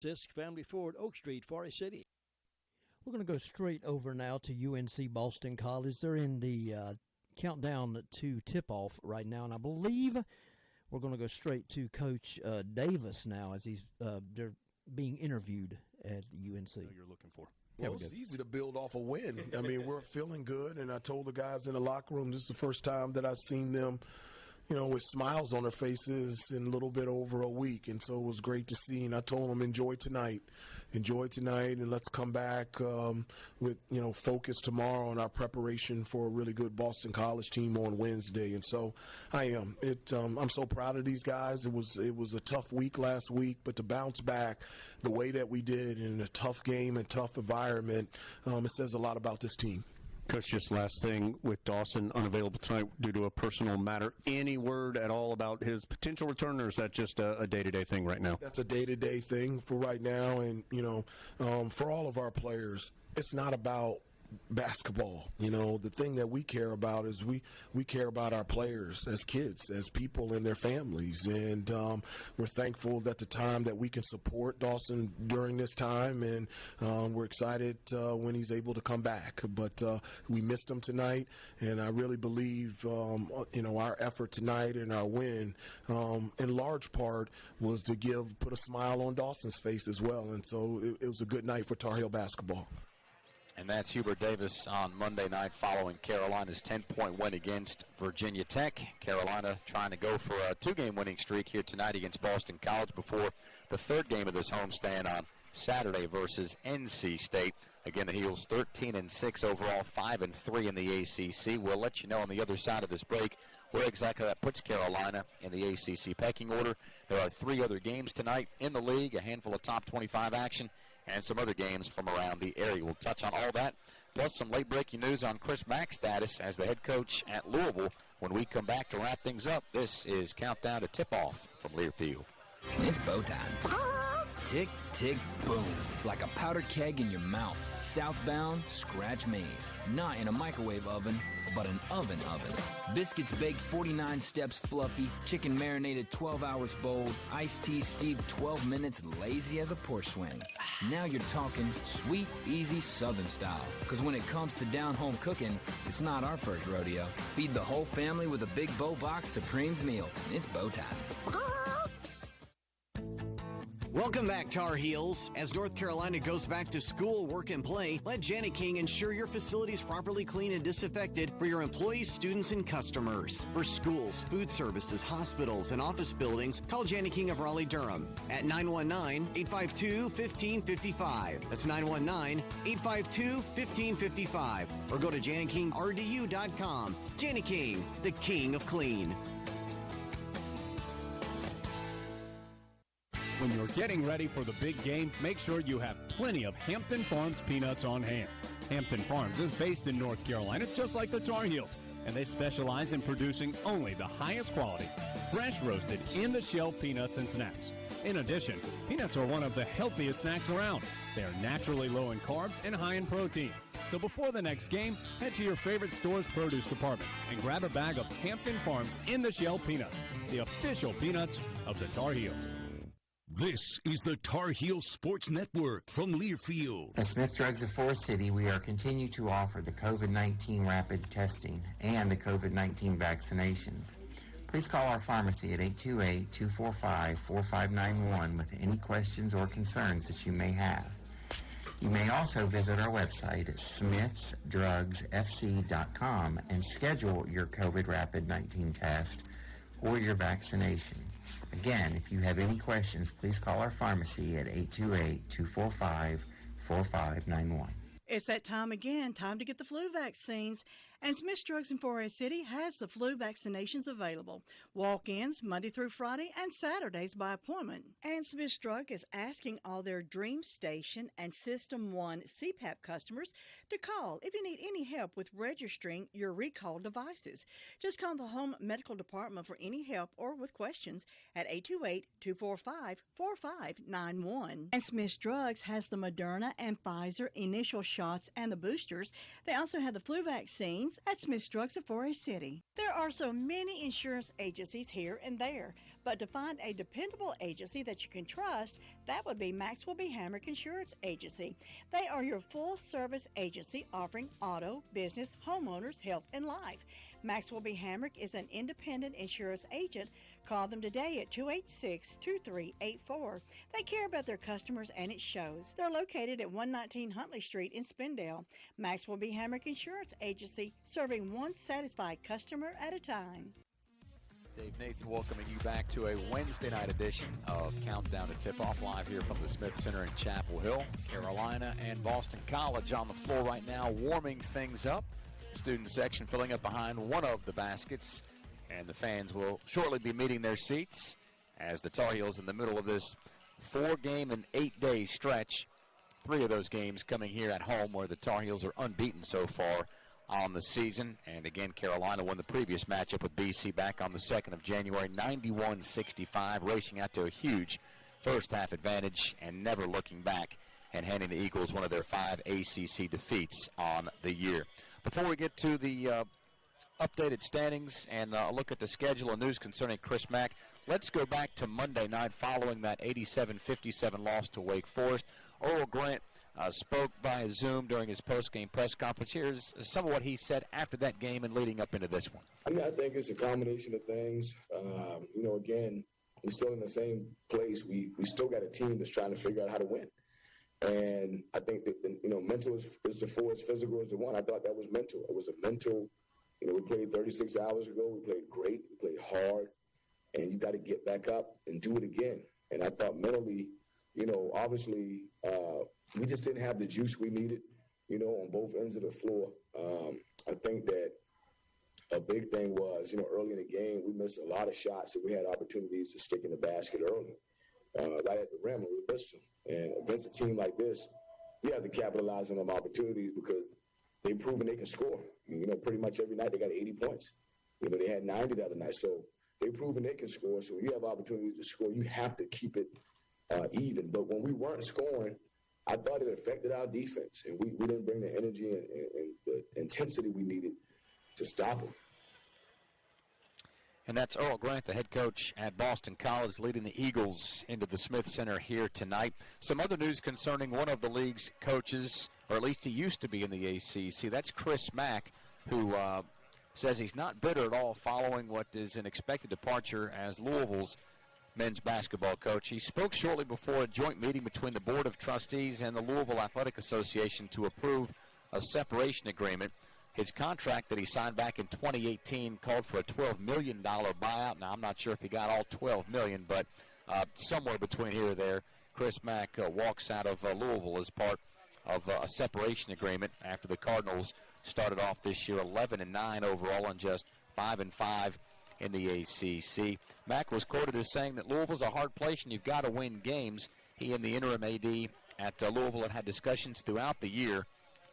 Sisk Family Ford, Oak Street, Forest City. We're going to go straight over now to UNC Boston College. They're in the countdown to tip-off right now, and I believe we're going to go straight to Coach Davis now as they're being interviewed at UNC. You're looking for. Well, it's easy to build off a win. I mean, we're feeling good, and I told the guys in the locker room this is the first time that I've seen them, with smiles on their faces in a little bit over a week, and so it was great to see. And I told them, enjoy tonight, and let's come back with focus tomorrow on our preparation for a really good Boston College team on Wednesday. And so I am. I'm so proud of these guys. It was a tough week last week, but to bounce back the way that we did in a tough game and tough environment, it says a lot about this team. Coach, just last thing with Dawson unavailable tonight due to a personal matter. Any word at all about his potential return, or is that just a day-to-day thing right now? That's a day-to-day thing for right now, and for all of our players, it's not about basketball. The thing that we care about is we care about our players as kids, as people and their families, and we're thankful that the time that we can support Dawson during this time, and we're excited when he's able to come back. But we missed him tonight, and I really believe our effort tonight and our win in large part was to put a smile on Dawson's face as well, and so it was a good night for Tar Heel basketball. And that's Hubert Davis on Monday night following Carolina's 10-point win against Virginia Tech. Carolina trying to go for a 2-game winning streak here tonight against Boston College before the third game of this homestand on Saturday versus NC State. Again, the Heels 13-6 overall, 5-3 in the ACC. We'll let you know on the other side of this break where exactly that puts Carolina in the ACC pecking order. There are 3 other games tonight in the league, a handful of top 25 action, and some other games from around the area. We'll touch on all that, plus some late-breaking news on Chris Mack's status as the head coach at Louisville when we come back to wrap things up. This is Countdown to Tip-Off from Learfield. It's bow time. Tick, tick, boom. Like a powder keg in your mouth. Southbound, scratch made. Not in a microwave oven, but an oven. Biscuits baked 49 steps fluffy. Chicken marinated 12 hours bold. Iced tea steeped 12 minutes lazy as a porch swing. Now you're talking sweet, easy Southern style. Because when it comes to down-home cooking, it's not our first rodeo. Feed the whole family with a Big Bow Box Supremes meal. It's bow time. Welcome back, Tar Heels. As North Carolina goes back to school, work, and play, let Janet King ensure your facility is properly clean and disinfected for your employees, students, and customers. For schools, food services, hospitals, and office buildings, call Janet King of Raleigh-Durham at 919-852-1555. That's 919-852-1555. Or go to janetkingrdu.com. Janet King, the king of clean. When you're getting ready for the big game, make sure you have plenty of Hampton Farms peanuts on hand. Hampton Farms is based in North Carolina, just like the Tar Heels, and they specialize in producing only the highest quality, fresh roasted, in-the-shell peanuts and snacks. In addition, peanuts are one of the healthiest snacks around. They are naturally low in carbs and high in protein. So before the next game, head to your favorite store's produce department and grab a bag of Hampton Farms in-the-shell peanuts, the official peanuts of the Tar Heels. This is the Tar Heel Sports Network from Learfield. At Smith Drugs of Forest City, we are continuing to offer the COVID-19 rapid testing and the COVID-19 vaccinations. Please call our pharmacy at 828-245-4591 with any questions or concerns that you may have. You may also visit our website at smithsdrugsfc.com and schedule your COVID rapid 19 test or your vaccination. Again, if you have any questions, please call our pharmacy at 828-245-4591. It's that time again, time to get the flu vaccines. And Smith Drugs in Forest City has the flu vaccinations available. Walk-ins Monday through Friday and Saturdays by appointment. And Smith Drug is asking all their Dream Station and System 1 CPAP customers to call if you need any help with registering your recalled devices. Just call the Home Medical Department for any help or with questions at 828-245-4591. And Smith Drugs has the Moderna and Pfizer initial shots and the boosters. They also have the flu vaccine Kings at Smith's Drugs of Forest City. There are so many insurance agencies here and there, but to find a dependable agency that you can trust, that would be Maxwell B. Hamrick Insurance Agency. They are your full-service agency offering auto, business, homeowners, health, and life. Maxwell B. Hamrick is an independent insurance agent. Call them today at 286-2384. They care about their customers, and it shows. They're located at 119 Huntley Street in Spindale. Maxwell B. Hamrick Insurance Agency, serving one satisfied customer at a time. Dave Nathan welcoming you back to a Wednesday night edition of Countdown to Tip-Off, live here from the Smith Center in Chapel Hill. Carolina and Boston College on the floor right now, warming things up. Student section filling up behind one of the baskets, and the fans will shortly be meeting their seats as the Tar Heels in the middle of this 4-game and 8-day stretch. 3 of those games coming here at home, where the Tar Heels are unbeaten so far on the season. And again, Carolina won the previous matchup with BC back on the 2nd of January, 91-65, racing out to a huge first-half advantage and never looking back and handing the Eagles one of their 5 ACC defeats on the year. Before we get to the updated standings and a look at the schedule and news concerning Chris Mack, let's go back to Monday night following that 87-57 loss to Wake Forest. Earl Grant spoke via Zoom during his post-game press conference. Here's some of what he said after that game and leading up into this one. I think it's a combination of things. Again, we're still in the same place. We still got a team that's trying to figure out how to win. And I think that, mental is the 4, as physical as the 1. I thought that was mental. It was a mental, we played 36 hours ago. We played great. We played hard. And you got to get back up and do it again. And I thought mentally, obviously, we just didn't have the juice we needed, on both ends of the floor. I think that a big thing was, early in the game, we missed a lot of shots, and we had opportunities to stick in the basket early, right at the rim, and we missed them. And against a team like this, you have to capitalize on them opportunities because they've proven they can score. Pretty much every night they got 80 points. They had 90 the other night. So they've proven they can score. So when you have opportunities to score, you have to keep it even. But when we weren't scoring, I thought it affected our defense. And we didn't bring the energy and the intensity we needed to stop them. And that's Earl Grant, the head coach at Boston College, leading the Eagles into the Smith Center here tonight. Some other news concerning one of the league's coaches, or at least he used to be in the ACC. That's Chris Mack, who says he's not bitter at all following what is an expected departure as Louisville's men's basketball coach. He spoke shortly before a joint meeting between the Board of Trustees and the Louisville Athletic Association to approve a separation agreement. His contract that he signed back in 2018 called for a $12 million buyout. Now, I'm not sure if he got all $12 million, but somewhere between here or there, Chris Mack walks out of Louisville as part of a separation agreement after the Cardinals started off this year 11-9 overall and just 5-5 in the ACC. Mack was quoted as saying that Louisville's a hard place and you've got to win games. He and the interim AD at Louisville had discussions throughout the year,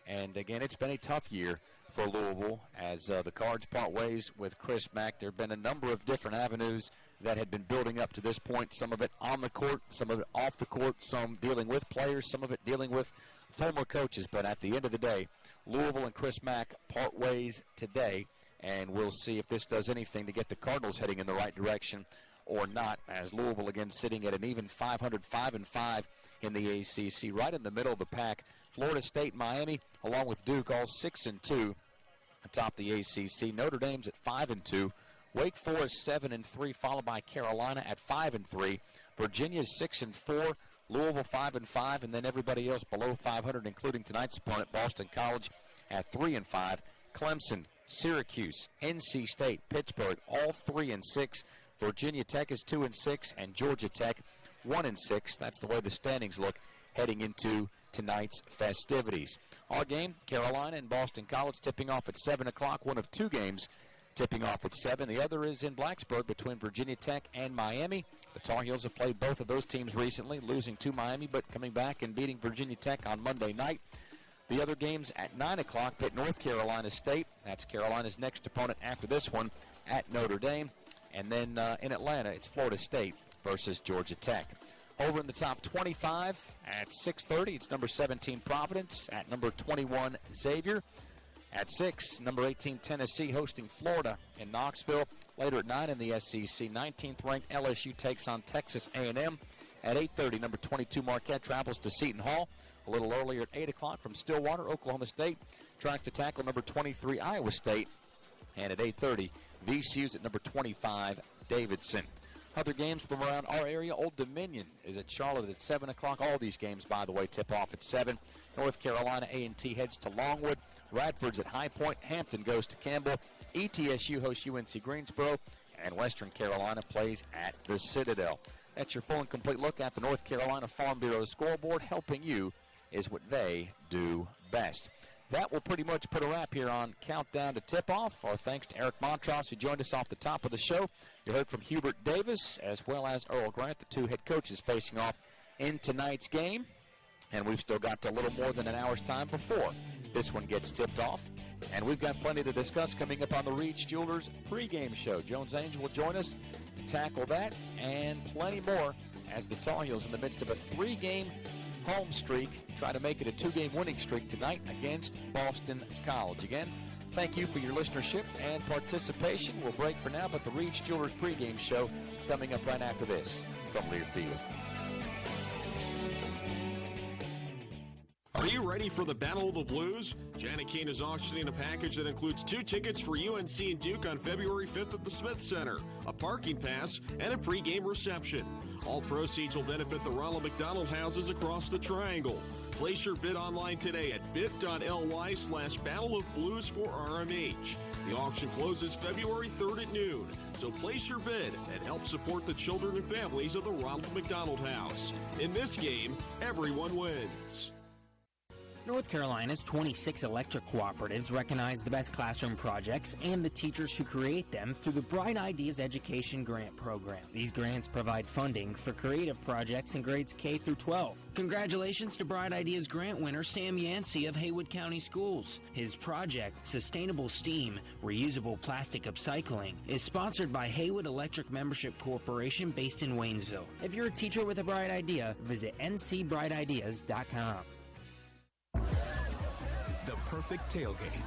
and again, it's been a tough year for Louisville as the Cards part ways with Chris Mack. There have been a number of different avenues that had been building up to this point, some of it on the court, some of it off the court, some dealing with players, some of it dealing with former coaches. But at the end of the day, Louisville and Chris Mack part ways today, and we'll see if this does anything to get the Cardinals heading in the right direction or not, as Louisville again sitting at an even 505-5 in the ACC, right in the middle of the pack. Florida State, Miami, along with Duke, all 6-2 atop the ACC. Notre Dame's at 5-2. Wake Forest 7-3, followed by Carolina at 5-3. Virginia's 6-4. Louisville 5-5, and then everybody else below 500, including tonight's opponent, Boston College, at 3-5. Clemson, Syracuse, NC State, Pittsburgh, all 3-6. Virginia Tech is 2-6, and Georgia Tech 1-6. That's the way the standings look heading into tonight's festivities. Our game, Carolina and Boston College, tipping off at 7 o'clock. One of 2 games tipping off at 7. The other is in Blacksburg between Virginia Tech and Miami. The Tar Heels have played both of those teams recently, losing to Miami, but coming back and beating Virginia Tech on Monday night. The other games at 9 o'clock, Pitt North Carolina State. That's Carolina's next opponent after this one at Notre Dame. And then in Atlanta, it's Florida State versus Georgia Tech. Over in the top 25 at 6:30, it's number 17 Providence at number 21 Xavier. At 6, number 18, Tennessee hosting Florida in Knoxville. Later at 9 in the SEC, 19th-ranked LSU takes on Texas A&M. At 8:30, number 22, Marquette travels to Seton Hall. A little earlier at 8 o'clock from Stillwater, Oklahoma State tries to tackle number 23, Iowa State. And at 8:30, VCU's at number 25, Davidson. Other games from around our area, Old Dominion is at Charlotte at 7 o'clock. All these games, by the way, tip off at 7. North Carolina A&T heads to Longwood. Radford's at High Point. Hampton goes to Campbell. ETSU hosts UNC Greensboro. And Western Carolina plays at the Citadel. That's your full and complete look at the North Carolina Farm Bureau scoreboard. Helping you is what they do best. That will pretty much put a wrap here on Countdown to Tip-Off. Our thanks to Eric Montross, who joined us off the top of the show. You heard from Hubert Davis as well as Earl Grant, the two head coaches facing off in tonight's game. And we've still got a little more than an hour's time before this one gets tipped off. And we've got plenty to discuss coming up on the Reach Jewelers pregame show. Jones Angel will join us to tackle that and plenty more as the Tar Heels in the midst of a 3-game home streak try to make it a 2-game winning streak tonight against Boston College. Again, thank you for your listenership and participation. We'll break for now, but the Reach Jewelers pregame show coming up right after this from Learfield. Are you ready for the Battle of the Blues? Janet Keene is auctioning a package that includes 2 tickets for UNC and Duke on February 5th at the Smith Center, a parking pass, and a pregame reception. All proceeds will benefit the Ronald McDonald Houses across the Triangle. Place your bid online today at bit.ly/Battle of Blues for RMH. The auction closes February 3rd at noon, so place your bid and help support the children and families of the Ronald McDonald House. In this game, everyone wins. North Carolina's 26 electric cooperatives recognize the best classroom projects and the teachers who create them through the Bright Ideas Education Grant Program. These grants provide funding for creative projects in grades K through 12. Congratulations to Bright Ideas grant winner Sam Yancey of Haywood County Schools. His project, Sustainable Steam, Reusable Plastic Upcycling, is sponsored by Haywood Electric Membership Corporation based in Waynesville. If you're a teacher with a bright idea, visit ncbrightideas.com. The perfect tailgate.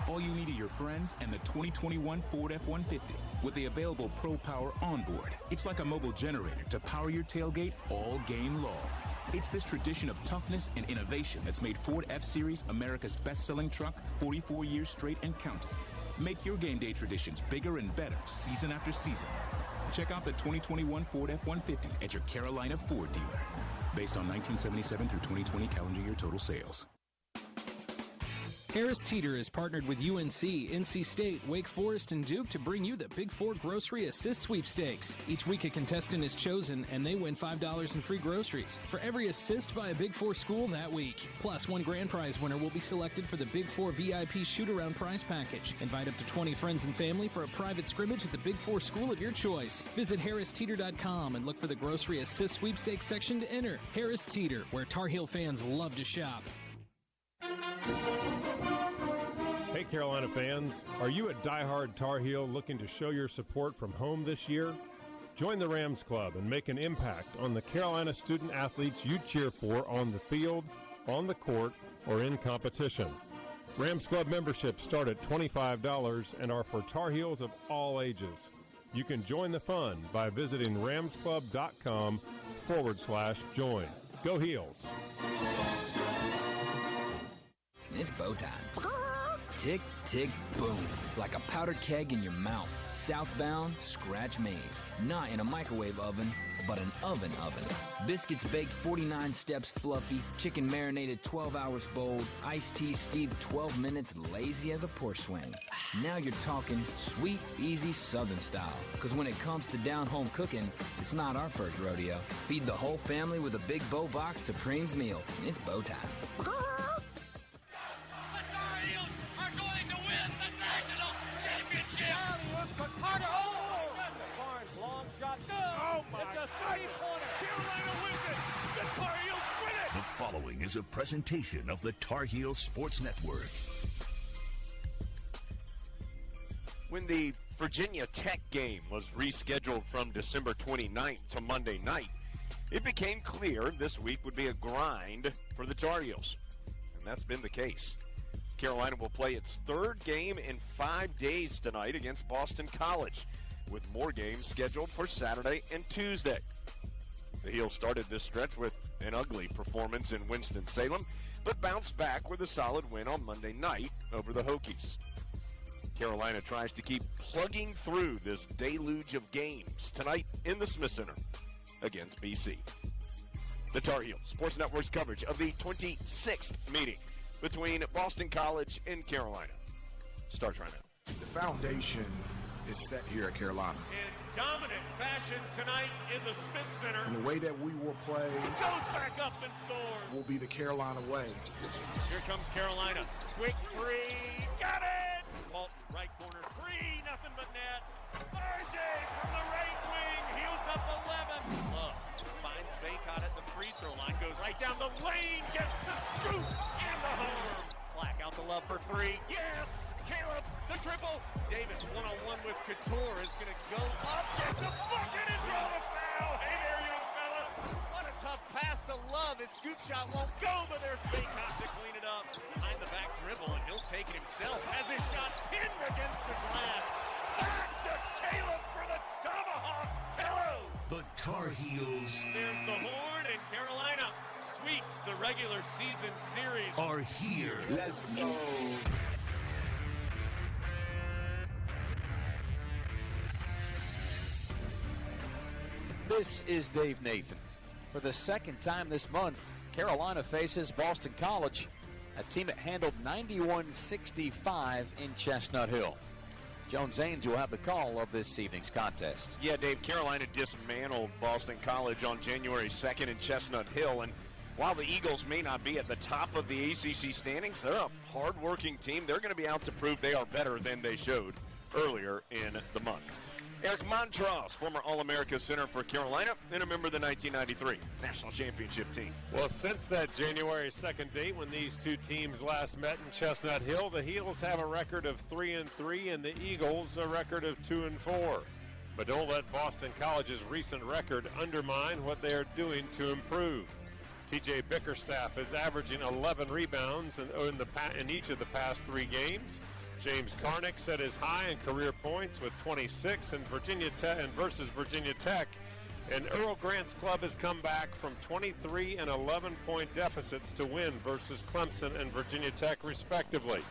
All you need are your friends and the 2021 Ford F-150 with the available Pro Power onboard. It's like a mobile generator to power your tailgate all game long. It's this tradition of toughness and innovation that's made Ford F-Series America's best-selling truck 44 years straight and counting. Make your game day traditions bigger and better season after season. Check out the 2021 Ford F-150 at your Carolina Ford dealer. Based on 1977 through 2020 calendar year total sales. Harris Teeter is partnered with UNC, NC State, Wake Forest, and Duke to bring you the Big Four Grocery Assist Sweepstakes. Each week a contestant is chosen and they win $5 in free groceries for every assist by a Big Four school that week. Plus, one grand prize winner will be selected for the Big Four VIP shoot-around prize package. Invite up to 20 friends and family for a private scrimmage at the Big Four school of your choice. Visit harristeeter.com and look for the Grocery Assist Sweepstakes section to enter. Harris Teeter, where Tar Heel fans love to shop. Hey Carolina fans, are you a diehard Tar Heel looking to show your support from home this year? Join the Rams Club and make an impact on the Carolina student athletes you cheer for on the field, on the court, or in competition. Rams Club memberships start at $25 and are for Tar Heels of all ages. You can join the fun by visiting ramsclub.com/join. Go Heels! It's bow time. Tick, tick, boom. Like a powder keg in your mouth. Southbound, scratch made. Not in a microwave oven, but an oven. Biscuits baked 49 steps fluffy. Chicken marinated 12 hours bold. Iced tea steeped 12 minutes lazy as a porch swing. Now you're talking sweet, easy Southern style. Because when it comes to down-home cooking, it's not our first rodeo. Feed the whole family with a Big Bow Box Supremes meal. It's bow time. The following is a presentation of the Tar Heel Sports Network. When the Virginia Tech game was rescheduled from December 29th to Monday night, it became clear this week would be a grind for the Tar Heels, and that's been the case. Carolina will play its third game in 5 days tonight against Boston College, with more games scheduled for Saturday and Tuesday. The Heels started this stretch with an ugly performance in Winston-Salem, but bounced back with a solid win on Monday night over the Hokies. Carolina tries to keep plugging through this deluge of games tonight in the Smith Center against BC. The Tar Heels Sports Network's coverage of the 26th meeting between Boston College and Carolina starts right now. The foundation is set here at Carolina. In dominant fashion tonight in the Smith Center. And the way that we will play goes back up and scores. Will be the Carolina way. Here comes Carolina. Quick three. Got it! Walton, right corner. Three, nothing but net. RJ from the right wing. Heels up 11. Love finds Baycott at the free throw line. Goes right down the lane. Gets the scoop and the horn. Black out to Love for three. Yes! Caleb, the triple. Davis one-on-one with Couture is going to go up, get the bucket, and draw the foul. Hey there, young fella. What a tough pass to Love. His scoop shot won't go, but there's Baycott to clean it up. Behind the back dribble, and he'll take it himself. Has his shot pinned against the glass. Back to Caleb for the tomahawk. Hello. The Tar Heels There's the horn, and Carolina sweeps the regular season series. are here. Let's go. This is Dave Nathan. For the second time this month, Carolina faces Boston College, a team that handled 91-65 in Chestnut Hill. Jones Ains will have the call of this evening's contest. Yeah, Dave, Carolina dismantled Boston College on January 2nd in Chestnut Hill, and while the Eagles may not be at the top of the ACC standings, they're a hard-working team. They're going to be out to prove they are better than they showed earlier in the month. Eric Montross, former All-America center for Carolina and a member of the 1993 National Championship team. Well, since that January 2nd date when these two teams last met in Chestnut Hill, the Heels have a record of 3-3 and the Eagles a record of 2-4. But don't let Boston College's recent record undermine what they are doing to improve. TJ Bickerstaff is averaging 11 rebounds in each of the past 3 games. James Karnick set his high in career points with 26 in Virginia Tech and versus Virginia Tech. And Earl Grant's club has come back from 23 and 11-point deficits to win versus Clemson and Virginia Tech, respectively.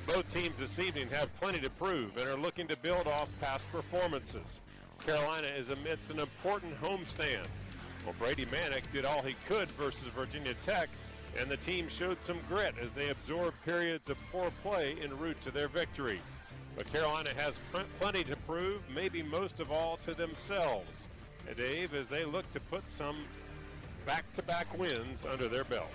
Both teams this evening have plenty to prove and are looking to build off past performances. Carolina is amidst an important homestand. Well, Brady Manick did all he could versus Virginia Tech, and the team showed some grit as they absorbed periods of poor play en route to their victory. But Carolina has plenty to prove, maybe most of all to themselves, and Dave, as they look to put some back-to-back wins under their belt.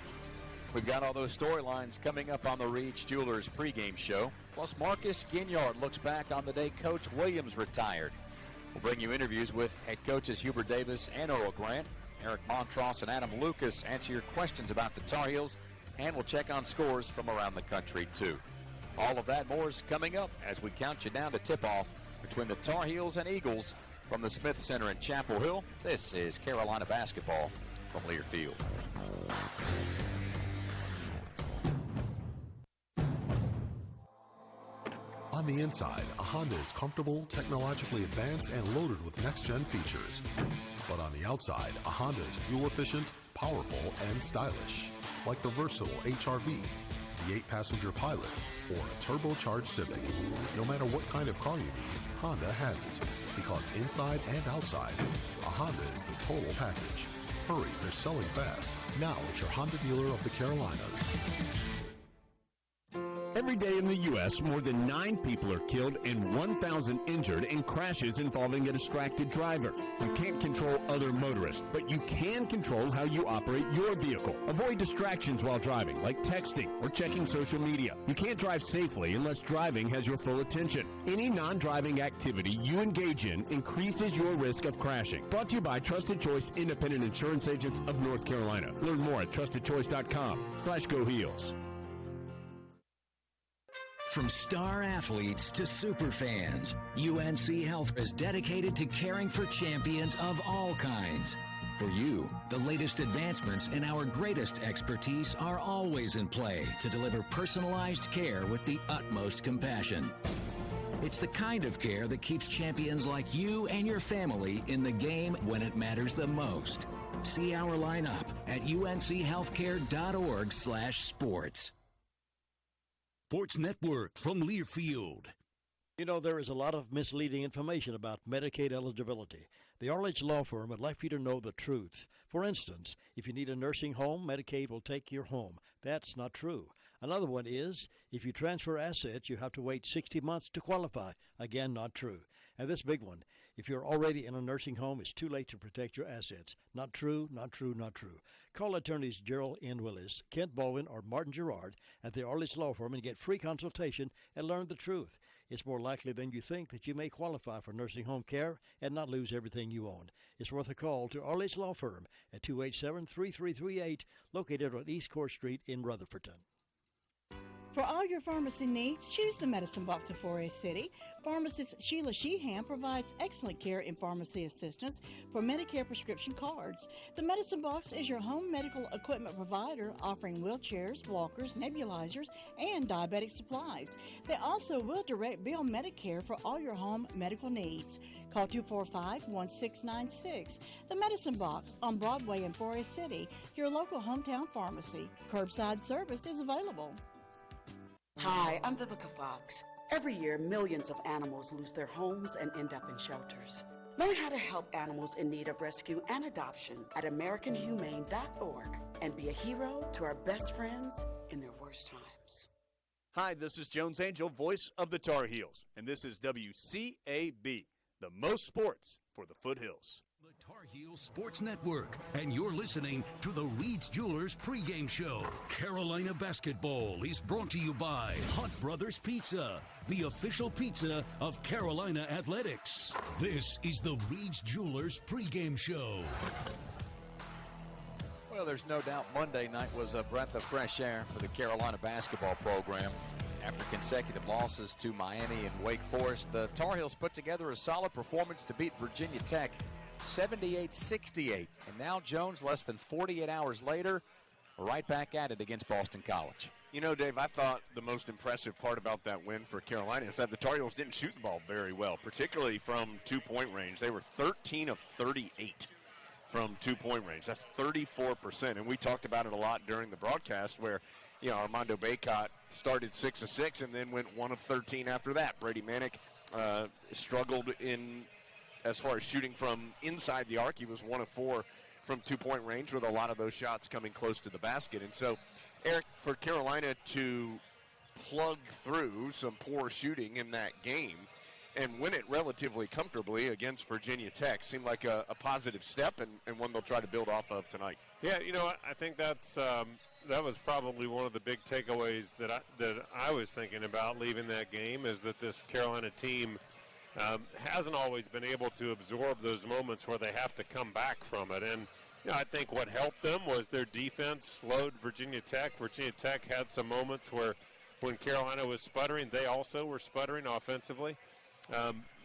We've got all those storylines coming up on the Reed's Jewelers pregame show. Plus, Marcus Ginyard looks back on the day Coach Williams retired. We'll bring you interviews with head coaches Hubert Davis and Earl Grant. Eric Montross and Adam Lucas answer your questions about the Tar Heels, and we'll check on scores from around the country, too. All of that and more is coming up as we count you down to tip-off between the Tar Heels and Eagles from the Smith Center in Chapel Hill. This is Carolina basketball from Lear Field. On the inside, a Honda is comfortable, technologically advanced, and loaded with next-gen features. But on the outside, a Honda is fuel-efficient, powerful, and stylish, like the versatile HR-V, the 8-passenger Pilot, or a turbocharged Civic. No matter what kind of car you need, Honda has it. Because inside and outside, a Honda is the total package. Hurry, they're selling fast. Now at your Honda dealer of the Carolinas. Every day in the U.S., more than 9 people are killed and 1,000 injured in crashes involving a distracted driver. You can't control other motorists, but you can control how you operate your vehicle. Avoid distractions while driving, like texting or checking social media. You can't drive safely unless driving has your full attention. Any non-driving activity you engage in increases your risk of crashing. Brought to you by Trusted Choice Independent Insurance Agents of North Carolina. Learn more at trustedchoice.com/Go Heels. From star athletes to super fans, UNC Health is dedicated to caring for champions of all kinds. For you, the latest advancements and our greatest expertise are always in play to deliver personalized care with the utmost compassion. It's the kind of care that keeps champions like you and your family in the game when it matters the most. See our lineup at unchealthcare.org/sports. Sports Network from Learfield. You know, there is a lot of misleading information about Medicaid eligibility. The Arledge Law Firm would like for you to know the truth. For instance, if you need a nursing home, Medicaid will take your home. That's not true. Another one is, if you transfer assets, you have to wait 60 months to qualify. Again, not true. And this big one, if you're already in a nursing home, it's too late to protect your assets. Not true, not true, not true. Call attorneys Gerald N. Willis, Kent Baldwin, or Martin Gerard at the Arledge Law Firm and get free consultation and learn the truth. It's more likely than you think that you may qualify for nursing home care and not lose everything you own. It's worth a call to Arledge Law Firm at 287-3338, located on East Court Street in Rutherfordton. For all your pharmacy needs, choose the Medicine Box of Forest City. Pharmacist Sheila Sheehan provides excellent care and pharmacy assistance for Medicare prescription cards. The Medicine Box is your home medical equipment provider, offering wheelchairs, walkers, nebulizers, and diabetic supplies. They also will direct bill Medicare for all your home medical needs. Call 245-1696. The Medicine Box on Broadway in Forest City, your local hometown pharmacy. Curbside service is available. Hi, I'm Vivica Fox. Every year, millions of animals lose their homes and end up in shelters. Learn how to help animals in need of rescue and adoption at AmericanHumane.org and be a hero to our best friends in their worst times. Hi, this is Jones Angel, voice of the Tar Heels, and this is WCAB, the most sports for the foothills. The Tar Heels Sports Network, and you're listening to the Reed's Jewelers pregame show. Carolina basketball is brought to you by Hunt Brothers Pizza, the official pizza of Carolina Athletics. This is the Reed's Jewelers pregame show. Well, there's no doubt Monday night was a breath of fresh air for the Carolina basketball program. After consecutive losses to Miami and Wake Forest, the Tar Heels put together a solid performance to beat Virginia Tech 78-68. And now, Jones, less than 48 hours later, we're right back at it against Boston College. You know, Dave, I thought the most impressive part about that win for Carolina is that the Tar Heels didn't shoot the ball very well, particularly from two-point range. They were 13 of 38 from two-point range. That's 34%. And we talked about it a lot during the broadcast where, you know, Armando Bacot started 6 of 6 and then went 1 of 13 after that. Brady Manick struggled in as far as shooting from inside the arc. He was 1 of 4 from two-point range with a lot of those shots coming close to the basket. And so, Eric, for Carolina to plug through some poor shooting in that game and win it relatively comfortably against Virginia Tech seemed like a positive step and one they'll try to build off of tonight. Yeah, you know, I think that's that was probably one of the big takeaways that I was thinking about leaving that game, is that this Carolina team hasn't always been able to absorb those moments where they have to come back from it. And you know, I think what helped them was their defense slowed Virginia Tech. Virginia Tech had some moments where when Carolina was sputtering, they also were sputtering offensively.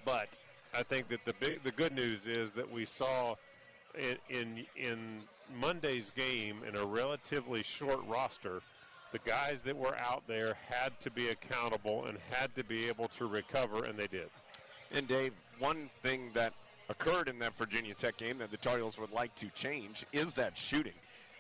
But I think that the good news is that we saw in Monday's game, in a relatively short roster, the guys that were out there had to be accountable and had to be able to recover, and they did. And, Dave, one thing that occurred in that Virginia Tech game that the Tar Heels would like to change is that shooting.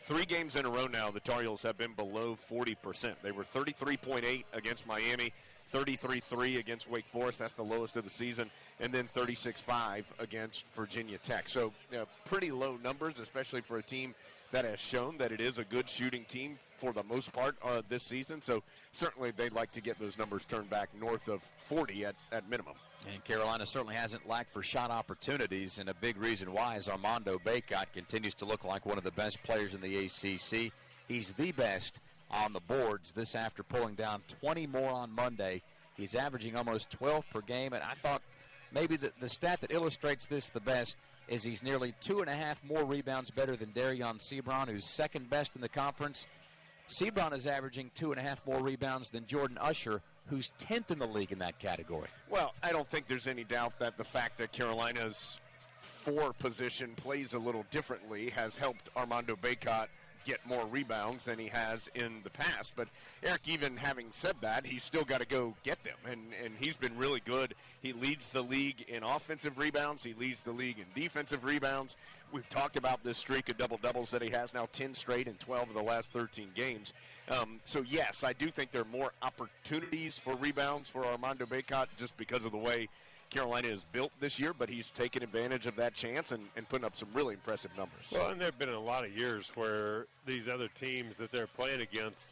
3 games in a row now, the Tar Heels have been below 40%. They were 33.8 against Miami, 33.3 against Wake Forest. That's the lowest of the season. And then 36.5 against Virginia Tech. So, you know, pretty low numbers, especially for a team that has shown that it is a good shooting team for the most part this season. So certainly they'd like to get those numbers turned back north of 40 at minimum. And Carolina certainly hasn't lacked for shot opportunities, and a big reason why is Armando Bacot continues to look like one of the best players in the ACC. He's the best on the boards this after pulling down 20 more on Monday. He's averaging almost 12 per game, and I thought maybe the stat that illustrates this the best is he's nearly 2.5 more rebounds better than Darion Sebron, who's second best in the conference. Sebron is averaging 2.5 more rebounds than Jordan Usher, who's 10th in the league in that category. Well, I don't think there's any doubt that the fact that Carolina's 4 position plays a little differently, has helped Armando Bacot get more rebounds than he has in the past. But Eric, even having said that, he's still got to go get them, and he's been really good. He leads the league in offensive rebounds. He leads the league in defensive rebounds. We've talked about this streak of double-doubles that he has now, 10 straight in 12 of the last 13 games. So, yes, I do think there are more opportunities for rebounds for Armando Bacot just because of the way Carolina is built this year, but he's taken advantage of that chance and putting up some really impressive numbers. Well, and there have been a lot of years where these other teams that they're playing against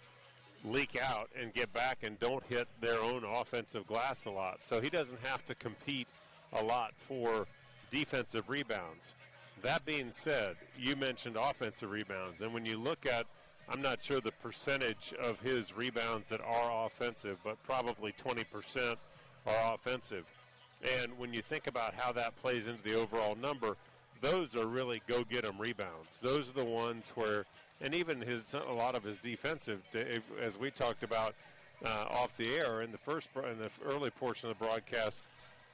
leak out and get back and don't hit their own offensive glass a lot. So he doesn't have to compete a lot for defensive rebounds. That being said, you mentioned offensive rebounds, and when you look at, I'm not sure the percentage of his rebounds that are offensive, but probably 20% are offensive. And when you think about how that plays into the overall number, those are really go-get-'em rebounds. Those are the ones where, and even a lot of his defensive, as we talked about off the air in the early portion of the broadcast,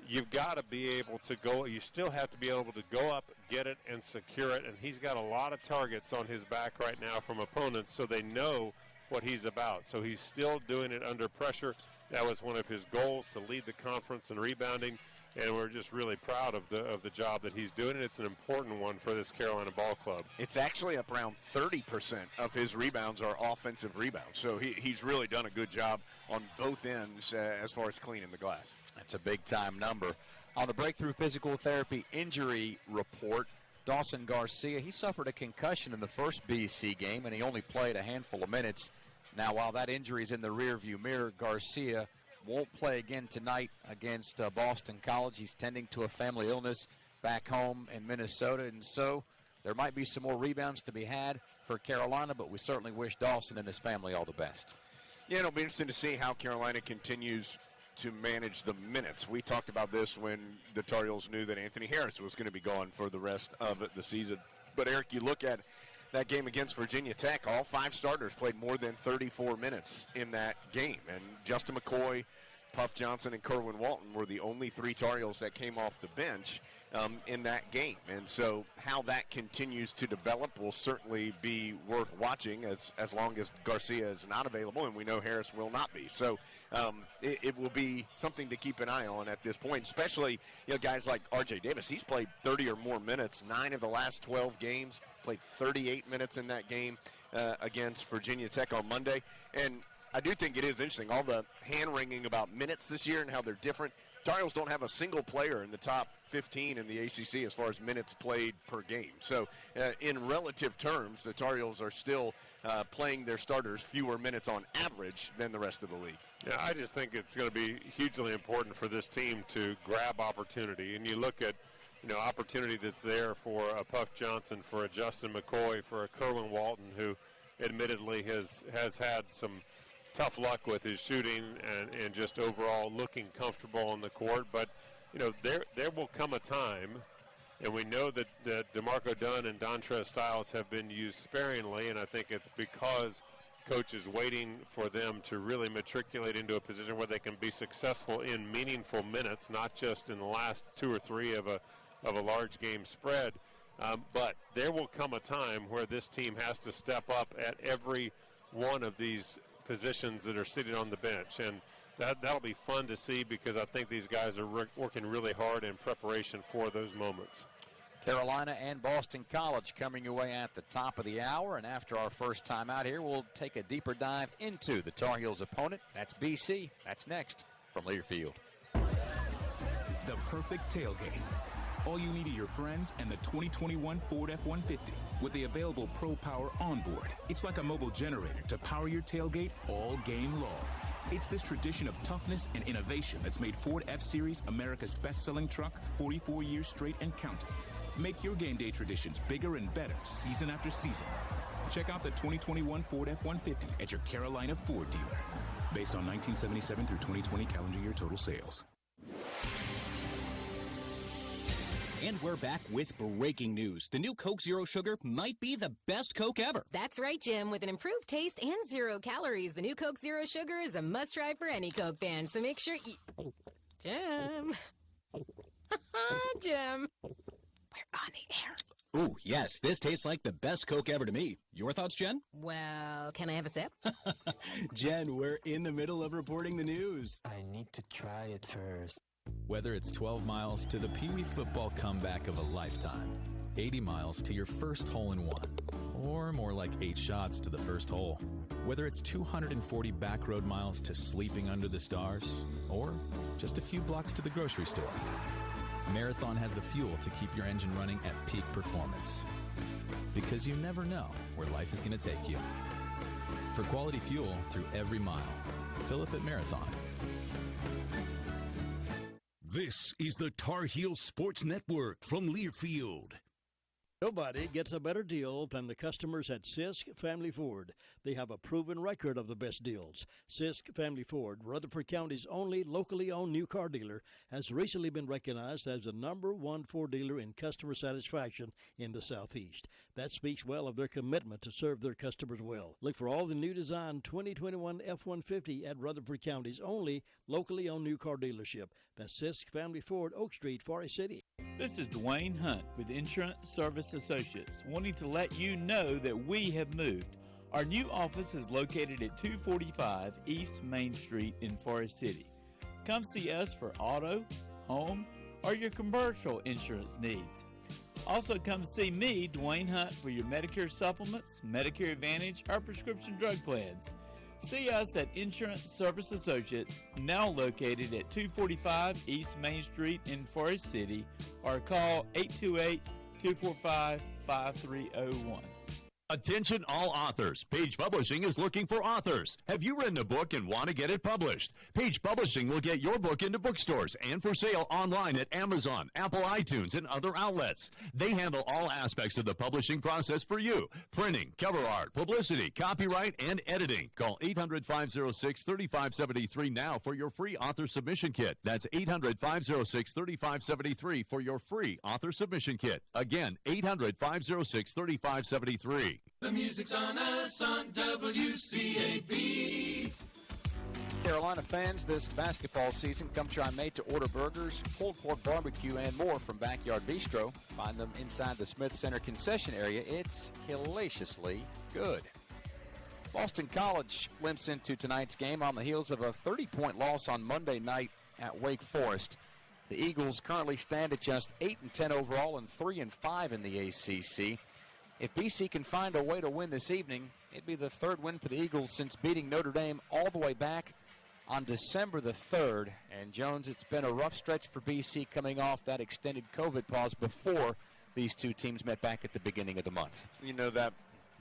you've got to be able to go. You still have to be able to go up, get it, and secure it. And he's got a lot of targets on his back right now from opponents, so they know what he's about. So he's still doing it under pressure. That was one of his goals, to lead the conference in rebounding, and we're just really proud of the job that he's doing. And it's an important one for this Carolina ball club. It's actually up around 30% of his rebounds are offensive rebounds. So he's really done a good job on both ends as far as cleaning the glass. That's a big-time number. On the Breakthrough Physical Therapy injury report, Dawson Garcia, he suffered a concussion in the first BC game, and he only played a handful of minutes. Now, while that injury is in the rearview mirror, Garcia won't play again tonight against Boston College. He's tending to a family illness back home in Minnesota, and so there might be some more rebounds to be had for Carolina, but we certainly wish Dawson and his family all the best. Yeah, it'll be interesting to see how Carolina continues to manage the minutes. We talked about this when the Tar Heels knew that Anthony Harris was going to be gone for the rest of the season. But, Eric, you look at that game against Virginia Tech, all 5 starters played more than 34 minutes in that game. And Justin McCoy, Puff Johnson, and Kerwin Walton were the only 3 Tar Heels that came off the bench in that game. And so how that continues to develop will certainly be worth watching as long as Garcia is not available, and we know Harris will not be. So it will be something to keep an eye on at this point, especially guys like R.J. Davis. He's played 30 or more minutes, 9 of the last 12 games, played 38 minutes in that game against Virginia Tech on Monday. And I do think it is interesting, all the hand-wringing about minutes this year and how they're different. Tar Heels don't have a single player in the top 15 in the ACC as far as minutes played per game. So in relative terms, the Tar Heels are still playing their starters fewer minutes on average than the rest of the league. Yeah, I just think it's going to be hugely important for this team to grab opportunity. And you look at, opportunity that's there for a Puff Johnson, for a Justin McCoy, for a Kerwin Walton, who admittedly has had some tough luck with his shooting and just overall looking comfortable on the court. But, there will come a time, and we know that DeMarco Dunn and Dontrez Styles have been used sparingly, and I think it's because coach is waiting for them to really matriculate into a position where they can be successful in meaningful minutes, not just in the last 2 or 3 of a large game spread. But there will come a time where this team has to step up at every one of these positions that are sitting on the bench, and that'll be fun to see, because I think these guys are working really hard in preparation for those moments. Carolina and Boston College coming your way at the top of the hour, and after our first time out here, we'll take a deeper dive into the Tar Heels' opponent. That's BC. That's next from Learfield. The perfect tailgate. All you need are your friends and the 2021 Ford F-150 with the available Pro Power onboard. It's like a mobile generator to power your tailgate all game long. It's this tradition of toughness and innovation that's made Ford F-Series America's best-selling truck 44 years straight and counting. Make your game day traditions bigger and better season after season. Check out the 2021 Ford F-150 at your Carolina Ford dealer. Based on 1977 through 2020 calendar year total sales. And we're back with breaking news. The new Coke Zero Sugar might be the best Coke ever. That's right, Jim. With an improved taste and 0 calories, the new Coke Zero Sugar is a must-try for any Coke fan. So make sure you... Jim. Jim. We're on the air. Ooh, yes, this tastes like the best Coke ever to me. Your thoughts, Jen? Well, can I have a sip? Jen, we're in the middle of reporting the news. I need to try it first. Whether it's 12 miles to the Pee Wee football comeback of a lifetime, 80 miles to your first hole-in-one, or more like 8 shots to the first hole. Whether it's 240 back road miles to sleeping under the stars, or just a few blocks to the grocery store, Marathon has the fuel to keep your engine running at peak performance. Because you never know where life is going to take you. For quality fuel through every mile, fill up at Marathon. This is the Tar Heel Sports Network from Learfield. Nobody gets a better deal than the customers at Sisk Family Ford. They have a proven record of the best deals. Sisk Family Ford, Rutherford County's only locally owned new car dealer, has recently been recognized as the #1 Ford dealer in customer satisfaction in the Southeast. That speaks well of their commitment to serve their customers well. Look for all the new design 2021 F-150 at Rutherford County's only locally owned new car dealership. That's Sisk Family Ford, Oak Street, Forest City. This is Dwayne Hunt with Insurance Service Associates, wanting to let you know that we have moved. Our new office is located at 245 East Main Street in Forest City. Come see us for auto, home, or your commercial insurance needs. Also come see me, Dwayne Hunt, for your Medicare supplements, Medicare Advantage, or prescription drug plans. See us at Insurance Service Associates, now located at 245 East Main Street in Forest City, or call 828-245-5301. Attention all authors. Page Publishing is looking for authors. Have you written a book and want to get it published? Page Publishing will get your book into bookstores and for sale online at Amazon, Apple iTunes, and other outlets. They handle all aspects of the publishing process for you. Printing, cover art, publicity, copyright, and editing. Call 800-506-3573 now for your free author submission kit. That's 800-506-3573 for your free author submission kit. Again, 800-506-3573. The music's on us on WCAB. Carolina fans, this basketball season, come try made-to-order burgers, pulled pork barbecue, and more from Backyard Bistro. Find them inside the Smith Center concession area. It's hellaciously good. Boston College limps into tonight's game on the heels of a 30-point loss on Monday night at Wake Forest. The Eagles currently stand at just 8-10 overall and 3-5 in the ACC. If BC can find a way to win this evening, it'd be the third win for the Eagles since beating Notre Dame all the way back on December the 3rd. And, Jones, it's been a rough stretch for BC coming off that extended COVID pause before these two teams met back at the beginning of the month. You know, that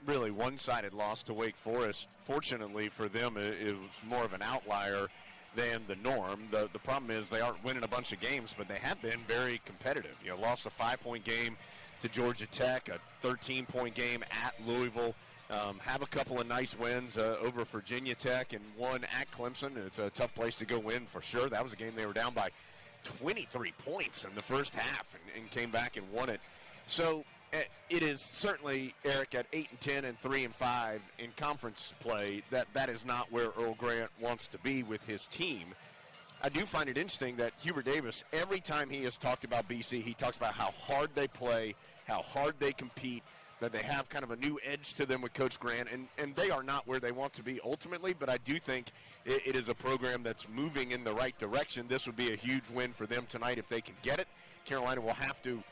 really one-sided loss to Wake Forest, fortunately for them, it was more of an outlier than the norm. The problem is they aren't winning a bunch of games, but they have been very competitive. You know, lost a 5-point game to Georgia Tech, a 13-point game at Louisville, have a couple of nice wins over Virginia Tech and one at Clemson. It's a tough place to go win for sure. That was a game they were down by 23 points in the first half and came back and won it. So it is certainly, Eric, at 8-10 and 3-5 in conference play, that is not where Earl Grant wants to be with his team. I do find it interesting that Hubert Davis, every time he has talked about BC, he talks about how hard they play, how hard they compete, that they have kind of a new edge to them with Coach Grant, and they are not where they want to be ultimately, but I do think it is a program that's moving in the right direction. This would be a huge win for them tonight if they can get it. Carolina will have to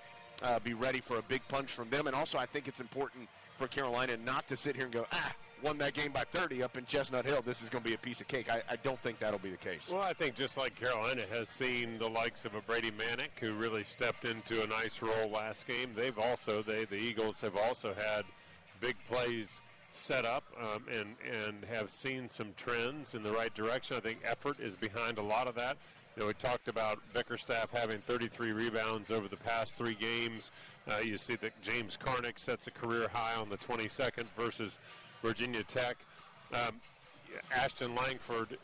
be ready for a big punch from them, and also I think it's important for Carolina not to sit here and go, won that game by 30 up in Chestnut Hill, this is going to be a piece of cake. I don't think that'll be the case. Well, I think just like Carolina has seen the likes of a Brady Manick, who really stepped into a nice role last game, the Eagles have also had big plays set up and have seen some trends in the right direction. I think effort is behind a lot of that. You know, we talked about Bickerstaff having 33 rebounds over the past 3 games. You see that James Karnick sets a career high on the 22nd versus Virginia Tech. Ashton Lankford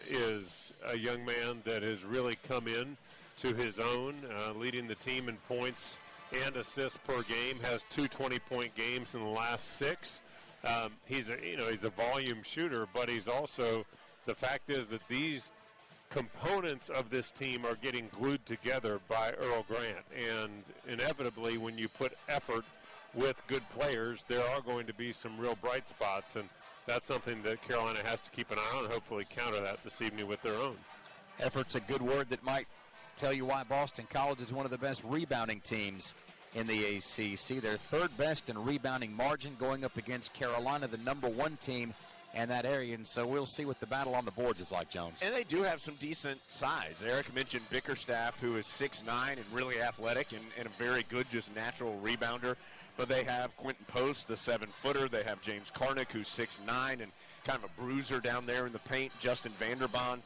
is a young man that has really come in to his own, leading the team in points and assists per game, has 2 20-point games in the last 6. He's a volume shooter, but he's also, the fact is that these components of this team are getting glued together by Earl Grant. And inevitably, when you put effort with good players, there are going to be some real bright spots. And that's something that Carolina has to keep an eye on and hopefully counter that this evening with their own. Effort's a good word that might tell you why Boston College is one of the best rebounding teams in the ACC. They're third best in rebounding margin, going up against Carolina, the number one team in that area. And so we'll see what the battle on the boards is like, Jones. And they do have some decent size. Eric mentioned Bickerstaff, who is 6'9" and really athletic and a very good, just natural rebounder. But they have Quentin Post, the 7-footer. They have James Karnick, who's 6'9" and kind of a bruiser down there in the paint. Justin Vanderbond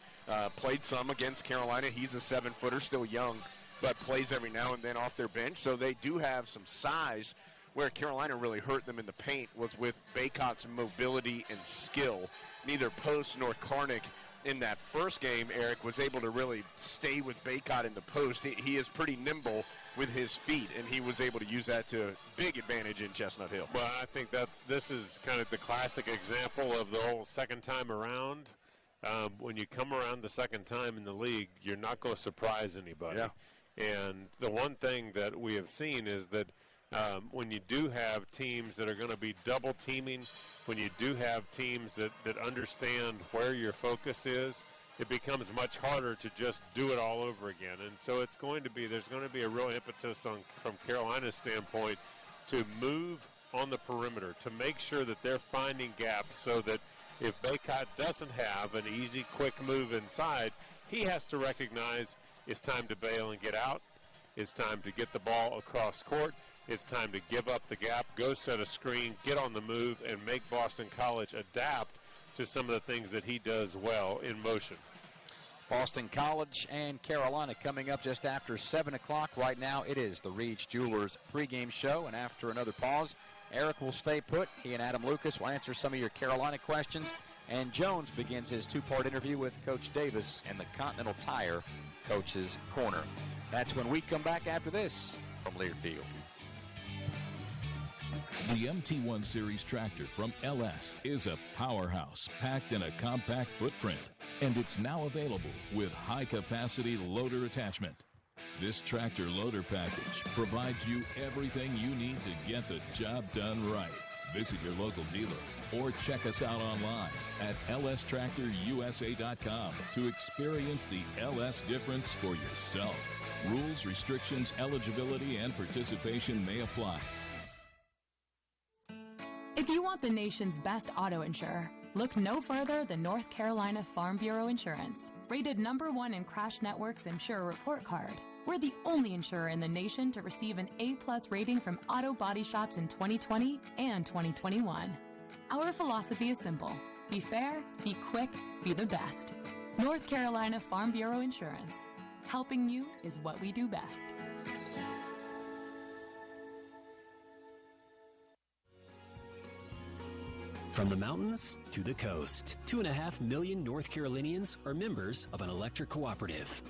played some against Carolina. He's a 7-footer, still young, but plays every now and then off their bench. So they do have some size. Where Carolina really hurt them in the paint was with Baycott's mobility and skill. Neither Post nor Karnick in that first game, Eric, was able to really stay with Baycott in the post. He is pretty nimble with his feet, and he was able to use that to big advantage in Chestnut Hill. Well, I think this is kind of the classic example of the whole second time around. When you come around the second time in the league, you're not going to surprise anybody. Yeah. And the one thing that we have seen is that when you do have teams that are going to be double teaming, when you do have teams that understand where your focus is, it becomes much harder to just do it all over again. And so there's going to be a real impetus from Carolina's standpoint to move on the perimeter, to make sure that they're finding gaps so that if Baycott doesn't have an easy, quick move inside, he has to recognize it's time to bail and get out. It's time to get the ball across court. It's time to give up the gap, go set a screen, get on the move, and make Boston College adapt to some of the things that he does well in motion. Boston College and Carolina coming up just after 7 o'clock. Right now it is the Reed's Jewelers pregame show, and after another pause, Eric will stay put. He and Adam Lucas will answer some of your Carolina questions, and Jones begins his two-part interview with Coach Davis in the Continental Tire Coach's Corner. That's when we come back after this from Learfield. The MT1 Series tractor from LS is a powerhouse packed in a compact footprint, and it's now available with high-capacity loader attachment. This tractor loader package provides you everything you need to get the job done right. Visit your local dealer or check us out online at lstractorusa.com to experience the LS difference for yourself. Rules, restrictions, eligibility, and participation may apply. If you want the nation's best auto insurer, look no further than North Carolina Farm Bureau Insurance. Rated #1 in Crash Network's Insurer Report Card, we're the only insurer in the nation to receive an A+ rating from auto body shops in 2020 and 2021. Our philosophy is simple. Be fair, be quick, be the best. North Carolina Farm Bureau Insurance. Helping you is what we do best. From the mountains to the coast, 2.5 million North Carolinians are members of an electric cooperative.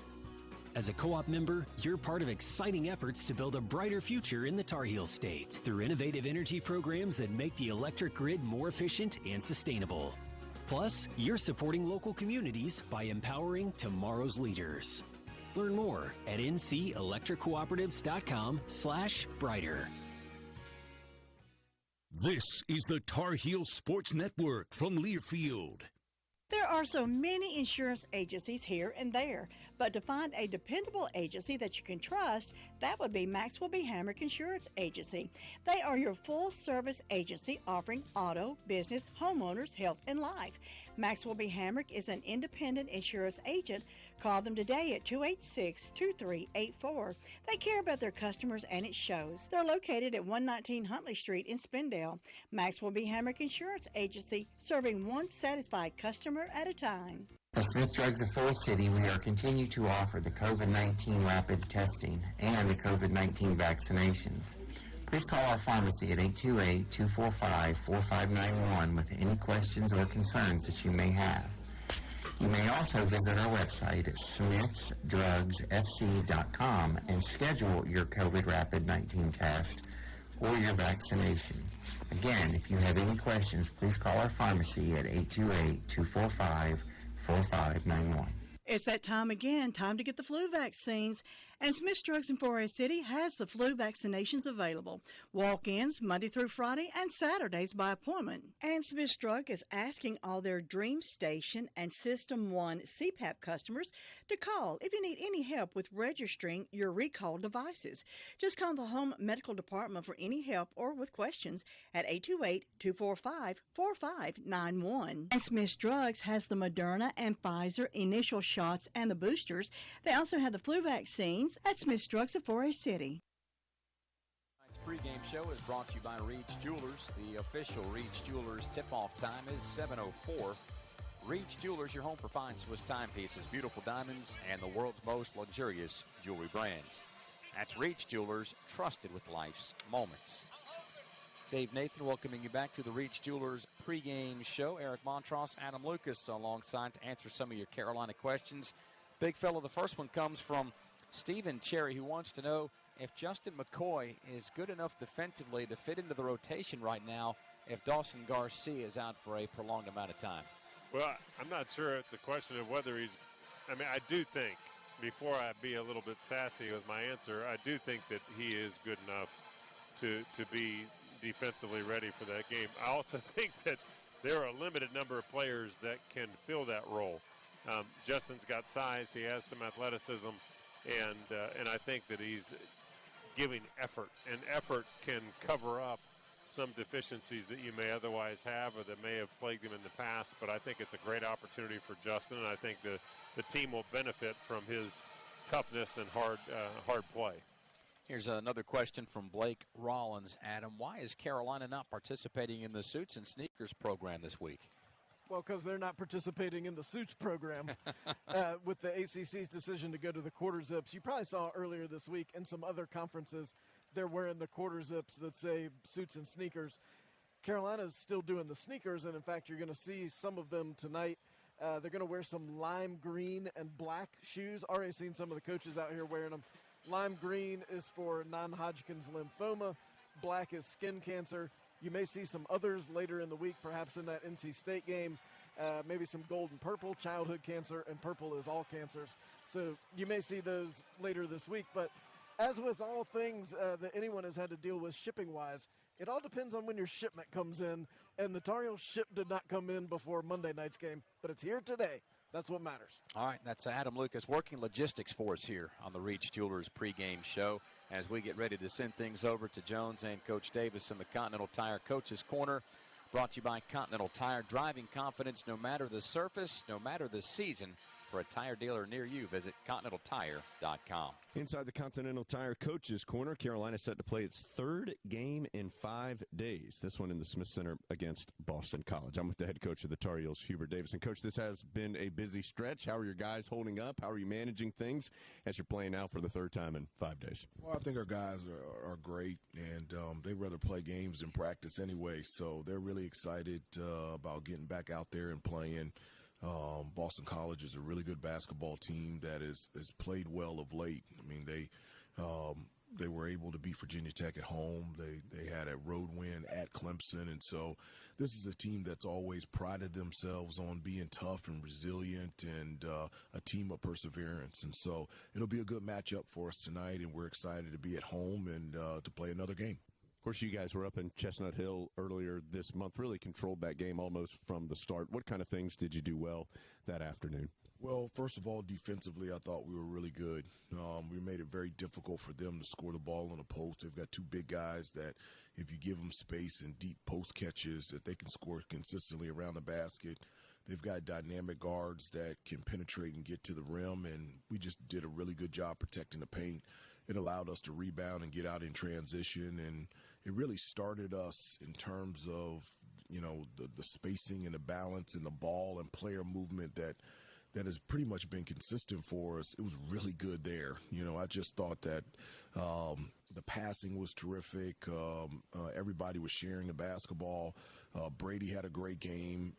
As a co-op member, you're part of exciting efforts to build a brighter future in the Tar Heel State through innovative energy programs that make the electric grid more efficient and sustainable. Plus, you're supporting local communities by empowering tomorrow's leaders. Learn more at ncelectriccooperatives.com/brighter. This is the Tar Heel Sports Network from Learfield. There are so many insurance agencies here and there, but to find a dependable agency that you can trust, that would be Maxwell B. Hamrick Insurance Agency. They are your full-service agency offering auto, business, homeowners, health, and life. Maxwell B. Hamrick is an independent insurance agent. Call them today at 286-2384. They care about their customers, and it shows. They're located at 119 Huntley Street in Spindale. Maxwell B. Hamrick Insurance Agency, serving one satisfied customer at a time. At Smith Drugs of Forest City, we are continuing to offer the COVID-19 rapid testing and the COVID-19 vaccinations. Please call our pharmacy at 828-245-4591 with any questions or concerns that you may have. You may also visit our website at smithsdrugsfc.com and schedule your COVID rapid 19 test or your vaccination. Again, if you have any questions, please call our pharmacy at 828-245-4591. It's that time again, time to get the flu vaccines. And Smith's Drugs in 4A City has the flu vaccinations available. Walk-ins Monday through Friday and Saturdays by appointment. And Smith's Drug is asking all their Dream Station and System 1 CPAP customers to call if you need any help with registering your recalled devices. Just call the Home Medical Department for any help or with questions at 828-245-4591. And Smith's Drugs has the Moderna and Pfizer initial shots and the boosters. They also have the flu vaccines at Smith's Drugs of 4A City. Tonight's pregame show is brought to you by Reed's Jewelers. The official Reed's Jewelers tip-off time is 7:04. Reed's Jewelers, your home for fine Swiss timepieces, beautiful diamonds, and the world's most luxurious jewelry brands. That's Reed's Jewelers, trusted with life's moments. Dave Nathan welcoming you back to the Reach Jewelers pregame show. Eric Montross, Adam Lucas alongside to answer some of your Carolina questions. Big fella, the first one comes from Stephen Cherry, who wants to know if Justin McCoy is good enough defensively to fit into the rotation right now if Dawson Garcia is out for a prolonged amount of time. Well, I'm not sure it's a question of whether he's – I mean, I do think, before I be a little bit sassy with my answer, I do think that he is good enough to be – defensively ready for that game. I also think that there are a limited number of players that can fill that role. Justin's got size, he has some athleticism, and I think that he's giving effort, and effort can cover up some deficiencies that you may otherwise have or that may have plagued him in the past. But I think it's a great opportunity for Justin, and I think the team will benefit from his toughness and hard play. Here's another question from Blake Rollins. Adam, why is Carolina not participating in the Suits and Sneakers program this week? Well, because they're not participating in the Suits program with the ACC's decision to go to the quarter zips. You probably saw earlier this week in some other conferences, they're wearing the quarter zips that say Suits and Sneakers. Carolina's still doing the sneakers, and in fact, you're going to see some of them tonight. They're going to wear some lime green and black shoes. Already seen some of the coaches out here wearing them. Lime green is for non-Hodgkin's lymphoma. Black is skin cancer. You may see some others later in the week, perhaps in that NC State game. Maybe some gold and purple, childhood cancer, and purple is all cancers. So you may see those later this week. But as with all things that anyone has had to deal with shipping-wise, it all depends on when your shipment comes in. And the Tar Heels ship did not come in before Monday night's game, but it's here today. That's what matters. All right, that's Adam Lucas working logistics for us here on the Reach Jewelers pregame show as we get ready to send things over to Jones and Coach Davis in the Continental Tire Coach's Corner. Brought to you by Continental Tire, driving confidence no matter the surface, no matter the season. For a tire dealer near you, visit ContinentalTire.com. Inside the Continental Tire Coach's Corner, Carolina set to play its third game in 5 days. This one in the Smith Center against Boston College. I'm with the head coach of the Tar Heels, Hubert Davis. And, Coach, this has been a busy stretch. How are your guys holding up? How are you managing things as you're playing out for the third time in 5 days? Well, I think our guys are great, and they'd rather play games than practice anyway. So they're really excited about getting back out there and playing. Boston College is a really good basketball team that has played well of late. I mean, they were able to beat Virginia Tech at home. They had a road win at Clemson, and so this is a team that's always prided themselves on being tough and resilient and a team of perseverance. And so it'll be a good matchup for us tonight, and we're excited to be at home and to play another game. Of course, you guys were up in Chestnut Hill earlier this month, really controlled that game almost from the start. What kind of things did you do well that afternoon? Well, first of all, defensively, I thought we were really good. We made it very difficult for them to score the ball on the post. They've got two big guys that if you give them space and deep post catches, that they can score consistently around the basket. They've got dynamic guards that can penetrate and get to the rim, and we just did a really good job protecting the paint. It allowed us to rebound and get out in transition, and it really started us in terms of, you know, the spacing and the balance and the ball and player movement that has pretty much been consistent for us. It was really good there. You know, I just thought that the passing was terrific. Everybody was sharing the basketball. Brady had a great game.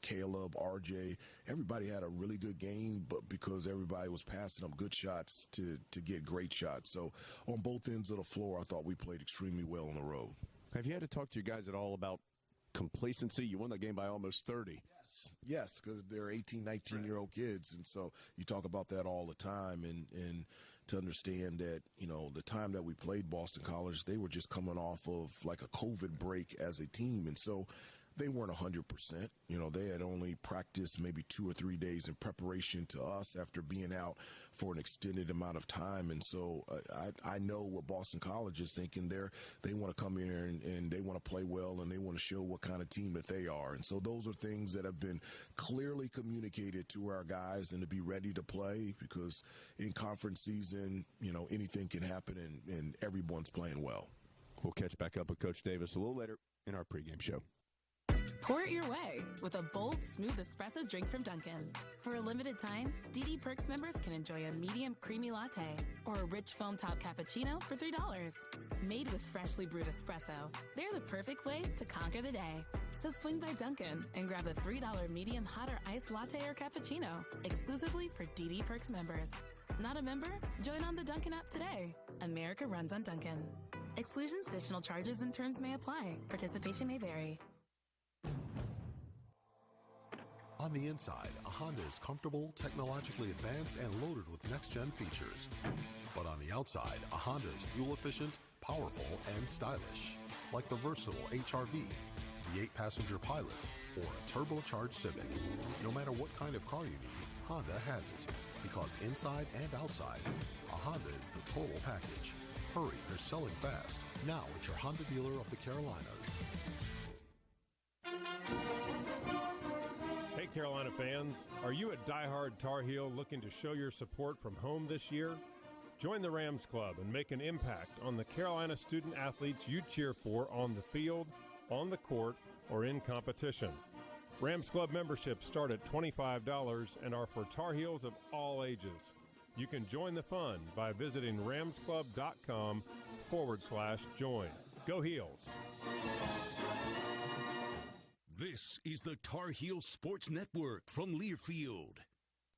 Caleb, RJ, everybody had a really good game, but because everybody was passing them good shots to get great shots. So on both ends of the floor, I thought we played extremely well on the road. Have you had to talk to your guys at all about complacency. You won that game by almost 30. Yes, because they're 18, 19-year-old kids, and so you talk about that all the time, and to understand that, the time that we played Boston College, they were just coming off of like a COVID break as a team, and so they weren't 100%. They had only practiced maybe 2 or 3 days in preparation to us after being out for an extended amount of time. And so I know what Boston College is thinking. They want to come here and they want to play well, and they want to show what kind of team that they are. And so those are things that have been clearly communicated to our guys, and to be ready to play, because in conference season, anything can happen, and everyone's playing well. We'll catch back up with Coach Davis a little later in our pregame show. Pour it your way with a bold, smooth espresso drink from Dunkin'. For a limited time, DD Perks members can enjoy a medium creamy latte or a rich foam top cappuccino for $3. Made with freshly brewed espresso, they're the perfect way to conquer the day. So swing by Dunkin' and grab the $3 medium hot or iced latte or cappuccino, exclusively for DD Perks members. Not a member? Join on the Dunkin' app today. America runs on Dunkin'. Exclusions, additional charges, and terms may apply. Participation may vary. On the inside, a Honda is comfortable, technologically advanced, and loaded with next-gen features. But on the outside, a Honda is fuel-efficient, powerful, and stylish. Like the versatile HR-V, the 8-passenger Pilot, or a turbocharged Civic. No matter what kind of car you need, Honda has it. Because inside and outside, a Honda is the total package. Hurry, they're selling fast. Now at your Honda dealer of the Carolinas. Hey, Carolina fans, are you a diehard Tar Heel looking to show your support from home this year? Join the Rams Club and make an impact on the Carolina student athletes you cheer for on the field, on the court, or in competition. Rams Club memberships start at $25 and are for Tar Heels of all ages. You can join the fun by visiting ramsclub.com/join. Go Heels! This is the Tar Heel Sports Network from Learfield.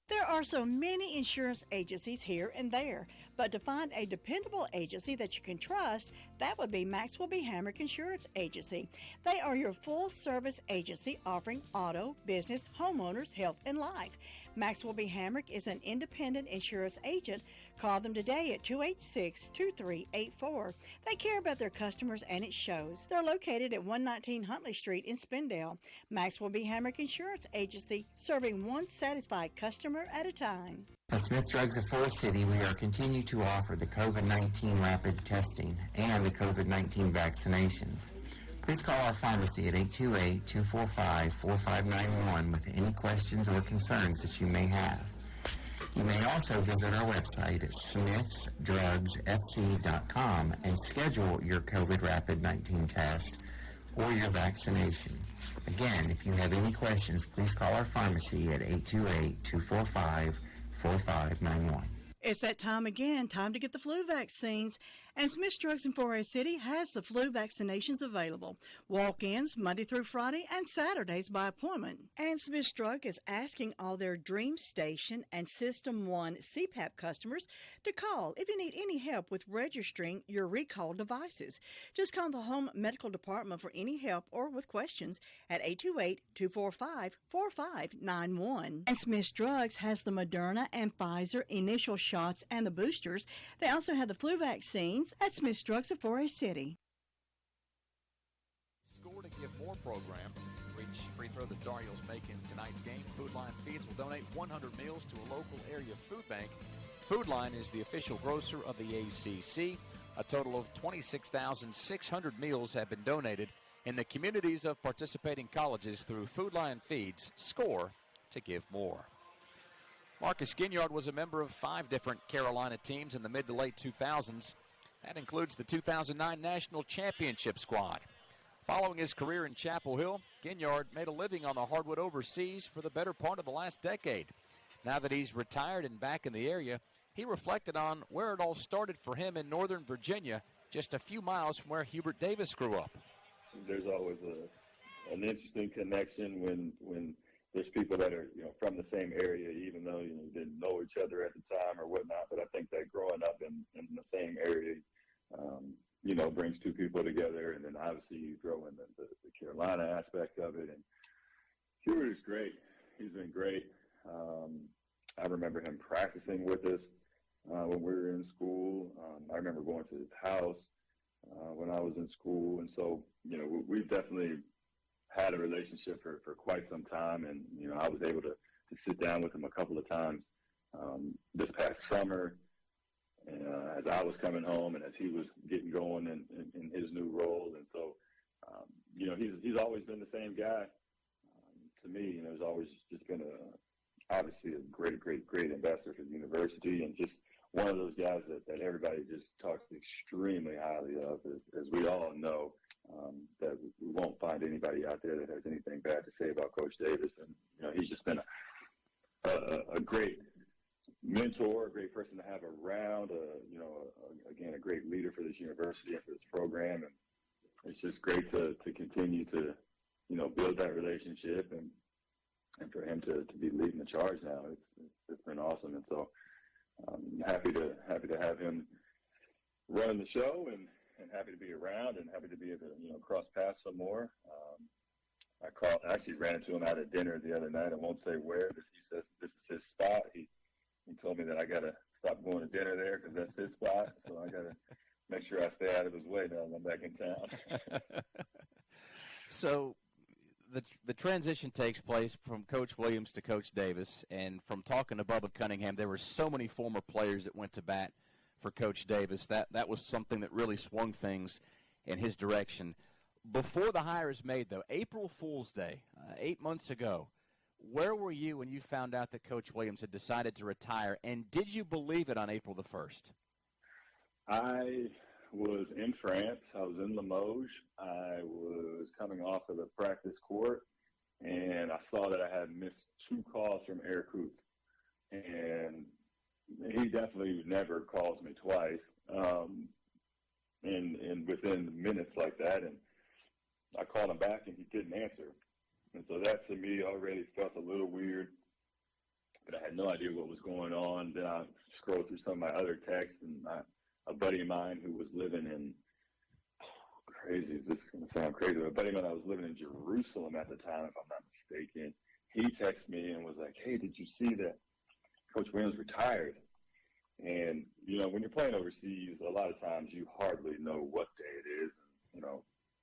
There are so many insurance agencies here and there, but to find a dependable agency that you can trust, that would be Maxwell B. Hamrick Insurance Agency. They are your full-service agency offering auto, business, homeowners, health, and life. Maxwell B. Hamrick is an independent insurance agent. Call them today at 286-2384. They care about their customers, and it shows. They're located at 119 Huntley Street in Spindale. Maxwell B. Hamrick Insurance Agency, serving one satisfied customer at a time. At Smith Drugs of Forest City, we are continuing to offer the COVID-19 rapid testing and the COVID-19 vaccinations. Please call our pharmacy at 828-245-4591 with any questions or concerns that you may have. You may also visit our website at smithsdrugsfc.com and schedule your COVID rapid 19 test or your vaccination. Again, if you have any questions, please call our pharmacy at 828-245-4591. It's that time again, time to get the flu vaccines. And Smith Drugs in 4A City has the flu vaccinations available. Walk-ins Monday through Friday and Saturdays by appointment. And Smith Drug is asking all their Dream Station and System 1 CPAP customers to call if you need any help with registering your recalled devices. Just call the Home Medical Department for any help or with questions at 828-245-4591. And Smith Drugs has the Moderna and Pfizer initial shots and the boosters. They also have the flu vaccines at Smith Drugs of 4A City. Score to Give More program. Each free throw the Tar Heels make in tonight's game. Food Line Feeds will donate 100 meals to a local area food bank. Food Line is the official grocer of the ACC. A total of 26,600 meals have been donated in the communities of participating colleges through Food Line Feeds. Score to give more. Marcus Ginyard was a member of 5 different Carolina teams in the mid to late 2000s. That includes the 2009 National Championship squad. Following his career in Chapel Hill, Ginyard made a living on the hardwood overseas for the better part of the last decade. Now that he's retired and back in the area, he reflected on where it all started for him in Northern Virginia, just a few miles from where Hubert Davis grew up. There's always an interesting connection when there's people that are from the same area, even though you didn't know each other at the time or whatnot. But I think that growing up in the same area, brings two people together. And then obviously you throw in the Carolina aspect of it. And Hubert is great. He's been great. I remember him practicing with us when we were in school. I remember going to his house when I was in school. And so, we've definitely had a relationship for quite some time. And, I was able to sit down with him a couple of times this past summer as I was coming home and as he was getting going in his new role. And so, he's always been the same guy. To me, he's always just been obviously a great ambassador for the university, and just one of those guys that everybody just talks extremely highly of, as we all know, that we won't find anybody out there that has anything bad to say about Coach Davis. And, he's just been a great mentor, a great person to have around, again, a great leader for this university and for this program. And it's just great to continue to, build that relationship and for him to be leading the charge now. It's been awesome. And so I'm happy to have him running the show and happy to be around and happy to be able to, cross paths some more. I actually ran into him at a dinner the other night. I won't say where, but he says this is his spot. He told me that I got to stop going to dinner there because that's his spot. So I got to make sure I stay out of his way now when I'm back in town. So the transition takes place from Coach Williams to Coach Davis, and from talking to Bubba Cunningham, there were so many former players that went to bat for Coach Davis. That was something that really swung things in his direction. Before the hire is made, though, April Fool's Day, 8 months ago, where were you when you found out that Coach Williams had decided to retire, and did you believe it on April the 1st? I was in France. I was in Limoges. I was coming off of the practice court, and I saw that I had missed 2 calls from Eric Hoots. And he definitely never calls me twice, and within minutes like that. And I called him back, and he didn't answer. And so that, to me, already felt a little weird, but I had no idea what was going on. Then I scrolled through some of my other texts, and a buddy of mine who was living in, this is going to sound crazy, but a buddy of mine that was living in Jerusalem at the time, if I'm not mistaken, he texted me and was like, hey, did you see that Coach Williams retired? And, when you're playing overseas, a lot of times you hardly know what day it is. And,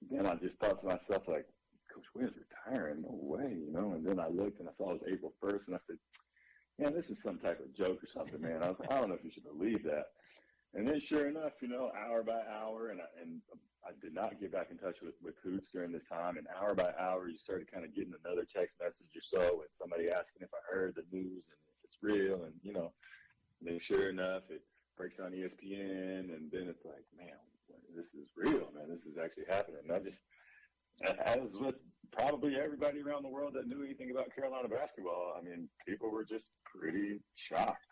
then I just thought to myself, like, Coach Williams retiring? No way, And then I looked and I saw it was April 1st, and I said, man, this is some type of joke or something, man. I was like, I don't know if you should believe that. And then sure enough, hour by hour, and I did not get back in touch with Hoots during this time. And hour by hour, you started kind of getting another text message or so, and somebody asking if I heard the news and if it's real. And, and then sure enough, it breaks on ESPN, and then it's like, man, this is real, man. This is actually happening. And as with probably everybody around the world that knew anything about Carolina basketball, I mean, people were just pretty shocked.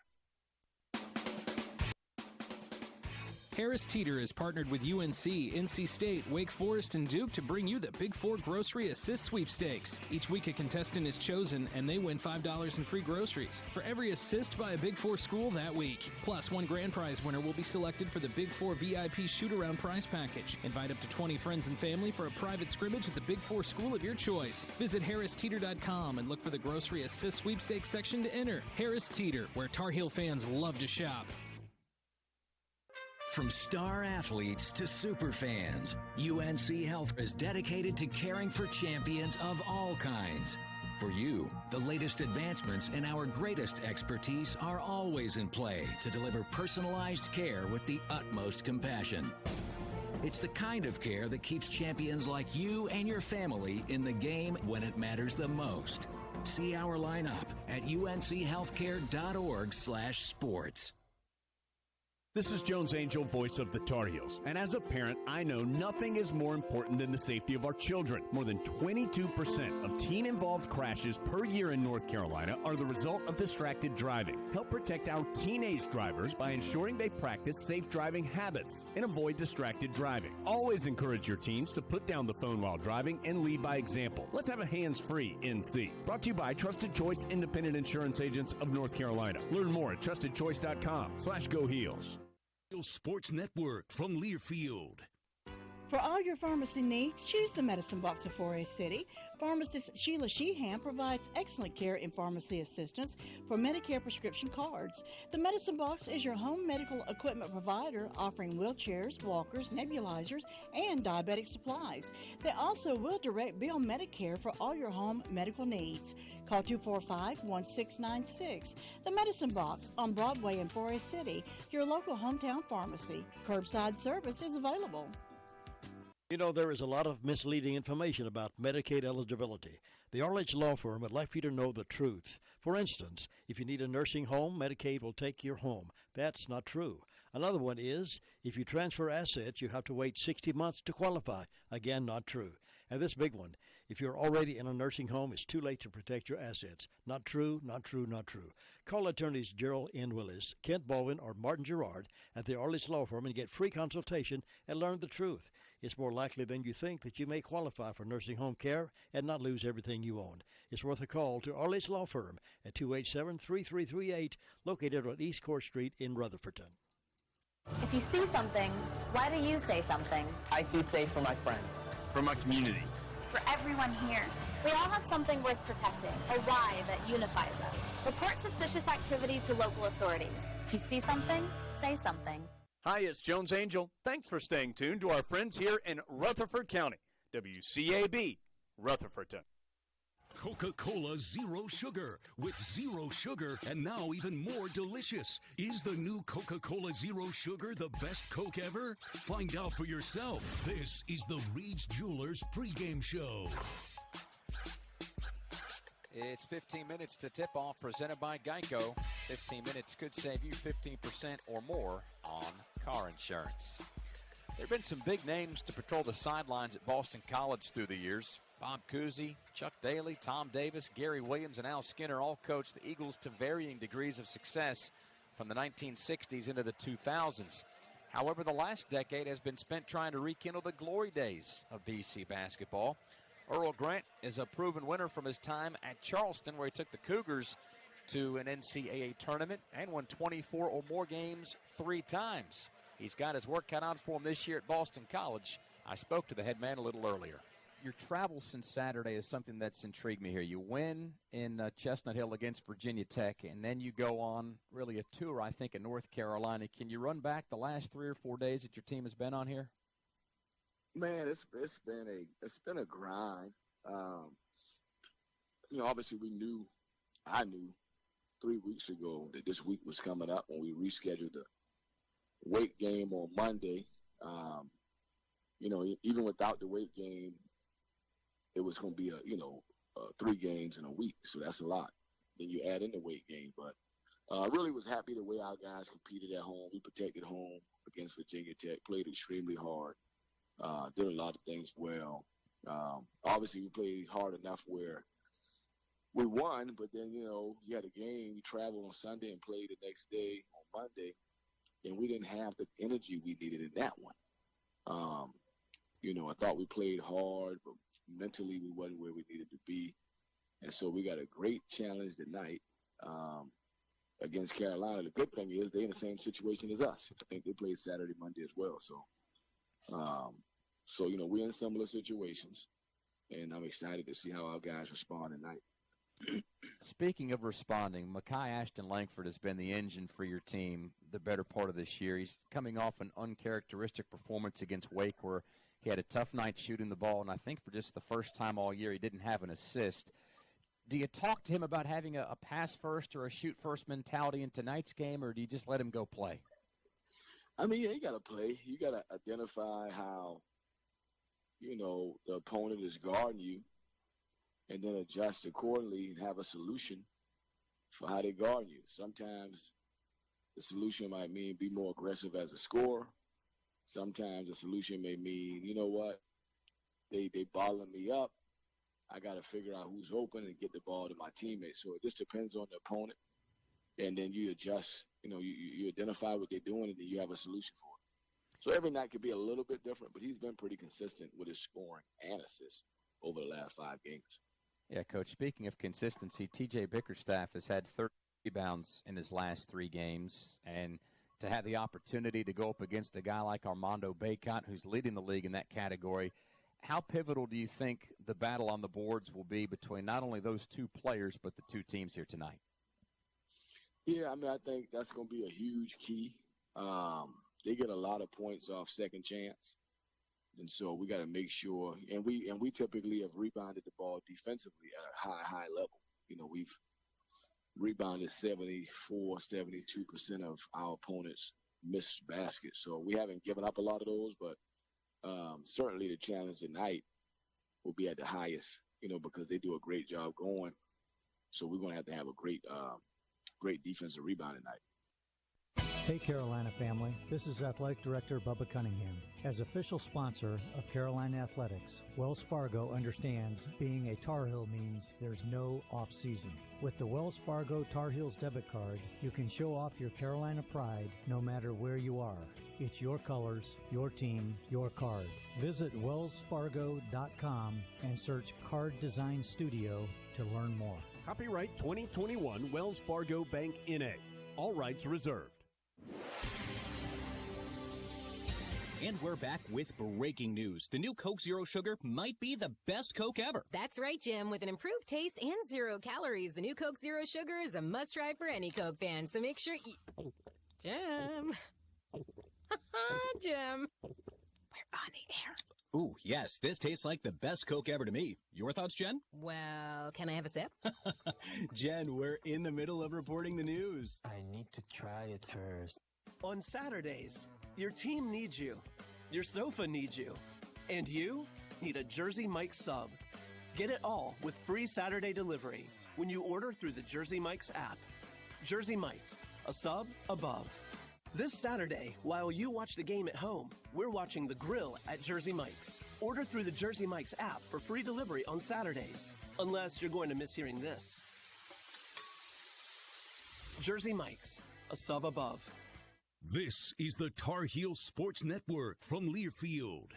Harris Teeter is partnered with UNC, NC State, Wake Forest, and Duke to bring you the Big Four Grocery Assist Sweepstakes. Each week a contestant is chosen, and they win $5 in free groceries for every assist by a Big Four school that week. Plus, one grand prize winner will be selected for the Big Four VIP shoot-around prize package. Invite up to 20 friends and family for a private scrimmage at the Big Four school of your choice. Visit HarrisTeeter.com and look for the Grocery Assist Sweepstakes section to enter. Harris Teeter, where Tar Heel fans love to shop. From star athletes to super fans, UNC Health is dedicated to caring for champions of all kinds. For you, the latest advancements and our greatest expertise are always in play to deliver personalized care with the utmost compassion. It's the kind of care that keeps champions like you and your family in the game when it matters the most. See our lineup at unchealthcare.org/sports. This is Jones Angel, voice of the Tar Heels. And as a parent, I know nothing is more important than the safety of our children. More than 22% of teen-involved crashes per year in North Carolina are the result of distracted driving. Help protect our teenage drivers by ensuring they practice safe driving habits and avoid distracted driving. Always encourage your teens to put down the phone while driving and lead by example. Let's have a hands-free NC. Brought to you by Trusted Choice Independent Insurance Agents of North Carolina. Learn more at trustedchoice.com/GoHeels. Sports Network from Learfield. For all your pharmacy needs, choose the Medicine Box of Forest City. Pharmacist Sheila Sheehan provides excellent care and pharmacy assistance for Medicare prescription cards. The Medicine Box is your home medical equipment provider, offering wheelchairs, walkers, nebulizers, and diabetic supplies. They also will direct bill Medicare for all your home medical needs. Call 245-1696. The Medicine Box on Broadway in Forest City, your local hometown pharmacy. Curbside service is available. You know, there is a lot of misleading information about Medicaid eligibility. The Arledge Law Firm would like for you to know the truth. For instance, if you need a nursing home, Medicaid will take your home. That's not true. Another one is, if you transfer assets, you have to wait 60 months to qualify. Again, not true. And this big one, if you're already in a nursing home, it's too late to protect your assets. Not true, not true, not true. Call attorneys Gerald N. Willis, Kent Baldwin, or Martin Gerard at the Arledge Law Firm and get free consultation and learn the truth. It's more likely than you think that you may qualify for nursing home care and not lose everything you own. It's worth a call to Arledge Law Firm at 287-3338, located on East Court Street in Rutherfordton. If you see something, why do you say something? I see safe for my friends. For my community. For everyone here. We all have something worth protecting, a why that unifies us. Report suspicious activity to local authorities. If you see something, say something. Hi, it's Jones Angel. Thanks for staying tuned to our friends here in Rutherford County. WCAB, Rutherfordton. Coca-Cola Zero Sugar. With zero sugar and now even more delicious. Is the new Coca-Cola Zero Sugar the best Coke ever? Find out for yourself. This is the Reed's Jewelers pregame show. It's 15 minutes to tip-off, presented by Geico. 15 minutes could save you 15% or more on car insurance. There have been some big names to patrol the sidelines at Boston College through the years. Bob Cousy, Chuck Daly, Tom Davis, Gary Williams, and Al Skinner all coached the Eagles to varying degrees of success from the 1960s into the 2000s. However, the last decade has been spent trying to rekindle the glory days of BC basketball. Earl Grant is a proven winner from his time at Charleston, where he took the Cougars to an NCAA tournament and won 24 or more games 3 times. He's got his work cut out for him this year at Boston College. I spoke to the head man a little earlier. Your travel since Saturday is something that's intrigued me here. You win in Chestnut Hill against Virginia Tech, and then you go on really a tour, I think, in North Carolina. Can you run back the last 3 or 4 days that your team has been on here? Man, it's been a grind. Obviously I knew 3 weeks ago that this week was coming up when we rescheduled the weight game on Monday. Even without the weight game, it was going to be 3 games in a week, so that's a lot. Then you add in the weight game, but I really was happy the way our guys competed at home. We protected home against Virginia Tech, played extremely hard. Did a lot of things well. Obviously, we played hard enough where we won, but then, you had a game. You traveled on Sunday and played the next day on Monday, and we didn't have the energy we needed in that one. I thought we played hard, but mentally we wasn't where we needed to be. And so we got a great challenge tonight against Carolina. The good thing is they're in the same situation as us. I think they played Saturday, Monday as well. So, we're in similar situations, and I'm excited to see how our guys respond tonight. Speaking of responding, Ashton Lankford has been the engine for your team the better part of this year. He's coming off an uncharacteristic performance against Wake, where he had a tough night shooting the ball, and I think for just the first time all year he didn't have an assist. Do you talk to him about having a pass-first or a shoot-first mentality in tonight's game, or do you just let him go play? I mean, you got to play. You got to identify how, the opponent is guarding you, and then adjust accordingly and have a solution for how they guard you. Sometimes the solution might mean be more aggressive as a scorer. Sometimes the solution may mean, you know what, they bottling me up. I got to figure out who's open and get the ball to my teammates. So it just depends on the opponent. And then you adjust, you identify what they're doing, and then you have a solution for it. So every night could be a little bit different, but he's been pretty consistent with his scoring and assists over the last 5 games. Yeah, Coach, speaking of consistency, T.J. Bickerstaff has had 30 rebounds in his last 3 games, and to have the opportunity to go up against a guy like Armando Bacot, who's leading the league in that category. How pivotal do you think the battle on the boards will be between not only those two players but the two teams here tonight? Yeah, I mean, I think that's going to be a huge key. They get a lot of points off second chance, and so we got to make sure. And we typically have rebounded the ball defensively at a high level. You know, we've rebounded 74, 72% of our opponents' missed baskets. So we haven't given up a lot of those, but certainly the challenge tonight will be at the highest, you know, because they do a great job going. So we're going to have a great defensive rebound tonight. Hey Carolina family, this is Athletic Director Bubba Cunningham. As official sponsor of Carolina Athletics, Wells Fargo understands being a Tar Heel means there's no off-season. With the Wells Fargo Tar Heels debit card, you can show off your Carolina pride no matter where you are. It's your colors, your team, your card. Visit wellsfargo.com and search Card Design Studio to learn more. Copyright 2021 Wells Fargo Bank N.A. All rights reserved. And we're back with breaking news. The new Coke Zero Sugar might be the best Coke ever. That's right, Jim. With an improved taste and 0 calories, the new Coke Zero Sugar is a must-try for any Coke fan. So make sure you... Jim. Jim. We're on the air. Ooh, yes, this tastes like the best Coke ever to me. Your thoughts, Jen? Well, can I have a sip? Jen, we're in the middle of reporting the news. I need to try it first. On Saturdays, your team needs you, your sofa needs you, and you need a Jersey Mike's sub. Get it all with free Saturday delivery when you order through the Jersey Mike's app. Jersey Mike's, a sub above. This Saturday, while you watch the game at home, we're watching the grill at Jersey Mike's. Order through the Jersey Mike's app for free delivery on Saturdays, unless you're going to miss hearing this. Jersey Mike's, a sub above. This is the Tar Heel Sports Network from Learfield.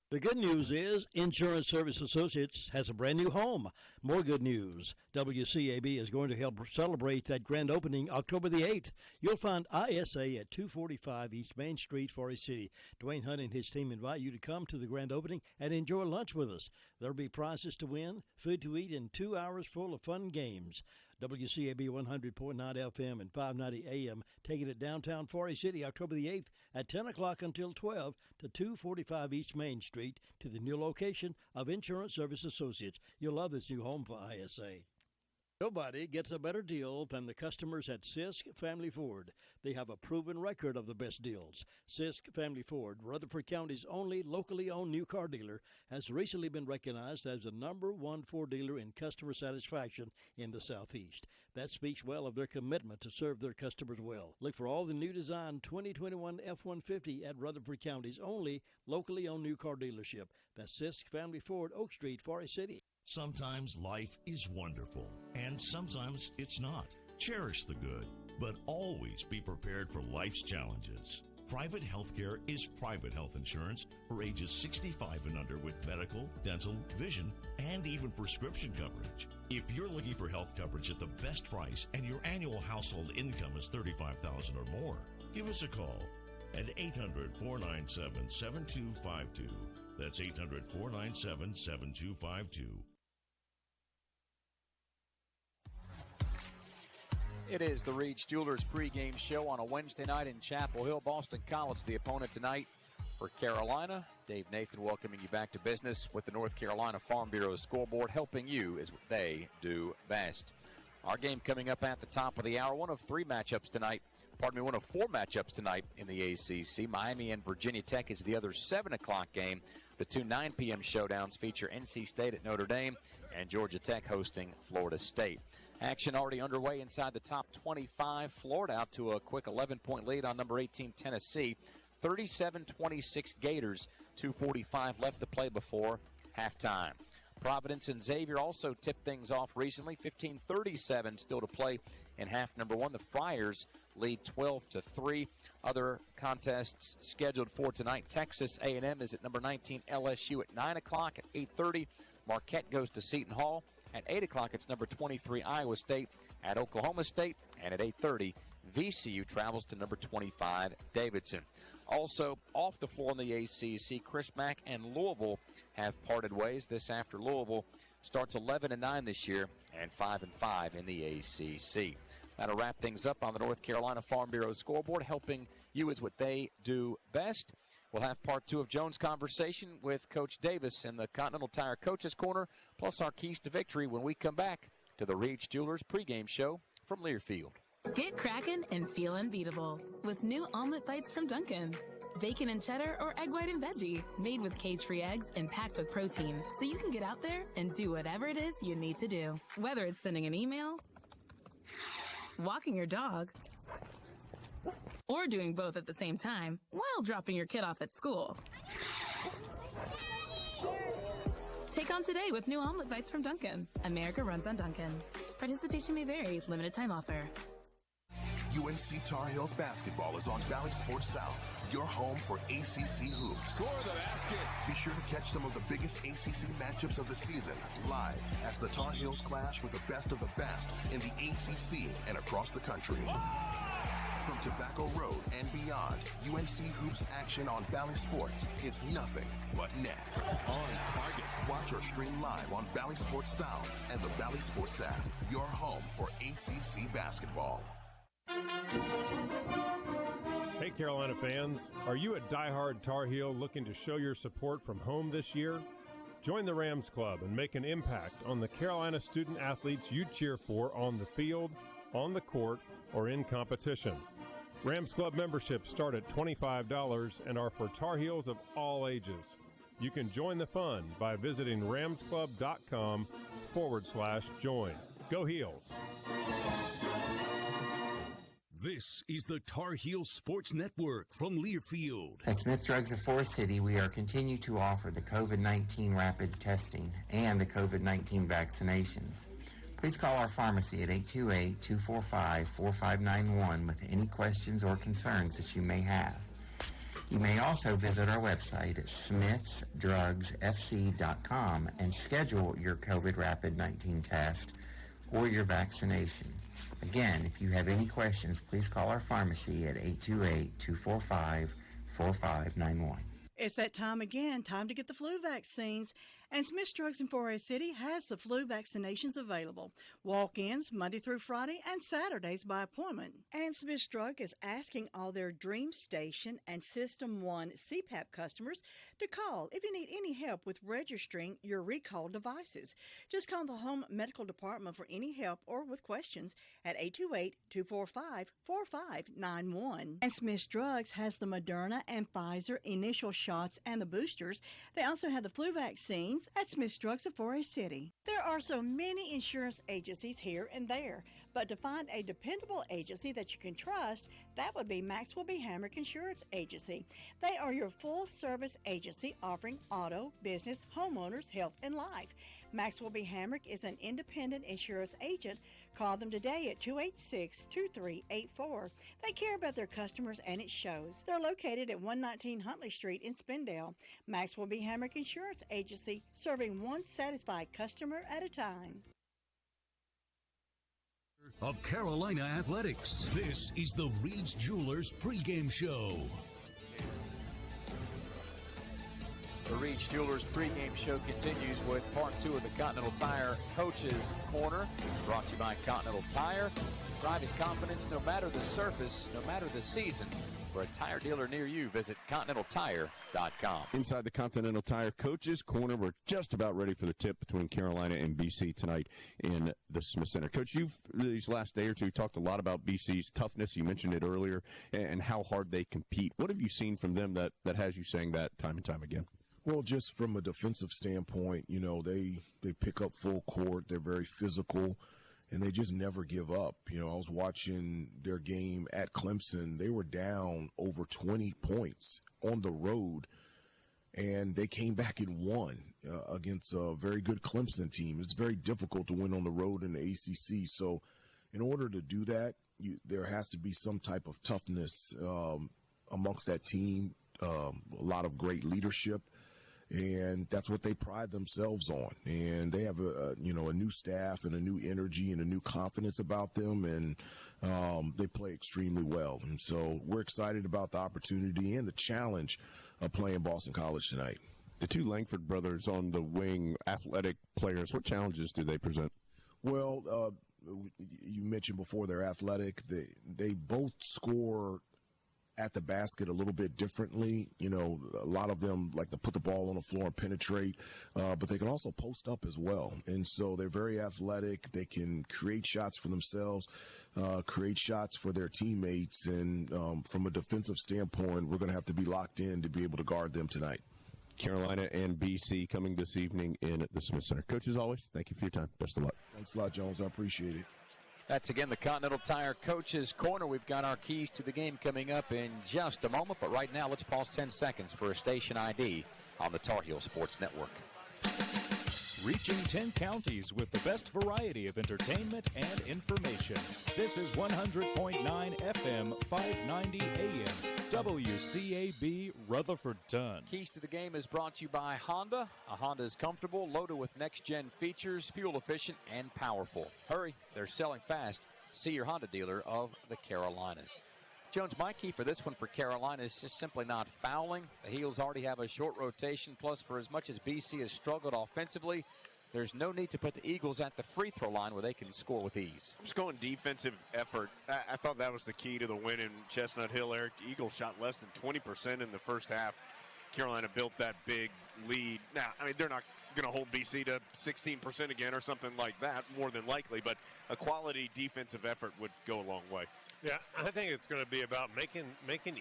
The good news is Insurance Service Associates has a brand new home. More good news. WCAB is going to help celebrate that grand opening October the 8th. You'll find ISA at 245 East Main Street, Forest City. Dwayne Hunt and his team invite you to come to the grand opening and enjoy lunch with us. There'll be prizes to win, food to eat, and 2 hours full of fun games. WCAB 100.9 FM and 590 AM, taking it downtown Forest City October the 8th at 10 o'clock until 12 to 245 East Main Street to the new location of Insurance Service Associates. You'll love this new home for ISA. Nobody gets a better deal than the customers at Sisk Family Ford. They have a proven record of the best deals. Sisk Family Ford, Rutherford County's only locally owned new car dealer, has recently been recognized as the #1 Ford dealer in customer satisfaction in the Southeast. That speaks well of their commitment to serve their customers well. Look for all the new design 2021 F-150 at Rutherford County's only locally owned new car dealership. That's Sisk Family Ford, Oak Street, Forest City. Sometimes life is wonderful, and sometimes it's not. Cherish the good, but always be prepared for life's challenges. Private healthcare is private health insurance for ages 65 and under with medical, dental, vision, and even prescription coverage. If you're looking for health coverage at the best price and your annual household income is $35,000 or more, give us a call at 800-497-7252. That's 800-497-7252. It is the Reed's Jewelers pregame show on a Wednesday night in Chapel Hill. Boston College, the opponent tonight for Carolina. Dave Nathan welcoming you back to business with the North Carolina Farm Bureau scoreboard, helping you as they do best. Our game coming up at the top of the hour. One of 4 matchups tonight in the ACC. Miami and Virginia Tech is the other 7 o'clock game. The 2 9 p.m. showdowns feature NC State at Notre Dame and Georgia Tech hosting Florida State. Action already underway inside the top 25. Florida out to a quick 11-point lead on number 18 Tennessee. 37-26 Gators. 2:45 left to play before halftime. Providence and Xavier also tipped things off recently. 15:37 still to play in half number 1. The Friars lead 12-3. Other contests scheduled for tonight. Texas A&M is at number 19 LSU at 9 o'clock. At 8:30, Marquette goes to Seton Hall. At 8 o'clock, it's number 23 Iowa State at Oklahoma State. And at 8:30, VCU travels to number 25, Davidson. Also, off the floor in the ACC, Chris Mack and Louisville have parted ways. This after Louisville starts 11-9 this year and 5-5 in the ACC. That'll wrap things up on the North Carolina Farm Bureau scoreboard. Helping you is what they do best. We'll have part 2 of Jones' conversation with Coach Davis in the Continental Tire Coaches Corner, plus our keys to victory when we come back to the Reach Jewelers pregame show from Learfield. Get cracking and feel unbeatable with new omelet bites from Dunkin'. Bacon and cheddar or egg white and veggie, made with cage-free eggs and packed with protein, so you can get out there and do whatever it is you need to do. Whether it's sending an email, walking your dog, or doing both at the same time while dropping your kid off at school. Take on today with new omelet bites from Dunkin'. America runs on Dunkin'. Participation may vary. Limited time offer. UNC Tar Heels basketball is on Valley Sports South, your home for ACC hoops. Score the basket. Be sure to catch some of the biggest ACC matchups of the season live as the Tar Heels clash with the best of the best in the ACC and across the country. From Tobacco Road and beyond, UNC Hoops action on Valley Sports is nothing but net. On target. Watch or stream live on Valley Sports South and the Valley Sports app, your home for ACC basketball. Hey Carolina fans, are you a diehard Tar Heel looking to show your support from home this year? Join the Rams Club and make an impact on the Carolina student athletes you cheer for on the field, on the court, or in competition. Rams Club memberships start at $25 and are for Tar Heels of all ages. You can join the fun by visiting ramsclub.com/join. Go Heels! This is the Tar Heel Sports Network from Learfield. At Smith Drugs of Forest City, we are continue to offer the COVID-19 rapid testing and the COVID-19 vaccinations. Please call our pharmacy at 828-245-4591 with any questions or concerns that you may have. You may also visit our website at smithsdrugsfc.com and schedule your COVID rapid 19 test or your vaccination. Again, if you have any questions, please call our pharmacy at 828-245-4591. It's that time again, time to get the flu vaccines. And Smith Drugs in Forest City has the flu vaccinations available. Walk-ins Monday through Friday and Saturdays by appointment. And Smith Drug is asking all their Dream Station and System 1 CPAP customers to call if you need any help with registering your recall devices. Just call the Home Medical Department for any help or with questions at 828-245-4591. And Smith Drugs has the Moderna and Pfizer initial shots and the boosters. They also have the flu vaccines at Smith Drugs of Forest City. There are so many insurance agencies here and there, but to find a dependable agency that you can trust, that would be Maxwell B. Hamrick Insurance Agency. They are your full-service agency offering auto, business, homeowners, health, and life. Maxwell B. Hamrick is an independent insurance agent. Call them today at 286-2384. They care about their customers, and it shows. They're located at 119 Huntley Street in Spindale. Maxwell B. Hamrick Insurance Agency, serving one satisfied customer at a time. Of Carolina Athletics, this is the Reed's Jewelers pregame show. The Reach Jewelers pregame show continues with part 2 of the Continental Tire Coaches Corner, brought to you by Continental Tire. Driving confidence no matter the surface, no matter the season. For a tire dealer near you, visit ContinentalTire.com. Inside the Continental Tire Coaches Corner, we're just about ready for the tip between Carolina and BC tonight in the Smith Center. Coach, you've, these last day or two, talked a lot about BC's toughness. You mentioned it earlier, and how hard they compete. What have you seen from them that has you saying that time and time again? Well, just from a defensive standpoint, you know, they pick up full court. They're very physical, and they just never give up. You know, I was watching their game at Clemson. They were down over 20 points on the road, and they came back and won against a very good Clemson team. It's very difficult to win on the road in the ACC. So in order to do that, there has to be some type of toughness amongst that team, a lot of great leadership. And that's what they pride themselves on. And they have a new staff and a new energy and a new confidence about them. And they play extremely well. And so we're excited about the opportunity and the challenge of playing Boston College tonight. The two Langford brothers on the wing, athletic players, what challenges do they present? Well, you mentioned before they're athletic. They both score at the basket a little bit differently. A lot of them like to put the ball on the floor and penetrate, but they can also post up as well. And so they're very athletic. They can create shots for themselves, create shots for their teammates. And from a defensive standpoint, we're going to have to be locked in to be able to guard them tonight. Carolina and BC coming this evening in the Smith Center. Coach, as always, thank you for your time. Best of luck. Thanks a lot, Jones. I appreciate it. That's, again, the Continental Tire Coach's Corner. We've got our keys to the game coming up in just a moment. But right now, let's pause 10 seconds for a station ID on the Tar Heel Sports Network. Reaching 10 counties with the best variety of entertainment and information. This is 100.9 FM, 590 AM, WCAB Rutherfordton. Keys to the game is brought to you by Honda. A Honda is comfortable, loaded with next-gen features, fuel-efficient, and powerful. Hurry, they're selling fast. See your Honda dealer of the Carolinas. Jones, my key for this one for Carolina is just simply not fouling. The Heels already have a short rotation, plus for as much as BC has struggled offensively, there's no need to put the Eagles at the free throw line where they can score with ease. I'm just going defensive effort. I thought that was the key to the win in Chestnut Hill, Eric. The Eagles shot less than 20% in the first half. Carolina built that big lead. Now, they're not going to hold BC to 16% again or something like that, more than likely, but a quality defensive effort would go a long way. Yeah, I think it's going to be about making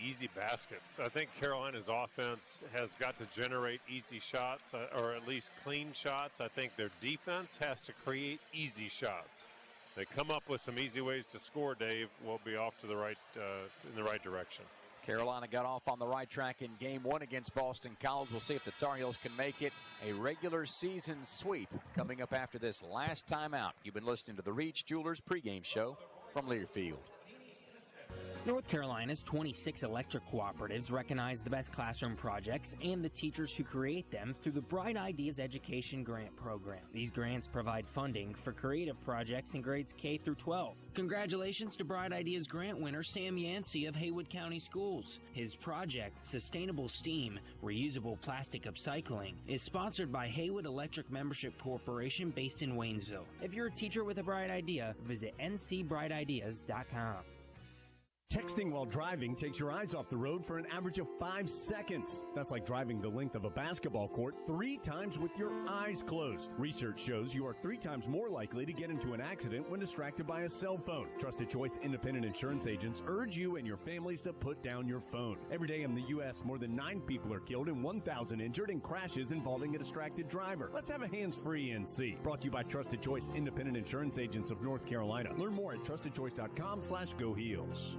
easy baskets. I think Carolina's offense has got to generate easy shots, or at least clean shots. I think their defense has to create easy shots. They come up with some easy ways to score, Dave, we'll be off to the right in the right direction. Carolina got off on the right track in Game 1 against Boston College. We'll see if the Tar Heels can make it a regular season sweep coming up after this last time out. You've been listening to the Reach Jewelers pregame show from Learfield. North Carolina's 26 electric cooperatives recognize the best classroom projects and the teachers who create them through the Bright Ideas Education Grant Program. These grants provide funding for creative projects in grades K through 12. Congratulations to Bright Ideas grant winner Sam Yancey of Haywood County Schools. His project, Sustainable Steam, Reusable Plastic Upcycling, is sponsored by Haywood Electric Membership Corporation based in Waynesville. If you're a teacher with a bright idea, visit ncbrightideas.com. Texting while driving takes your eyes off the road for an average of 5 seconds. That's like driving the length of a basketball court 3 times with your eyes closed. Research shows you are 3 times more likely to get into an accident when distracted by a cell phone. Trusted Choice Independent Insurance Agents urge you and your families to put down your phone. Every day in the U.S., more than 9 people are killed and 1,000 injured in crashes involving a distracted driver. Let's have a hands-free NC. Brought to you by Trusted Choice Independent Insurance Agents of North Carolina. Learn more at trustedchoice.com/GoHeels.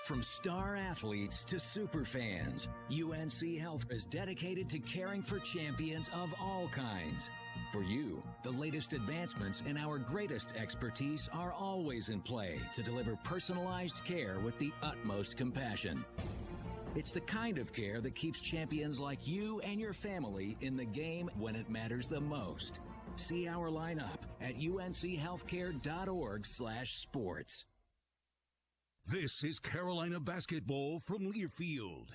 From star athletes to super fans, UNC Health is dedicated to caring for champions of all kinds. For you, the latest advancements in our greatest expertise are always in play to deliver personalized care with the utmost compassion. It's the kind of care that keeps champions like you and your family in the game when it matters the most. See our lineup at unchealthcare.org/sports. This is Carolina basketball from Learfield.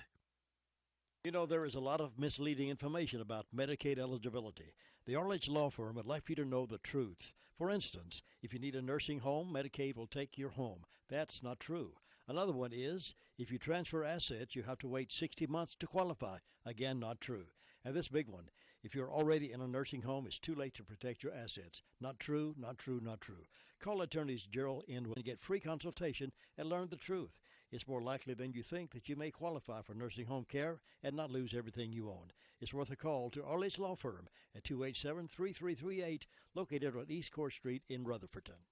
There is a lot of misleading information about Medicaid eligibility. The Arledge Law Firm would like for you to know the truth. For instance, if you need a nursing home, Medicaid will take your home. That's not true. Another one is, if you transfer assets, you have to wait 60 months to qualify. Again, not true. And this big one, if you're already in a nursing home, it's too late to protect your assets. Not true, not true, not true. Call attorneys Gerald Inwood and get free consultation and learn the truth. It's more likely than you think that you may qualify for nursing home care and not lose everything you own. It's worth a call to Arledge Law Firm at 287-3338, located on East Court Street in Rutherfordton.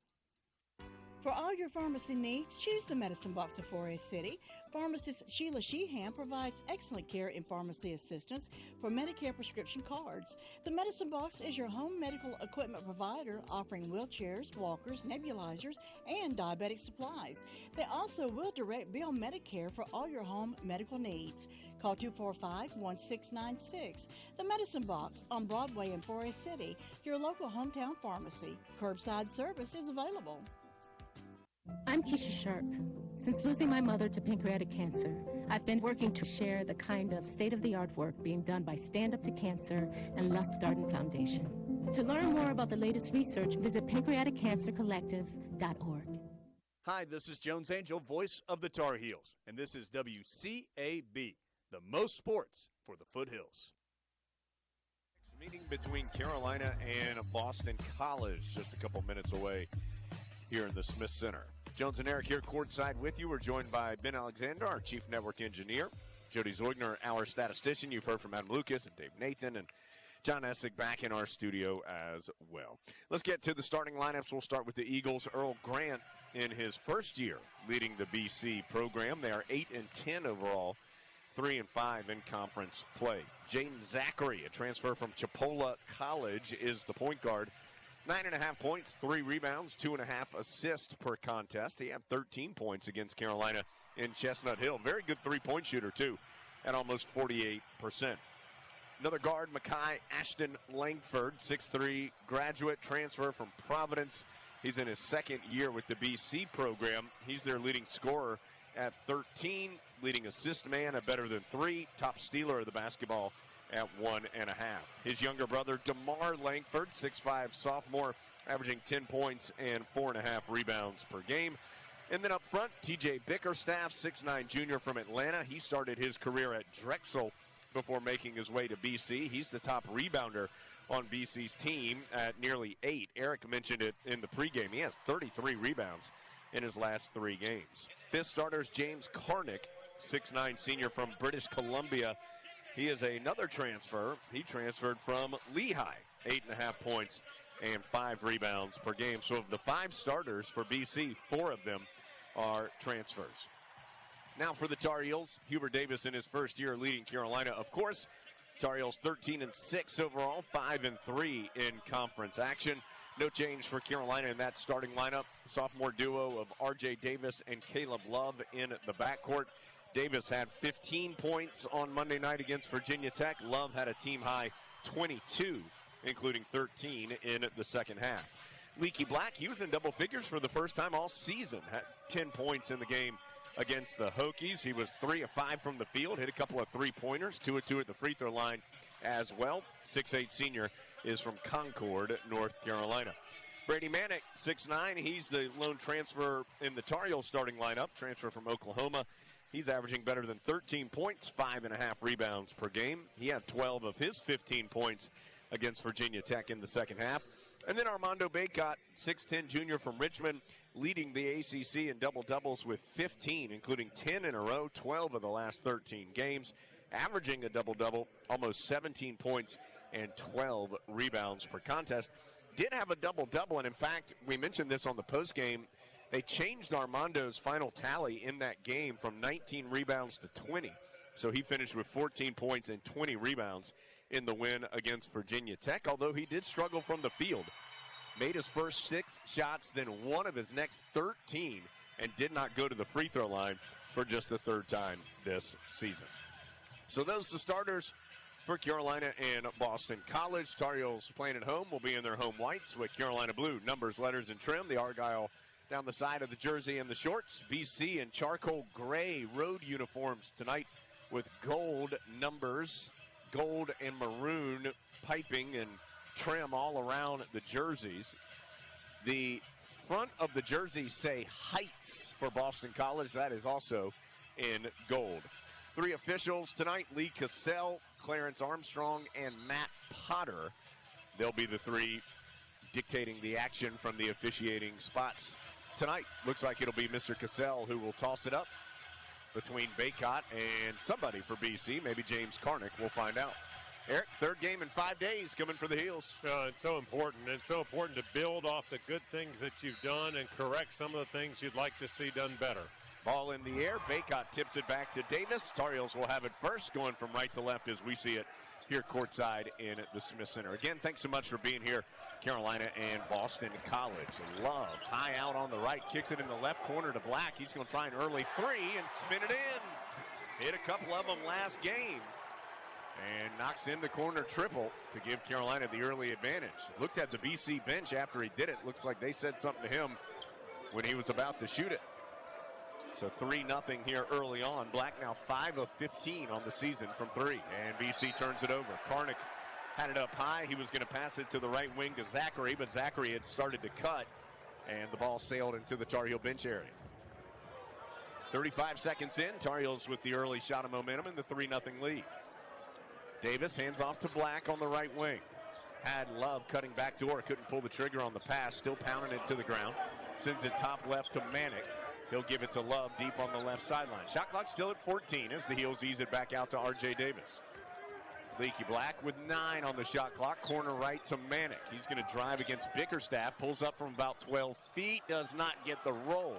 For all your pharmacy needs, choose the Medicine Box of Forest City. Pharmacist Sheila Sheehan provides excellent care and pharmacy assistance for Medicare prescription cards. The Medicine Box is your home medical equipment provider, offering wheelchairs, walkers, nebulizers, and diabetic supplies. They also will direct bill Medicare for all your home medical needs. Call 245-1696. The Medicine Box on Broadway in Forest City, your local hometown pharmacy. Curbside service is available. I'm Keisha Sharp. Since losing my mother to pancreatic cancer, I've been working to share the kind of state-of-the-art work being done by Stand Up to Cancer and Lust Garden Foundation. To learn more about the latest research, visit pancreaticcancercollective.org. Hi, this is Jones Angel, voice of the Tar Heels, and this is WCAB, the most sports for the Foothills. Meeting between Carolina and Boston College, just a couple minutes away here in the Smith Center. Jones and Eric here courtside with you. We're joined by Ben Alexander, our chief network engineer, Jody Zoigner, our statistician. You've heard from Adam Lucas and Dave Nathan, and John Essick back in our studio as well. Let's get to the starting lineups. We'll start with the Eagles. Earl Grant in his first year leading the BC program. They are 8-10 overall, 3-5 in conference play. Jaden Zachary, a transfer from Chipola College, is the point guard. 9.5 points, 3 rebounds, 2.5 assists per contest. He had 13 points against Carolina in Chestnut Hill. Very good three-point shooter, too, at almost 48%. Another guard, Ashton Lankford, 6'3", graduate transfer from Providence. He's in his second year with the BC program. He's their leading scorer at 13, leading assist man at better than 3, top stealer of the basketball at 1.5. His younger brother, DeMar Langford, 6'5", sophomore, averaging 10 points and 4.5 rebounds per game. And then up front, TJ Bickerstaff, 6'9", junior from Atlanta. He started his career at Drexel before making his way to BC. He's the top rebounder on BC's team at nearly 8. Eric mentioned it in the pregame. He has 33 rebounds in his last 3 games. Fifth starters, James Karnick, 6'9", senior from British Columbia. He is another transfer. He transferred from Lehigh, 8.5 points and 5 rebounds per game. So of the 5 starters for BC, 4 of them are transfers. Now for the Tar Heels, Hubert Davis in his first year leading Carolina. Of course, Tar Heels 13-6 overall, 5-3 in conference action. No change for Carolina in that starting lineup. Sophomore duo of R.J. Davis and Caleb Love in the backcourt. Davis had 15 points on Monday night against Virginia Tech. Love had a team-high 22, including 13 in the second half. Leaky Black, he was in double figures for the first time all season. Had 10 points in the game against the Hokies. He was 3 of 5 from the field, hit a couple of three-pointers, 2 of 2 at the free throw line as well. 6'8" senior is from Concord, North Carolina. Brady Manick, 6'9", he's the lone transfer in the Tar Heels starting lineup, transfer from Oklahoma. He's averaging better than 13 points, 5.5 rebounds per game. He had 12 of his 15 points against Virginia Tech in the second half. And then Armando Baycott, 6'10", junior from Richmond, leading the ACC in double-doubles with 15, including 10 in a row, 12 of the last 13 games, averaging a double-double, almost 17 points and 12 rebounds per contest. Did have a double-double, and in fact, we mentioned this on the postgame, they changed Armando's final tally in that game from 19 rebounds to 20. So he finished with 14 points and 20 rebounds in the win against Virginia Tech, although he did struggle from the field. Made his first 6 shots, then one of his next 13, and did not go to the free throw line for just the 3rd time this season. So those are the starters for Carolina and Boston College. Tar Heels playing at home will be in their home whites with Carolina blue numbers, letters, and trim. The Argyle down the side of the jersey and the shorts. BC in charcoal gray road uniforms tonight with gold numbers, gold and maroon piping and trim all around the jerseys. The front of the jerseys say Heights for Boston College. That is also in gold. 3 officials tonight, Lee Cassell, Clarence Armstrong, and Matt Potter. They'll be the 3 dictating the action from the officiating spots tonight. Looks like it'll be Mr. Cassell who will toss it up between Baycott and somebody for BC, maybe James Karnick. We'll find out. Eric, third game in 5 days coming for the Heels. It's so important. It's so important to build off the good things that you've done and correct some of the things you'd like to see done better. Ball in the air. Baycott tips it back to Davis. Tar Heels will have it first, going from right to left as we see it here courtside in the Smith Center. Again, thanks so much for being here, Carolina and Boston College. Love, high out on the right, kicks it in the left corner to Black. He's going to try an early three and spin it in. Hit a couple of them last game. And knocks in the corner triple to give Carolina the early advantage. Looked at the BC bench after he did it. Looks like they said something to him when he was about to shoot it. So 3-0 here early on. Black now 5 of 15 on the season from three. And BC turns it over. Karnick had it up high. He was going to pass it to the right wing to Zachary, but Zachary had started to cut. And the ball sailed into the Tar Heel bench area. 35 seconds in. Tar Heels with the early shot of momentum in the 3-0 lead. Davis hands off to Black on the right wing. Had Love cutting back door. Couldn't pull the trigger on the pass. Still pounding it to the ground. Sends it top left to Manick. He'll give it to Love deep on the left sideline. Shot clock still at 14 as the Heels ease it back out to R.J. Davis. Leaky Black with 9 on the shot clock. Corner right to Manick. He's going to drive against Bickerstaff. Pulls up from about 12 feet. Does not get the roll.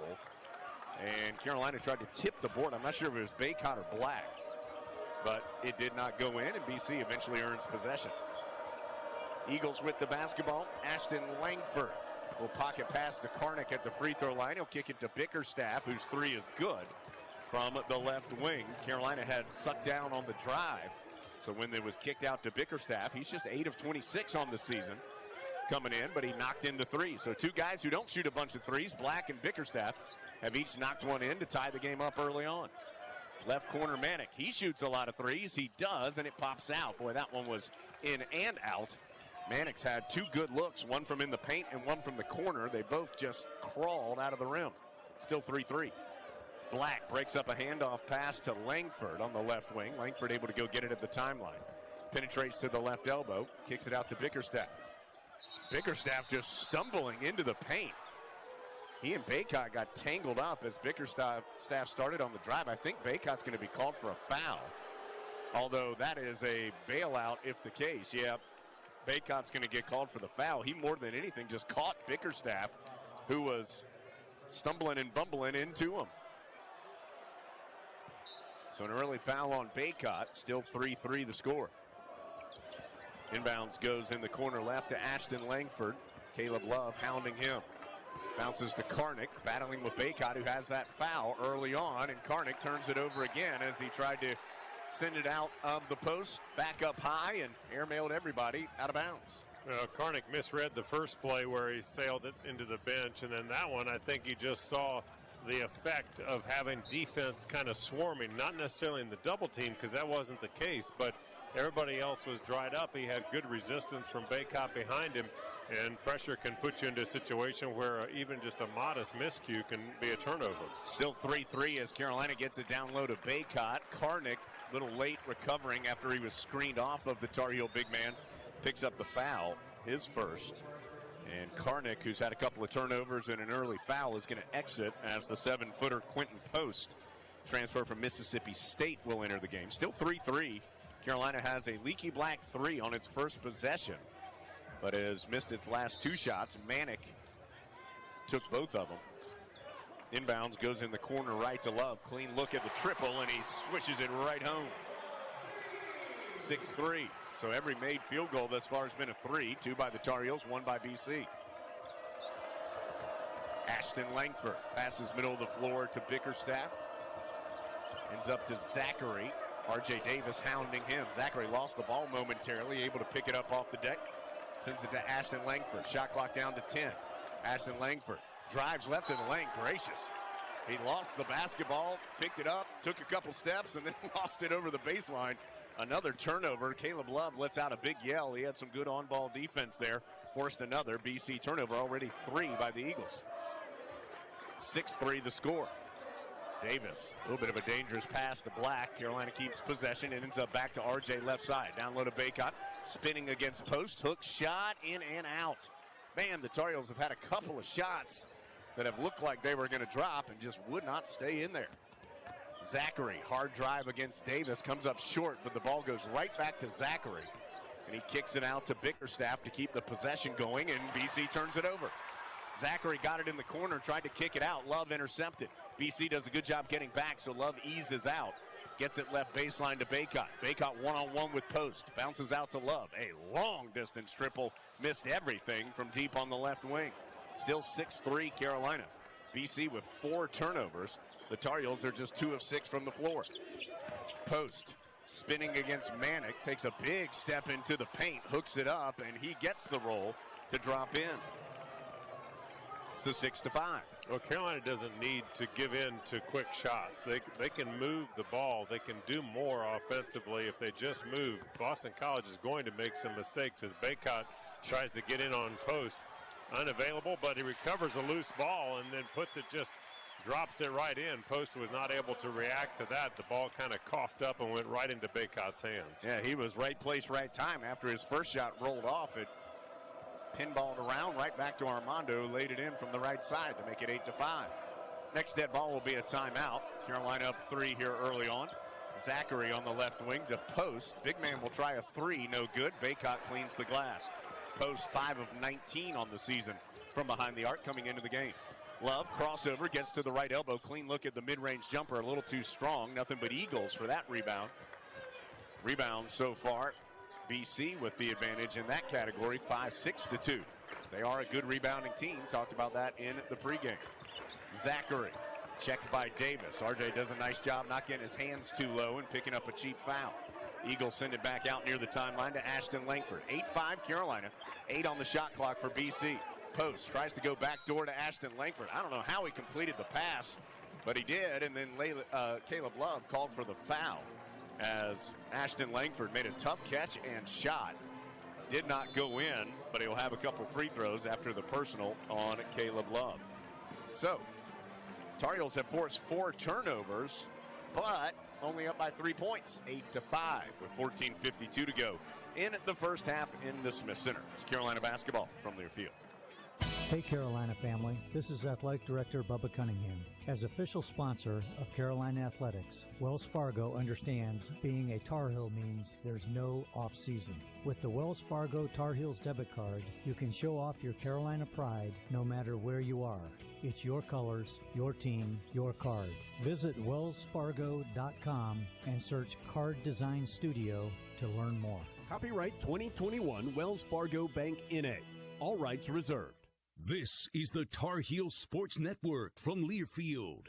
And Carolina tried to tip the board. I'm not sure if it was Baycott or Black. But it did not go in, and BC eventually earns possession. Eagles with the basketball. Ashton Lankford will pocket pass to Karnick at the free throw line. He'll kick it to Bickerstaff, whose three is good from the left wing. Carolina had sucked down on the drive. So when it was kicked out to Bickerstaff, he's just 8 of 26 on the season coming in, but he knocked in the three. So two guys who don't shoot a bunch of threes, Black and Bickerstaff, have each knocked one in to tie the game up early on. Left corner Manick. He shoots a lot of threes. He does, and it pops out. Boy, that one was in and out. Manick's had two good looks, one from in the paint and one from the corner. They both just crawled out of the rim. Still 3-3. Black breaks up a handoff pass to Langford on the left wing. Langford able to go get it at the timeline. Penetrates to the left elbow. Kicks it out to Bickerstaff. Bickerstaff just stumbling into the paint. He and Baycott got tangled up as Bickerstaff started on the drive. I think Baycott's going to be called for a foul, although that is a bailout if the case. Yeah, Baycott's going to get called for the foul. He more than anything just caught Bickerstaff, who was stumbling and bumbling into him. So an early foul on Baycott. Still 3-3 the score. Inbounds goes in the corner left to Ashton Lankford. Caleb Love hounding him. Bounces to Karnick, battling with Baycott, who has that foul early on, and Karnick turns it over again as he tried to send it out of the post, back up high, and airmailed everybody out of bounds. Karnick misread the first play where he sailed it into the bench, and then that one, I think he just saw the effect of having defense kind of swarming, not necessarily in the double team, because that wasn't the case, but everybody else was dried up. He had good resistance from Baycott behind him, and pressure can put you into a situation where even just a modest miscue can be a turnover. Still 3-3 as Carolina gets it down low to Baycott. Karnick, a little late recovering after he was screened off of the Tar Heel big man, picks up the foul, his first. And Karnick, who's had a couple of turnovers and an early foul, is going to exit as the 7-footer Quentin Post, transfer from Mississippi State, will enter the game. Still 3-3. Carolina has a Leaky Black three on its first possession, but has missed its last two shots. Manick took both of them. Inbounds goes in the corner right to Love. Clean look at the triple, and he swishes it right home. 6-3. So every made field goal thus far has been a three. 2 by the Tar Heels, 1 by BC. Ashton Langford passes middle of the floor to Bickerstaff. Ends up to Zachary. R.J. Davis hounding him. Zachary lost the ball momentarily, able to pick it up off the deck. Sends it to Ashton Lankford. Shot clock down to 10. Ashton Lankford drives left of the lane. Gracious. He lost the basketball, picked it up, took a couple steps, and then lost it over the baseline. Another turnover. Caleb Love lets out a big yell. He had some good on-ball defense there. Forced another BC turnover, already 3 by the Eagles. 6-3 the score. Davis, a little bit of a dangerous pass to Black. Carolina keeps possession and ends up back to RJ left side. Down low to Baycott, spinning against post. Hook shot, in and out. Man, the Tar Heels have had a couple of shots that have looked like they were going to drop and just would not stay in there. Zachary, hard drive against Davis, comes up short, but the ball goes right back to Zachary. And he kicks it out to Bickerstaff to keep the possession going, and BC turns it over. Zachary got it in the corner, tried to kick it out. Love intercepted. BC does a good job getting back, so Love eases out. Gets it left baseline to Baycott. Baycott one-on-one with Post. Bounces out to Love. A long-distance triple. Missed everything from deep on the left wing. Still 6-3 Carolina. BC with 4 turnovers. The Tar Heels are just 2 of 6 from the floor. Post spinning against Mack. Takes a big step into the paint. Hooks it up, and he gets the roll to drop in. So 6-5. Well, Carolina doesn't need to give in to quick shots. They can move the ball. They can do more offensively if they just move. Boston College is going to make some mistakes as Baycott tries to get in on Post. Unavailable, but he recovers a loose ball and then drops it right in. Post was not able to react to that. The ball kind of coughed up and went right into Baycott's hands. Yeah, he was right place, right time. After his first shot rolled off, it pinballed around right back to Armando, laid it in from the right side to make it 8-5. Next dead ball will be a timeout. Carolina up 3 here early on. Zachary on the left wing to Post. Big man will try a 3, no good. Baycott cleans the glass. Post 5 of 19 on the season from behind the arc coming into the game. Love, crossover, gets to the right elbow. Clean look at the mid-range jumper, a little too strong. Nothing but Eagles for that rebound. Rebounds so far, BC with the advantage in that category, 5-6-2. They are a good rebounding team. Talked about that in the pregame. Zachary, checked by Davis. RJ does a nice job not getting his hands too low and picking up a cheap foul. Eagles send it back out near the timeline to Ashton Lankford. 8-5 Carolina, 8 on the shot clock for BC. Post tries to go back door to Ashton Lankford. I don't know how he completed the pass, but he did, and then Caleb Love called for the foul as Ashton Langford made a tough catch and shot. Did not go in, but he'll have a couple free throws after the personal on Caleb Love. So, Tar Heels have forced 4 turnovers, but only up by 3 points, 8-5 with 14:52 to go in the first half in the Smith Center. It's Carolina basketball from Learfield. Hey Carolina family, this is Athletic Director Bubba Cunningham. As official sponsor of Carolina Athletics, Wells Fargo understands being a Tar Heel means there's no off-season. With the Wells Fargo Tar Heels debit card, you can show off your Carolina pride no matter where you are. It's your colors, your team, your card. Visit wellsfargo.com and search Card Design Studio to learn more. Copyright 2021 Wells Fargo Bank N.A. All rights reserved. This is the Tar Heel Sports Network from Learfield.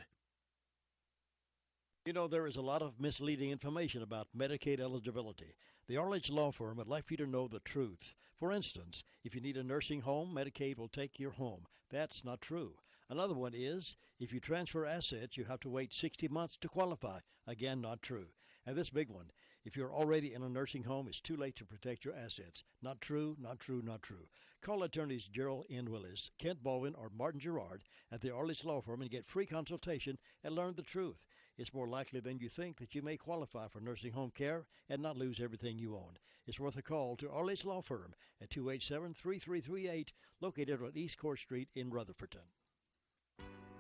You know, there is a lot of misleading information about Medicaid eligibility. The Arledge Law Firm would like for you to know the truth. For instance, if you need a nursing home, Medicaid will take your home. That's not true. Another one is, if you transfer assets, you have to wait 60 months to qualify. Again, not true. And this big one, if you're already in a nursing home, it's too late to protect your assets. Not true, not true, not true. Call attorneys Gerald N. Willis, Kent Baldwin, or Martin Gerard at the Arledge Law Firm and get free consultation and learn the truth. It's more likely than you think that you may qualify for nursing home care and not lose everything you own. It's worth a call to Arledge Law Firm at 287-3338, located on East Court Street in Rutherfordton.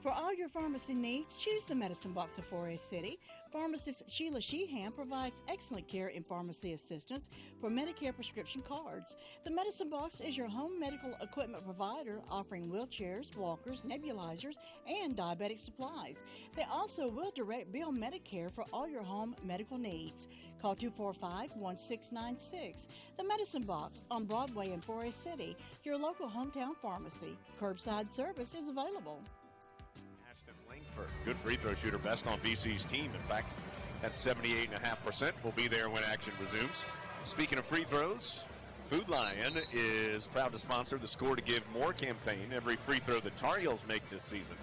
For all your pharmacy needs, choose the Medicine Box of Forest City. Pharmacist Sheila Sheehan provides excellent care and pharmacy assistance for Medicare prescription cards. The Medicine Box is your home medical equipment provider, offering wheelchairs, walkers, nebulizers, and diabetic supplies. They also will direct bill Medicare for all your home medical needs. Call 245-1696. The Medicine Box on Broadway in Forest City, your local hometown pharmacy. Curbside service is available. Good free throw shooter, best on BC's team. In fact, that's 78.5%. Will be there when action resumes. Speaking of free throws, Food Lion is proud to sponsor the Score to Give More campaign. Every free throw the Tar Heels make this season,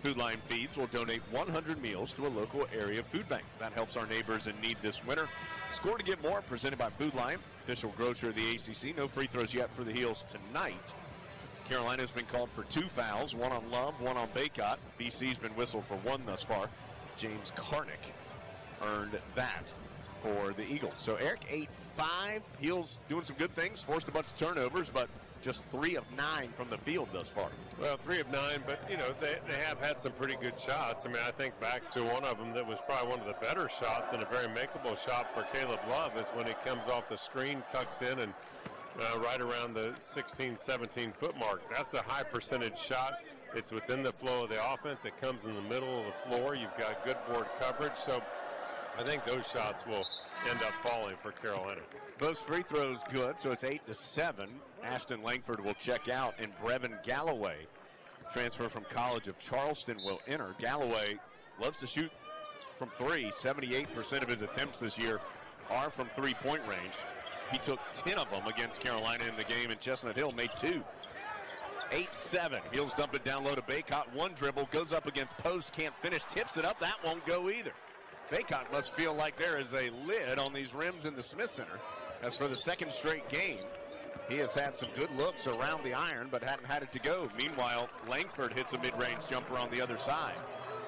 Food Lion Feeds will donate 100 meals to a local area food bank. That helps our neighbors in need this winter. Score to Give More, presented by Food Lion, official grocer of the ACC. No free throws yet for the Heels tonight. Carolina's been called for 2 fouls, one on Love, one on Baycott. BC's been whistled for 1 thus far. James Karnick earned that for the Eagles. So Eric, 8-5. Heels doing some good things, forced a bunch of turnovers, but just 3 of 9 from the field thus far. Well, 3 of 9, but, they have had some pretty good shots. I mean, I think back to one of them that was probably one of the better shots and a very makeable shot for Caleb Love is when he comes off the screen, tucks in, and right around the 16, 17-foot mark. That's a high percentage shot. It's within the flow of the offense. It comes in the middle of the floor. You've got good board coverage. So I think those shots will end up falling for Carolina. Those free throws good, so it's 8-7. Ashton Lankford will check out, and Brevin Galloway, transfer from College of Charleston, will enter. Galloway loves to shoot from 3. 78% of his attempts this year are from three-point range. He took 10 of them against Carolina in the game, and Chestnut Hill made 2. 8-7. Heels dump it down low to Baycott. One dribble, goes up against post, can't finish, tips it up. That won't go either. Baycott must feel like there is a lid on these rims in the Smith Center. As for the second straight game, he has had some good looks around the iron, but hadn't had it to go. Meanwhile, Langford hits a mid-range jumper on the other side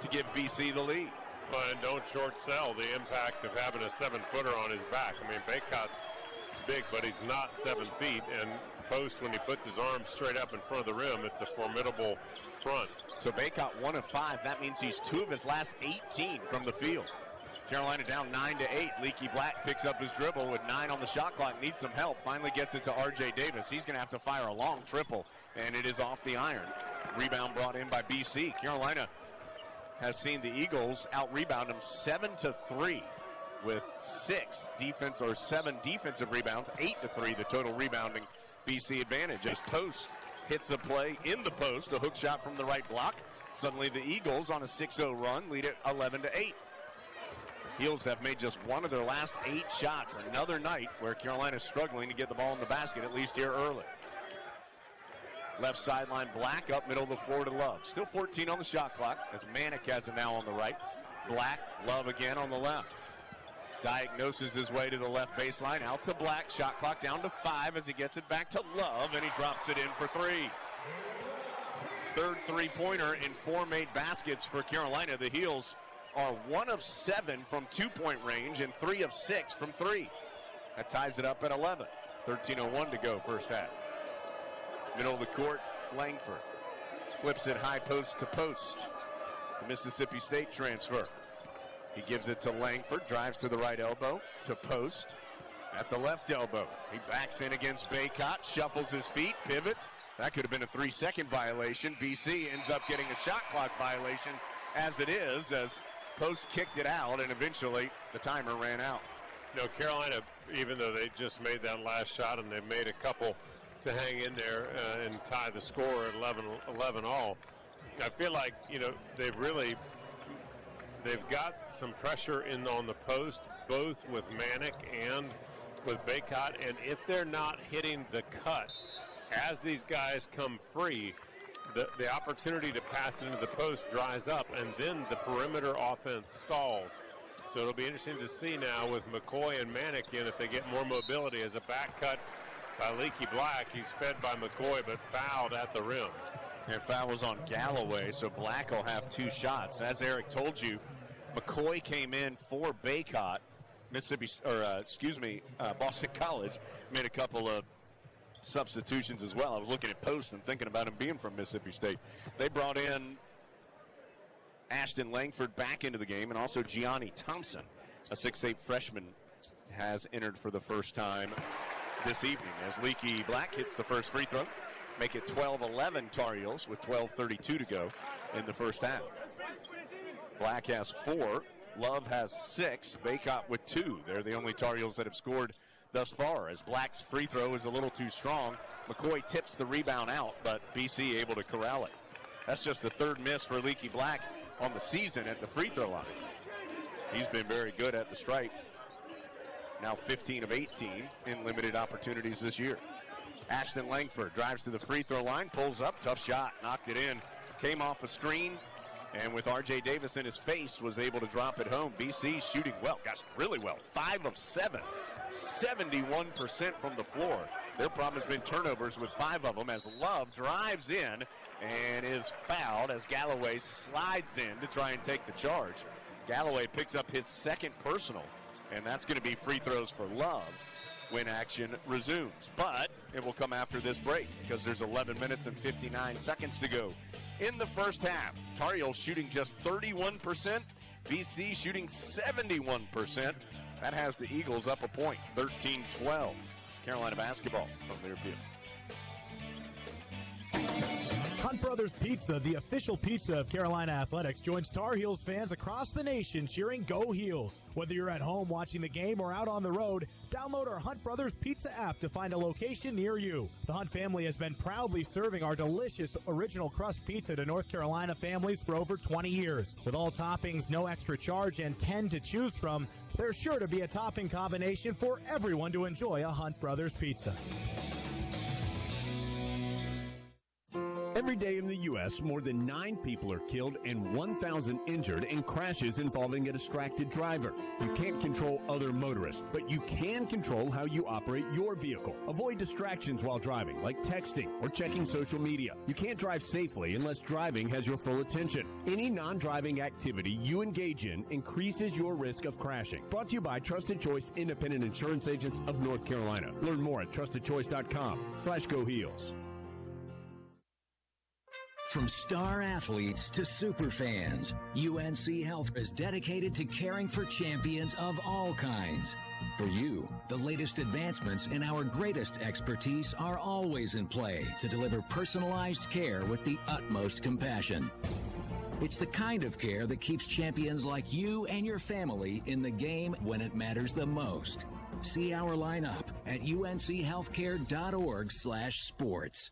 to give BC the lead. Well, and don't short sell the impact of having a 7-footer on his back. I mean, Baycott's big, but he's not 7 feet, and post, when he puts his arms straight up in front of the rim, it's a formidable front. So Baycott 1 of 5. That means he's 2 of his last 18 from the field. Carolina down 9-8. Leaky Black picks up his dribble with 9 on the shot clock. Needs some help. Finally gets it to R.J. Davis. He's going to have to fire a long triple, and it is off the iron. Rebound brought in by BC. Carolina has seen the Eagles out-rebound them 7-3 with 7 defensive rebounds, 8-3 the total rebounding BC advantage. As Post hits a play in the post, a hook shot from the right block. Suddenly the Eagles on a 6-0 run lead it 11-8. Heels have made just 1 of their last 8 shots. Another night where Carolina's struggling to get the ball in the basket, at least here early. Left sideline, Black up middle of the floor to Love. Still 14 on the shot clock as Mack has it now on the right. Black, Love again on the left. Diagnoses his way to the left baseline, out to Black. Shot clock down to 5 as he gets it back to Love, and he drops it in for 3. Third three-pointer in 4 made baskets for Carolina. The Heels are 1 of 7 from 2-point range and 3 of 6 from 3. That ties it up at 11. 13:01 to go first half. Middle of the court, Langford flips it high post to post. The Mississippi State transfer. He gives it to Langford, drives to the right elbow, to post at the left elbow. He backs in against Baycott, shuffles his feet, pivots. That could have been a 3-second violation. BC ends up getting a shot clock violation as it is, as Post kicked it out, and eventually the timer ran out. Carolina, even though they just made that last shot and they made a couple to hang in there and tie the score at 11 all, I feel like, they've got some pressure on the post, both with Mack and with Baycott, and if they're not hitting the cut as these guys come free, the opportunity to pass it into the post dries up, and then the perimeter offense stalls. So it'll be interesting to see now with McCoy and Mack in if they get more mobility. As a back cut by Leaky Black, he's fed by McCoy but fouled at the rim. Their foul was on Galloway, so Black will have 2 shots. As Eric told you, McCoy came in for Baycott. Boston College made a couple of substitutions as well. I was looking at Post and thinking about him being from Mississippi State. They brought in Ashton Lankford back into the game, and also Gianni Thompson, a 6'8 freshman, has entered for the first time this evening as Leaky Black hits the first free throw. Make it 12-11 Tar Heels with 12:32 to go in the first half. Black has 4. Love has 6. Baycott with 2. They're the only Tar Heels that have scored thus far, as Black's free throw is a little too strong. McCoy tips the rebound out, but BC able to corral it. That's just the 3rd miss for Leaky Black on the season at the free throw line. He's been very good at the stripe. Now 15 of 18 in limited opportunities this year. Ashton Langford drives to the free throw line, pulls up, tough shot, knocked it in. Came off a screen, and with R.J. Davis in his face, was able to drop it home. BC shooting well, really well. 5 of 7. 71% from the floor. Their problem has been turnovers with 5 of them, as Love drives in and is fouled as Galloway slides in to try and take the charge. Galloway picks up his 2nd personal, and that's going to be free throws for Love. when action resumes. But it will come after this break because there's 11 minutes and 59 seconds to go in the first half. Tar Heels shooting just 31%. BC shooting 71%. That has the Eagles up a point, 13-12. Carolina basketball from Learfield. Hunt Brothers Pizza, the official pizza of Carolina Athletics, joins Tar Heels fans across the nation cheering Go Heels. Whether you're at home watching the game or out on the road, download our Hunt Brothers Pizza app to find a location near you. The Hunt family has been proudly serving our delicious original crust pizza to North Carolina families for over 20 years. With all toppings, no extra charge, and 10 to choose from, there's sure to be a topping combination for everyone to enjoy a Hunt Brothers Pizza. Every day in the U.S., more than 9 people are killed and 1,000 injured in crashes involving a distracted driver. You can't control other motorists, but you can control how you operate your vehicle. Avoid distractions while driving, like texting or checking social media. You can't drive safely unless driving has your full attention. Any non-driving activity you engage in increases your risk of crashing. Brought to you by Trusted Choice Independent Insurance Agents of North Carolina. Learn more at trustedchoice.com/GoHeels. From star athletes to super fans, UNC Health is dedicated to caring for champions of all kinds. For you, the latest advancements in our greatest expertise are always in play to deliver personalized care with the utmost compassion. It's the kind of care that keeps champions like you and your family in the game when it matters the most. See our lineup at unchealthcare.org/sports.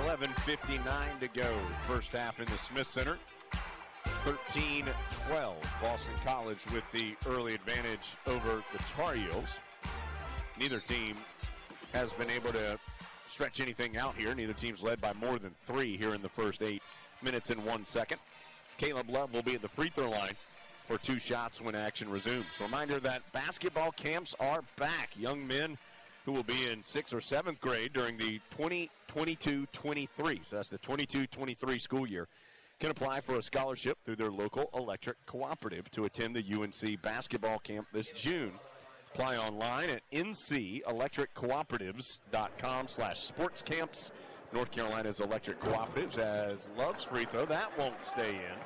11:59 to go. First half in the Smith Center. 13-12. Boston College with the early advantage over the Tar Heels. Neither team has been able to stretch anything out here. Neither team's led by more than 3 here in the first 8 minutes and 1 second. Caleb Love will be at the free throw line for 2 shots when action resumes. Reminder that basketball camps are back. Young men who will be in 6th or 7th grade during the 2022-23, so that's the 22-23 school year, can apply for a scholarship through their local electric cooperative to attend the UNC basketball camp this June. Apply online at ncelectriccooperatives.com/sportscamps. North Carolina's electric cooperatives has Love's free throw. That won't stay in.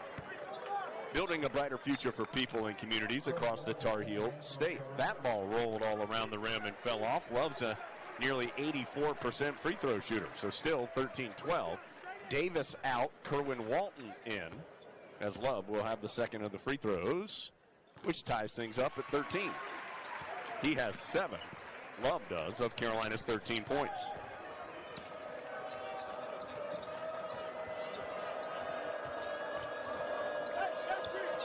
Building a brighter future for people and communities across the Tar Heel state. That ball rolled all around the rim and fell off. Love's a nearly 84% free throw shooter, so still 13-12. Davis out, Kerwin Walton in, as Love will have the second of the free throws, which ties things up at 13. He has 7, Love does, of Carolina's 13 points.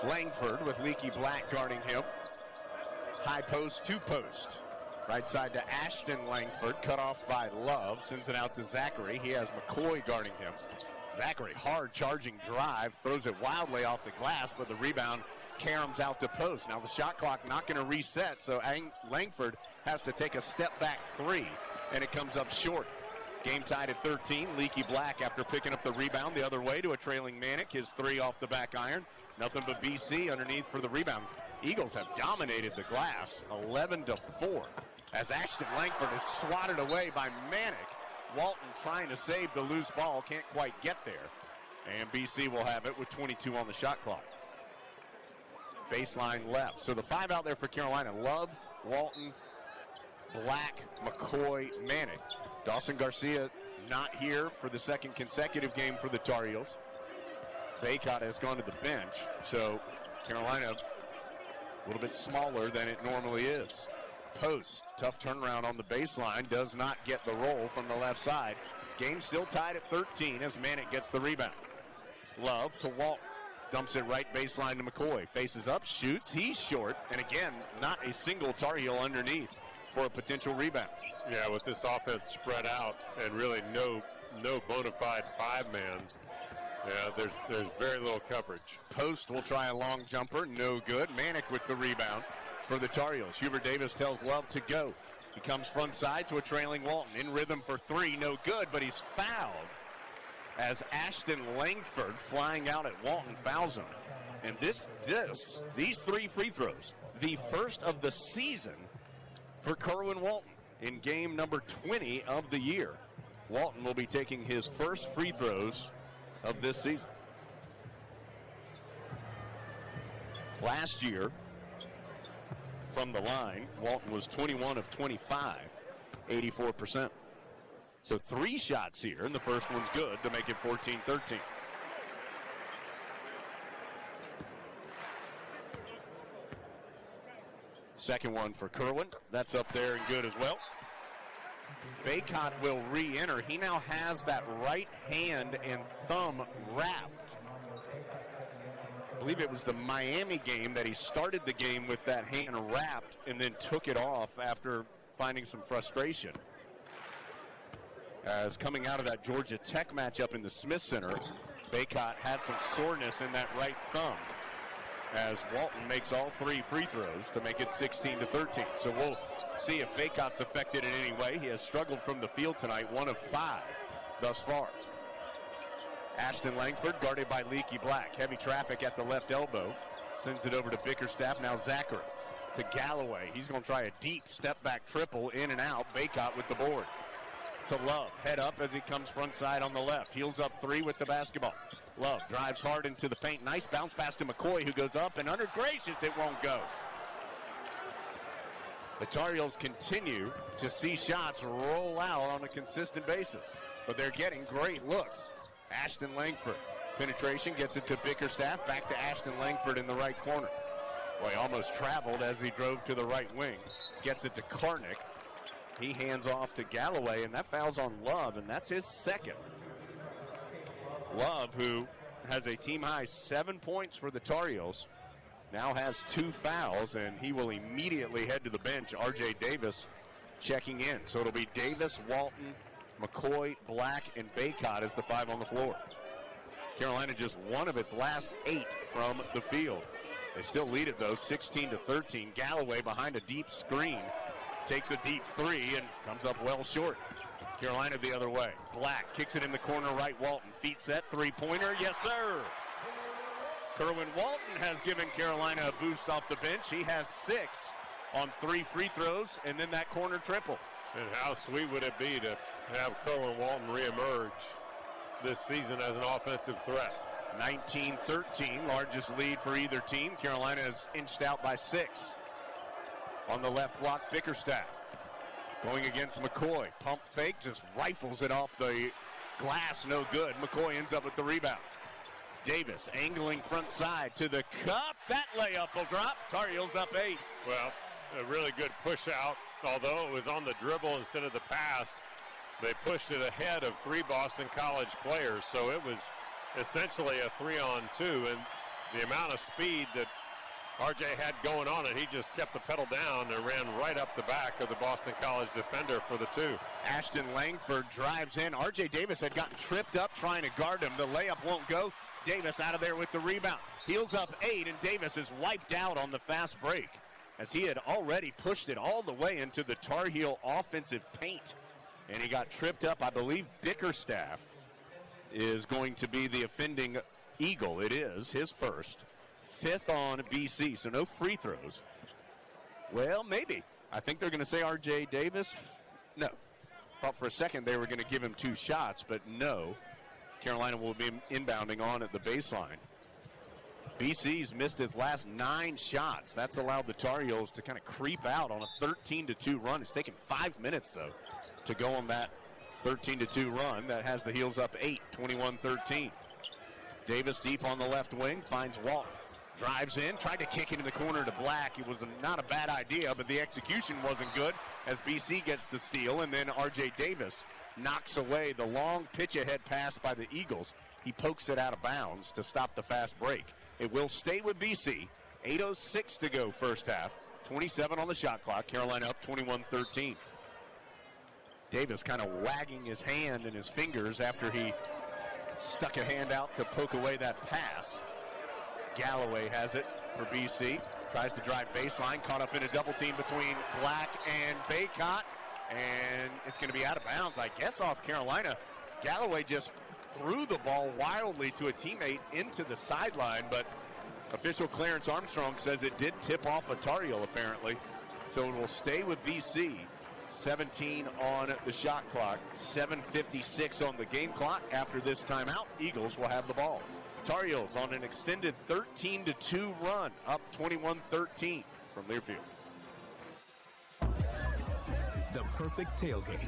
Langford with Leaky Black guarding him. High post to post. Right side to Ashton Lankford, cut off by Love. Sends it out to Zachary. He has McCoy guarding him. Zachary, hard charging drive, throws it wildly off the glass, but the rebound caroms out to post. Now the shot clock not going to reset, so Langford has to take a step back 3, and it comes up short. Game tied at 13. Leaky Black, after picking up the rebound the other way to a trailing Mack, his 3 off the back iron. Nothing but BC underneath for the rebound. Eagles have dominated the glass, 11-4, as Ashton Lankford is swatted away by Mack. Walton trying to save the loose ball, can't quite get there. And BC will have it with 22 on the shot clock. Baseline left. So the 5 out there for Carolina: Love, Walton, Black, McCoy, Mack. Dawson Garcia not here for the second consecutive game for the Tar Heels. Baycott has gone to the bench, so Carolina a little bit smaller than it normally is. Post, tough turnaround on the baseline, does not get the roll from the left side. Game still tied at 13 as Mack gets the rebound. Love to Walton, dumps it right baseline to McCoy. Faces up, shoots, he's short, and again, not a single Tar Heel underneath for a potential rebound. Yeah, with this offense spread out and really no bona fide 5-man, yeah, there's very little coverage. Post will try a long jumper, no good. Mack with the rebound for the Tar Heels. Hubert Davis tells Love to go. He comes front side to a trailing Walton. In rhythm for 3, no good, but he's fouled as Ashton Langford, flying out at Walton, fouls him. And these 3 free throws, the first of the season for Kerwin Walton in game number 20 of the year. Walton will be taking his first free throws of this season. Last year, from the line, Walton was 21 of 25, 84%. So 3 shots here, and the first one's good to make it 14-13. Second one for Kerwin. That's up there and good as well. Baycott will re-enter. He now has that right hand and thumb wrapped. I believe it was the Miami game that he started the game with that hand wrapped and then took it off after finding some frustration. As coming out of that Georgia Tech matchup in the Smith Center, Baycott had some soreness in that right thumb, as Walton makes all 3 free throws to make it 16-13. So we'll see if Baycott's affected in any way. He has struggled from the field tonight, 1 of 5 thus far. Ashton Lankford guarded by Leaky Black. Heavy traffic at the left elbow. Sends it over to Bickerstaff. Now Zachary to Galloway. He's going to try a deep step-back triple, in and out. Baycott with the board. To Love. Head up as he comes front side on the left. Heels up 3 with the basketball. Love drives hard into the paint. Nice bounce pass to McCoy, who goes up, and under gracious, it won't go. The Tar Heels continue to see shots roll out on a consistent basis, but they're getting great looks. Ashton Langford. Penetration gets it to Bickerstaff. Back to Ashton Langford in the right corner. Boy, almost traveled as he drove to the right wing. Gets it to Karnick. He hands off to Galloway, and that foul's on Love, and that's his second. Love, who has a team-high 7 points for the Tar Heels, now has 2 fouls, and he will immediately head to the bench. R.J. Davis checking in. So it'll be Davis, Walton, McCoy, Black, and Baycott as the 5 on the floor. Carolina just 1 of its last 8 from the field. They still lead it, though, 16-13. Galloway behind a deep screen takes a deep 3 and comes up well short. Carolina the other way. Black kicks it in the corner right. Walton, feet set, 3-pointer. Yes, sir. Kerwin Walton has given Carolina a boost off the bench. He has 6 on 3 free throws, and then that corner triple. And how sweet would it be to have Kerwin Walton reemerge this season as an offensive threat? 19-13, largest lead for either team. Carolina is inched out by 6. On the left block, Bickerstaff going against McCoy. Pump fake, just rifles it off the glass, no good. McCoy ends up with the rebound. Davis angling front side to the cup. That layup will drop. Tar Heels up 8. Well, a really good push out. Although it was on the dribble instead of the pass, they pushed it ahead of 3 Boston College players. So it was essentially a 3-on-2. And the amount of speed that RJ had going on it, he just kept the pedal down and ran right up the back of the Boston College defender for the 2. Ashton Langford drives in. RJ Davis had gotten tripped up trying to guard him. The layup won't go. Davis out of there with the rebound. Heels up 8, and Davis is wiped out on the fast break, as he had already pushed it all the way into the Tar Heel offensive paint. And he got tripped up. I believe Bickerstaff is going to be the offending Eagle. It is his first. 5th on BC, so no free throws. Well, maybe. I think they're going to say R.J. Davis. No. Thought for a second they were going to give him 2 shots, but no. Carolina will be inbounding on at the baseline. BC's missed his last 9 shots. That's allowed the Tar Heels to kind of creep out on a 13-2 run. It's taken 5 minutes, though, to go on that 13-2 run. That has the Heels up 8, 21-13. Davis deep on the left wing, finds Walton. Drives in, tried to kick it in the corner to Black. It was not a bad idea, but the execution wasn't good as BC gets the steal, and then R.J. Davis knocks away the long pitch-ahead pass by the Eagles. He pokes it out of bounds to stop the fast break. It will stay with BC. 8:06 to go first half. 27 on the shot clock. Carolina up 21-13. Davis kind of wagging his hand and his fingers after he stuck a hand out to poke away that pass. Galloway has it for BC. Tries to drive baseline. Caught up in a double team between Black and Baycott. And it's going to be out of bounds, I guess, off Carolina. Galloway just threw the ball wildly to a teammate into the sideline, but Official Clarence Armstrong says it did tip off a Tar Heel, apparently. So it will stay with BC. 17 on the shot clock, 7:56 on the game clock. After this timeout, Eagles will have the ball. Tar Heels on an extended 13-2 run, up 21-13 from Learfield. The perfect tailgate.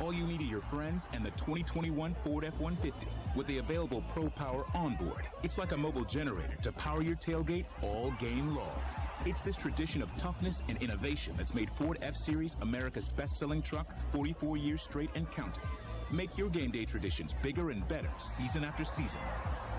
All you need are your friends and the 2021 Ford F-150 with the available Pro Power onboard. It's like a mobile generator to power your tailgate all game long. It's this tradition of toughness and innovation that's made Ford F-Series America's best-selling truck 44 years straight and counting. Make your game day traditions bigger and better season after season.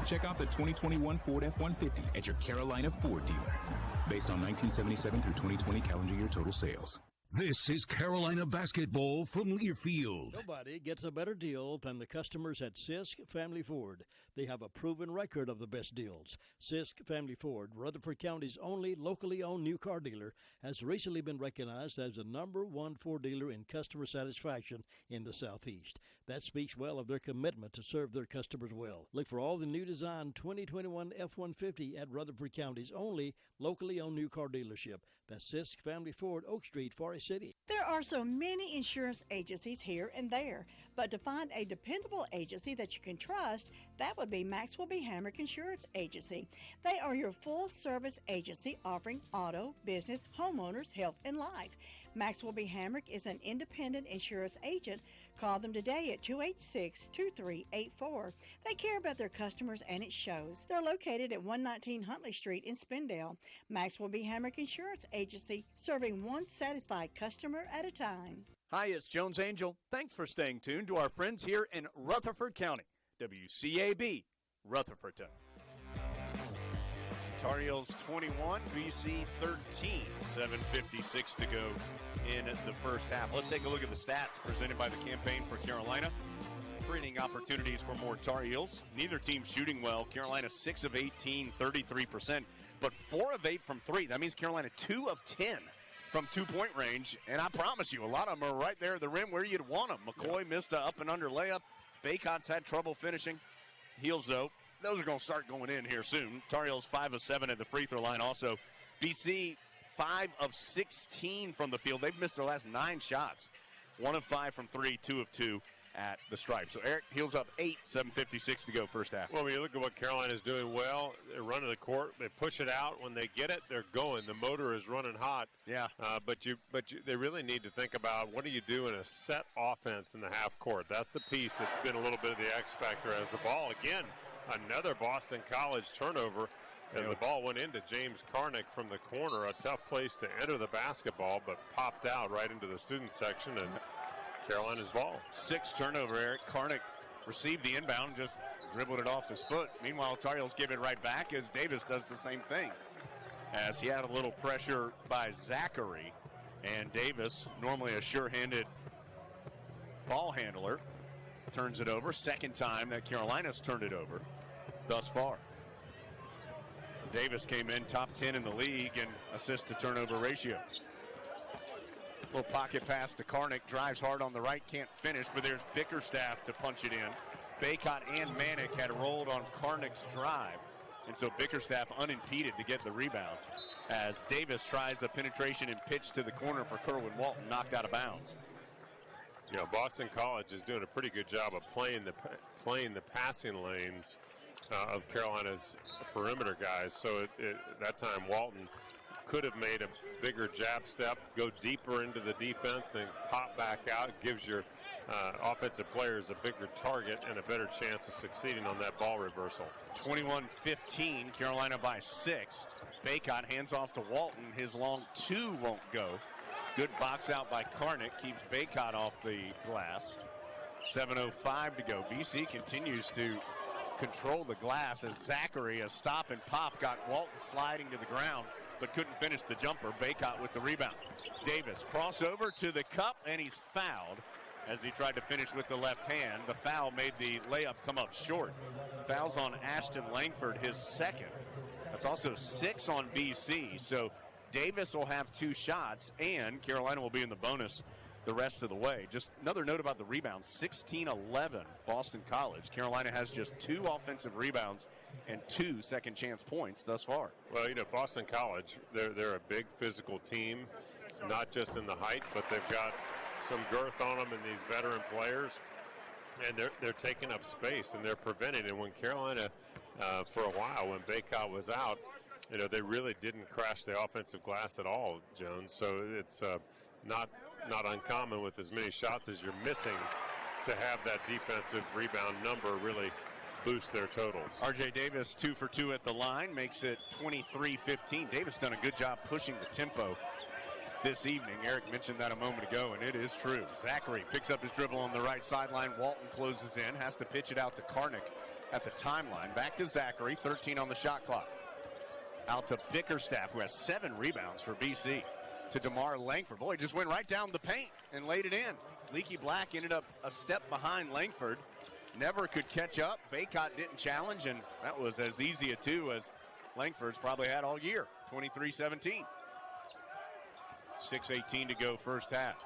Check out the 2021 Ford F-150 at your Carolina Ford dealer. Based on 1977 through 2020 calendar year total sales. This is Carolina basketball from Learfield. Nobody gets a better deal than the customers at Sisk Family Ford. They have a proven record of the best deals. Sisk Family Ford, Rutherford County's only locally owned new car dealer, has recently been recognized as the #1 Ford dealer in customer satisfaction in the Southeast. That speaks well of their commitment to serve their customers well. Look for all the new design 2021 F-150 at Rutherford County's only locally owned new car dealership. That's Sisk Family Ford, Oak Street, Forest City. There are so many insurance agencies here and there, but to find a dependable agency that you can trust, that would be Maxwell B. Hamrick Insurance Agency. They are your full-service agency offering auto, business, homeowners, health, and life. Maxwell B. Hamrick is an independent insurance agent. Call them today at 286-2384. They care about their customers, and it shows. They're located at 119 Huntley Street in Spindale. Maxwell B. Hamrick Insurance Agency, serving one satisfied customer at a time. Hi, it's Jones Angel. Thanks for staying tuned to our friends here in Rutherford County. WCAB, Rutherfordton. Tar Heels 21, BC 13, 7:56 to go in the first half. Let's take a look at the stats presented by the Campaign for Carolina. Creating opportunities for more Tar Heels. Neither team shooting well. Carolina 6 of 18, 33%, but 4 of 8 from 3. That means Carolina 2 of 10 from two-point range, and I promise you, a lot of them are right there at the rim where you'd want them. McCoy missed a up and under layup. Baycott's had trouble finishing. Heels, though, those are going to start going in here soon. Tar Heels 5 of 7 at the free throw line. Also, BC 5 of 16 from the field. They've missed their last 9 shots. 1 of 5 from 3, 2 of 2 at the stripe. So Eric, Heels up 8, 7:56 to go first half. Well, when you look at what Carolina's doing well, they're running the court. They push it out. When they get it, they're going. The motor is running hot. Yeah. But they really need to think about what do you do in a set offense in the half court. That's the piece that's been a little bit of the X factor as the ball, again, another Boston College turnover as the ball went into James Karnick from the corner. A tough place to enter the basketball, but popped out right into the student section, and Carolina's ball. 6 turnover, Eric. Karnick received the inbound, just dribbled it off his foot. Meanwhile, Tar Heels give it right back as Davis does the same thing. As he had a little pressure by Zachary, and Davis, normally a sure-handed ball handler, turns it over. Second time that Carolina's turned it over thus far. Davis came in top 10 in the league in assist to turnover ratio. Little pocket pass to Karnick, drives hard on the right, can't finish, but there's Bickerstaff to punch it in. Baycott and Manick had rolled on Karnick's drive, and so Bickerstaff unimpeded to get the rebound as Davis tries the penetration and pitch to the corner for Kerwin Walton, knocked out of bounds. You know, Boston College is doing a pretty good job of playing the passing lanes of Carolina's perimeter guys. So that time Walton could have made a bigger jab step, go deeper into the defense, then pop back out. Gives your offensive players a bigger target and a better chance of succeeding on that ball reversal. 21-15, Carolina by 6. Baycott hands off to Walton. His long 2 won't go. Good box out by Karnick, keeps Baycott off the glass. 7:05 to go. BC continues to control the glass as Zachary, a stop and pop, got Walton sliding to the ground, but couldn't finish the jumper. Baycott with the rebound. Davis crossover to the cup, and he's fouled as he tried to finish with the left hand. The foul made the layup come up short. Fouls on Ashton Lankford, his second. That's also 6 on BC. So Davis will have 2 shots, and Carolina will be in the bonus the rest of the way. Just another note about the rebounds, 16-11 Boston College. Carolina has just 2 offensive rebounds and 2 second-chance points thus far. Well, Boston College, they're a big physical team, not just in the height, but they've got some girth on them and these veteran players, and they're taking up space and they're preventing. And when Carolina, for a while, when Baycott was out, they really didn't crash the offensive glass at all, Jones. So it's not uncommon with as many shots as you're missing to have that defensive rebound number really boost their totals. R.J. Davis 2 for 2 at the line, makes it 23-15. Davis done a good job pushing the tempo this evening. Eric mentioned that a moment ago, and it is true. Zachary picks up his dribble on the right sideline. Walton closes in, has to pitch it out to Karnick at the timeline. Back to Zachary, 13 on the shot clock. Out to Bickerstaff, who has 7 rebounds for BC. To DeMar Langford. Boy, just went right down the paint and laid it in. Leaky Black ended up a step behind Langford. Never could catch up. Baycott didn't challenge, and that was as easy a 2 as Langford's probably had all year. 23-17. 6:18 to go first half.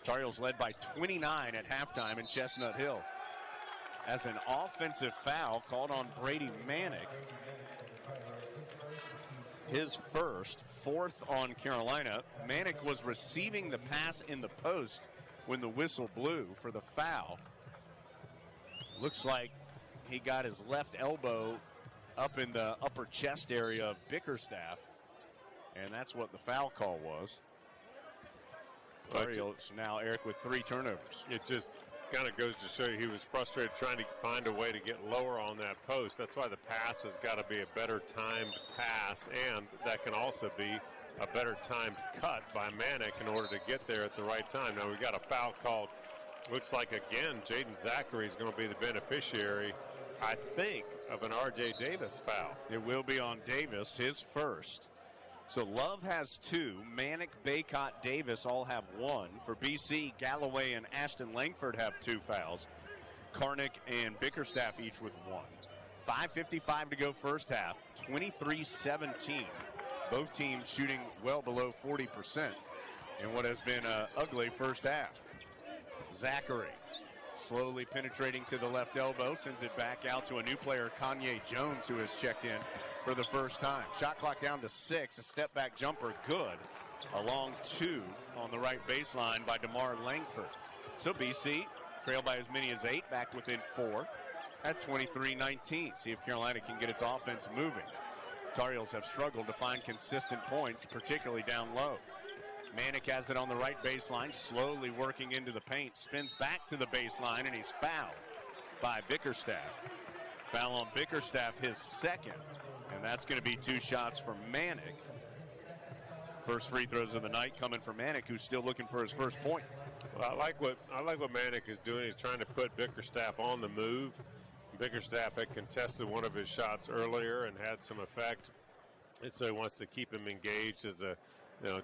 Tar Heels led by 29 at halftime in Chestnut Hill. As an offensive foul called on Brady Manick. His first, 4th on Carolina. Manick was receiving the pass in the post when the whistle blew for the foul. Looks like he got his left elbow up in the upper chest area of Bickerstaff, and that's what the foul call was. Now, Eric, with 3 turnovers. It just kind of goes to show you he was frustrated trying to find a way to get lower on that post. That's why the pass has got to be a better timed pass, and that can also be a better timed cut by Manick in order to get there at the right time. Now, we got a foul called. Looks like, again, Jaden Zachary is going to be the beneficiary, I think, of an R.J. Davis foul. It will be on Davis, his first. So Love has 2. Manick, Baycott, Davis all have 1. For BC, Galloway and Ashton Lankford have 2 fouls. Karnick and Bickerstaff each with 1. 5:55 to go first half. 23-17. Both teams shooting well below 40% in what has been an ugly first half. Zachary slowly penetrating to the left elbow, sends it back out to a new player, Kanye Jones, who has checked in for the first time. Shot clock down to 6, a step back jumper, good. A long 2 on the right baseline by DeMar Langford. So BC trailed by as many as 8, back within 4 at 23-19. See if Carolina can get its offense moving. Tar Heels have struggled to find consistent points, particularly down low. Manick has it on the right baseline, slowly working into the paint, spins back to the baseline, and he's fouled by Bickerstaff. Foul on Bickerstaff, his second, and that's going to be 2 shots for Manick. First free throws of the night coming from Manick, who's still looking for his first point. Well, I like what Manick is doing. He's trying to put Bickerstaff on the move. Bickerstaff had contested one of his shots earlier and had some effect, and so he wants to keep him engaged as a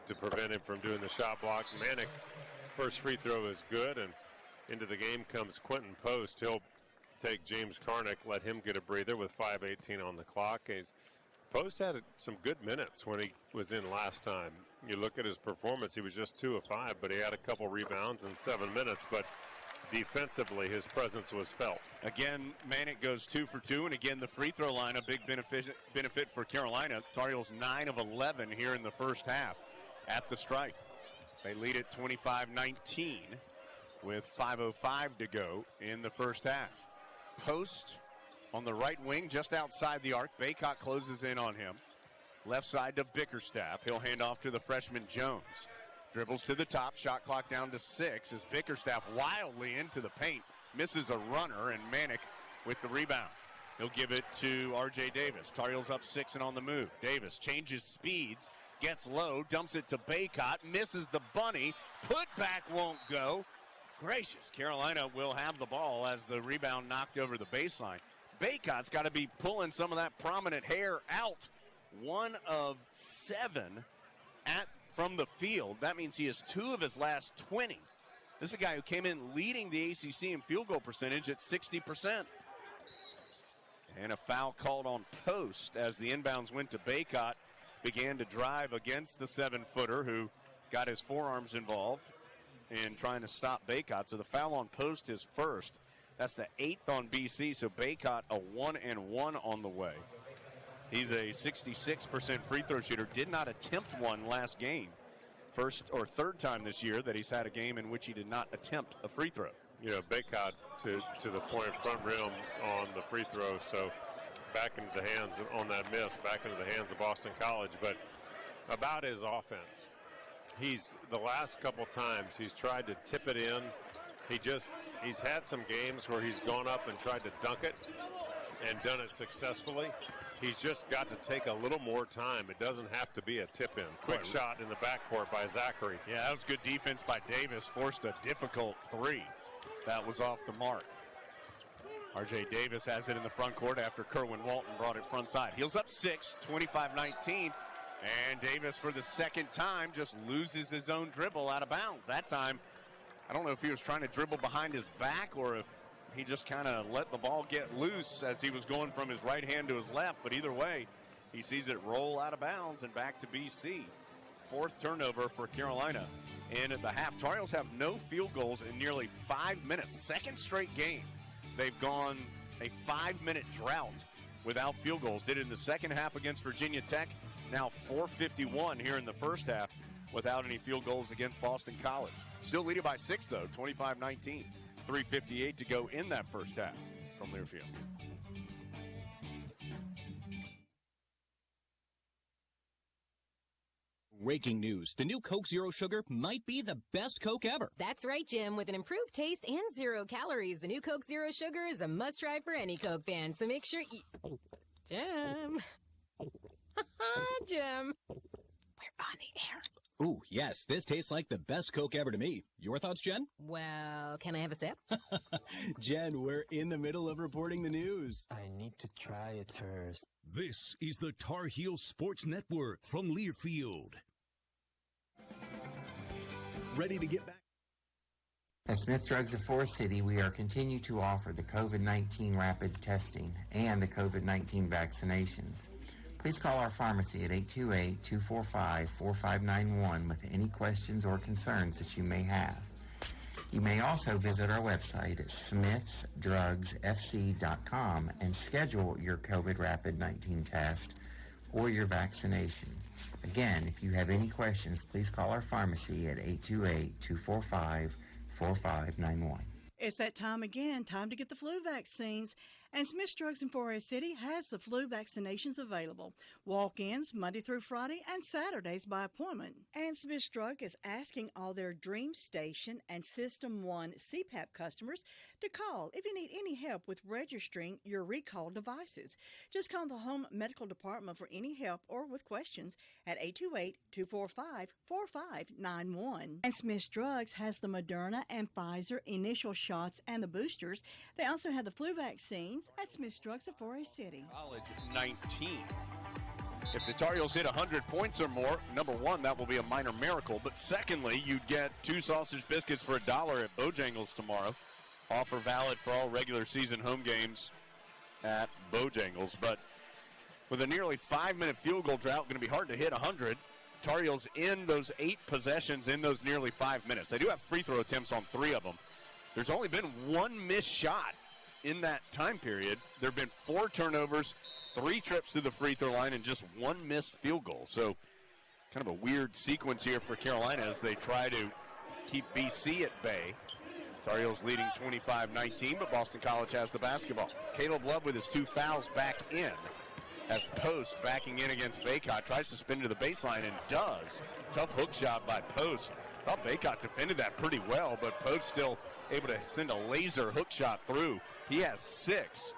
to prevent him from doing the shot block. Manick, first free throw is good, and into the game comes Quentin Post. He'll take James Karnick, let him get a breather with 5:18 on the clock. Post had some good minutes when he was in last time. You look at his performance, he was just 2 of 5, but he had a couple rebounds in 7 minutes, but defensively, his presence was felt. Again, Manick goes 2 for 2, and again, the free throw line, a big benefit for Carolina. Tar Heels 9 of 11 here in the first half at the strike. They lead at 25-19 with 5:05 to go in the first half. Post on the right wing, just outside the arc. Baycott closes in on him. Left side to Bickerstaff. He'll hand off to the freshman Jones. Dribbles to the top, shot clock down to 6 as Bickerstaff wildly into the paint. Misses a runner, and Manick with the rebound. He'll give it to R.J. Davis. Tar Heels up 6 and on the move. Davis changes speeds, gets low, dumps it to Baycott, misses the bunny. Put back won't go. Gracious, Carolina will have the ball as the rebound knocked over the baseline. Baycott's got to be pulling some of that prominent hair out. 1 of 7 from the field. That means he has 2 of his last 20. This is a guy who came in leading the ACC in field goal percentage at 60%. And a foul called on Post as the inbounds went to Baycott. Began to drive against the 7-footer who got his forearms involved in trying to stop Baycott. So the foul on Post is first. That's the 8th on BC, so Baycott a 1-and-1 on the way. He's a 66% free throw shooter. Did not attempt one last game. First or third time this year that he's had a game in which he did not attempt a free throw. You know, Baycott to the point of front rim on the free throw, so back into the hands on that miss, back into the hands of Boston College. But about his offense, the last couple times he's tried to tip it in. He's had some games where he's gone up and tried to dunk it and done it successfully. He's just got to take a little more time. It doesn't have to be a tip-in. Quick shot in the backcourt by Zachary. Yeah, that was good defense by Davis. Forced a difficult three. That was off the mark. R.J. Davis has it in the front court after Kerwin Walton brought it front side. Heels up 6, 25-19. And Davis, for the second time, just loses his own dribble out of bounds. That time, I don't know if he was trying to dribble behind his back or if he just kind of let the ball get loose as he was going from his right hand to his left. But either way, he sees it roll out of bounds and back to BC. 4th turnover for Carolina. And at the half, Tar Heels have no field goals in nearly 5 minutes. Second straight game. They've gone a 5-minute drought without field goals. Did it in the second half against Virginia Tech. Now 4:51 here in the first half without any field goals against Boston College. Still leading by 6, though, 25-19. 3:58 to go in that first half from Learfield. Breaking news. The new Coke Zero Sugar might be the best Coke ever. That's right, Jim. With an improved taste and 0 calories, the new Coke Zero Sugar is a must-try for any Coke fan. So make sure you... Jim. Jim. We're on the air. Ooh, yes, this tastes like the best Coke ever to me. Your thoughts, Jen? Well, can I have a sip? Jen, we're in the middle of reporting the news. I need to try it first. This is the Tar Heel Sports Network from Learfield. Ready to get back? At Smith Drugs of Forest City, we are continue to offer the COVID-19 rapid testing and the COVID-19 vaccinations. Please call our pharmacy at 828-245-4591 with any questions or concerns that you may have. You may also visit our website at smithsdrugsfc.com and schedule your COVID rapid 19 test or your vaccination. Again, if you have any questions, please call our pharmacy at 828-245-4591. It's that time again, time to get the flu vaccines. And Smith Drugs in 4A City has the flu vaccinations available. Walk-ins Monday through Friday and Saturdays by appointment. And Smith Drug is asking all their Dream Station and System 1 CPAP customers to call if you need any help with registering your recall devices. Just call the Home Medical Department for any help or with questions at 828-245-4591. And Smith Drugs has the Moderna and Pfizer initial shots and the boosters. They also have the flu vaccines at Smith Drugs of 4A City. College 19. If the Tar Heels hit 100 points or more, number one, that will be a minor miracle. But secondly, you'd get 2 sausage biscuits for $1 at Bojangles tomorrow. Offer valid for all regular season home games at Bojangles. But with a nearly 5-minute field goal drought, going to be hard to hit 100. Tar Heels in those 8 possessions in those nearly 5 minutes. They do have free throw attempts on 3 of them. There's only been 1 missed shot in that time period. There have been 4 turnovers, 3 trips to the free throw line, and just 1 missed field goal. So kind of a weird sequence here for Carolina as they try to keep BC at bay. Tar Heels leading 25-19, but Boston College has the basketball. Caleb Love with his 2 fouls back in as Post backing in against Baycott. Tries to spin to the baseline and does. Tough hook shot by Post. Thought Baycott defended that pretty well, but Post still able to send a laser hook shot through. He has 6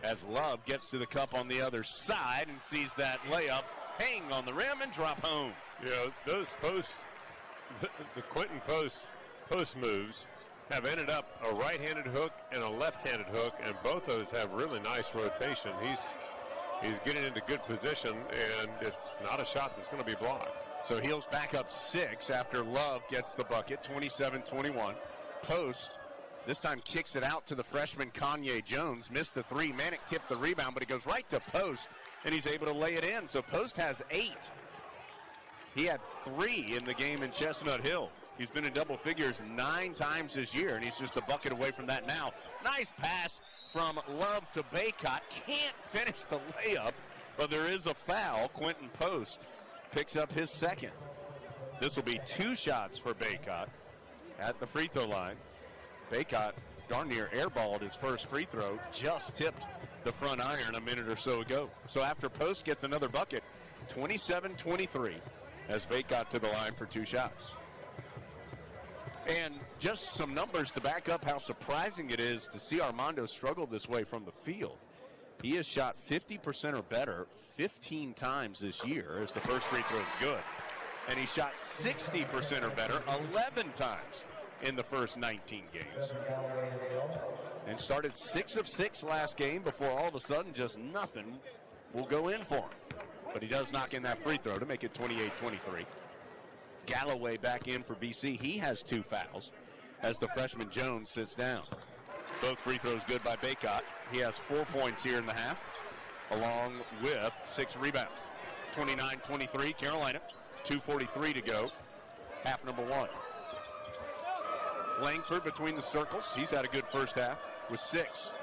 as Love gets to the cup on the other side and sees that layup hang on the rim and drop home. You know, those posts, the Quentin post moves have ended up a right-handed hook and a left-handed hook, and both those have really nice rotation. He's getting into good position, and it's not a shot that's going to be blocked. So Heels back up 6 after Love gets the bucket, 27-21. Post this time kicks it out to the freshman Kanye Jones. Missed the 3. Manick tipped the rebound, but it goes right to Post, and he's able to lay it in. So Post has 8. He had 3 in the game in Chestnut Hill. He's been in double figures 9 times this year, and he's just a bucket away from that now. Nice pass from Love to Baycott. Can't finish the layup, but there is a foul. Quentin Post picks up his second. This will be 2 shots for Baycott at the free throw line. Baycott darn near airballed his first free throw, just tipped the front iron a minute or so ago. So after Post gets another bucket, 27-23 as Baycott to the line for 2 shots. And just some numbers to back up how surprising it is to see Armando struggle this way from the field. He has shot 50% or better 15 times this year as the first free throw is good. And he shot 60% or better 11 times in the first 19 games. And started 6 of 6 last game before all of a sudden just nothing will go in for him. But he does knock in that free throw to make it 28-23. Galloway back in for BC. He has 2 fouls as the freshman Jones sits down. Both free throws good by Baycott. He has 4 points here in the half, along with 6 rebounds. 29-23, Carolina. 2:43 to go. Half number 1. Langford between the circles. He's had a good first half with 6.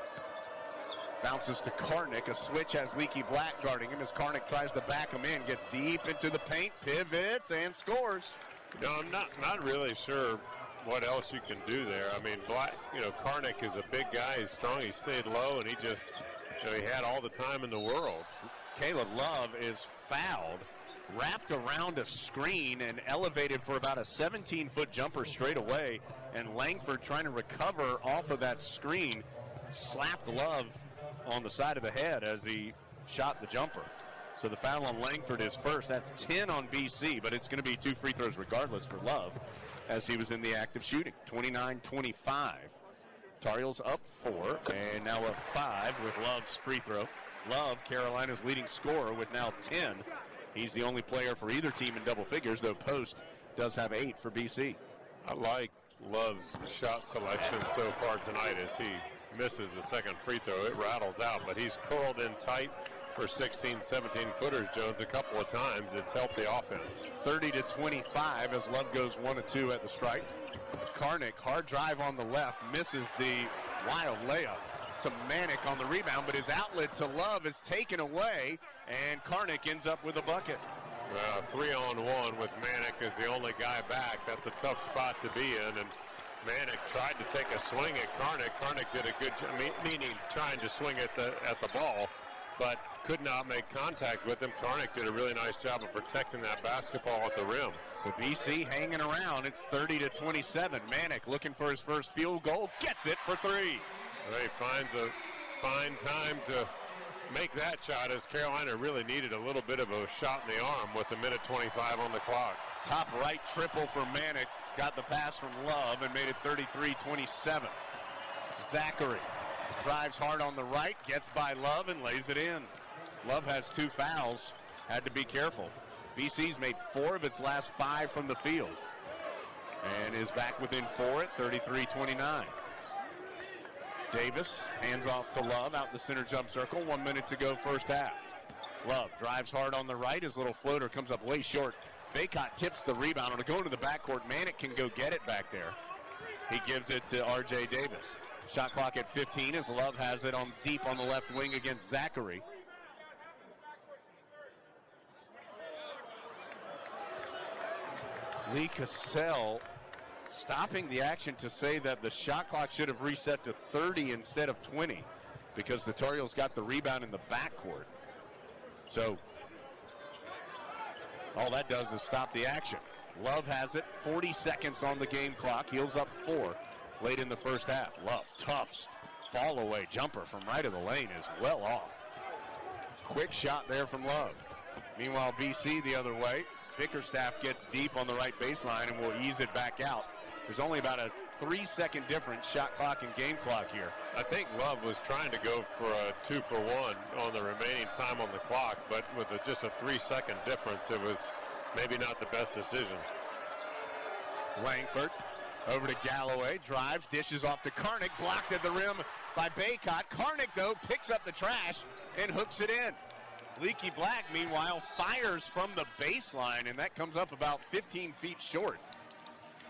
Bounces to Karnick. A switch has Leaky Black guarding him as Karnick tries to back him in. Gets deep into the paint, pivots, and scores. No, I'm not really sure what else you can do there. I mean, Black, Karnick is a big guy. He's strong. He stayed low, and he just, he had all the time in the world. Caleb Love is fouled, wrapped around a screen, and elevated for about a 17-foot jumper straight away. And Langford trying to recover off of that screen, slapped Love on the side of the head as he shot the jumper. So the foul on Langford is first. That's 10 on BC, but it's going to be 2 free throws regardless for Love as he was in the act of shooting. 29-25. Tar Heels up 4 and now up 5 with Love's free throw. Love, Carolina's leading scorer with now 10. He's the only player for either team in double figures, though Post does have 8 for BC. I like Love's shot selection so far tonight as he misses the second free throw. It rattles out, but he's curled in tight for 16, 17-footers, Jones, a couple of times. It's helped the offense. 30-25 as Love goes 1 of 2 at the strike. Karnick, hard drive on the left, misses the wild layup to Mack on the rebound, but his outlet to Love is taken away, and Karnick ends up with a bucket. 3-on-1 with Mack as the only guy back. That's a tough spot to be in, and Mack tried to take a swing at Karnick. Karnick did a good job, meaning trying to swing at the ball, but could not make contact with him. Karnick did a really nice job of protecting that basketball at the rim. So BC hanging around. It's 30-27. Mack looking for his first field goal. Gets it for 3. Well, he finds a fine time to make that shot as Carolina really needed a little bit of a shot in the arm with a minute 25 on the clock. Top right triple for Mack. Got the pass from Love and made it 33-27. Zachary drives hard on the right, gets by Love and lays it in. Love has 2 fouls. Had to be careful. BC's made 4 of its last 5 from the field and is back within 4 at 33-29. Davis hands off to Love out the center jump circle. 1 minute to go first half. Love drives hard on the right. His little floater comes up way short. Baycott tips the rebound. On to go into the backcourt. Mack can go get it back there. He gives it to R.J. Davis. Shot clock at 15 as Love has it on deep on the left wing against Zachary. Lee Cassell stopping the action to say that the shot clock should have reset to 30 instead of 20 because the Tar Heels got the rebound in the backcourt. So all that does is stop the action. Love has it, 40 seconds on the game clock. Heels up 4 late in the first half. Love, tough fall away jumper from right of the lane is well off. Quick shot there from Love. Meanwhile, BC the other way. Bickerstaff gets deep on the right baseline and will ease it back out. There's only about a 3-second difference shot clock and game clock here. I think Love was trying to go for a 2-for-1 on the remaining time on the clock, but with just a 3-second difference, it was maybe not the best decision. Langford over to Galloway, drives, dishes off to Karnick, blocked at the rim by Baycott. Karnick, though, picks up the trash and hooks it in. Leaky Black, meanwhile, fires from the baseline, and that comes up about 15 feet short,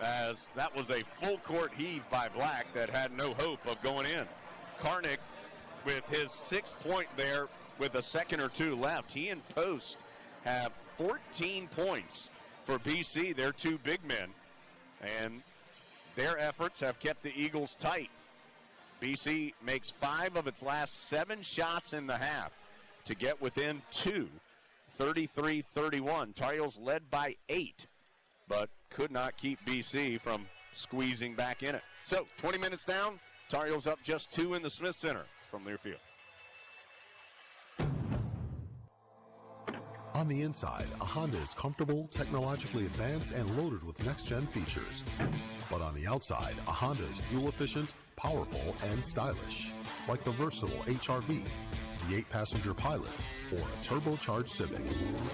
as that was a full court heave by Black that had no hope of going in. Karnick with his 6th point there with a second or two left. He and Post have 14 points for BC. They're two big men, and their efforts have kept the Eagles tight. BC makes 5 of its last 7 shots in the half to get within 2, 33-31. Tar Heels led by 8, but could not keep BC from squeezing back in it. So 20 minutes down, Tar Heels up just 2 in the Smith Center from Learfield. On the inside, a Honda is comfortable, technologically advanced, and loaded with next-gen features. But on the outside, a Honda is fuel-efficient, powerful, and stylish. Like the versatile HR-V, the 8-passenger Pilot, or a turbocharged Civic.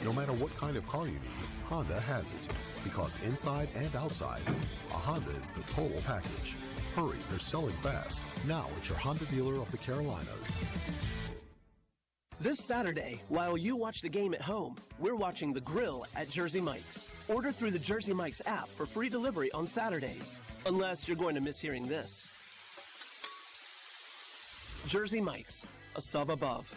No matter what kind of car you need, Honda has it. Because inside and outside, a Honda is the total package. Hurry, they're selling fast. Now at your Honda dealer of the Carolinas. This Saturday, while you watch the game at home, we're watching The Grill at Jersey Mike's. Order through the Jersey Mike's app for free delivery on Saturdays. Unless you're going to miss hearing this. Jersey Mike's, a sub above.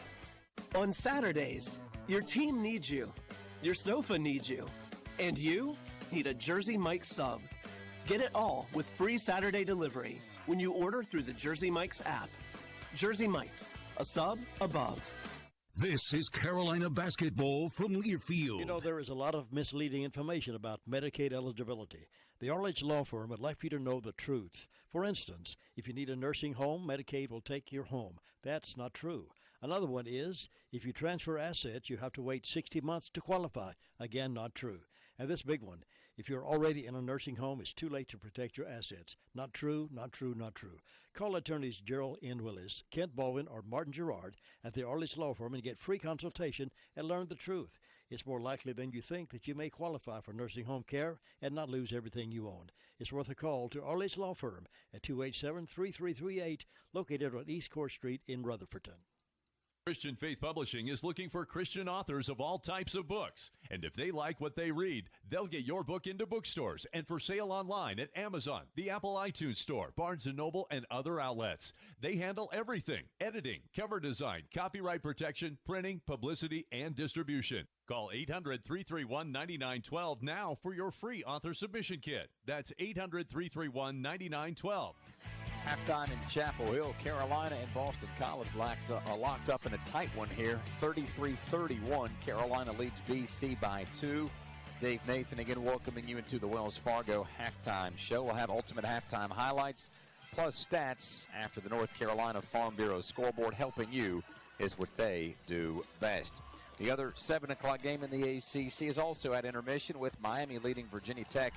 On Saturdays, your team needs you, your sofa needs you, and you need a Jersey Mike's sub. Get it all with free Saturday delivery when you order through the Jersey Mike's app. Jersey Mike's, a sub above. This is Carolina basketball from Learfield. You know, there is a lot of misleading information about Medicaid eligibility. The Arledge Law Firm would like for you to know the truth. For instance, if you need a nursing home, Medicaid will take your home. That's not true. Another one is, if you transfer assets, you have to wait 60 months to qualify. Again, not true. And this big one, if you're already in a nursing home, it's too late to protect your assets. Not true, not true, not true. Call attorneys Gerald N. Willis, Kent Baldwin, or Martin Gerard at the Arledge Law Firm and get free consultation and learn the truth. It's more likely than you think that you may qualify for nursing home care and not lose everything you own. It's worth a call to Arledge Law Firm at 287-3338, located on East Court Street in Rutherfordton. Christian Faith Publishing is looking for Christian authors of all types of books. And if they like what they read, they'll get your book into bookstores and for sale online at Amazon, the Apple iTunes Store, Barnes & Noble, and other outlets. They handle everything: editing, cover design, copyright protection, printing, publicity, and distribution. Call 800-331-9912 now for your free author submission kit. That's 800-331-9912. Halftime in Chapel Hill, Carolina and Boston College locked up in a tight one here. 33-31. Carolina leads BC by 2. Dave Nathan again welcoming you into the Wells Fargo halftime show. We'll have ultimate halftime highlights plus stats after the North Carolina Farm Bureau scoreboard. Helping you is what they do best. The other 7 o'clock game in the ACC is also at intermission with Miami leading Virginia Tech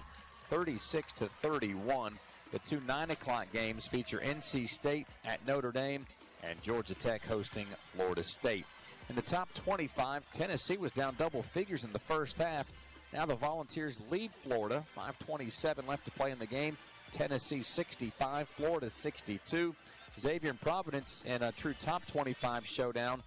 36-31. The 2 9 o'clock games feature NC State at Notre Dame and Georgia Tech hosting Florida State. In the top 25, Tennessee was down double figures in the first half. Now the Volunteers lead Florida. 5:27 left to play in the game. Tennessee 65, Florida 62. Xavier and Providence in a true top 25 showdown.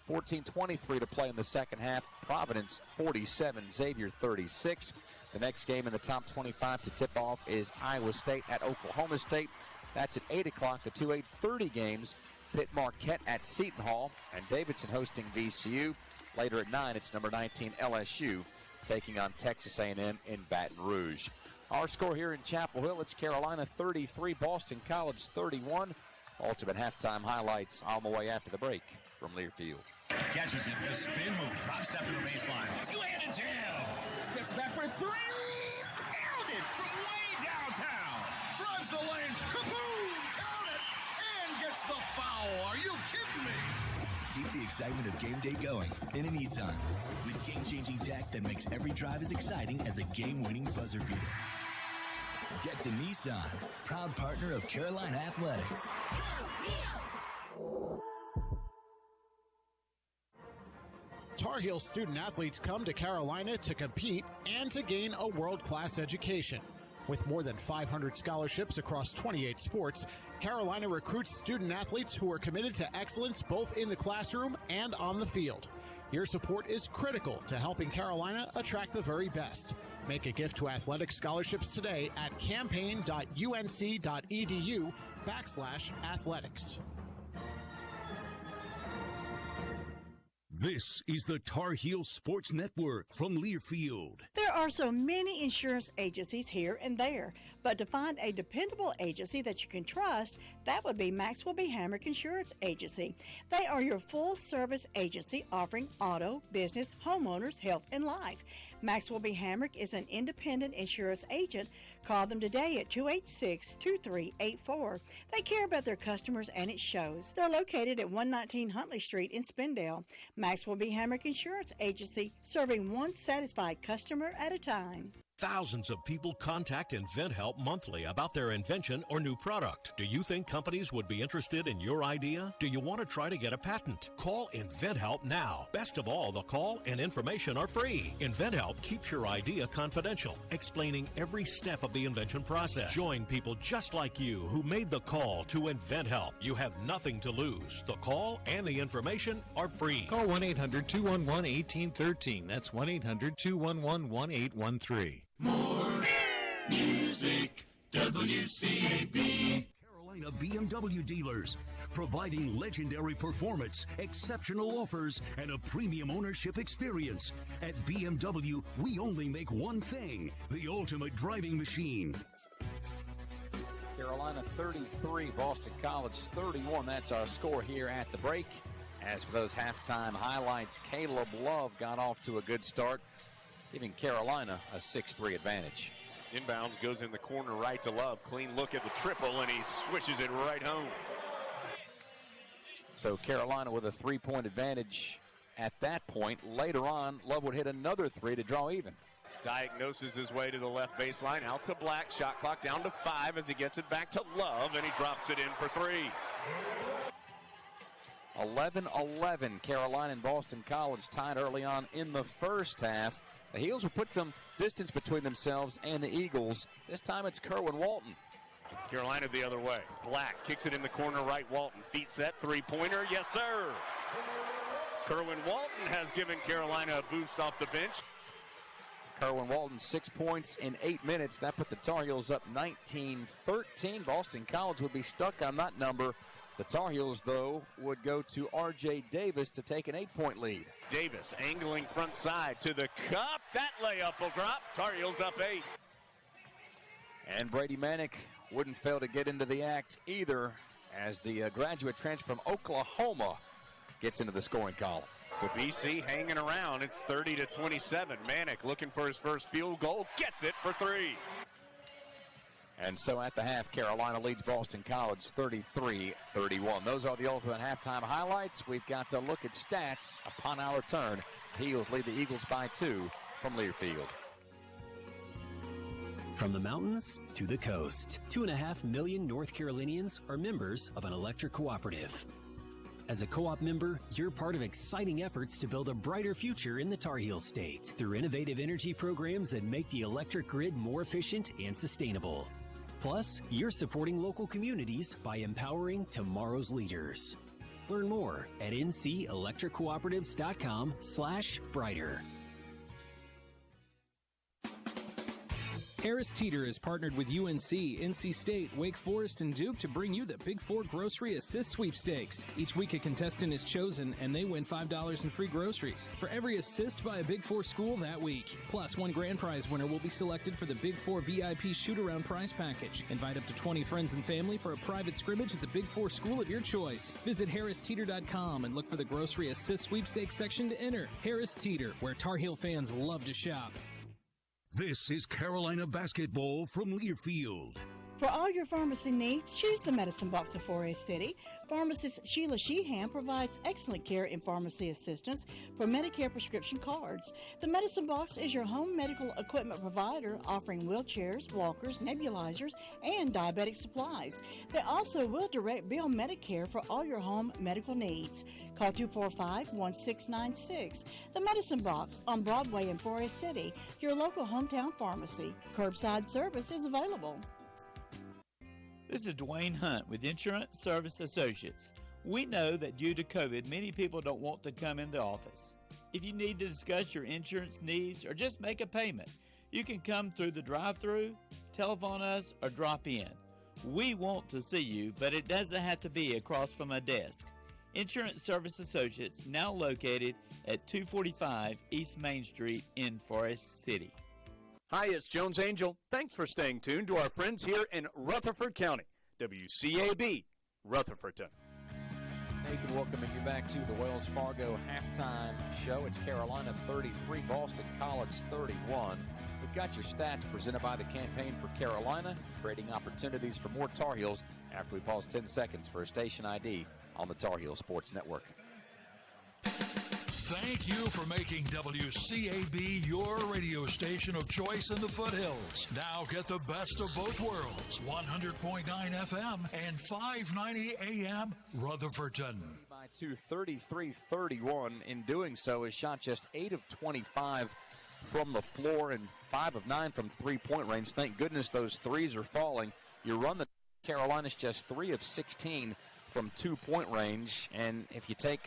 14:23 to play in the second half. Providence 47, Xavier 36. The next game in the top 25 to tip off is Iowa State at Oklahoma State. That's at 8 o'clock. The 2 8:30 games, Pitt Marquette at Seton Hall and Davidson hosting VCU. Later at 9, it's number 19 LSU taking on Texas A&M in Baton Rouge. Our score here in Chapel Hill, it's Carolina 33, Boston College 31. Ultimate halftime highlights on the way after the break from Learfield. Catches it, the spin move, drop step to the baseline. Two-handed jam. Steps back for 3. Nailed it from way downtown. Drives the lane. Kaboom! Count it! And gets the foul. Are you kidding me? Keep the excitement of game day going in a Nissan. With game-changing tech that makes every drive as exciting as a game-winning buzzer beater. Get to Nissan, proud partner of Carolina Athletics. Tar Heel student athletes come to Carolina to compete and to gain a world-class education. With more than 500 scholarships across 28 sports, Carolina recruits student athletes who are committed to excellence both in the classroom and on the field. Your support is critical to helping Carolina attract the very best. Make a gift to athletic scholarships today at campaign.unc.edu/athletics. This is the Tar Heel Sports Network from Learfield. There are so many insurance agencies here and there, but to find a dependable agency that you can trust, that would be Maxwell B. Hamrick Insurance Agency. They are your full-service agency offering auto, business, homeowners, health, and life. Maxwell B. Hamrick is an independent insurance agent. Call them today at 286-2384. They care about their customers, and it shows. They're located at 119 Huntley Street in Spindale. Maxwell B. Hamrick Insurance Agency, serving one satisfied customer at a time. Thousands of people contact InventHelp monthly about their invention or new product. Do you think companies would be interested in your idea? Do you want to try to get a patent? Call InventHelp now. Best of all, the call and information are free. InventHelp keeps your idea confidential, explaining every step of the invention process. Join people just like you who made the call to InventHelp. You have nothing to lose. The call and the information are free. Call 1-800-211-1813. That's 1-800-211-1813. More music, WCAB. Carolina BMW dealers, providing legendary performance, exceptional offers, and a premium ownership experience. At BMW, we only make one thing, the ultimate driving machine. Carolina 33, Boston College 31. That's our score here at the break. As for those halftime highlights, Caleb Love got off to a good start, giving Carolina a 6-3 advantage. Inbounds goes in the corner right to Love. Clean look at the triple, and he swishes it right home. So Carolina with a 3-point advantage at that point. Later on, Love would hit another 3 to draw even. Diagnoses his way to the left baseline, out to Black. Shot clock down to 5 as he gets it back to Love, and he drops it in for 3. 11-11, Carolina and Boston College tied early on in the first half. The Heels will put them distance between themselves and the Eagles. This time it's Kerwin Walton. Carolina the other way. Black kicks it in the corner right. Walton, feet set, three-pointer. Yes, sir. Kerwin Walton has given Carolina a boost off the bench. Kerwin Walton, 6 points in 8 minutes. That put the Tar Heels up 19-13. Boston College would be stuck on that number. The Tar Heels, though, would go to R.J. Davis to take an 8-point lead. Davis angling front side to the cup. That layup will drop. Tar Heels up 8. And Brady Manick wouldn't fail to get into the act either as the graduate transfer from Oklahoma gets into the scoring column. So BC hanging around. It's 30-27. Manick looking for his first field goal. Gets it for 3. And so at the half, Carolina leads Boston College 33-31. Those are the ultimate halftime highlights. We've got to look at stats upon our return. Heels lead the Eagles by 2 from Learfield. From the mountains to the coast, 2.5 million North Carolinians are members of an electric cooperative. As a co-op member, you're part of exciting efforts to build a brighter future in the Tar Heel State through innovative energy programs that make the electric grid more efficient and sustainable. Plus, you're supporting local communities by empowering tomorrow's leaders. Learn more at ncelectriccooperatives.com/brighter. Harris Teeter is partnered with UNC, NC State, Wake Forest, and Duke to bring you the Big Four Grocery Assist Sweepstakes. Each week a contestant is chosen and they win $5 in free groceries for every assist by a Big Four school that week. Plus, one grand prize winner will be selected for the Big Four VIP shoot-around prize package. Invite up to 20 friends and family for a private scrimmage at the Big Four school of your choice. Visit harristeeter.com and look for the Grocery Assist Sweepstakes section to enter. Harris Teeter, where Tar Heel fans love to shop. This is Carolina basketball from Learfield. For all your pharmacy needs, choose the Medicine Box of Forest City. Pharmacist Sheila Sheehan provides excellent care and pharmacy assistance for Medicare prescription cards. The Medicine Box is your home medical equipment provider, offering wheelchairs, walkers, nebulizers, and diabetic supplies. They also will direct bill Medicare for all your home medical needs. Call 245-1696. The Medicine Box on Broadway in Forest City, your local hometown pharmacy. Curbside service is available. This is Dwayne Hunt with Insurance Service Associates. We know that due to COVID, many people don't want to come in the office. If you need to discuss your insurance needs or just make a payment, you can come through the drive-thru, telephone us, or drop in. We want to see you, but it doesn't have to be across from a desk. Insurance Service Associates, now located at 245 East Main Street in Forest City. Hi, it's Jones Angel. Thanks for staying tuned to our friends here in Rutherford County. WCAB, Rutherfordton. Nathan welcoming you back to the Wells Fargo halftime show. It's Carolina 33, Boston College 31. We've got your stats presented by the Campaign for Carolina, creating opportunities for more Tar Heels after we pause 10 seconds for a station ID on the Tar Heel Sports Network. Thank you for making WCAB your radio station of choice in the foothills. Now get the best of both worlds. 100.9 FM and 590 AM Rutherfordton. By 33-31. In doing so, has shot just 8 of 25 from the floor and 5 of 9 from three-point range. Thank goodness those threes are falling. You run the Carolina's just 3 of 16 from two-point range. And if you take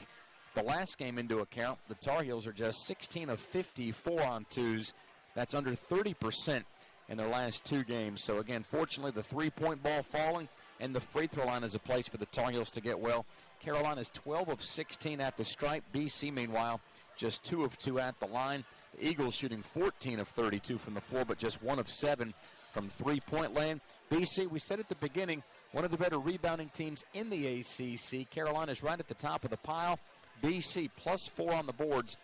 the last game into account, the Tar Heels are just 16 of 54 on twos. That's under 30% in their last two games. So, again, fortunately, the three-point ball falling and the free throw line is a place for the Tar Heels to get well. Carolina's 12 of 16 at the stripe. BC, meanwhile, just 2 of 2 at the line. The Eagles shooting 14 of 32 from the floor, but just 1 of 7 from three-point land. BC, we said at the beginning, one of the better rebounding teams in the ACC. Carolina's right at the top of the pile. BC plus 4 on the boards,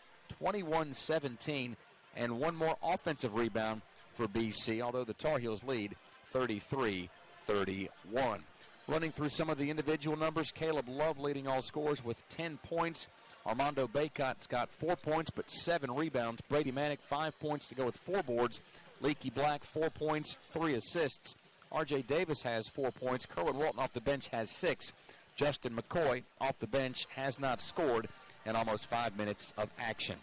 21-17, and one more offensive rebound for BC, although the Tar Heels lead 33-31. Running through some of the individual numbers, Caleb Love leading all scorers with 10 points. Armando Baycott's got 4 points but 7 rebounds. Brady Manick, 5 points to go with 4 boards. Leaky Black, 4 points, 3 assists. R.J. Davis has 4 points. Kerwin Walton off the bench has 6. Justin McCoy off the bench has not scored in almost 5 minutes of action.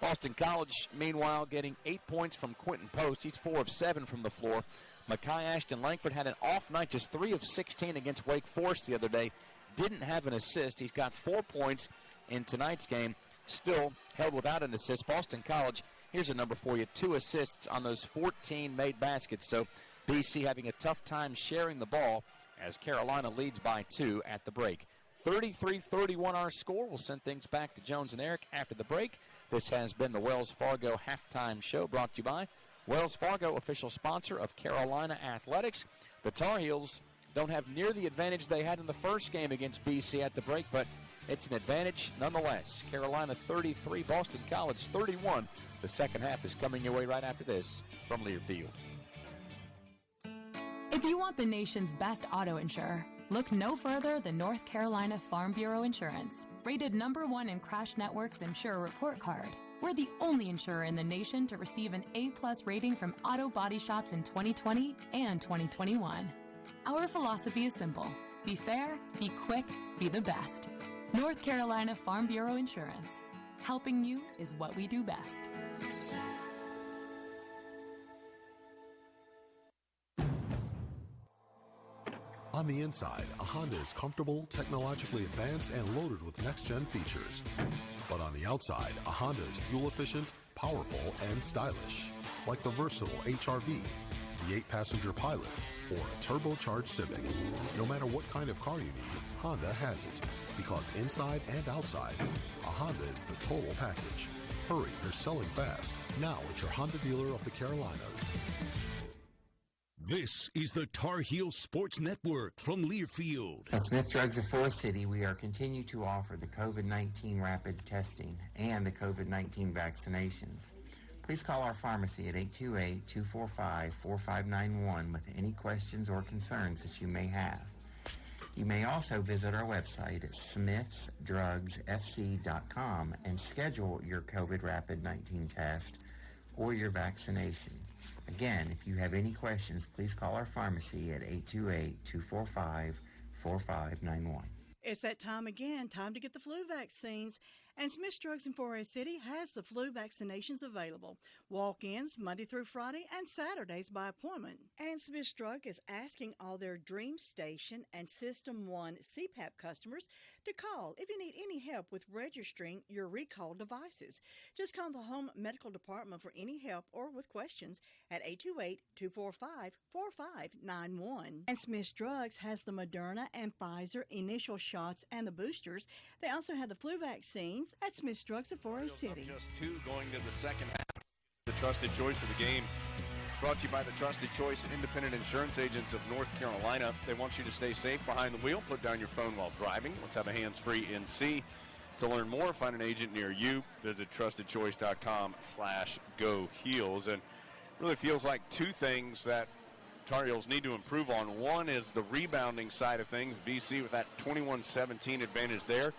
Boston College, meanwhile, getting 8 points from Quentin Post. He's 4 of 7 from the floor. Ashton Lankford had an off night, just 3 of 16 against Wake Forest the other day. Didn't have an assist. He's got 4 points in tonight's game. Still held without an assist. Boston College, here's a number for you, 2 assists on those 14 made baskets. So BC having a tough time sharing the ball as Carolina leads by 2 at the break. 33-31 our score. We'll send things back to Jones and Eric after the break. This has been the Wells Fargo Halftime Show, brought to you by Wells Fargo, official sponsor of Carolina Athletics. The Tar Heels don't have near the advantage they had in the first game against BC at the break, but it's an advantage nonetheless. Carolina 33, Boston College 31. The second half is coming your way right after this from Learfield. If you want the nation's best auto insurer, look no further than North Carolina Farm Bureau Insurance. Rated #1 in Crash Network's Insurer Report Card. We're the only insurer in the nation to receive an A+ rating from auto body shops in 2020 and 2021. Our philosophy is simple. Be fair, be quick, be the best. North Carolina Farm Bureau Insurance. Helping you is what we do best. On the inside, a Honda is comfortable, technologically advanced, and loaded with next-gen features. But on the outside, a Honda is fuel-efficient, powerful, and stylish. Like the versatile HR-V, the 8-passenger Pilot, or a turbocharged Civic. No matter what kind of car you need, Honda has it. Because inside and outside, a Honda is the total package. Hurry, they're selling fast. Now at your Honda dealer of the Carolinas. This is the Tar Heel Sports Network from Learfield. At Smith Drugs of Forest City, we are continue to offer the COVID-19 rapid testing and the COVID-19 vaccinations. Please call our pharmacy at 828-245-4591 with any questions or concerns that you may have. You may also visit our website at smithsdrugsfc.com and schedule your COVID rapid 19 test or your vaccination. Again, if you have any questions, please call our pharmacy at 828-245-4591. It's that time again, time to get the flu vaccines. And Smith's Drugs in Forest City has the flu vaccinations available. Walk-ins Monday through Friday and Saturdays by appointment. And Smith's Drug is asking all their Dream Station and System 1 CPAP customers to call if you need any help with registering your recalled devices. Just call the Home Medical Department for any help or with questions at 828-245-4591. And Smith's Drugs has the Moderna and Pfizer initial shots and the boosters. They also have the flu vaccines at Smith's Drugs of Forest City. Just two going to the second half. The trusted choice of the game. Brought to you by the trusted choice independent insurance agents of North Carolina. They want you to stay safe behind the wheel. Put down your phone while driving. Let's have a hands-free NC. To learn more, find an agent near you. Visit trustedchoice.com/GoHeels. And really feels like two things that Tar Heels need to improve on. One is the rebounding side of things. BC with that 21-17 advantage there.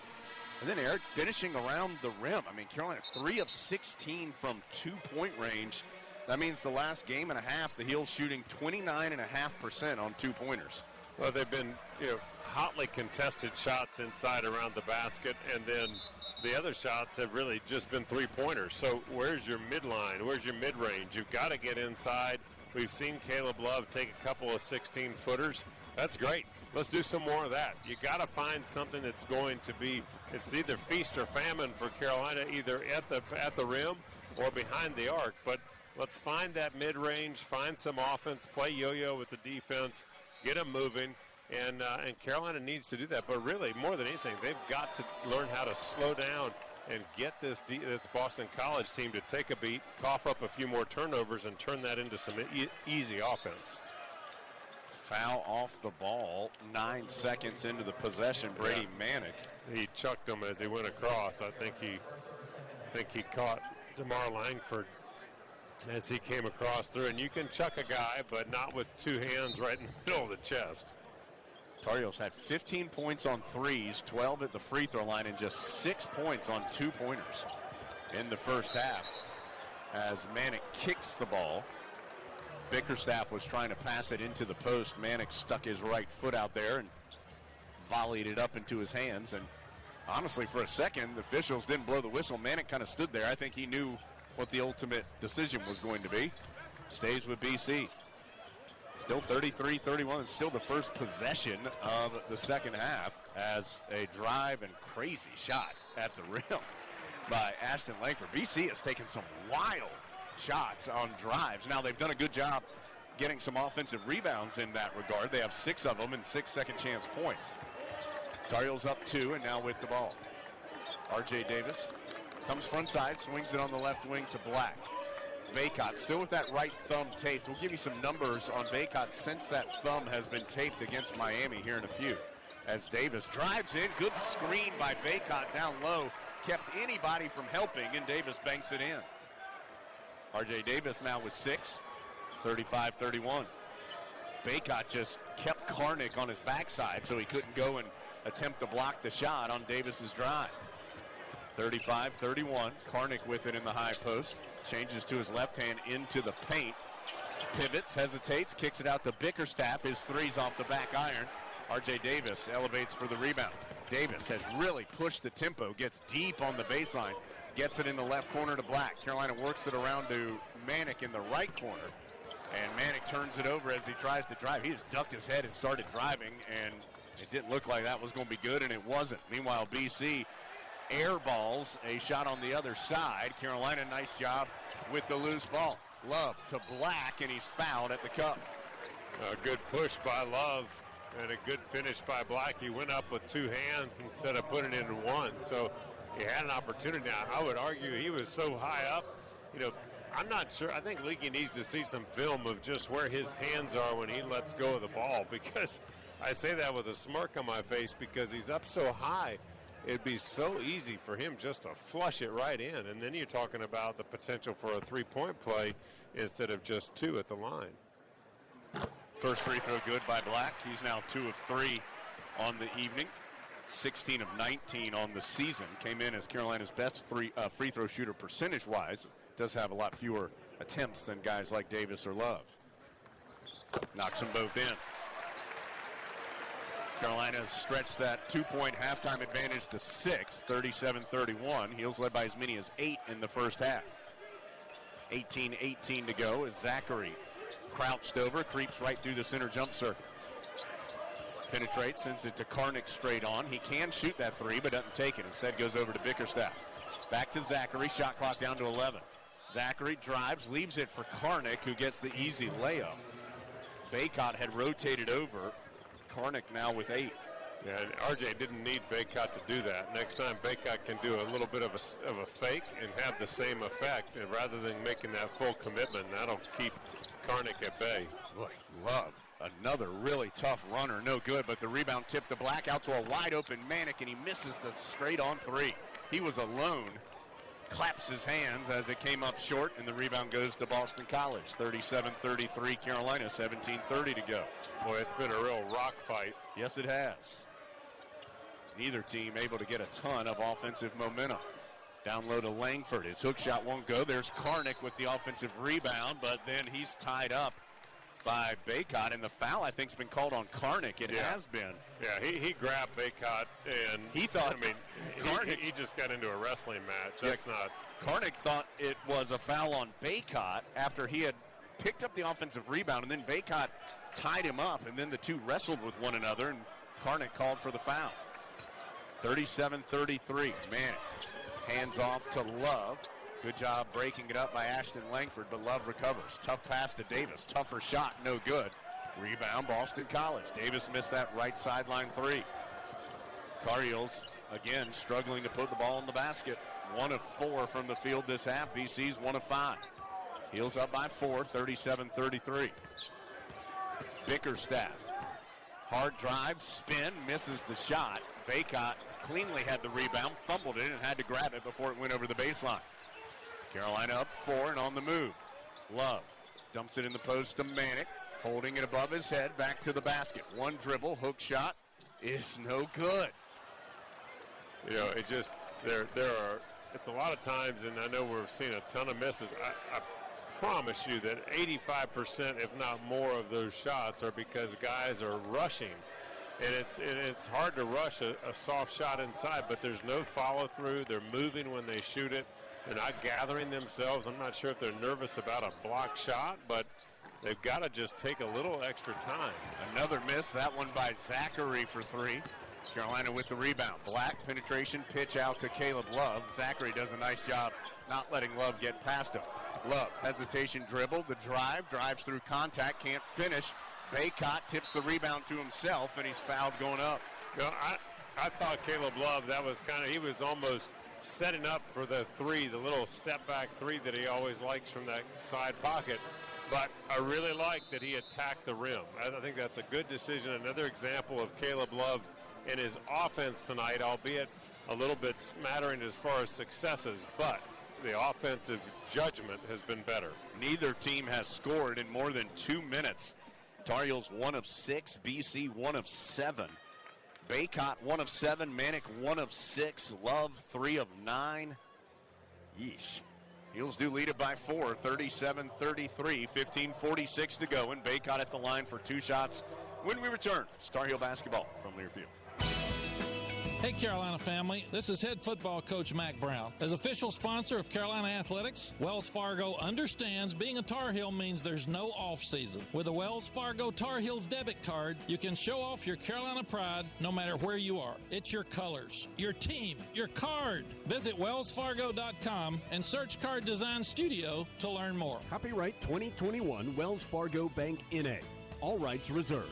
And then Eric finishing around the rim. I mean, Carolina 3 of 16 from 2-point range. That means the last game and a half, the Heels shooting 29.5% on 2-pointers. Well, they've been, hotly contested shots inside around the basket, and then the other shots have really just been 3-pointers. So where's your midline? Where's your mid-range? You've got to get inside. We've seen Caleb Love take a couple of 16-footers. That's great. Let's do some more of that. You got to find something that's going to be, it's either feast or famine for Carolina, either at the rim or behind the arc. But let's find that mid-range, find some offense, play yo-yo with the defense, get them moving, and Carolina needs to do that. But really, more than anything, they've got to learn how to slow down and get this Boston College team to take a beat, cough up a few more turnovers, and turn that into some easy offense. Foul off the ball, 9 seconds into the possession. Brady Mack. He chucked him as he went across. I think he caught DeMar Langford as he came across through. And you can chuck a guy, but not with two hands right in the middle of the chest. Tar Heels had 15 points on threes, 12 at the free throw line, and just 6 points on 2-pointers in the first half. As Mack kicks the ball, Bickerstaff was trying to pass it into the post. Mack stuck his right foot out there and volleyed it up into his hands. And honestly, for a second, the officials didn't blow the whistle. Mack kind of stood there. I think he knew what the ultimate decision was going to be. Stays with BC. Still 33-31. It's still the first possession of the second half as a drive and crazy shot at the rim by Ashton Lankford. BC has taken some wild shots on drives. Now, they've done a good job getting some offensive rebounds in that regard. They have 6 of them and 6 second chance points. Tar Heels up 2 and now with the ball. R.J. Davis comes front side, swings it on the left wing to Black. Baycott still with that right thumb taped. We'll give you some numbers on Baycott since that thumb has been taped against Miami here in a few. As Davis drives in, good screen by Baycott down low. Kept anybody from helping, and Davis banks it in. R.J. Davis now with 6, 35-31. Baycott just kept Karnick on his backside so he couldn't go and attempt to block the shot on Davis's drive. 35-31. Karnick with it in the high post. Changes to his left hand into the paint. Pivots, hesitates, kicks it out to Bickerstaff. His three's off the back iron. R.J. Davis elevates for the rebound. Davis has really pushed the tempo, gets deep on the baseline, gets it in the left corner to Black. Carolina works it around to Mack in the right corner. And Mack turns it over as he tries to drive. He just ducked his head and started driving, and it didn't look like that was going to be good, and it wasn't. Meanwhile, BC airballs a shot on the other side. Carolina, nice job with the loose ball. Love to Black, and he's fouled at the cup. A good push by Love and a good finish by Black. He went up with 2 hands instead of putting it into one, so he had an opportunity. Now, I would argue he was so high up, I'm not sure. I think Leaky needs to see some film of just where his hands are when he lets go of the ball, because I say that with a smirk on my face because he's up so high. It'd be so easy for him just to flush it right in, and then you're talking about the potential for a 3-point play instead of just 2 at the line. First free throw good by Black. He's now 2 of 3 on the evening. 16 of 19 on the season. Came in as Carolina's best free throw shooter percentage-wise. Does have a lot fewer attempts than guys like Davis or Love. Knocks them both in. Carolina stretched that 2-point halftime advantage to 6, 37-31. Heels led by as many as 8 in the first half. 18-18 to go as Zachary crouched over, creeps right through the center jump circle. Penetrates, sends it to Karnick straight on. He can shoot that three, but doesn't take it. Instead goes over to Bickerstaff. Back to Zachary, shot clock down to 11. Zachary drives, leaves it for Karnick, who gets the easy layup. Baycott had rotated over. Karnick now with 8. Yeah, RJ didn't need Baycott to do that. Next time, Baycott can do a little bit of a fake and have the same effect, and rather than making that full commitment. That'll keep Karnick at bay. Boy, Love, another really tough runner, no good, but the rebound tipped to Black out to a wide-open Mack, and he misses the straight-on three. He was alone. Claps his hands as it came up short, and the rebound goes to Boston College. 37-33 Carolina, 17:30 to go. Boy, it's been a real rock fight. Yes, it has. Neither team able to get a ton of offensive momentum. Down low to Langford. His hook shot won't go. There's Karnick with the offensive rebound, but then he's tied up by Baycott, and the foul, I think, has been called on Karnick. It has been. Yeah, he grabbed Baycott, and he thought, he just got into a wrestling match. That's not. Karnick thought it was a foul on Baycott after he had picked up the offensive rebound, and then Baycott tied him up, and then the two wrestled with one another, and Karnick called for the foul. 37-33, Mack. Hands off to Love. Good job breaking it up by Ashton Lankford, but Love recovers. Tough pass to Davis. Tougher shot, no good. Rebound, Boston College. Davis missed that right sideline three. Tar Heels, again, struggling to put the ball in the basket. 1 of 4 from the field this half. BC's 1 of 5. Heels up by 4, 37-33. Bickerstaff. Hard drive, spin, misses the shot. Baycott cleanly had the rebound, fumbled it, and had to grab it before it went over the baseline. Carolina up 4 and on the move. Love dumps it in the post to Mack, holding it above his head, back to the basket. One dribble, hook shot is no good. You know, it just, it's a lot of times, and I know we're seeing a ton of misses. I promise you that 85%, if not more, of those shots are because guys are rushing. And it's hard to rush a soft shot inside, but there's no follow-through. They're moving when they shoot it. They're not gathering themselves. I'm not sure if they're nervous about a block shot, but they've got to just take a little extra time. Another miss, that one by Zachary for 3. Carolina with the rebound. Black penetration, pitch out to Caleb Love. Zachary does a nice job not letting Love get past him. Love, hesitation dribble, the drives through contact, can't finish. Baycott tips the rebound to himself, and he's fouled going up. You know, I thought Caleb Love, that was he was almost setting up for the three, the little step-back three that he always likes from that side pocket. But I really like that he attacked the rim. I think that's a good decision. Another example of Caleb Love in his offense tonight, albeit a little bit smattering as far as successes, but the offensive judgment has been better. Neither team has scored in more than 2 minutes. Tar Heels 1 of 6, BC 1 of 7. Baycott 1 of 7, Mack 1 of 6, Love 3 of 9. Yeesh. Heels do lead it by 4, 37-33, 15:46 to go, and Baycott at the line for 2 shots when we return. Tar Heel basketball from Learfield. Hey Carolina family, this is head football coach Mack Brown. As official sponsor of Carolina Athletics, Wells Fargo understands being a Tar Heel means there's no off season. With a Wells Fargo Tar Heels debit card, you can show off your Carolina pride no matter where you are. It's your colors, your team, your card. Visit wellsfargo.com and search Card Design Studio to learn more. Copyright 2021 Wells Fargo Bank N.A. All rights reserved.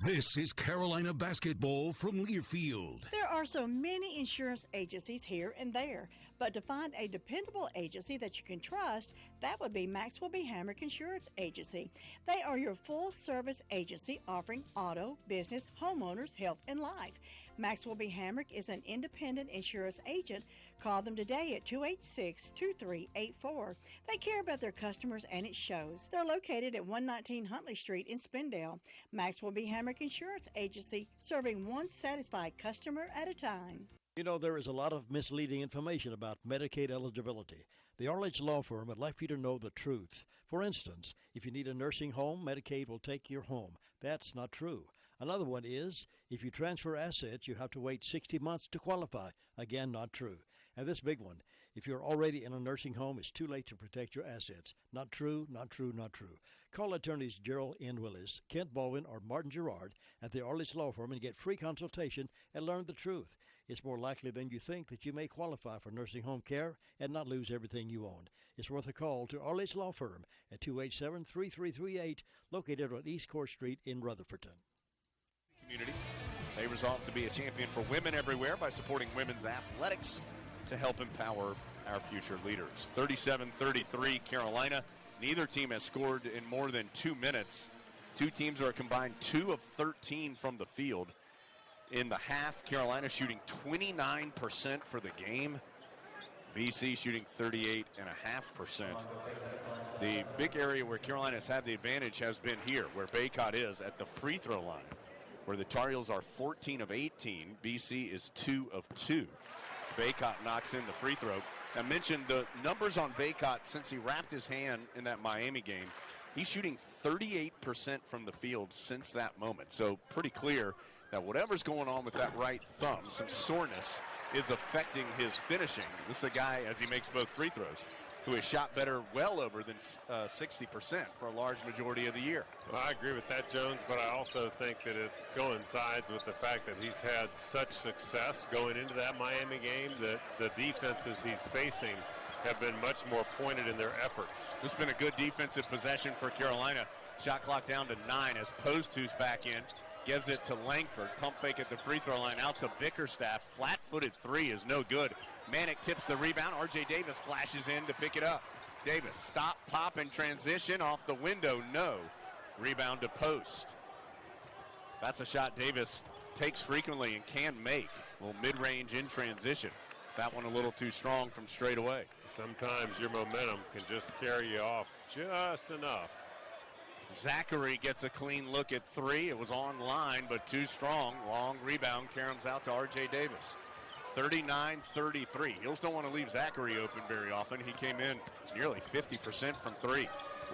This is Carolina basketball from Learfield. There are so many insurance agencies here and there, but to find a dependable agency that you can trust, that would be Maxwell B. Hamrick Insurance Agency. They are your full-service agency offering auto, business, homeowners, health, and life. Maxwell B. Hamrick is an independent insurance agent. Call them today at 286-2384. They care about their customers, and it shows. They're located at 119 Huntley Street in Spindale. Maxwell B. Hamrick Insurance Agency, serving one satisfied customer at a time. You know, there is a lot of misleading information about Medicaid eligibility. The Arledge Law Firm would like for you to know the truth. For instance, if you need a nursing home, Medicaid will take your home. That's not true. Another one is, if you transfer assets, you have to wait 60 months to qualify. Again, not true. And this big one, if you're already in a nursing home, it's too late to protect your assets. Not true, not true, not true. Call attorneys Gerald N. Willis, Kent Baldwin, or Martin Gerard at the Arledge Law Firm and get free consultation and learn the truth. It's more likely than you think that you may qualify for nursing home care and not lose everything you own. It's worth a call to Arledge Law Firm at 287-3338, located on East Court Street in Rutherfordton. Community. They resolve to be a champion for women everywhere by supporting women's athletics to help empower our future leaders. 37-33 Carolina. Neither team has scored in more than 2 minutes. Two teams are a combined 2 of 13 from the field. In the half, Carolina shooting 29% for the game. BC shooting 38.5%. The big area where Carolina has had the advantage has been here, where Baycott is at the free throw line, where the Tar Heels are 14 of 18. BC is 2 of 2. Baycott knocks in the free throw. I mentioned the numbers on Baycott since he wrapped his hand in that Miami game. He's shooting 38% from the field since that moment. So pretty clear that whatever's going on with that right thumb, some soreness, is affecting his finishing. This is a guy, as he makes both free throws, who has shot better well over than 60% for a large majority of the year. Well, I agree with that, Jones, but I also think that it coincides with the fact that he's had such success going into that Miami game that the defenses he's facing have been much more pointed in their efforts. It's been a good defensive possession for Carolina. Shot clock down to 9 as Post, who's back in, gives it to Langford. Pump fake at the free throw line out to Bickerstaff. Flat-footed three is no good. Manick tips the rebound. R.J. Davis flashes in to pick it up. Davis, stop, pop, and transition off the window. No. Rebound to Post. That's a shot Davis takes frequently and can make. A little mid-range in transition. That one a little too strong from straight away. Sometimes your momentum can just carry you off just enough. Zachary gets a clean look at three. It was on line, but too strong. Long rebound. Caroms out to R.J. Davis. 39-33. Heels don't want to leave Zachary open very often. He came in nearly 50% from three.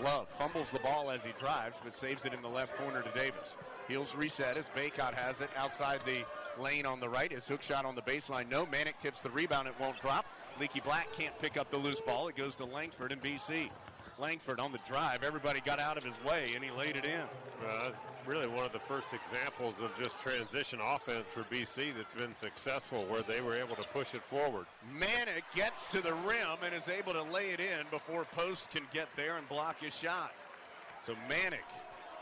Love fumbles the ball as he drives, but saves it in the left corner to Davis. Heels reset as Baycott has it outside the lane on the right. His hook shot on the baseline. No. Manick tips the rebound. It won't drop. Leaky Black can't pick up the loose ball. It goes to Langford and BC. Langford on the drive. Everybody got out of his way, and he laid it in. That's really one of the first examples of just transition offense for BC that's been successful, where they were able to push it forward. Manick gets to the rim and is able to lay it in before Post can get there and block his shot. So Manick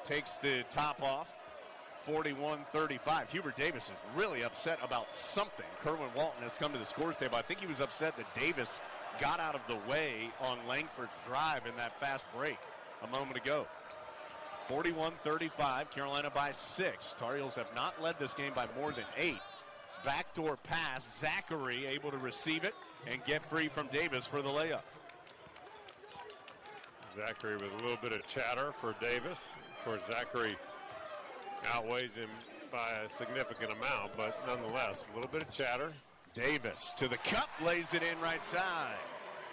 takes the top off. 41-35. Hubert Davis is really upset about something. Kerwin Walton has come to the scores table. I think he was upset that Davis got out of the way on Langford's drive in that fast break a moment ago. 41-35, Carolina by 6. Tar Heels have not led this game by more than 8. Backdoor pass, Zachary able to receive it and get free from Davis for the layup. Zachary with a little bit of chatter for Davis. Of course, Zachary outweighs him by a significant amount, but nonetheless, a little bit of chatter. Davis to the cup, lays it in right side.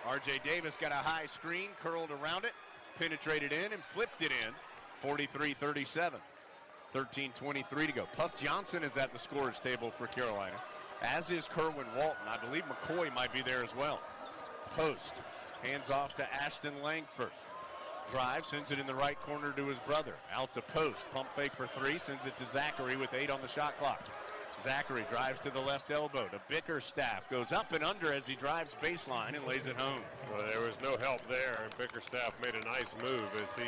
R.J. Davis got a high screen, curled around it, penetrated in, and flipped it in. 43-37. 13:23 to go. Puff Johnson is at the scorer's table for Carolina, as is Kerwin Walton. I believe McCoy might be there as well. Post, hands off to Ashton Lankford. Drive, sends it in the right corner to his brother. Out to Post, pump fake for three, sends it to Zachary with 8 on the shot clock. Zachary drives to the left elbow to Bickerstaff. Goes up and under as he drives baseline and lays it home. Well, there was no help there, and Bickerstaff made a nice move as he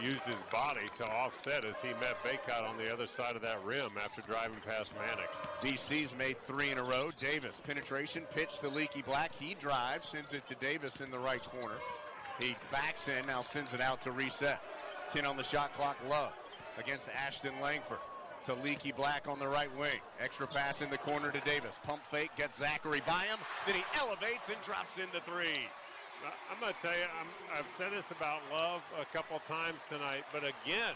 used his body to offset as he met Baycott on the other side of that rim after driving past Manick. DC's made 3 in a row. Davis, penetration, pitch to Leaky Black. He drives, sends it to Davis in the right corner. He backs in, now sends it out to reset. 10 on the shot clock, Love against Ashton Langford. To Leaky Black on the right wing. Extra pass in the corner to Davis. Pump fake, gets Zachary by him. Then he elevates and drops in the three. I'm going to tell you, I've said this about Love a couple times tonight, but again,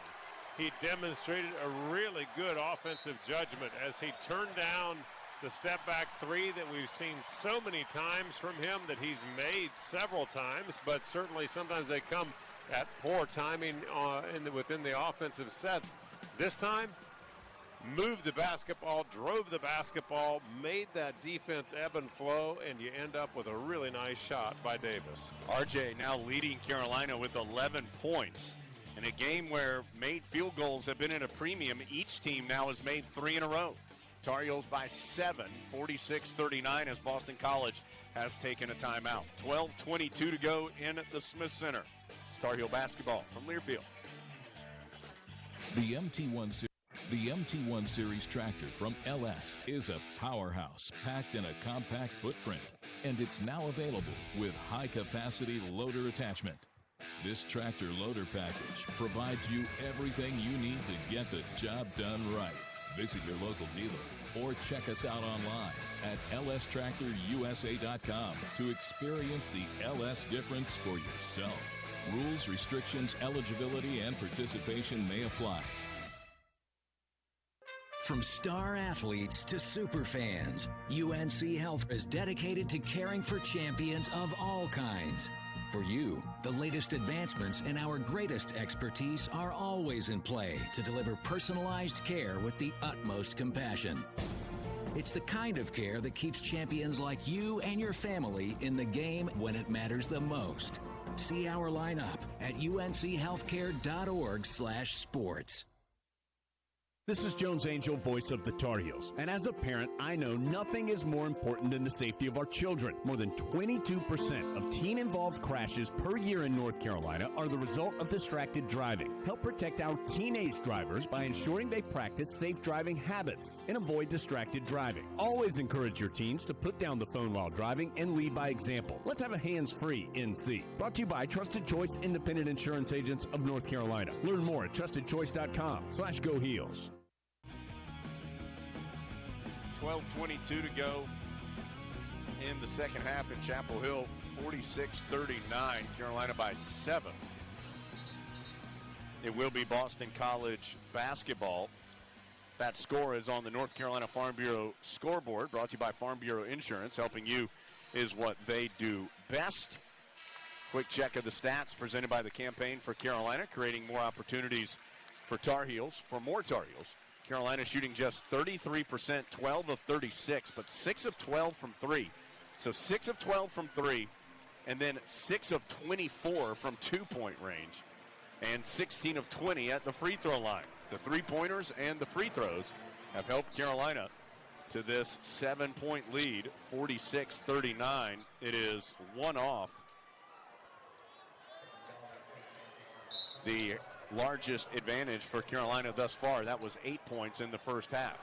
he demonstrated a really good offensive judgment as he turned down the step-back three that we've seen so many times from him that he's made several times, but certainly sometimes they come at poor timing within the offensive sets. This time, moved the basketball, drove the basketball, made that defense ebb and flow, and you end up with a really nice shot by Davis. RJ now leading Carolina with 11 points. In a game where made field goals have been in a premium, each team now has made 3 in a row. Tar Heels by 7, 46-39 as Boston College has taken a timeout. 12:22 to go in at the Smith Center. It's Tar Heel basketball from Learfield. The MT1 Series tractor from LS is a powerhouse packed in a compact footprint, and it's now available with high-capacity loader attachment. This tractor loader package provides you everything you need to get the job done right. Visit your local dealer or check us out online at lstractorusa.com to experience the LS difference for yourself. Rules, restrictions, eligibility, and participation may apply. From star athletes to super fans, UNC Health is dedicated to caring for champions of all kinds. For you, the latest advancements and our greatest expertise are always in play to deliver personalized care with the utmost compassion. It's the kind of care that keeps champions like you and your family in the game when it matters the most. See our lineup at unchealthcare.org/sports. This is Jones Angel, voice of the Tar Heels. And as a parent, I know nothing is more important than the safety of our children. More than 22% of teen-involved crashes per year in North Carolina are the result of distracted driving. Help protect our teenage drivers by ensuring they practice safe driving habits and avoid distracted driving. Always encourage your teens to put down the phone while driving and lead by example. Let's have a hands-free NC. Brought to you by Trusted Choice Independent Insurance Agents of North Carolina. Learn more at trustedchoice.com/Go Heels. 12:22 to go in the second half in Chapel Hill. 46-39, Carolina by 7. It will be Boston College basketball. That score is on the North Carolina Farm Bureau scoreboard, brought to you by Farm Bureau Insurance. Helping you is what they do best. Quick check of the stats presented by the Campaign for Carolina, creating more opportunities for Tar Heels, for more Tar Heels. Carolina shooting just 33%, 12 of 36, but 6 of 12 from 3. So 6 of 12 from 3, and then 6 of 24 from two-point range, and 16 of 20 at the free throw line. The three-pointers and the free throws have helped Carolina to this 7-point lead, 46-39. It is one off the largest advantage for Carolina thus far. That was 8 points in the first half.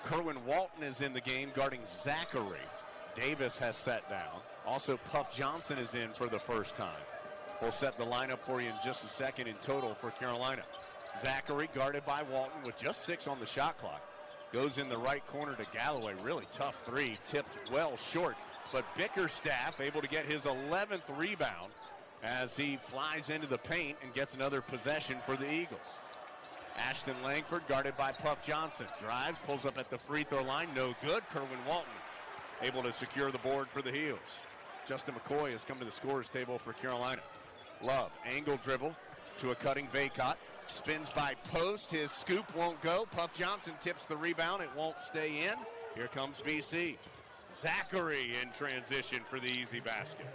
Kerwin Walton is in the game guarding Zachary. Davis has sat down. Also, Puff Johnson is in for the first time. We'll set the lineup for you in just a second in total for Carolina. Zachary guarded by Walton with just 6 on the shot clock. Goes in the right corner to Galloway. Really tough three, tipped well short. But Bickerstaff able to get his 11th rebound as he flies into the paint and gets another possession for the Eagles. Ashton Lankford guarded by Puff Johnson. Drives, pulls up at the free throw line. No good. Kerwin Walton able to secure the board for the Heels. Justin McCoy has come to the scorer's table for Carolina. Love, angle dribble to a cutting Baycott. Spins by post. His scoop won't go. Puff Johnson tips the rebound. It won't stay in. Here comes BC. Zachary in transition for the easy basket.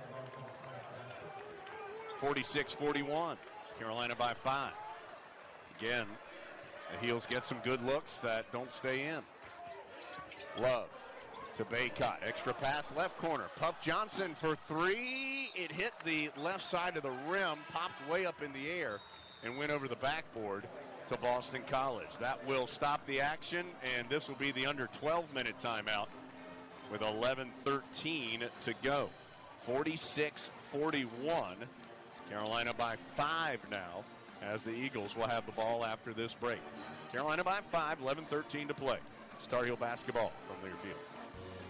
46-41. Carolina by 5. Again, the Heels get some good looks that don't stay in. Love to Baycott. Extra pass left corner. Puff Johnson for 3. It hit the left side of the rim, popped way up in the air, and went over the backboard to Boston College. That will stop the action, and this will be the under 12-minute timeout with 11:13 to go. 46-41. Carolina by 5 now, as the Eagles will have the ball after this break. Carolina by 5, 11:13 to play. Tar Heel basketball from Learfield.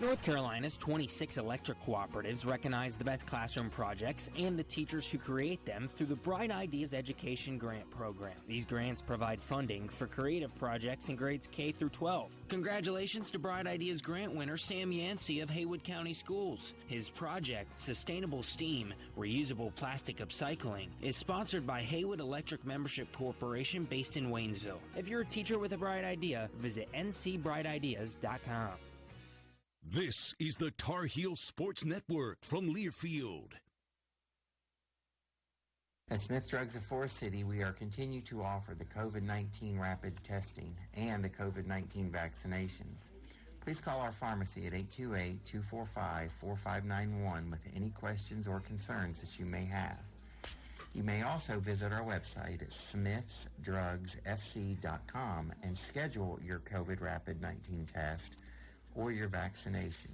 North Carolina's 26 electric cooperatives recognize the best classroom projects and the teachers who create them through the Bright Ideas Education Grant Program. These grants provide funding for creative projects in grades K through 12. Congratulations to Bright Ideas grant winner Sam Yancey of Haywood County Schools. His project, Sustainable Steam, Reusable Plastic Upcycling, is sponsored by Haywood Electric Membership Corporation based in Waynesville. If you're a teacher with a bright idea, visit ncbrightideas.com. This is the Tar Heel Sports Network from Learfield. At Smith Drugs of Forest City, we are continue to offer the COVID-19 rapid testing and the COVID-19 vaccinations. Please call our pharmacy at 828-245-4591 with any questions or concerns that you may have. You may also visit our website at smithsdrugsfc.com and schedule your COVID rapid 19 test or your vaccination.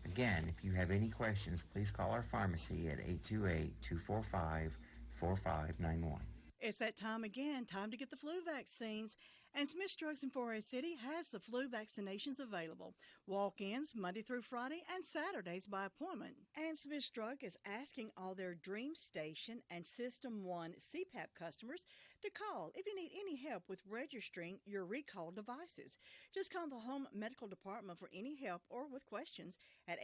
Again, if you have any questions, please call our pharmacy at 828-245-4591. It's that time again, time to get the flu vaccines. And Smith Drugs in Forest City has the flu vaccinations available. Walk-ins Monday through Friday and Saturdays by appointment. And Smith Drug is asking all their Dream Station and System 1 CPAP customers to call if you need any help with registering your recall devices. Just call the Home Medical Department for any help or with questions at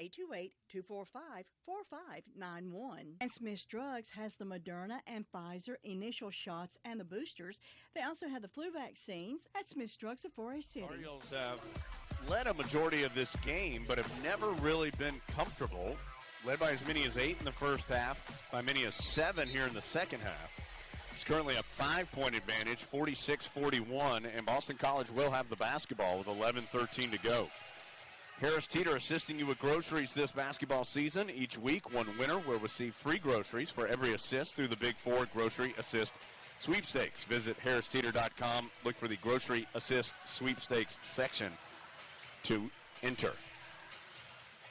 828-245-4591. And Smith Drugs has the Moderna and Pfizer initial shots and the boosters. They also have the flu vaccines at Smith Drugs of Forest City. Orioles have led a majority of this game, but have never really been comfortable. Led by as many as 8 in the first half, by many as 7 here in the second half. It's currently a 5-point advantage, 46-41, and Boston College will have the basketball with 11:13 to go. Harris Teeter assisting you with groceries this basketball season. Each week, one winner will receive free groceries for every assist through the Big Four Grocery Assist Sweepstakes. Visit harristeeter.com. Look for the Grocery Assist Sweepstakes section to enter.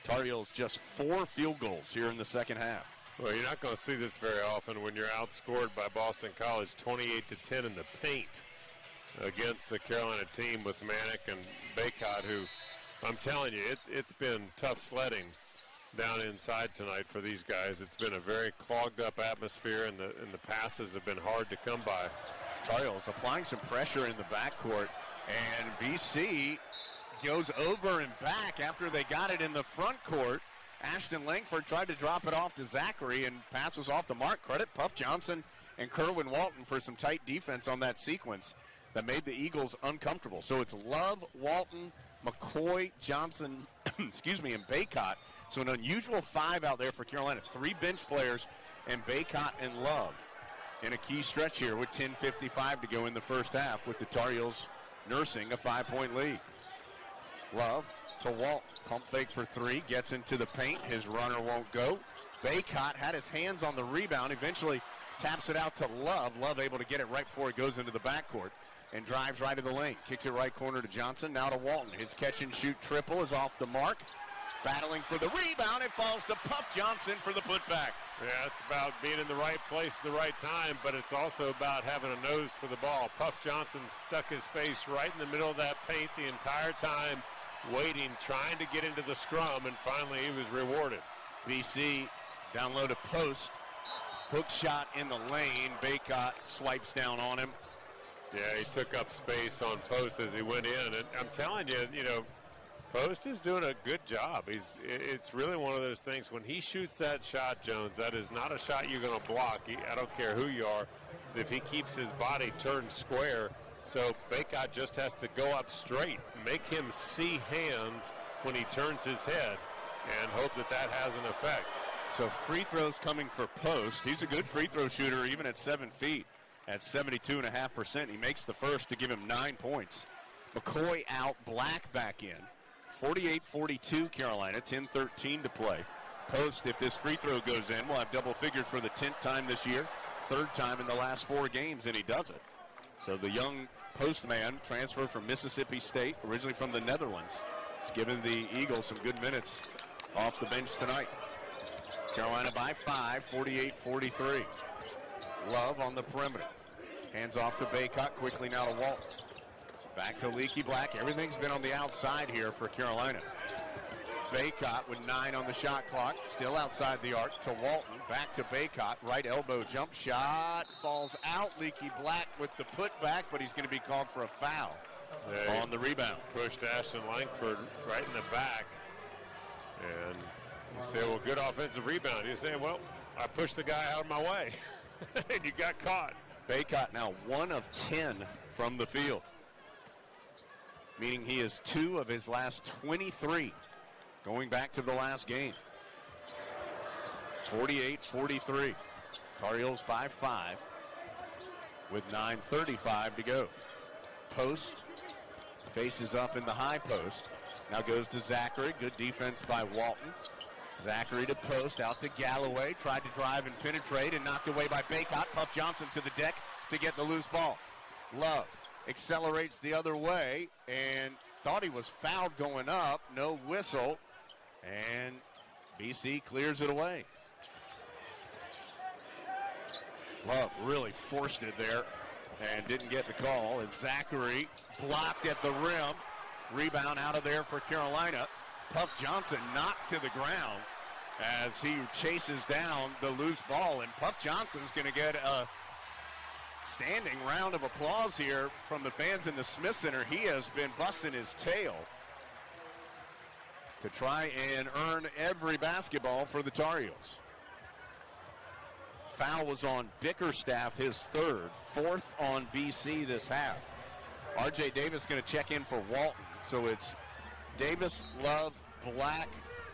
Tar Heels just 4 field goals here in the second half. Well, you're not going to see this very often when you're outscored by Boston College 28-10 in the paint against the Carolina team with Mack and Baycott, who, I'm telling you, it's been tough sledding down inside tonight for these guys. It's been a very clogged up atmosphere, and the passes have been hard to come by. Tar Heels applying some pressure in the backcourt, and BC goes over and back after they got it in the front court. Ashton Lankford tried to drop it off to Zachary, and pass was off the mark. Credit Puff Johnson and Kerwin Walton for some tight defense on that sequence that made the Eagles uncomfortable. So it's Love, Walton, McCoy, Johnson, and Baycott. So an unusual 5 out there for Carolina. 3 bench players, and Baycott and Love in a key stretch here with 10:55 to go in the first half, with the Tar Heels nursing a 5-point lead. Love to Walt. Pump fakes for 3. Gets into the paint. His runner won't go. Baycott had his hands on the rebound. Eventually taps it out to Love. Love able to get it right before it goes into the backcourt and drives right to the lane. Kicks it right corner to Johnson. Now to Walton. His catch and shoot triple is off the mark. Battling for the rebound. It falls to Puff Johnson for the putback. Yeah, it's about being in the right place at the right time, but it's also about having a nose for the ball. Puff Johnson stuck his face right in the middle of that paint the entire time, waiting, trying to get into the scrum, and finally he was rewarded. BC down low to post. Hook shot in the lane. Baycott swipes down on him. Yeah, he took up space on post as he went in. And I'm telling you, Post is doing a good job. It's really one of those things. When he shoots that shot, Jones, that is not a shot you're going to block. I don't care who you are. If he keeps his body turned square, so Baycott just has to go up straight, make him see hands when he turns his head, and hope that has an effect. So free throws coming for Post. He's a good free throw shooter even at 7 feet at 72.5%. He makes the first to give him 9 points. McCoy out, Black back in. 48-42 Carolina, 10:13 to play. Post, if this free throw goes in, will have double figures for the 10th time this year, 3rd time in the last 4 games, and he does it. So the young postman transferred from Mississippi State, originally from the Netherlands. It's given the Eagles some good minutes off the bench tonight. Carolina by 5, 48-43. Love on the perimeter. Hands off to Baycott, quickly now to Walt. Back to Leaky Black. Everything's been on the outside here for Carolina. Baycott with 9 on the shot clock. Still outside the arc to Walton. Back to Baycott. Right elbow jump shot. Falls out. Leaky Black with the putback, but he's going to be called for a foul on the rebound. Pushed Ashton Lankford right in the back. And you say, well, good offensive rebound. You say, well, I pushed the guy out of my way. And you got caught. Baycott now 1 of 10 from the field, meaning he is 2 of his last 23 going back to the last game. 48-43. Tar Heels by 5 with 9:35 to go. Post faces up in the high post. Now goes to Zachary. Good defense by Walton. Zachary to post, out to Galloway. Tried to drive and penetrate and knocked away by Baycott. Puff Johnson to the deck to get the loose ball. Love accelerates the other way and thought he was fouled going up. No whistle. And BC clears it away. Love really forced it there and didn't get the call. And Zachary blocked at the rim. Rebound out of there for Carolina. Puff Johnson knocked to the ground as he chases down the loose ball. And Puff Johnson's going to get a standing round of applause here from the fans in the Smith Center. He has been busting his tail to try and earn every basketball for the Tar Heels. Foul was on Bickerstaff, his 3rd, 4th on BC this half. R.J. Davis going to check in for Walton. So it's Davis, Love, Black,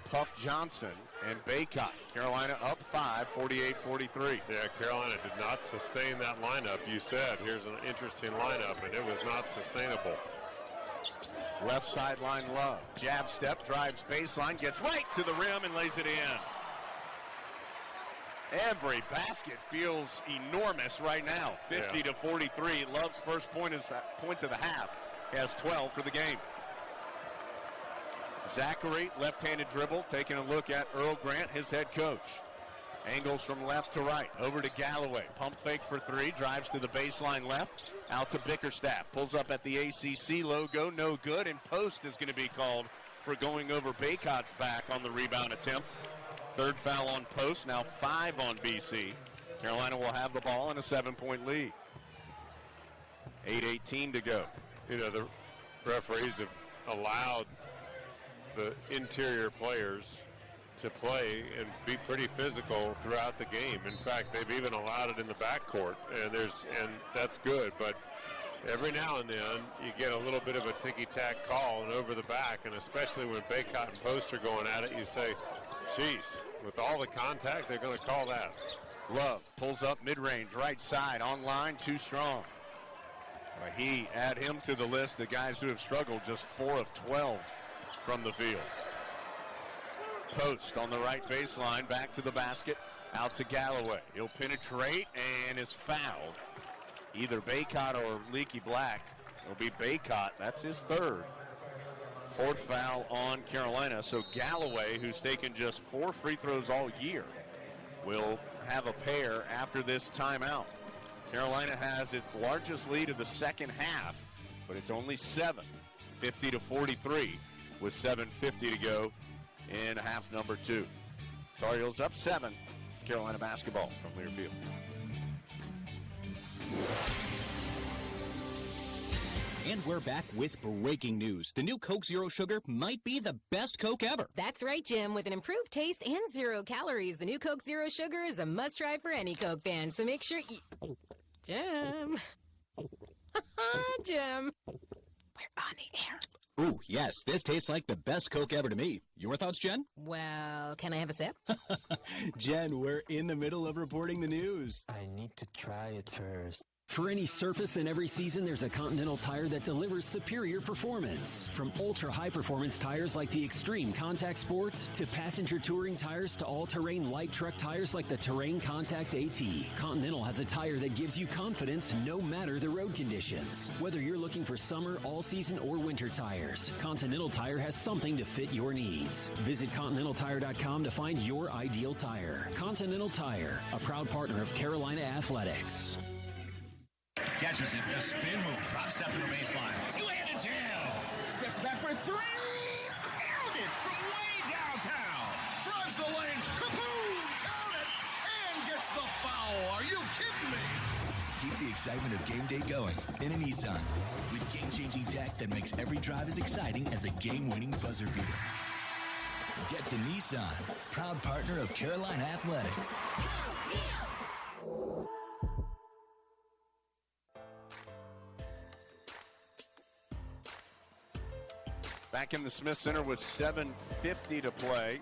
Puff Johnson, and Baycott. Carolina up 5, 48-43. Yeah, Carolina did not sustain that lineup. You said, here's an interesting lineup, and it was not sustainable. Left sideline Love. Jab step, drives baseline, gets right to the rim and lays it in. Every basket feels enormous right now. 50-43. Love's first points of the half. He has 12 for the game. Zachary, left-handed dribble, taking a look at Earl Grant, his head coach. Angles from left to right. Over to Galloway. Pump fake for 3. Drives to the baseline left. Out to Bickerstaff. Pulls up at the ACC logo. No good. And post is going to be called for going over Baycott's back on the rebound attempt. 3rd foul on post. Now 5 on BC. Carolina will have the ball in a 7-point lead. 8:18 to go. You know, the referees have allowed the interior players to play and be pretty physical throughout the game. In fact, they've even allowed it in the backcourt, and that's good. But every now and then, you get a little bit of a ticky-tack call and over the back, and especially when Baycott and Post are going at it, you say, geez, with all the contact, they're going to call that. Love pulls up mid-range, right side, online, too strong. He add him to the list of guys who have struggled, just 4 of 12 from the field. Post on the right baseline, back to the basket, out to Galloway. He'll penetrate and is fouled. Either Baycott or Leaky Black. It'll be Baycott. That's his 3rd. 4th foul on Carolina. So Galloway, who's taken just 4 free throws all year, will have a pair after this timeout. Carolina has its largest lead of the second half, but it's only 7, 50-43, with 7:50 to go in half number 2. Tar Heels up 7. It's Carolina basketball from Learfield. And we're back with breaking news. The new Coke Zero Sugar might be the best Coke ever. That's right, Jim. With an improved taste and 0 calories, the new Coke Zero Sugar is a must-try for any Coke fan. So make sure you... Jim. Jim. We're on the air. Ooh, yes, this tastes like the best Coke ever to me. Your thoughts, Jen? Well, can I have a sip? Jen, we're in the middle of reporting the news. I need to try it first. For any surface and every season, there's a Continental tire that delivers superior performance. From ultra-high performance tires like the Extreme Contact Sport, to passenger touring tires to all-terrain light truck tires like the Terrain Contact AT, Continental has a tire that gives you confidence no matter the road conditions. Whether you're looking for summer, all-season, or winter tires, Continental Tire has something to fit your needs. Visit ContinentalTire.com to find your ideal tire. Continental Tire, a proud partner of Carolina Athletics. Catches it, a spin move, drop step to the baseline. Two-handed jam. Steps back for 3. Nailed it from way drives the lane. Kaboom! Count it! And gets the foul. Are you kidding me? Keep the excitement of game day going in a Nissan with game-changing tech that makes every drive as exciting as a game-winning buzzer beater. Get to Nissan, proud partner of Carolina Athletics. Back in the Smith Center with 7:50 to play.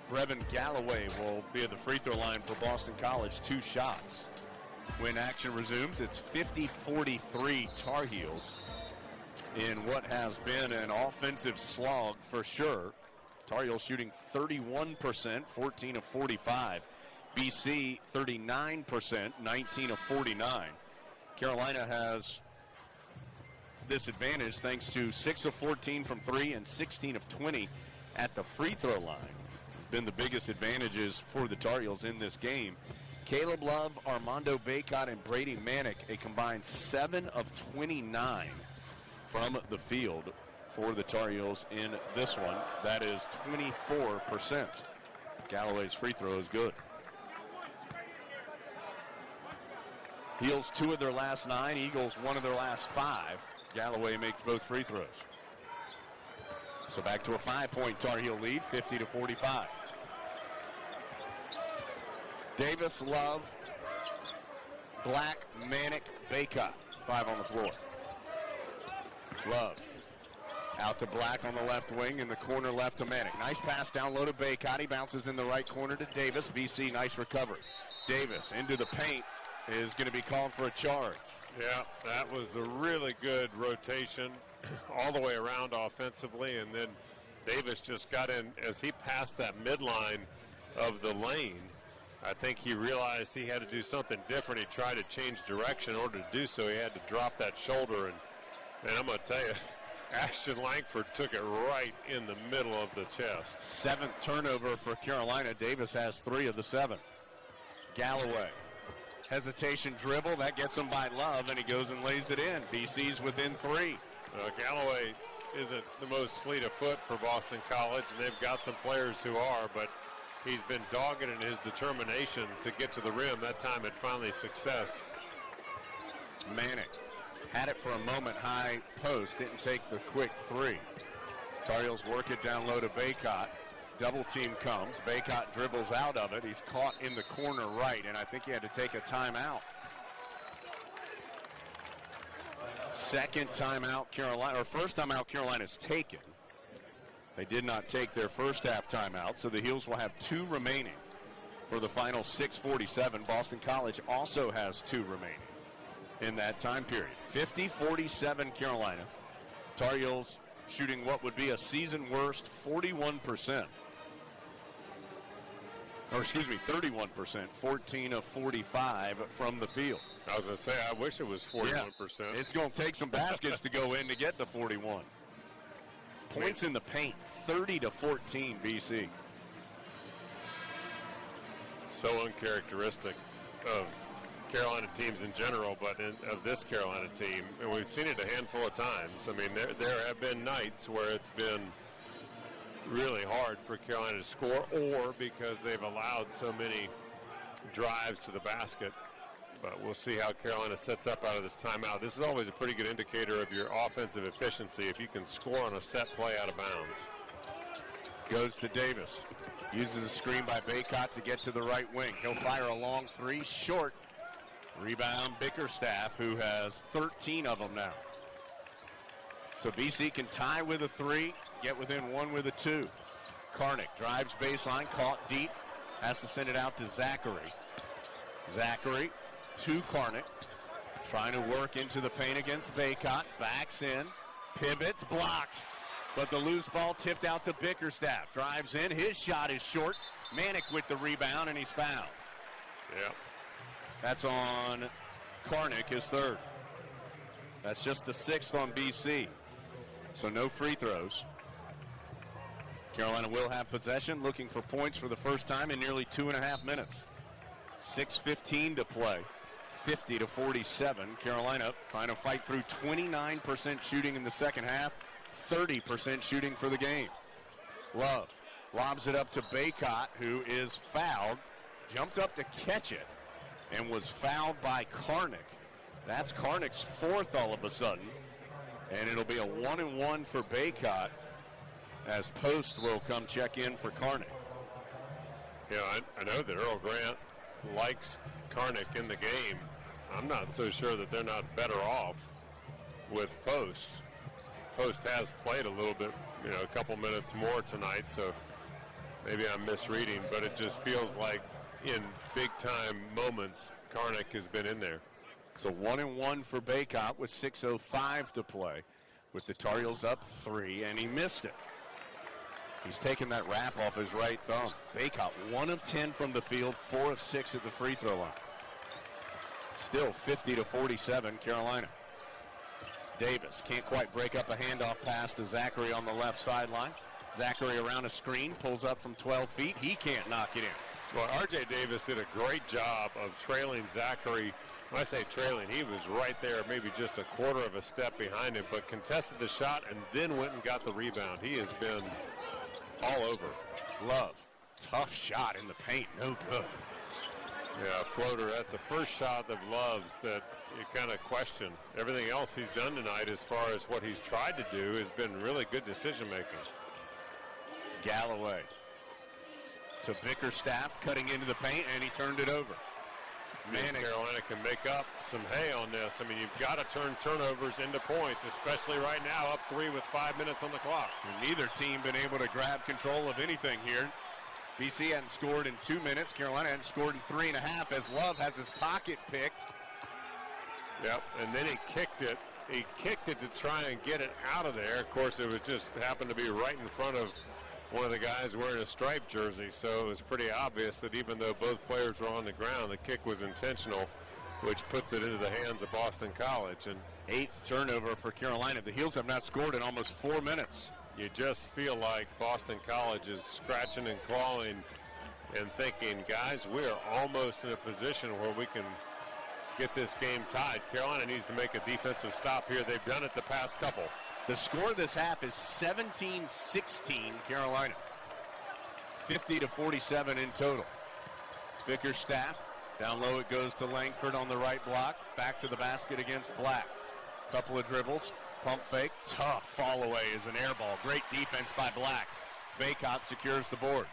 Brevin Galloway will be at the free throw line for Boston College. 2 shots. When action resumes, it's 50-43 Tar Heels in what has been an offensive slog for sure. Tar Heels shooting 31%, 14 of 45. BC 39%, 19 of 49. Carolina has this advantage thanks to 6 of 14 from 3 and 16 of 20 at the free throw line. Been the biggest advantages for the Tar Heels in this game. Caleb Love, Armando Baycott, and Brady Manick, a combined 7 of 29 from the field for the Tar Heels in this one. That is 24%. Galloway's free throw is good. Heels 2 of their last 9, Eagles 1 of their last 5. Galloway makes both free throws. So back to a 5-point Tar Heel lead, 50-45. Davis, Love, Black, Manick, Baycott. 5 on the floor. Love out to Black on the left wing, in the corner left to Manick. Nice pass down low to Baycott. He bounces in the right corner to Davis. BC, nice recovery. Davis into the paint is going to be called for a charge. Yeah, that was a really good rotation all the way around offensively, and then Davis just got in as he passed that midline of the lane. I think he realized he had to do something different. He tried to change direction in order to do so. He had to drop that shoulder, and I'm going to tell you, Ashton Lankford took it right in the middle of the chest. 7th turnover for Carolina. Davis has 3 of the 7. Galloway. Hesitation dribble. That gets him by Love, and he goes and lays it in. BC's within 3. Galloway isn't the most fleet of foot for Boston College, and they've got some players who are, but he's been dogged in his determination to get to the rim. That time it finally success. Manick had it for a moment, high post, didn't take the quick 3. Tar Heels work it down low to Baycott. Double team comes. Baycott dribbles out of it. He's caught in the corner right, and I think he had to take a timeout. Second timeout Carolina, or first timeout Carolina's taken. They did not take their first half timeout, so the Heels will have 2 remaining for the final 6:47. Boston College also has 2 remaining in that time period. 50-47 Carolina. Tar Heels shooting what would be a season worst 41%. Or excuse me, 31%, 14 of 45 from the field. I was going to say, I wish it was 41%. Yeah, it's going to take some baskets to go in to get to 41. Points in the paint, 30-14 BC. So uncharacteristic of Carolina teams in general, but of this Carolina team, and we've seen it a handful of times. I mean, there have been nights where it's been really hard for Carolina to score, or because they've allowed so many drives to the basket. But we'll see how Carolina sets up out of this timeout. This is always a pretty good indicator of your offensive efficiency if you can score on a set play out of bounds. Goes to Davis. Uses a screen by Baycott to get to the right wing. He'll fire a long 3, short. Rebound Bickerstaff, who has 13 of them now. So BC can tie with a 3, get within 1 with a 2. Karnick drives baseline, caught deep, has to send it out to Zachary. Zachary to Karnick, trying to work into the paint against Baycott, backs in, pivots, blocked. But the loose ball tipped out to Bickerstaff. Drives in, his shot is short. Manick with the rebound, and he's fouled. Yep. That's on Karnick, his 3rd. That's just the 6th on BC. So no free throws. Carolina will have possession, looking for points for the first time in nearly 2.5 minutes. 6:15 to play. 50-47. Carolina trying to fight through 29% shooting in the second half, 30% shooting for the game. Love Lobs it up to Baycott, who is fouled. Jumped up to catch it and was fouled by Karnick. That's Karnick's fourth all of a sudden. And it'll be a 1-and-1 for Baycott as Post will come check in for Karnick. Yeah, I know that Earl Grant likes Karnick in the game. I'm not so sure that they're not better off with Post. Post has played a little bit, a couple minutes more tonight, so maybe I'm misreading, but it just feels like in big-time moments, Karnick has been in there. So 1-and-1 for Baycott with 6:05 to play, with the Tar Heels up 3, and he missed it. He's taken that wrap off his right thumb. Baycott 1 of 10 from the field, 4 of 6 at the free throw line. Still 50-47, Carolina. Davis can't quite break up a handoff pass to Zachary on the left sideline. Zachary around a screen, pulls up from 12 feet. He can't knock it in. Well, R.J. Davis did a great job of trailing Zachary. When I say trailing, he was right there, maybe just a quarter of a step behind him, but contested the shot and then went and got the rebound. He has been all over. Love, tough shot in the paint, no good. Yeah, floater, that's the first shot of Love's that you kind of question. Everything else he's done tonight as far as what he's tried to do has been really good decision-making. Galloway to Bickerstaff, cutting into the paint, and he turned it over. Manning. Carolina can make up some hay on this. I mean, you've got to turn turnovers into points, especially right now, up 3 with 5 minutes on the clock. And neither team been able to grab control of anything here. BC hadn't scored in 2 minutes. Carolina hadn't scored in 3.5 as Love has his pocket picked. Yep, and then he kicked it. He kicked it to try and get it out of there. Of course, it was just happened to be right in front of one of the guys wearing a striped jersey, so it was pretty obvious that even though both players were on the ground, the kick was intentional, which puts it into the hands of Boston College. And 8th turnover for Carolina. The Heels have not scored in almost 4 minutes. You just feel like Boston College is scratching and clawing and thinking, guys, we're almost in a position where we can get this game tied. Carolina needs to make a defensive stop here. They've done it the past couple. The score this half is 17-16 Carolina. 50-47 in total. Bickerstaff, down low it goes to Langford on the right block. Back to the basket against Black. Couple of dribbles, pump fake, tough fall away is an air ball. Great defense by Black. Baycott secures the board.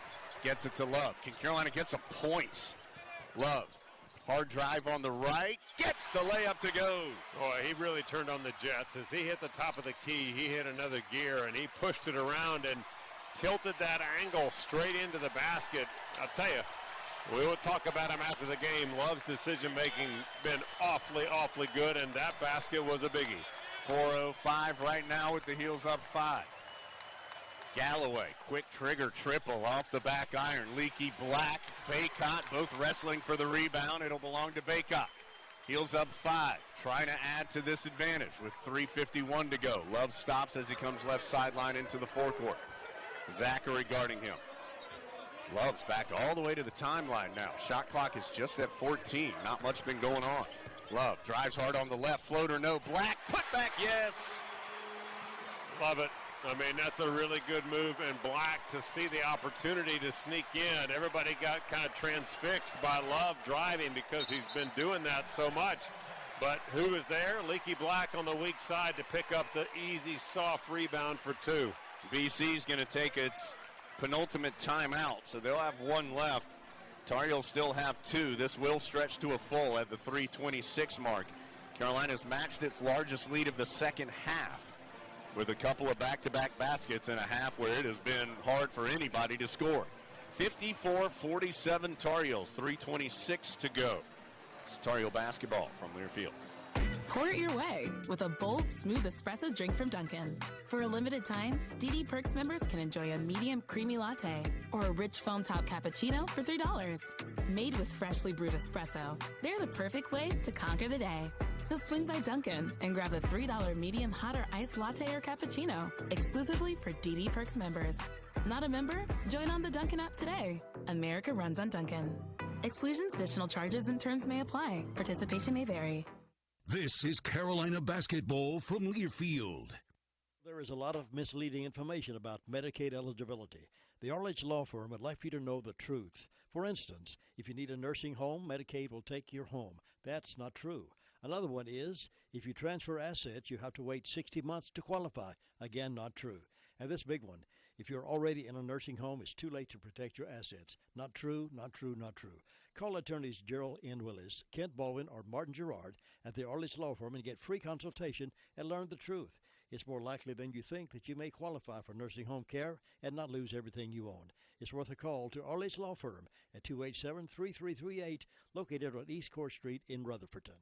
Gets it to Love. Can Carolina get some points? Love. Hard drive on the right, gets the layup to go. Boy, he really turned on the Jets. As he hit the top of the key, he hit another gear, and he pushed it around and tilted that angle straight into the basket. I'll tell you, we will talk about him after the game. Love's decision-making been awfully, awfully good, and that basket was a biggie. 4:05 right now with the Heels up 5. Galloway, quick trigger triple off the back iron. Leaky Black, Baycott, both wrestling for the rebound. It'll belong to Baycott. Heels up 5, trying to add to this advantage with 3:51 to go. Love stops as he comes left sideline into the forecourt. Zachary guarding him. Love's backed all the way to the timeline now. Shot clock is just at 14. Not much been going on. Love drives hard on the left. Floater, no. Black, put back, yes. Love it. I mean, that's a really good move, and Black to see the opportunity to sneak in. Everybody got kind of transfixed by Love driving because he's been doing that so much. But who is there? Leaky Black on the weak side to pick up the easy, soft rebound for 2. BC's going to take its penultimate timeout, so they'll have 1 left. Tar Heels still have 2. This will stretch to a full at the 3:26 mark. Carolina's matched its largest lead of the second half with a couple of back-to-back baskets in a half where it has been hard for anybody to score. 54-47 Tar Heels, 3:26 to go. It's Tar Heel basketball from Learfield. Pour it your way with a bold, smooth espresso drink from Dunkin'. For a limited time, DD Perks members can enjoy a medium creamy latte or a rich foam top cappuccino for $3. Made with freshly brewed espresso, they're the perfect way to conquer the day. So swing by Dunkin' and grab a $3 medium hot or iced latte or cappuccino, exclusively for DD Perks members. Not a member? Join on the Dunkin' app today. America runs on Dunkin'. Exclusions, additional charges, and terms may apply. Participation may vary. This is Carolina basketball from Learfield. There is a lot of misleading information about Medicaid eligibility. The Arledge Law Firm would like for you to know the truth. For instance, if you need a nursing home, Medicaid will take your home. That's not true. Another one is, if you transfer assets, you have to wait 60 months to qualify. Again, not true. And this big one, if you're already in a nursing home, it's too late to protect your assets. Not true, not true, not true. Call attorneys Gerald N. Willis, Kent Baldwin, or Martin Gerard at the Arledge Law Firm and get free consultation and learn the truth. It's more likely than you think that you may qualify for nursing home care and not lose everything you own. It's worth a call to Arledge Law Firm at 287-3338, located on East Court Street in Rutherfordton.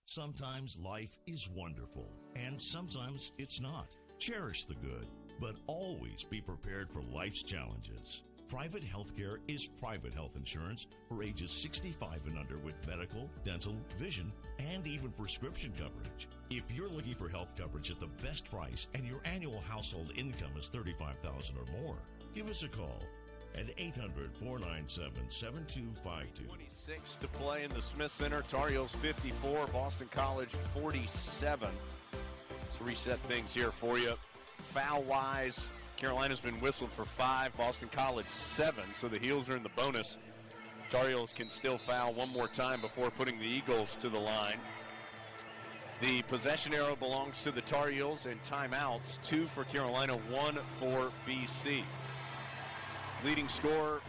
Sometimes life is wonderful, and sometimes it's not. Cherish the good, but always be prepared for life's challenges. Private health care is private health insurance for ages 65 and under with medical, dental, vision, and even prescription coverage. If you're looking for health coverage at the best price and your annual household income is $35,000 or more, give us a call at 800-497-7252. 26 to play in the Smith Center. Tar Heels 54, Boston College 47. Let's reset things here for you. Foul-wise, Carolina's been whistled for 5, Boston College 7, so the Heels are in the bonus. Tar Heels can still foul one more time before putting the Eagles to the line. The possession arrow belongs to the Tar Heels, and timeouts, 2 for Carolina, 1 for BC. Leading scorer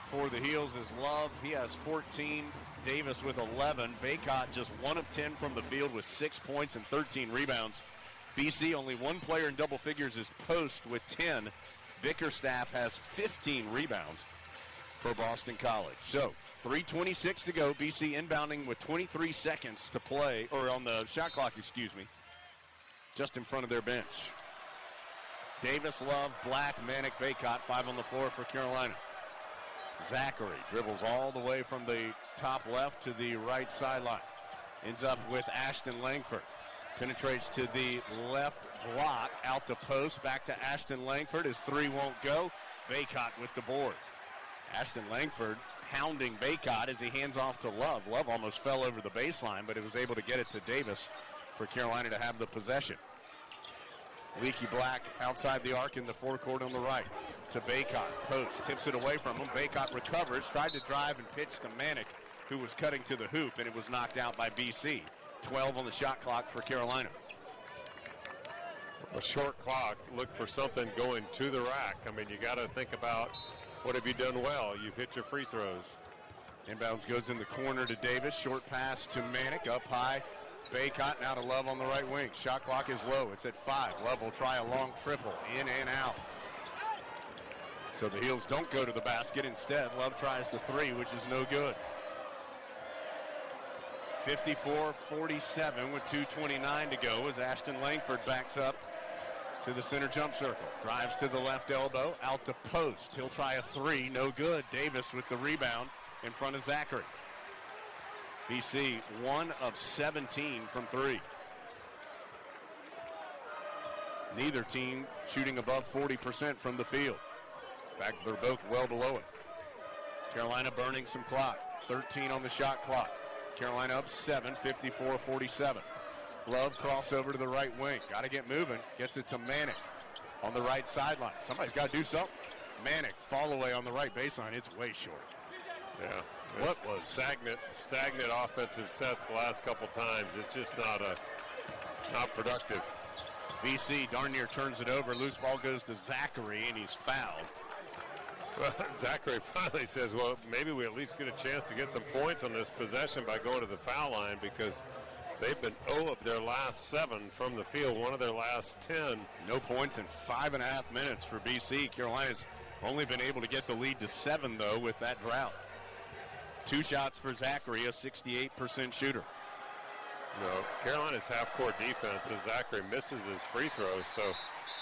for the Heels is Love. He has 14. Davis with 11. Baycott just 1 of 10 from the field with 6 points and 13 rebounds. BC, only one player in double figures is Post with 10. Bickerstaff has 15 rebounds for Boston College. So, 3:26 to go. BC inbounding with 23 seconds to play, or on the shot clock, just in front of their bench. Davis, Love, Black, Manick, Baycott, 5 on the floor for Carolina. Zachary dribbles all the way from the top left to the right sideline. Ends up with Ashton Lankford. Penetrates to the left block, out the post, back to Ashton Lankford. His 3 won't go. Baycott with the board. Ashton Lankford hounding Baycott as he hands off to Love. Love almost fell over the baseline, but he was able to get it to Davis for Carolina to have the possession. Leaky Black outside the arc in the forecourt on the right to Baycott. Post tips it away from him. Baycott recovers, tried to drive and pitch to Manick, who was cutting to the hoop, and it was knocked out by BC. 12 on the shot clock for Carolina. A short clock. Look for something going to the rack. I mean, you got to think about what have you done well. You've hit your free throws. Inbounds goes in the corner to Davis. Short pass to Manick. Up high. Baycott now to Love on the right wing. Shot clock is low. It's at 5. Love will try a long triple. In and out. So the Heels don't go to the basket. Instead, Love tries the 3, which is no good. 54-47 with 2:29 to go as Ashton Langford backs up to the center jump circle. Drives to the left elbow, out the post. He'll try a 3, no good. Davis with the rebound in front of Zachary. BC 1 of 17 from 3. Neither team shooting above 40% from the field. In fact, they're both well below it. Carolina burning some clock. 13 on the shot clock. Carolina up 7, 54-47. Love crossover to the right wing. Got to get moving. Gets it to Manick on the right sideline. Somebody's got to do something. Manick, fall away on the right baseline. It's way short. Yeah. What was stagnant offensive sets the last couple times. It's just not productive. BC darn near turns it over. Loose ball goes to Zachary, and he's fouled. Well, Zachary finally says, well, maybe we at least get a chance to get some points on this possession by going to the foul line, because they've been 0 of their last 7 from the field, 1 of their last 10. No points in 5.5 minutes for BC. Carolina's only been able to get the lead to 7, though, with that drought. 2 shots for Zachary, a 68% shooter. No, Carolina's half-court defense, as Zachary misses his free throw, so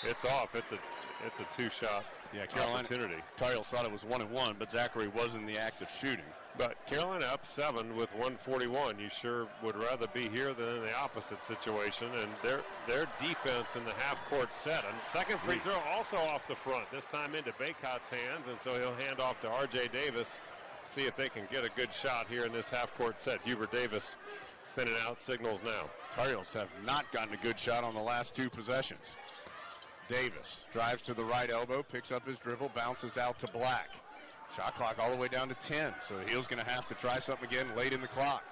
it's off. It's a 2-shot opportunity. Tar Heels thought it was 1-1, but Zachary was in the act of shooting. But Carolina up 7 with 1:41. You sure would rather be here than in the opposite situation. And their defense in the half-court set. And second free throw also off the front, this time into Baycott's hands, and so he'll hand off to R.J. Davis. See if they can get a good shot here in this half-court set. Hubert Davis sending out signals now. Tar Heels have not gotten a good shot on the last 2 possessions. Davis drives to the right elbow, picks up his dribble, bounces out to Black. Shot clock all the way down to 10, so Hill's going to have to try something again late in the clock.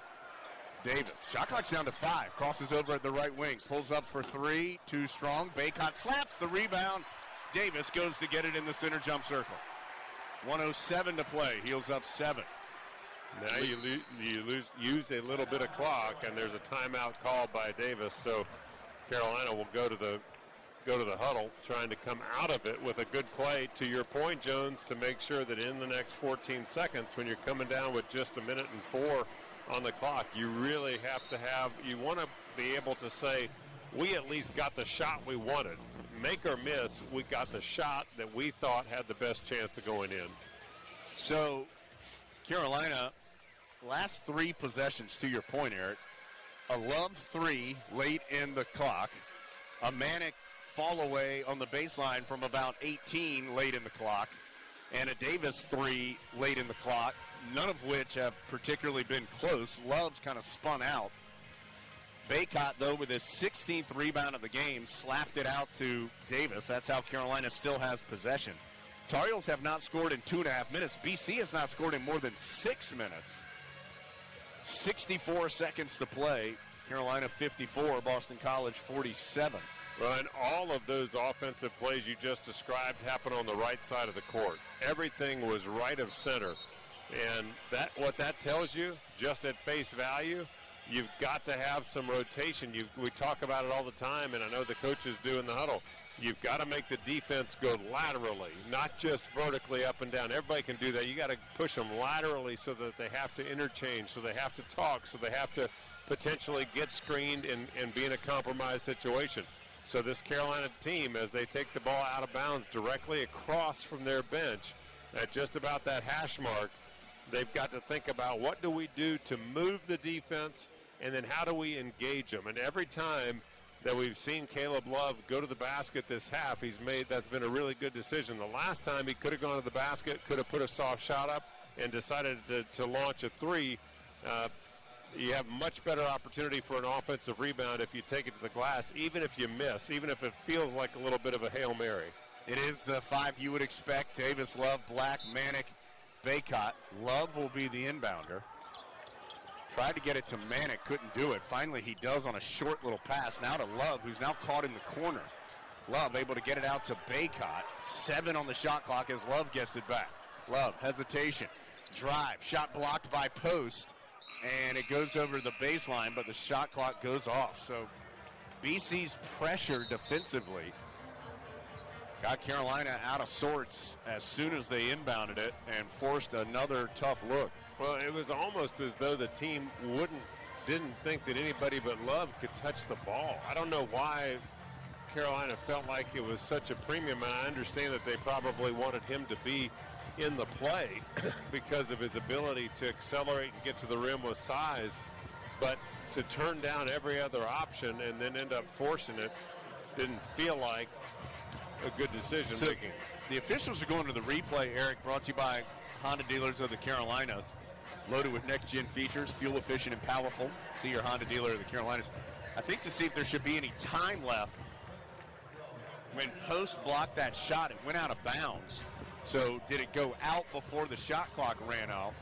Davis, shot clock's down to 5, crosses over at the right wing, pulls up for 3, too strong. Baycott slaps the rebound. Davis goes to get it in the center jump circle. 1:07 to play. Heels up 7. Now you use a little bit of clock, and there's a timeout called by Davis. So Carolina will go to the huddle, trying to come out of it with a good play. To your point, Jones, to make sure that in the next 14 seconds, when you're coming down with just 1 minute and 4 on the clock, you really have to have. You want to be able to say, we at least got the shot we wanted. Make or miss, we got the shot that we thought had the best chance of going in. So, Carolina, last 3 possessions, to your point, Eric, a Love 3 late in the clock, a Mack fall away on the baseline from about 18 late in the clock, and a Davis 3 late in the clock, none of which have particularly been close. Love's kind of spun out. Baycott, though, with his 16th rebound of the game, slapped it out to Davis. That's how Carolina still has possession. Tar Heels have not scored in 2.5 minutes. BC has not scored in more than 6 minutes. 64 seconds to play. Carolina 54, Boston College 47. Well, and all of those offensive plays you just described happened on the right side of the court. Everything was right of center. And what that tells you, just at face value, you've got to have some rotation. We talk about it all the time, and I know the coaches do in the huddle. You've got to make the defense go laterally, not just vertically up and down. Everybody can do that. You got to push them laterally so that they have to interchange, so they have to talk, so they have to potentially get screened and be in a compromised situation. So this Carolina team, as they take the ball out of bounds directly across from their bench at just about that hash mark, they've got to think about what do we do to move the defense, and then how do we engage them. And every time that we've seen Caleb Love go to the basket this half, that's been a really good decision. The last time he could have gone to the basket, could have put a soft shot up and decided to launch a 3. You have much better opportunity for an offensive rebound if you take it to the glass, even if you miss, even if it feels like a little bit of a Hail Mary. It is the 5 you would expect. Davis, Love, Black, Mack, Baycott. Love will be the inbounder. Tried to get it to Mack, couldn't do it. Finally, he does on a short little pass. Now to Love, who's now caught in the corner. Love able to get it out to Baycott. 7 on the shot clock as Love gets it back. Love, hesitation, drive, shot blocked by Post, and it goes over the baseline, but the shot clock goes off. So BC's pressure defensively got Carolina out of sorts as soon as they inbounded it and forced another tough look. Well, it was almost as though the team didn't think that anybody but Love could touch the ball. I don't know why Carolina felt like it was such a premium, and I understand that they probably wanted him to be in the play because of his ability to accelerate and get to the rim with size. But to turn down every other option and then end up forcing it didn't feel like a good decision making. The officials are going to the replay, Eric, brought to you by Honda Dealers of the Carolinas. Loaded with next-gen features, fuel efficient and powerful. See your Honda dealer of the Carolinas. I think to see if there should be any time left. When Post blocked that shot, it went out of bounds. So did it go out before the shot clock ran out?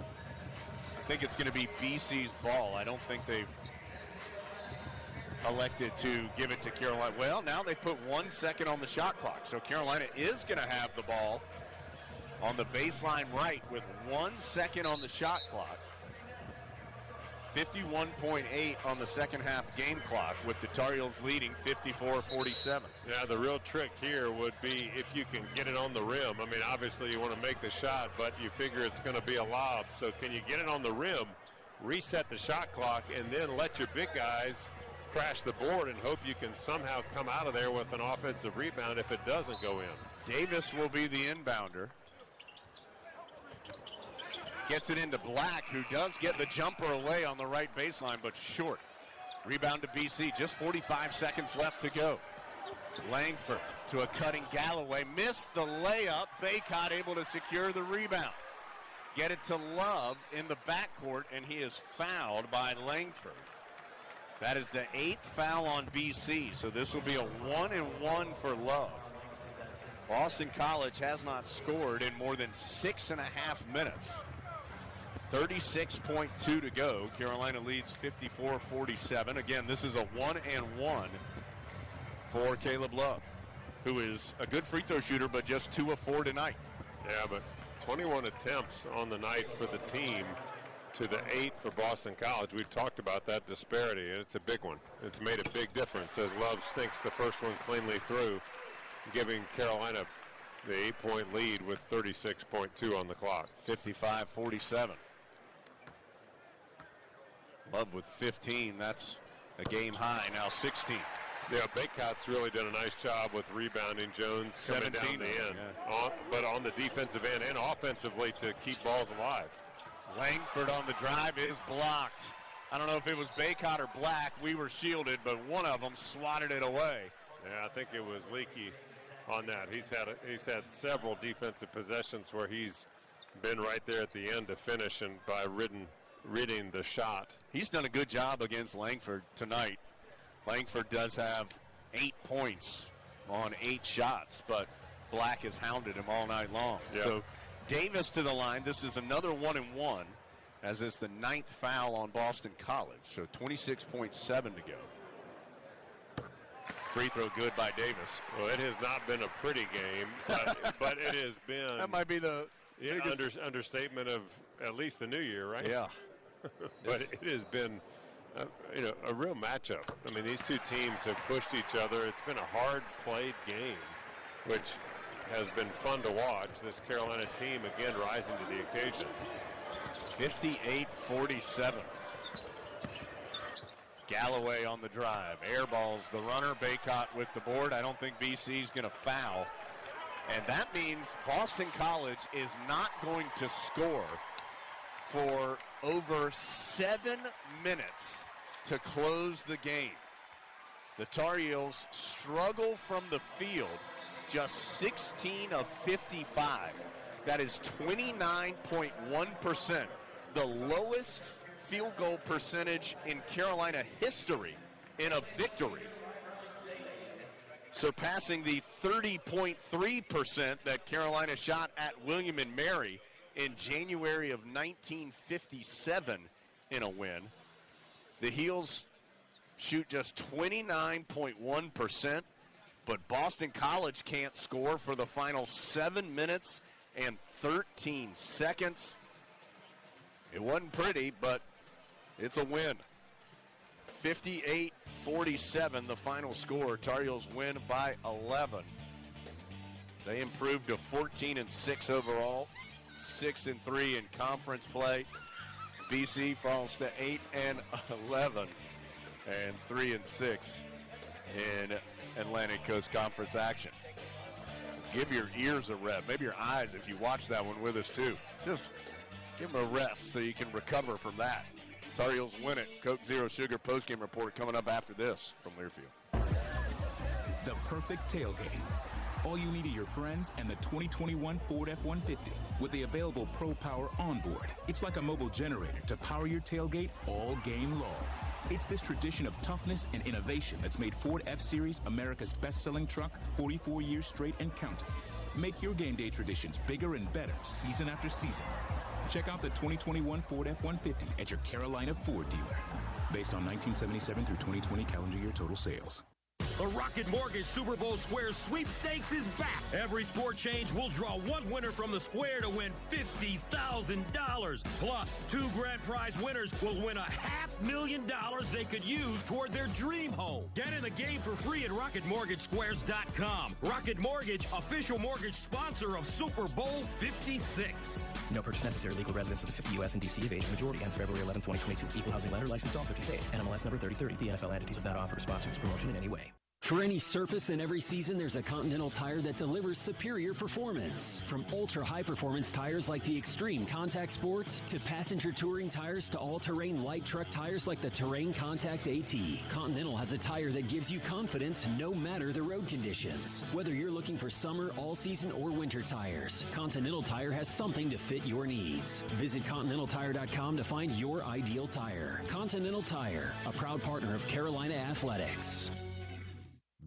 I think it's going to be BC's ball. I don't think they've elected to give it to Carolina. Well, now they put 1 second on the shot clock. So Carolina is going to have the ball on the baseline right with 1 second on the shot clock. 51.8 on the second half game clock with the Tar Heels leading 54-47. Yeah, the real trick here would be if you can get it on the rim. I mean, obviously you want to make the shot, but you figure it's going to be a lob. So can you get it on the rim, reset the shot clock, and then let your big guys crash the board and hope you can somehow come out of there with an offensive rebound if it doesn't go in. Davis will be the inbounder. Gets it into Black, who does get the jumper away on the right baseline, but short. Rebound to BC, just 45 seconds left to go. Langford to a cutting Galloway, missed the layup. Baycott able to secure the rebound. Get it to Love in the backcourt, and he is fouled by Langford. That is the 8th foul on BC, so this will be a 1-and-1 for Love. Boston College has not scored in more than 6.5 minutes. 36.2 to go. Carolina leads 54-47. Again, this is a 1-and-1 for Caleb Love, who is a good free throw shooter, but just 2 of 4 tonight. Yeah, but 21 attempts on the night for the team to the 8 for Boston College. We've talked about that disparity, and it's a big one. It's made a big difference as Love sinks the first one cleanly through, giving Carolina the 8-point lead with 36.2 on the clock. 55-47. Love with 15. That's a game high, now 16. Yeah, Baycott's really done a nice job with rebounding. Jones coming down the end. Yeah. But on the defensive end and offensively to keep balls alive. Langford on the drive is blocked. I don't know if it was Baycott or Black. We were shielded, but one of them swatted it away. Yeah, I think it was Leakey on that. He's had several defensive possessions where he's been right there at the end to finish and by ridding the shot. He's done a good job against Langford tonight. Langford does have 8 points on 8 shots, but Black has hounded him all night long. Yep. So Davis to the line. This is another 1-and-1, as it's the 9th foul on Boston College. So 26.7 to go. Free throw good by Davis. Well, it has not been a pretty game, but it has been. That might be the understatement of at least the new year, right? Yeah. But it has been, a real matchup. I mean, these two teams have pushed each other. It's been a hard-played game, which has been fun to watch. This Carolina team, again, rising to the occasion. 58-47. Galloway on the drive. Airballs the runner. Baycott with the board. I don't think BC's going to foul. And that means Boston College is not going to score for over 7 minutes to close the game. The Tar Heels struggle from the field, just 16 of 55. That is 29.1%, the lowest field goal percentage in Carolina history in a victory, surpassing the 30.3% that Carolina shot at William & Mary in January of 1957 in a win. The Heels shoot just 29.1%, but Boston College can't score for the final 7 minutes and 13 seconds. It wasn't pretty, but it's a win. 58-47, the final score. Tar Heels win by 11. They improved to 14-6 overall, 6-3 in conference play. BC falls to 8-11 and 3-6 in Atlantic Coast Conference action. Give your ears a rest, maybe your eyes if you watch that one with us too. Just give them a rest so you can recover from that. Tar Heels win it. Coke Zero Sugar postgame report coming up after this from Learfield. The perfect tailgate. All you need are your friends and the 2021 Ford F-150 with the available Pro Power onboard. It's like a mobile generator to power your tailgate all game long. It's this tradition of toughness and innovation that's made Ford F-Series America's best-selling truck 44 years straight and counting. Make your game day traditions bigger and better season after season. Check out the 2021 Ford F-150 at your Carolina Ford dealer. Based on 1977 through 2020 calendar year total sales. The Rocket Mortgage Super Bowl Square Sweepstakes is back. Every score change will draw one winner from the square to win $50,000. Plus, 2 grand prize winners will win $500,000 they could use toward their dream home. Get in the game for free at RocketMortgageSquares.com. Rocket Mortgage, official mortgage sponsor of Super Bowl 56. No purchase necessary. Legal residence of the 50 U.S. and D.C. of age. Majority ends February 11, 2022. Equal housing lender licensed all 50 states. NMLS number 3030. The NFL entities have not offered to sponsor this promotion in any way. For any surface and every season, there's a Continental tire that delivers superior performance. From ultra-high performance tires like the Extreme Contact Sport, to passenger touring tires, to all-terrain light truck tires like the Terrain Contact AT, Continental has a tire that gives you confidence no matter the road conditions. Whether you're looking for summer, all-season, or winter tires, Continental Tire has something to fit your needs. Visit ContinentalTire.com to find your ideal tire. Continental Tire, a proud partner of Carolina Athletics.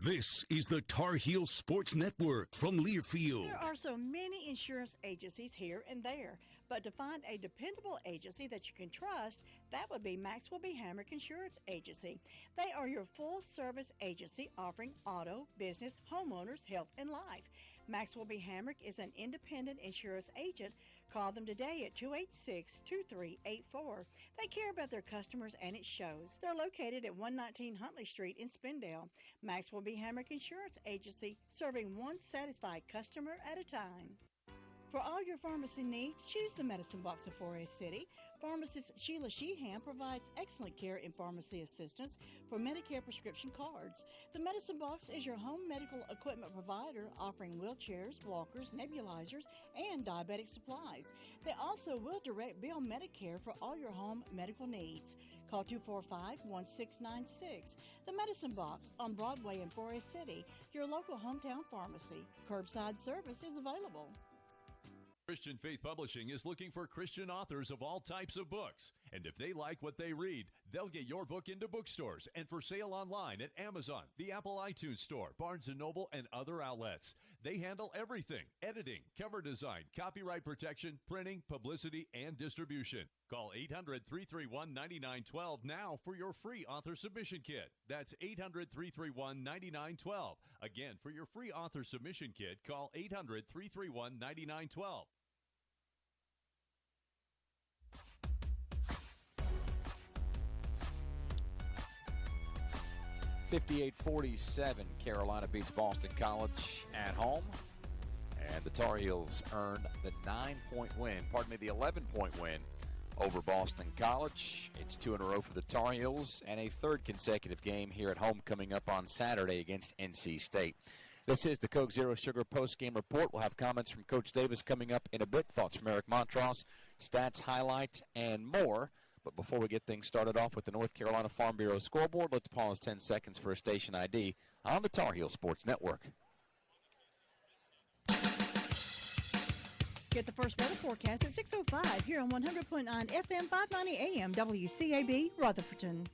This is the Tar Heel Sports Network from Learfield. There are so many insurance agencies here and there, but to find a dependable agency that you can trust, that would be Maxwell B. Hamrick Insurance Agency. They are your full-service agency offering auto, business, homeowners, health, and life. Maxwell B. Hamrick is an independent insurance agent. Call them today at 286-2384. They care about their customers, and it shows. They're located at 119 Huntley Street in Spindale. Maxwell B. Hamrick Insurance Agency, serving one satisfied customer at a time. For all your pharmacy needs, choose the Medicine Box of Forest City. Pharmacist Sheila Sheehan provides excellent care and pharmacy assistance for Medicare prescription cards. The Medicine Box is your home medical equipment provider, offering wheelchairs, walkers, nebulizers, and diabetic supplies. They also will direct bill Medicare for all your home medical needs. Call 245-1696. The Medicine Box on Broadway in Forest City, your local hometown pharmacy. Curbside service is available. Christian Faith Publishing is looking for Christian authors of all types of books. And if they like what they read, they'll get your book into bookstores and for sale online at Amazon, the Apple iTunes Store, Barnes & Noble, and other outlets. They handle everything: editing, cover design, copyright protection, printing, publicity, and distribution. Call 800-331-9912 now for your free author submission kit. That's 800-331-9912. Again, for your free author submission kit, call 800-331-9912. 58-47, Carolina beats Boston College at home. And the Tar Heels earned the 11-point win over Boston College. It's 2 in a row for the Tar Heels, and a third consecutive game here at home coming up on Saturday against NC State. This is the Coke Zero Sugar post-game report. We'll have comments from Coach Davis coming up in a bit, thoughts from Eric Montross, stats, highlights, and more. But before we get things started off with the North Carolina Farm Bureau scoreboard, let's pause 10 seconds for a station ID on the Tar Heel Sports Network. Get the first weather forecast at 6:05 here on 100.9 FM 590 AM WCAB Rutherfordton.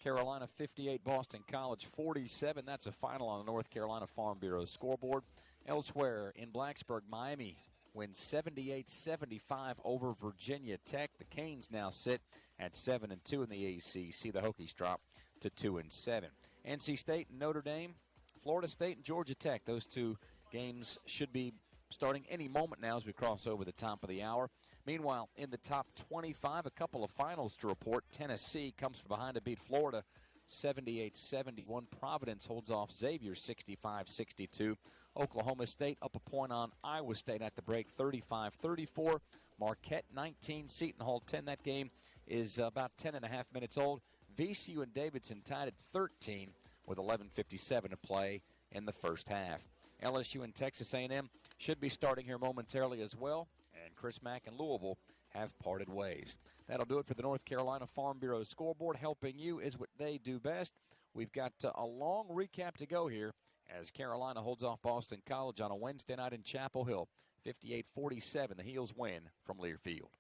Carolina 58, Boston College 47. That's a final on the North Carolina Farm Bureau scoreboard. Elsewhere in Blacksburg, Miami wins 78-75 over Virginia Tech. The Canes now sit at 7-2 in the ACC. The Hokies drop to 2-7. NC State and Notre Dame, Florida State and Georgia Tech. Those two games should be starting any moment now as we cross over the top of the hour. Meanwhile, in the top 25, a couple of finals to report. Tennessee comes from behind to beat Florida 78-71. Providence holds off Xavier 65-62. Oklahoma State up a point on Iowa State at the break 35-34. Marquette 19, Seton Hall 10. That game is about 10.5 minutes old. VCU and Davidson tied at 13 with 11:57 to play in the first half. LSU and Texas A&M should be starting here momentarily as well. And Chris Mack and Louisville have parted ways. That'll do it for the North Carolina Farm Bureau scoreboard. Helping you is what they do best. We've got a long recap to go here as Carolina holds off Boston College on a Wednesday night in Chapel Hill. 58-47, the Heels win from Learfield.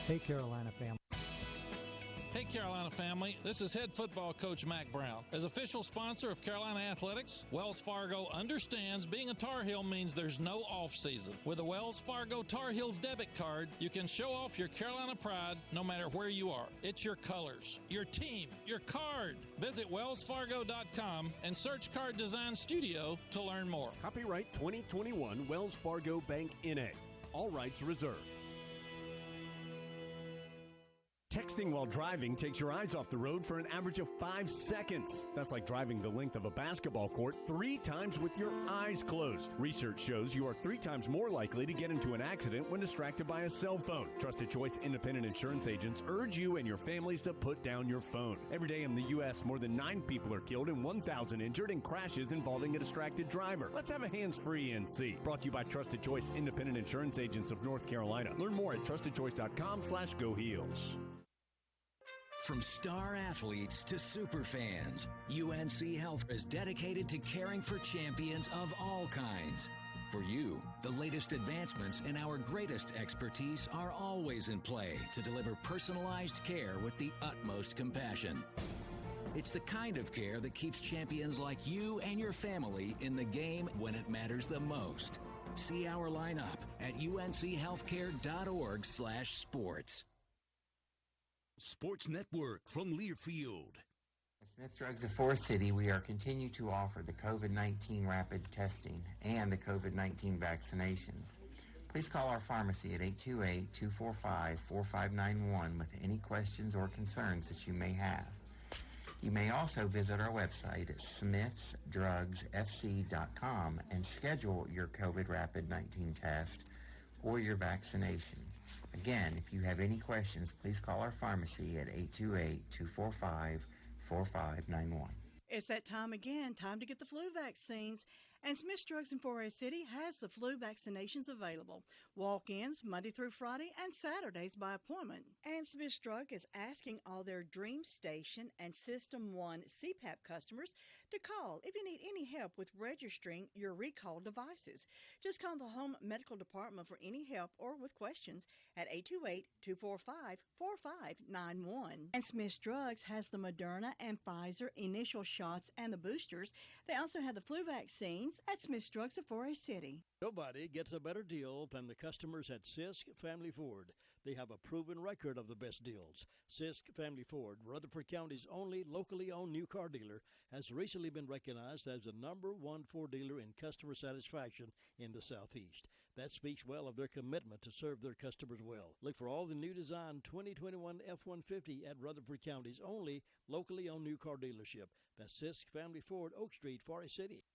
Hey, Carolina family. Hey, Carolina family, this is head football coach Mack Brown. As official sponsor of Carolina Athletics, Wells Fargo understands being a Tar Heel means there's no off-season. With a Wells Fargo Tar Heels debit card, you can show off your Carolina pride no matter where you are. It's your colors, your team, your card. Visit wellsfargo.com and search Card Design Studio to learn more. Copyright 2021 Wells Fargo Bank N.A. All rights reserved. Texting while driving takes your eyes off the road for an average of 5 seconds. That's like driving the length of a basketball court 3 times with your eyes closed. Research shows you are 3 times more likely to get into an accident when distracted by a cell phone. Trusted Choice Independent Insurance Agents urge you and your families to put down your phone. Every day in the U.S., more than 9 people are killed and 1,000 injured in crashes involving a distracted driver. Let's have a hands-free NC. Brought to you by Trusted Choice Independent Insurance Agents of North Carolina. Learn more at trustedchoice.com/GoHeels. From star athletes to super fans, UNC Health is dedicated to caring for champions of all kinds. For you, the latest advancements in our greatest expertise are always in play to deliver personalized care with the utmost compassion. It's the kind of care that keeps champions like you and your family in the game when it matters the most. See our lineup at unchealthcare.org/sports. Sports Network from Learfield. At Smith Drugs of Forest City, we are continue to offer the COVID-19 rapid testing and the COVID-19 vaccinations. Please call our pharmacy at 828-245-4591 with any questions or concerns that you may have. You may also visit our website at smithsdrugsfc.com and schedule your COVID rapid 19 test or your vaccination. Again, if you have any questions, please call our pharmacy at 828-245-4591. It's that time again, time to get the flu vaccines. And Smith Drugs in Forest City has the flu vaccinations available. Walk-ins Monday through Friday and Saturdays by appointment. And Smith Drug is asking all their Dream Station and System 1 CPAP customers to call if you need any help with registering your recalled devices. Just call the Home Medical Department for any help or with questions at 828-245-4591. And Smith Drugs has the Moderna and Pfizer initial shots and the boosters. They also have the flu vaccines at Smith Drugs of Forest City. Nobody gets a better deal than the customers at Sisk Family Ford. They have a proven record of the best deals. Sisk Family Ford, Rutherford County's only locally owned new car dealer, has recently been recognized as the #1 Ford dealer in customer satisfaction in the Southeast. That speaks well of their commitment to serve their customers well. Look for all the new design 2021 F-150 at Rutherford County's only locally owned new car dealership. That's Sisk Family Ford, Oak Street, Forest City.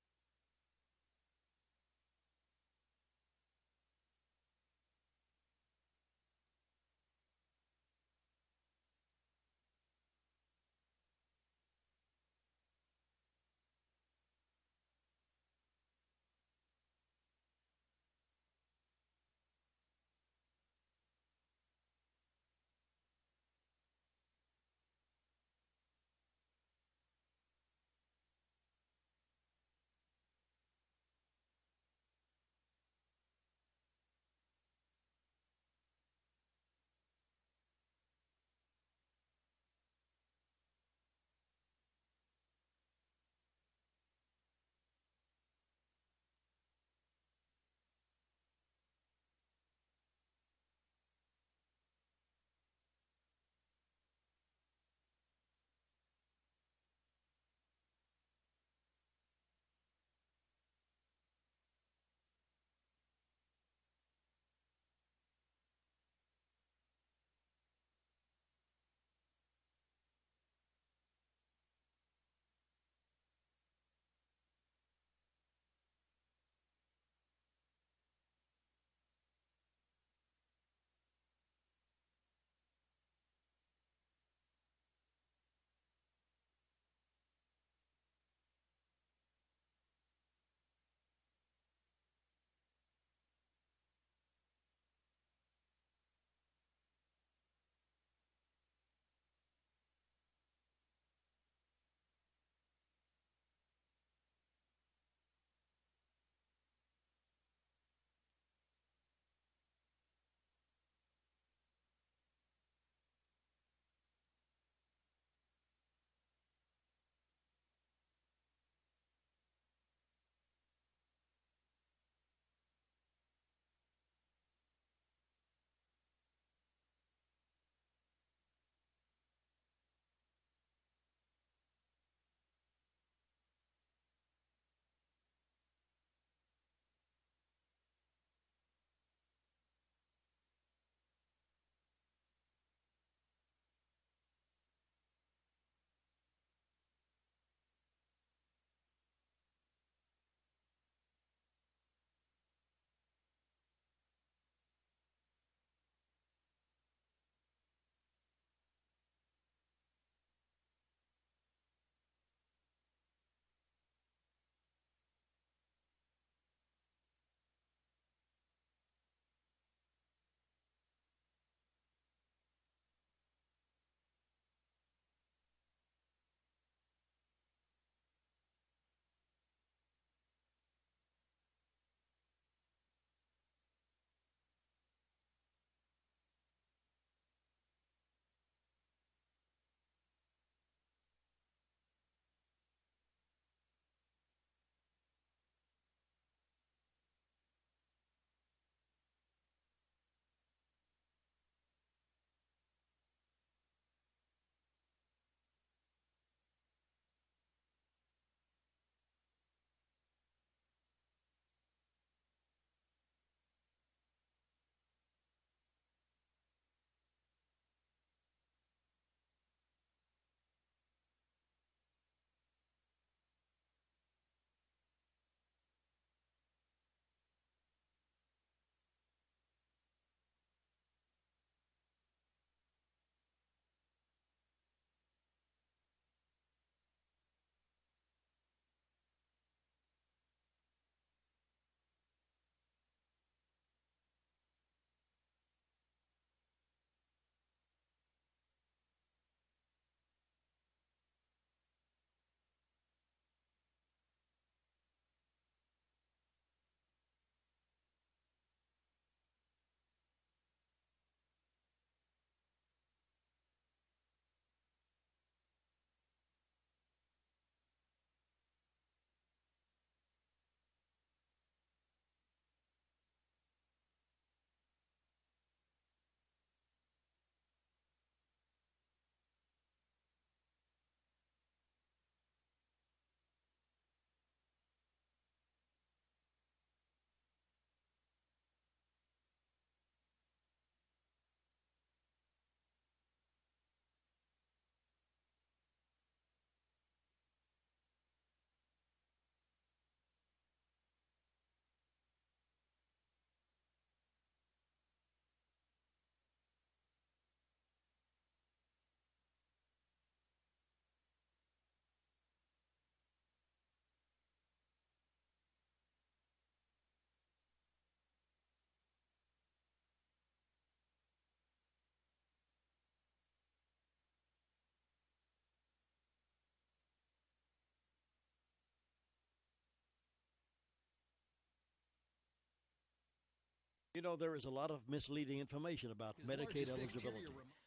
You know, there is a lot of misleading information about Medicaid eligibility.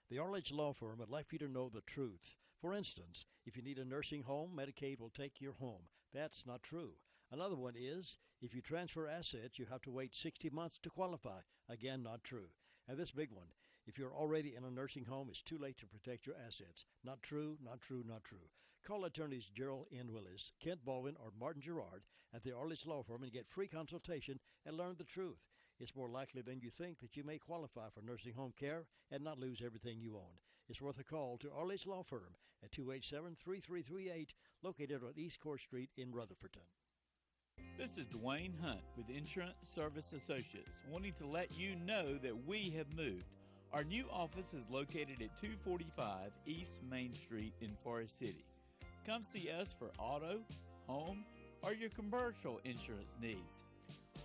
The Arledge Law Firm would like for you to know the truth. For instance, if you need a nursing home, Medicaid will take your home. That's not true. Another one is, if you transfer assets, you have to wait 60 months to qualify. Again, not true. And this big one, if you're already in a nursing home, it's too late to protect your assets. Not true, not true, not true. Call attorneys Gerald N. Willis, Kent Baldwin, or Martin Gerard at the Arledge Law Firm and get free consultation and learn the truth. It's more likely than you think that you may qualify for nursing home care and not lose everything you own. It's worth a call to Arledge Law Firm at 287-3338, located on East Court Street in Rutherfordton. This is Dwayne Hunt with Insurance Service Associates, wanting to let you know that we have moved. Our new office is located at 245 East Main Street in Forest City. Come see us for auto, home, or your commercial insurance needs.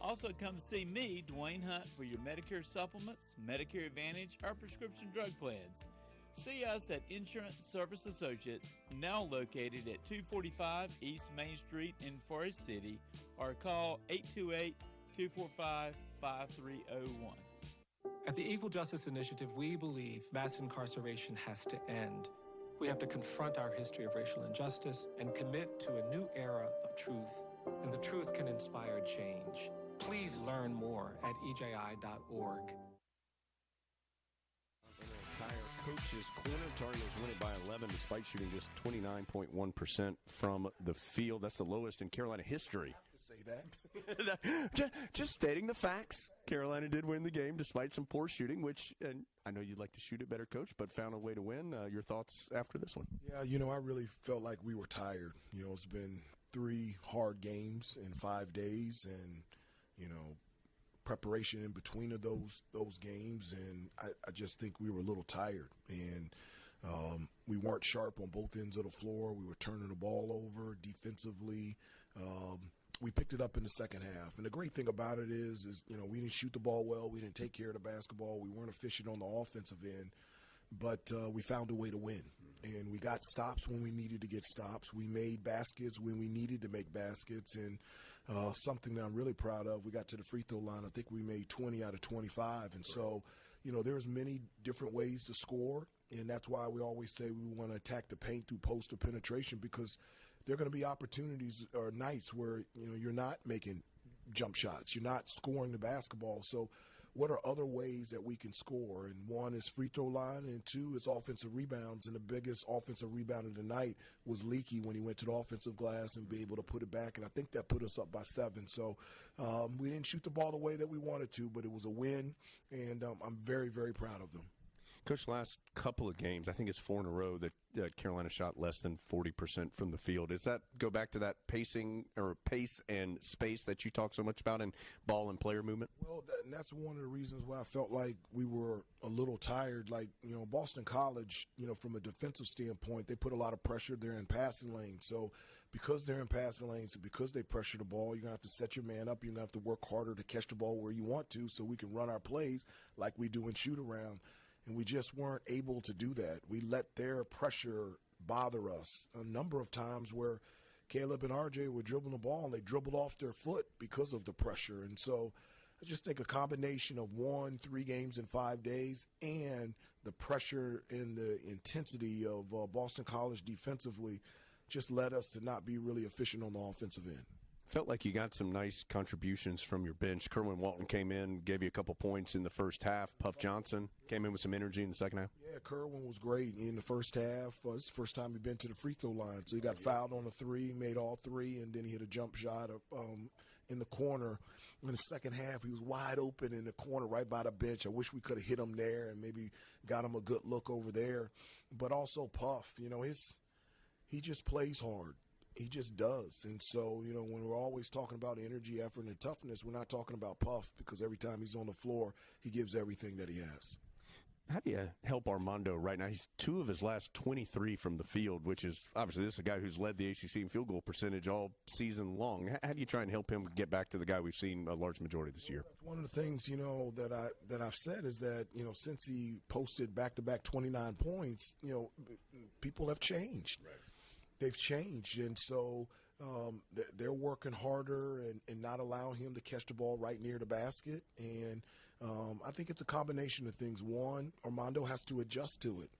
Also come see me, Dwayne Hunt, for your Medicare supplements, Medicare Advantage, or prescription drug plans. See us at Insurance Service Associates, now located at 245 East Main Street in Forest City, or call 828-245-5301. At the Equal Justice Initiative, we believe mass incarceration has to end. We have to confront our history of racial injustice and commit to a new era of truth. And the truth can inspire change. Please learn more at EJI.org. Coach's Corner. Tar Heels win it by 11 despite shooting just 29.1% from the field. That's the lowest in Carolina history. Say that. Just stating the facts. Carolina did win the game despite some poor shooting, which, and I know you'd like to shoot it better, Coach, but found a way to win. Your thoughts after this one? Yeah, I really felt like we were tired. It's been 3 hard games in 5 days, and, preparation in between of those games, and I just think we were a little tired, and we weren't sharp on both ends of the floor. We were turning the ball over defensively. We picked it up in the second half, and the great thing about it is we didn't shoot the ball well. We didn't take care of the basketball. We weren't efficient on the offensive end, but we found a way to win, and we got stops when we needed to get stops. We made baskets when we needed to make baskets, and something that I'm really proud of, we got to the free throw line. I think we made 20 out of 25. And so, there's many different ways to score, and that's why we always say we want to attack the paint through post or penetration, because there are going to be opportunities or nights where, you're not making jump shots. You're not scoring the basketball. So what are other ways that we can score? And one is free throw line, and 2 is offensive rebounds. And the biggest offensive rebound of the night was Leaky when he went to the offensive glass and be able to put it back. And I think that put us up by 7. So we didn't shoot the ball the way that we wanted to, but it was a win, and I'm very, very proud of them. Coach, last couple of games, I think it's 4 in a row that Carolina shot less than 40% from the field. Does that go back to that pacing or pace and space that you talk so much about in ball and player movement? Well, that's one of the reasons why I felt like we were a little tired. Like, Boston College, from a defensive standpoint, they put a lot of pressure there in passing lanes. So because they're in passing lanes and because they pressure the ball, you're going to have to set your man up. You're going to have to work harder to catch the ball where you want to so we can run our plays like we do in shoot-around. And we just weren't able to do that. We let their pressure bother us a number of times where Caleb and RJ were dribbling the ball and they dribbled off their foot because of the pressure. And so I just think a combination of 3 games in 5 days and the pressure and the intensity of Boston College defensively just led us to not be really efficient on the offensive end. Felt like you got some nice contributions from your bench. Kerwin Walton came in, gave you a couple points in the first half. Puff Johnson came in with some energy in the second half. Yeah, Kerwin was great in the first half. It's the first time he'd been to the free throw line. So he got fouled on a 3, made all 3, and then he hit a jump shot in the corner. In the second half, he was wide open in the corner right by the bench. I wish we could have hit him there and maybe got him a good look over there. But also Puff, he just plays hard. He just does. And so, when we're always talking about energy, effort, and toughness, we're not talking about Puff, because every time he's on the floor, he gives everything that he has. How do you help Armando right now? He's 2 of his last 23 from the field, which is obviously this is a guy who's led the ACC in field goal percentage all season long. How do you try and help him get back to the guy we've seen a large majority this year? One of the things, that I've said is that, since he posted back-to-back 29 points, people have changed. Right. They've changed, and so they're working harder and not allowing him to catch the ball right near the basket. And I think it's a combination of things. One, Armando has to adjust to it.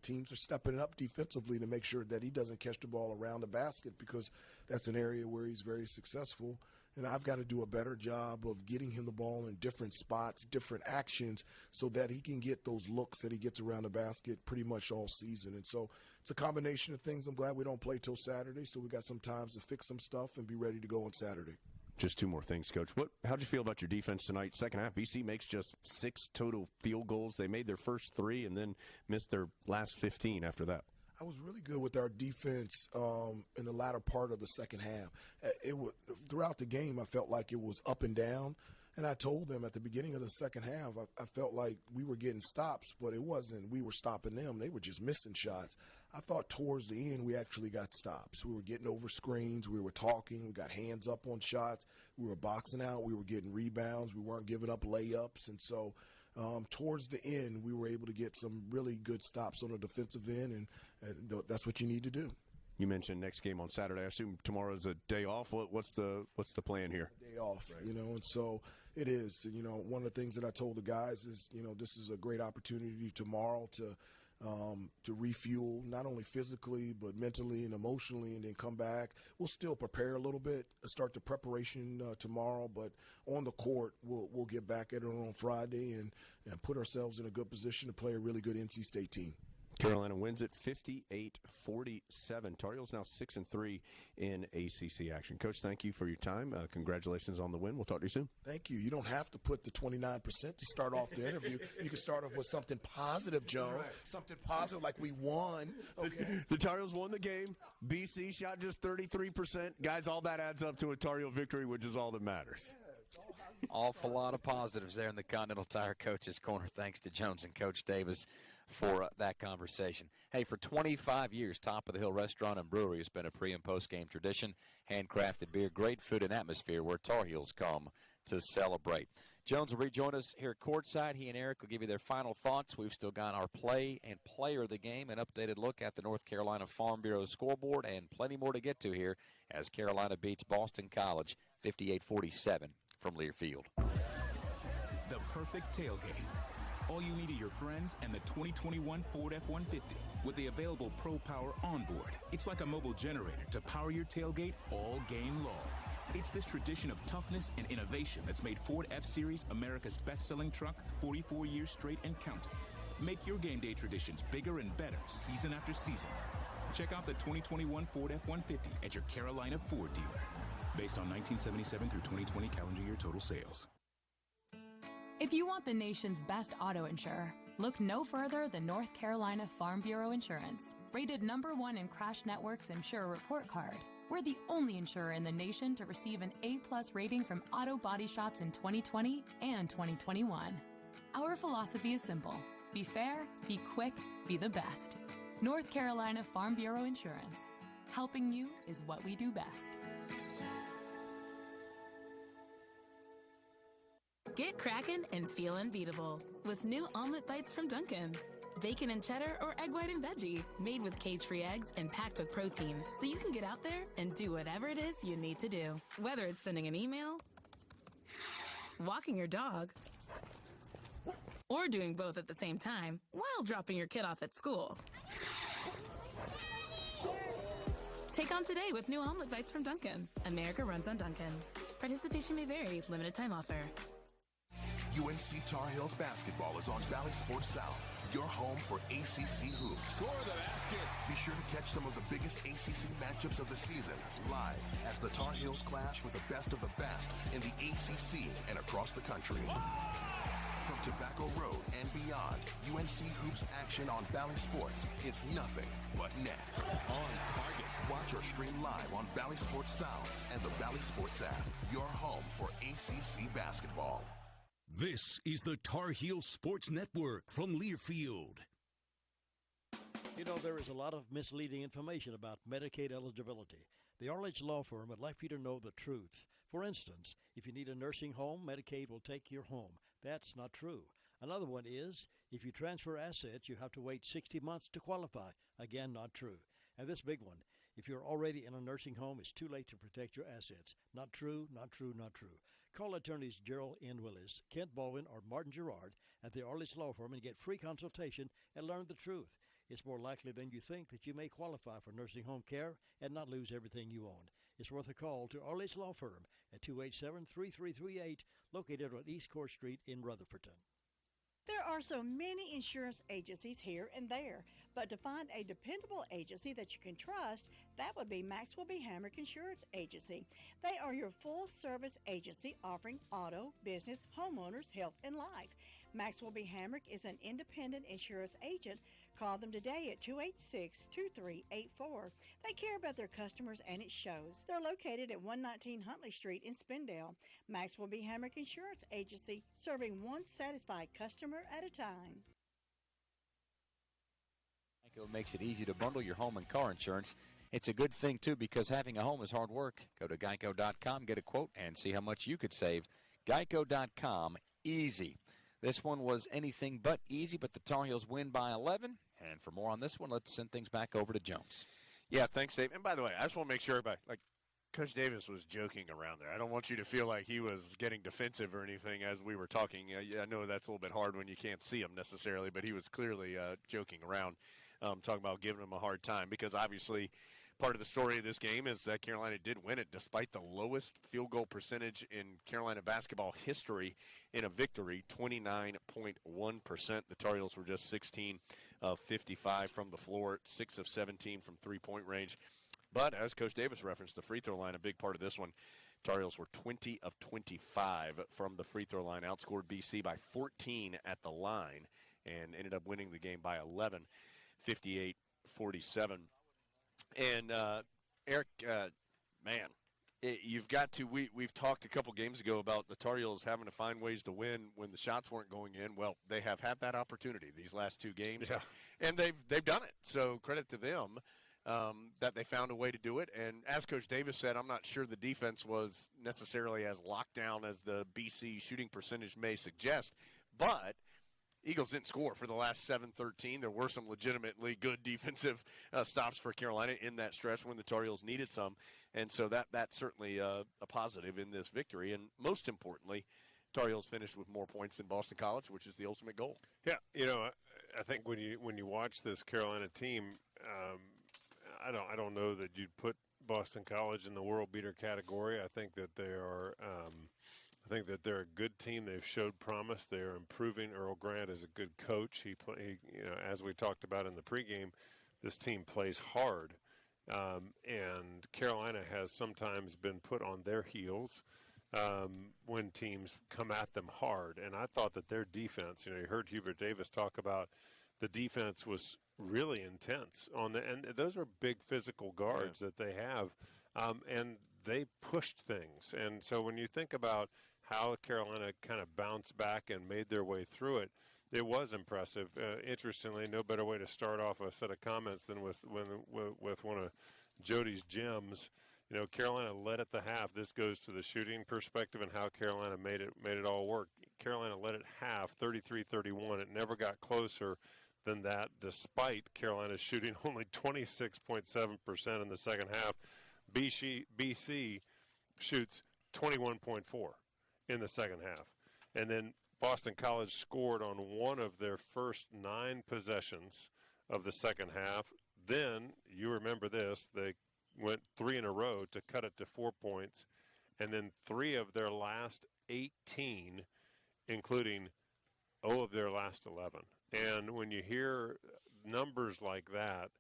Teams are stepping up defensively to make sure that he doesn't catch the ball around the basket, because that's an area where he's very successful. And I've got to do a better job of getting him the ball in different spots, different actions, so that he can get those looks that he gets around the basket pretty much all season. And so it's a combination of things. I'm glad we don't play till Saturday, so we got some time to fix some stuff and be ready to go on Saturday. Just two more things, Coach. How'd you feel about your defense tonight? Second half, BC makes just 6 total field goals. They made their first 3 and then missed their last 15 after that. I was really good with our defense in the latter part of the second half. Throughout the game, I felt like it was up and down. And I told them at the beginning of the second half, I felt like we were getting stops, but it wasn't. We were stopping them. They were just missing shots. I thought towards the end we actually got stops. We were getting over screens. We were talking. We got hands up on shots. We were boxing out. We were getting rebounds. We weren't giving up layups. And so towards the end, we were able to get some really good stops on the defensive end, and that's what you need to do. You mentioned next game on Saturday. I assume tomorrow's a day off. What's the plan here? Day off, right. And so it is. One of the things that I told the guys is, this is a great opportunity tomorrow to refuel, not only physically but mentally and emotionally, and then come back. We'll still prepare a little bit, start the preparation tomorrow, but on the court we'll get back at it on Friday and put ourselves in a good position to play a really good NC State team. Carolina wins it 58-47. Tar Heels now 6-3 in ACC action. Coach, thank you for your time. Congratulations on the win. We'll talk to you soon. Thank you. You don't have to put the 29% to start off the interview. You can start off with something positive, Jones. Right. Something positive like we won. Okay. The Tar Heels won the game. BC shot just 33%. Guys, all that adds up to a Tar Heel victory, which is all that matters. Awful lot of positives there in the Continental Tire Coach's Corner. Thanks to Jones and Coach Davis for that conversation. Hey, for 25 years, Top of the Hill Restaurant and Brewery has been a pre- and post-game tradition. Handcrafted beer, great food and atmosphere where Tar Heels come to celebrate. Jones will rejoin us here courtside. He and Eric will give you their final thoughts. We've still got our play and player of the game, an updated look at the North Carolina Farm Bureau scoreboard, and plenty more to get to here as Carolina beats Boston College 58-47 from Learfield. The perfect tailgate. All you need are your friends and the 2021 Ford F-150 with the available Pro Power onboard. It's like a mobile generator to power your tailgate all game long. It's this tradition of toughness and innovation that's made Ford F-Series America's best-selling truck 44 years straight and counting. Make your game day traditions bigger and better season after season. Check out the 2021 Ford F-150 at your Carolina Ford dealer. Based on 1977 through 2020 calendar year total sales. If you want the nation's best auto insurer, look no further than North Carolina Farm Bureau Insurance. Rated #1 in Crash Network's Insurer Report Card. We're the only insurer in the nation to receive an A+ rating from auto body shops in 2020 and 2021. Our philosophy is simple. Be fair, be quick, be the best. North Carolina Farm Bureau Insurance. Helping you is what we do best. Get crackin' and feel unbeatable with new omelet bites from Dunkin'. Bacon and cheddar or egg white and veggie, made with cage-free eggs and packed with protein, so you can get out there and do whatever it is you need to do. Whether it's sending an email, walking your dog, or doing both at the same time while dropping your kid off at school. Take on today with new omelet bites from Dunkin'. America runs on Dunkin'. Participation may vary. Limited time offer. UNC Tar Heels basketball is on Valley Sports South, your home for ACC hoops. Score the basket. Be sure to catch some of the biggest ACC matchups of the season live as the Tar Heels clash with the best of the best in the ACC and across the country. From Tobacco Road and beyond, UNC hoops action on Valley Sports is nothing but net. On target. Watch or stream live on Valley Sports South and the Valley Sports app, your home for ACC basketball. This is the Tar Heel Sports Network from Learfield. There is a lot of misleading information about Medicaid eligibility. The Arledge Law Firm would like for you to know the truth. For instance, if you need a nursing home, Medicaid will take your home. That's not true. Another one is, if you transfer assets, you have to wait 60 months to qualify. Again, not true. And this big one, If you're already in a nursing home, it's too late to protect your assets. Not true, not true, not true. Call attorneys Gerald N. Willis, Kent Baldwin, or Martin Gerard at the Arledge Law Firm and get free consultation and learn the truth. It's more likely than you think that you may qualify for nursing home care and not lose everything you own. It's worth a call to Arledge Law Firm at 287-3338, located on East Court Street in Rutherfordton. There are so many insurance agencies here and there, but to find a dependable agency that you can trust, that would be Maxwell B. Hamrick Insurance Agency. They are your full-service agency offering auto, business, homeowners, health, and life. Maxwell B. Hamrick is an independent insurance agent. Call them today at 286-2384. They care about their customers, and it shows. They're located at 119 Huntley Street in Spindale. Maxwell B. Hamrick Insurance Agency, serving one satisfied customer at a time. Geico makes it easy to bundle your home and car insurance. It's a good thing, too, because having a home is hard work. Go to geico.com, get a quote, and see how much you could save. Geico.com, easy. This one was anything but easy, but the Tar Heels win by 11. And for more on this one, let's send things back over to Jones. Yeah, thanks, Dave. And by the way, I just want to make sure everybody, Coach Davis was joking around there. I don't want you to feel like he was getting defensive or anything as we were talking. I know that's a little bit hard when you can't see him necessarily, but he was clearly joking around, talking about giving him a hard time because obviously part of the story of this game is that Carolina did win it despite the lowest field goal percentage in Carolina basketball history in a victory, 29.1%. The Tar Heels were just 16 of 55 from the floor, 6 of 17 from three-point range. But as Coach Davis referenced, the free throw line, a big part of this one. Tar Heels were 20 of 25 from the free throw line, outscored BC by 14 at the line, and ended up winning the game by 11, 58-47. And, Eric, you've got to – we've talked a couple games ago about the Tar Heels having to find ways to win when the shots weren't going in. Well, they have had that opportunity these last two games, and they've done it. So credit to them that they found a way to do it. And as Coach Davis said, I'm not sure the defense was necessarily as locked down as the BC shooting percentage may suggest, but – Eagles didn't score for the last 7-13. There were some legitimately good defensive stops for Carolina in that stretch when the Tar Heels needed some. And so that's certainly a positive in this victory. And most importantly, Tar Heels finished with more points than Boston College, which is the ultimate goal. Yeah, I think when you watch this Carolina team, I don't know that you'd put Boston College in the world beater category. I think that they are they're a good team. They've showed promise. They're improving. Earl Grant is a good coach. He as we talked about in the pregame, this team plays hard, and Carolina has sometimes been put on their heels when teams come at them hard. And I thought that their defense, you heard Hubert Davis talk about the defense was really intense and those are big physical guards that they have, and they pushed things. And so when you think about how Carolina kind of bounced back and made their way through it, it was impressive. Interestingly, no better way to start off a set of comments than with one of Jody's gems. Carolina led at the half. This goes to the shooting perspective and how Carolina made it all work. Carolina led at half, 33-31. It never got closer than that, despite Carolina shooting only 26.7% in the second half. BC shoots 21.4 in the second half. And then Boston College scored on one of their first 9 possessions of the second half. Then, you remember this, they went 3 in a row to cut it to 4 points. And then 3 of their last 18, including 0 of their last 11. And when you hear numbers like that,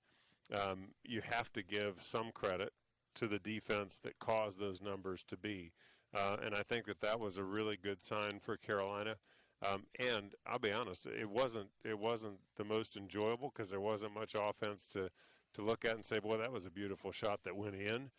you have to give some credit to the defense that caused those numbers to be. And I think that was a really good sign for Carolina. And I'll be honest, it wasn't the most enjoyable because there wasn't much offense to look at and say, boy, that was a beautiful shot that went in.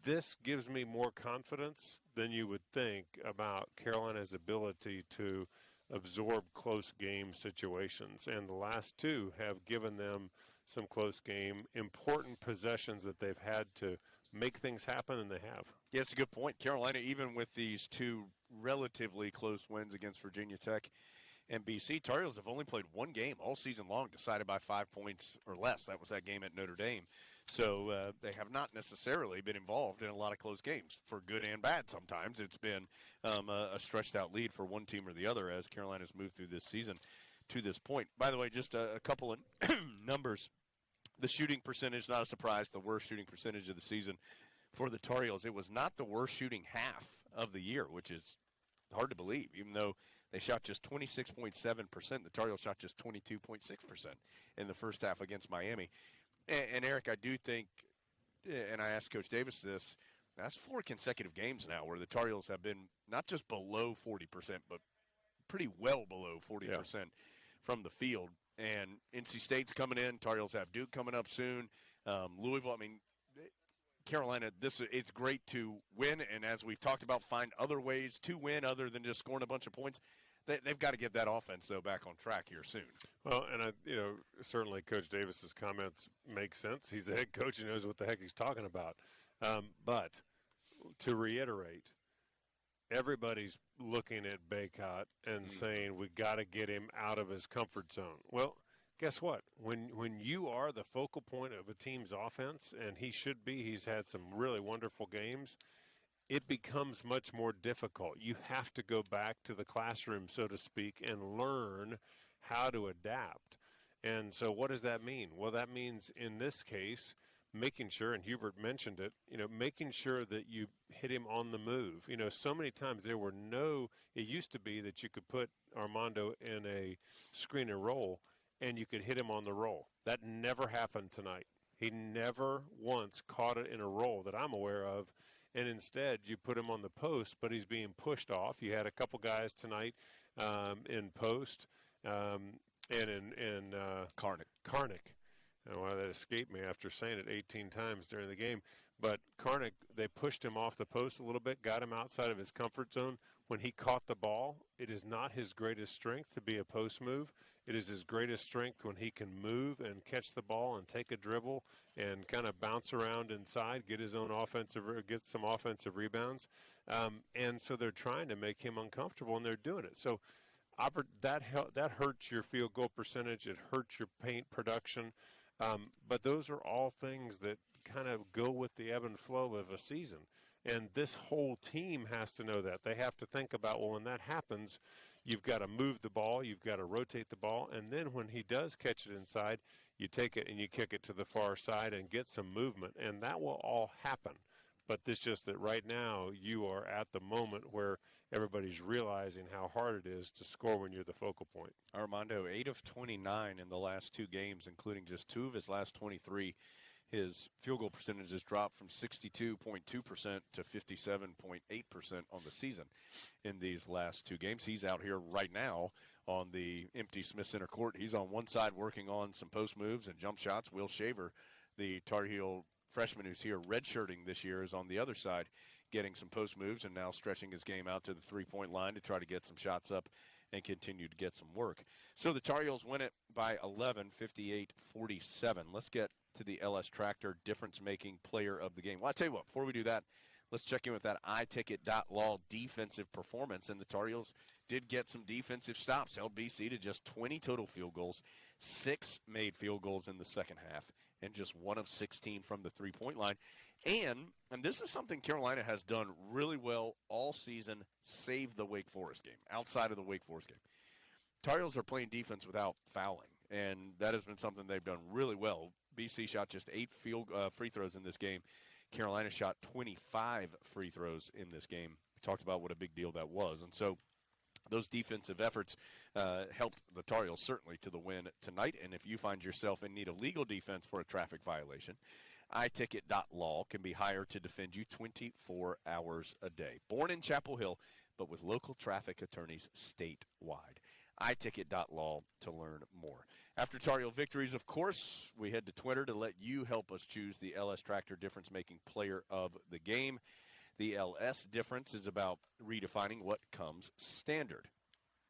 This gives me more confidence than you would think about Carolina's ability to absorb close game situations. And the last 2 have given them some close game, important possessions that they've had to make things happen, and they have. Yeah, it's a good point. Carolina, even with these 2 relatively close wins against Virginia Tech and BC. Tar Heels have only played one game all season long, decided by 5 points or less. That was that game at Notre Dame. So they have not necessarily been involved in a lot of close games, for good and bad sometimes. It's been a stretched-out lead for one team or the other as Carolina's moved through this season to this point. By the way, just a couple of numbers. The shooting percentage, not a surprise, the worst shooting percentage of the season for the Tar Heels. It was not the worst shooting half of the year, which is hard to believe, even though they shot just 26.7%. The Tar Heels shot just 22.6% in the first half against Miami. And Eric, I do think, and I asked Coach Davis this, that's 4 consecutive games now where the Tar Heels have been not just below 40%, but pretty well below 40% from the field. And NC State's coming in. Tar Heels have Duke coming up soon. Louisville, I mean, Carolina, it's great to win, and as we've talked about, find other ways to win other than just scoring a bunch of points. They've got to get that offense, though, back on track here soon. Well, and certainly Coach Davis's comments make sense. He's the head coach. He knows what the heck he's talking about. But to reiterate, everybody's looking at Baycott and saying we got to get him out of his comfort zone. Well, guess what? When you are the focal point of a team's offense, and he should be, he's had some really wonderful games, it becomes much more difficult. You have to go back to the classroom, so to speak, and learn how to adapt. And so what does that mean? Well, that means in this case, making sure, and Hubert mentioned it, making sure that you hit him on the move. So many times it used to be that you could put Armando in a screen and roll, and you could hit him on the roll. That never happened tonight. He never once caught it in a roll that I'm aware of. And instead, you put him on the post, but he's being pushed off. You had a couple guys tonight in post and in Karnick. Well, that escaped me after saying it 18 times during the game. But Karnick, they pushed him off the post a little bit, got him outside of his comfort zone. When he caught the ball, it is not his greatest strength to be a post move. It is his greatest strength when he can move and catch the ball and take a dribble and kind of bounce around inside, get some offensive rebounds. And so they're trying to make him uncomfortable, and they're doing it. So that hurts your field goal percentage. It hurts your paint production. But those are all things that kind of go with the ebb and flow of a season. And this whole team has to know that. They have to think about, well, when that happens, you've got to move the ball, you've got to rotate the ball, and then when he does catch it inside, you take it and you kick it to the far side and get some movement, and that will all happen. But it's just that right now you are at the moment where everybody's realizing how hard it is to score when you're the focal point. Armando, 8 of 29 in the last 2 games, including just 2 of his last 23. His field goal percentage has dropped from 62.2% to 57.8% on the season in these last 2 games. He's out here right now on the empty Smith Center court. He's on one side working on some post moves and jump shots. Will Shaver, the Tar Heel freshman who's here redshirting this year, is on the other side getting some post moves and now stretching his game out to the three-point line to try to get some shots up and continue to get some work. So the Tar Heels win it by 11, 58-47. Let's get to the LS Tractor difference-making player of the game. Well, I'll tell you what, before we do that, let's check in with that iTicket.law defensive performance. And the Tar Heels did get some defensive stops, held BC to just 20 total field goals, 6 made field goals in the second half, and just 1 of 16 from the three-point line. And this is something Carolina has done really well all season, save the Wake Forest game, outside of the Wake Forest game. Tar Heels are playing defense without fouling, and that has been something they've done really well. BC shot just 8 free throws in this game. Carolina shot 25 free throws in this game. We talked about what a big deal that was. And so those defensive efforts helped the Tar Heels certainly to the win tonight. And if you find yourself in need of legal defense for a traffic violation, iTicket.law can be hired to defend you 24 hours a day. Born in Chapel Hill, but with local traffic attorneys statewide. iTicket.law to learn more. After Tar Heel victories, of course, we head to Twitter to let you help us choose the LS Tractor difference-making player of the game. The LS difference is about redefining what comes standard.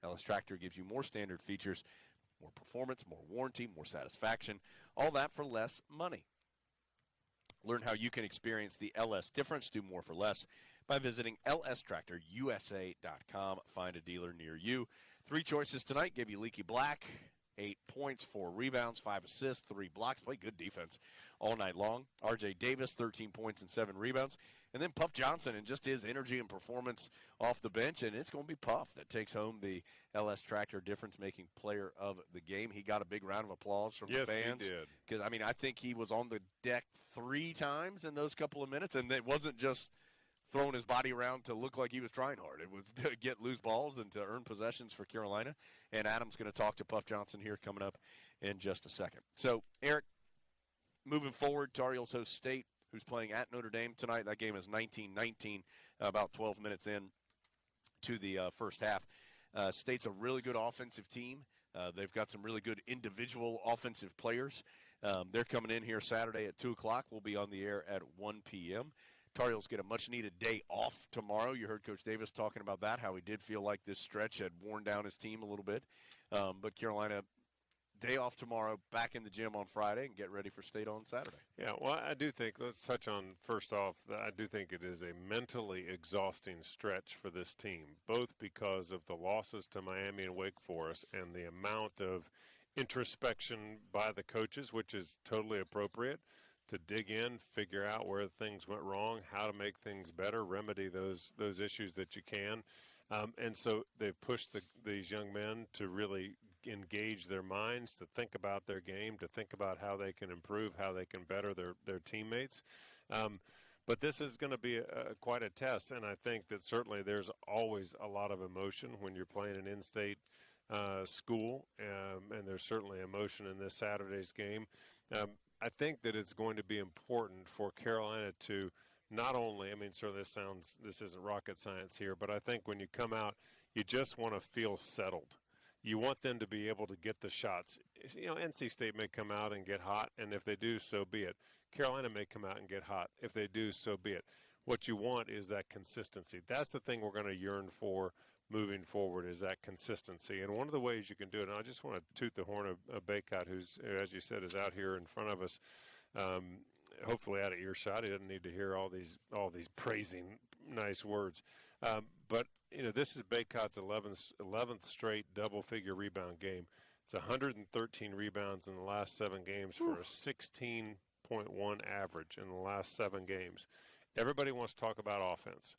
LS Tractor gives you more standard features, more performance, more warranty, more satisfaction, all that for less money. Learn how you can experience the LS difference, do more for less, by visiting lstractorusa.com. Find a dealer near you. Three choices tonight gave you Leaky Black, 8 points, 4 rebounds, 5 assists, 3 blocks. Played good defense all night long. R.J. Davis, 13 points and 7 rebounds. And then Puff Johnson and just his energy and performance off the bench. And it's going to be Puff that takes home the LS Tractor difference-making player of the game. He got a big round of applause from the fans. Yes, he did. Because, I think he was on the deck 3 times in those couple of minutes. And it wasn't just throwing his body around to look like he was trying hard. It was to get loose balls and to earn possessions for Carolina. And Adam's going to talk to Puff Johnson here coming up in just a second. So, Eric, moving forward, Tar Heels host State, who's playing at Notre Dame tonight. That game is 19-19, about 12 minutes in to the first half. State's a really good offensive team. They've got some really good individual offensive players. They're coming in here Saturday at 2 o'clock. We'll be on the air at 1 p.m. Tar Heels get a much-needed day off tomorrow. You heard Coach Davis talking about that, how he did feel like this stretch had worn down his team a little bit. But Carolina, day off tomorrow, back in the gym on Friday, and get ready for State on Saturday. Yeah, well, I do think, let's touch on, first off, I do think it is a mentally exhausting stretch for this team, both because of the losses to Miami and Wake Forest and the amount of introspection by the coaches, which is totally appropriate, to dig in, figure out where things went wrong, how to make things better, remedy those issues that you can. And so they've pushed these young men to really engage their minds, to think about their game, to think about how they can improve, how they can better their teammates. But this is going to be quite a test, and I think that certainly there's always a lot of emotion when you're playing an in-state school, and there's certainly emotion in this Saturday's game. I think that it's going to be important for Carolina to not only, certainly this isn't rocket science here, but I think when you come out, you just want to feel settled. You want them to be able to get the shots. NC State may come out and get hot, and if they do, so be it. Carolina may come out and get hot. If they do, so be it. What you want is that consistency. That's the thing we're going to yearn for moving forward, is that consistency. And one of the ways you can do it, and I just want to toot the horn of Baycott, who's, as you said, is out here in front of us, hopefully out of earshot. He doesn't need to hear all these praising nice words. But this is Baycott's 11th straight double-figure rebound game. It's 113 rebounds in the last 7 games for a 16.1 average in the last 7 games. Everybody wants to talk about offense.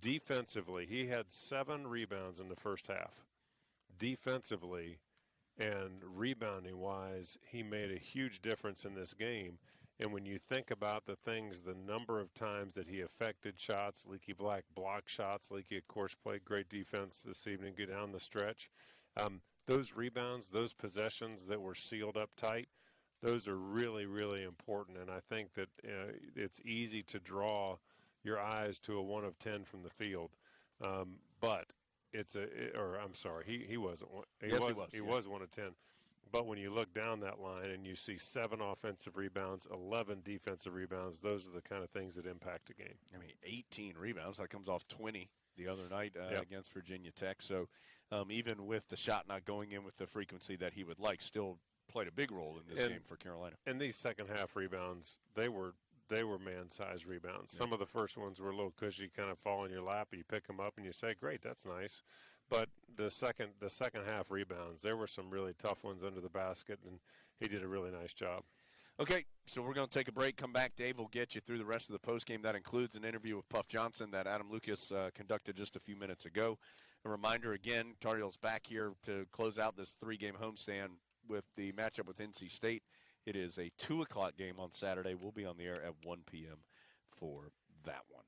Defensively, he had 7 rebounds in the first half. Defensively and rebounding-wise, he made a huge difference in this game. And when you think about the number of times that he affected shots, Leaky Black blocked shots, Leaky, of course, played great defense this evening, get down the stretch. Those rebounds, those possessions that were sealed up tight, those are really, really important. And I think that it's easy to draw your eyes to a 1 of 10 from the field. But he wasn't one. He was 1 of 10. But when you look down that line and you see 7 offensive rebounds, 11 defensive rebounds, those are the kind of things that impact a game. 18 rebounds. That comes off 20 the other night against Virginia Tech. So even with the shot not going in with the frequency that he would like, still played a big role in this game for Carolina. And these second-half rebounds, they were man-sized rebounds. Some of the first ones were a little cushy, kind of fall in your lap. You pick them up and you say, great, that's nice. But the second half rebounds, there were some really tough ones under the basket, and he did a really nice job. Okay, so we're going to take a break, come back. Dave will get you through the rest of the postgame. That includes an interview with Puff Johnson that Adam Lucas conducted just a few minutes ago. A reminder again, Tar Heels back here to close out this 3-game homestand with the matchup with NC State. It is a 2 o'clock game on Saturday. We'll be on the air at 1 p.m. for that one.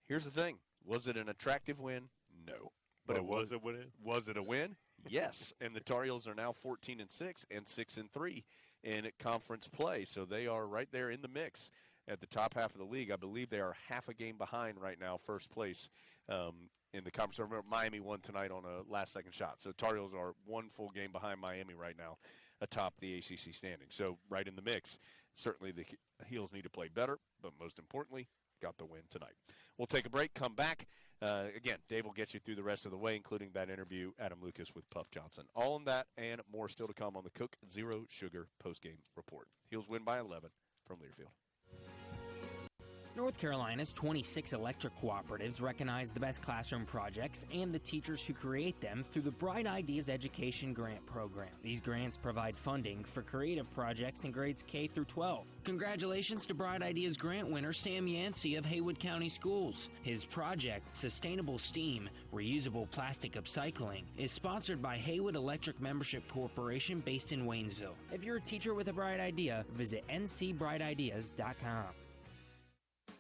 Here's the thing. Was it an attractive win? No. But was it a win? Was it a win? Yes. And the Tar Heels are now 14-6 and 6-3 in conference play. So they are right there in the mix at the top half of the league. I believe they are half a game behind right now, first place in the conference. Remember, Miami won tonight on a last-second shot. So Tar Heels are 1 full game behind Miami right now atop the ACC standing. So right in the mix. Certainly the Heels need to play better, but most importantly, got the win tonight. We'll take a break, come back. Again, Dave will get you through the rest of the way, including that interview, Adam Lucas with Puff Johnson. All on that and more still to come on the Cook Zero Sugar postgame report. Heels win by 11 from Learfield. North Carolina's 26 electric cooperatives recognize the best classroom projects and the teachers who create them through the Bright Ideas Education Grant Program. These grants provide funding for creative projects in grades K through 12. Congratulations to Bright Ideas grant winner Sam Yancey of Haywood County Schools. His project, Sustainable Steam, Reusable Plastic Upcycling, is sponsored by Haywood Electric Membership Corporation based in Waynesville. If you're a teacher with a bright idea, visit ncbrightideas.com.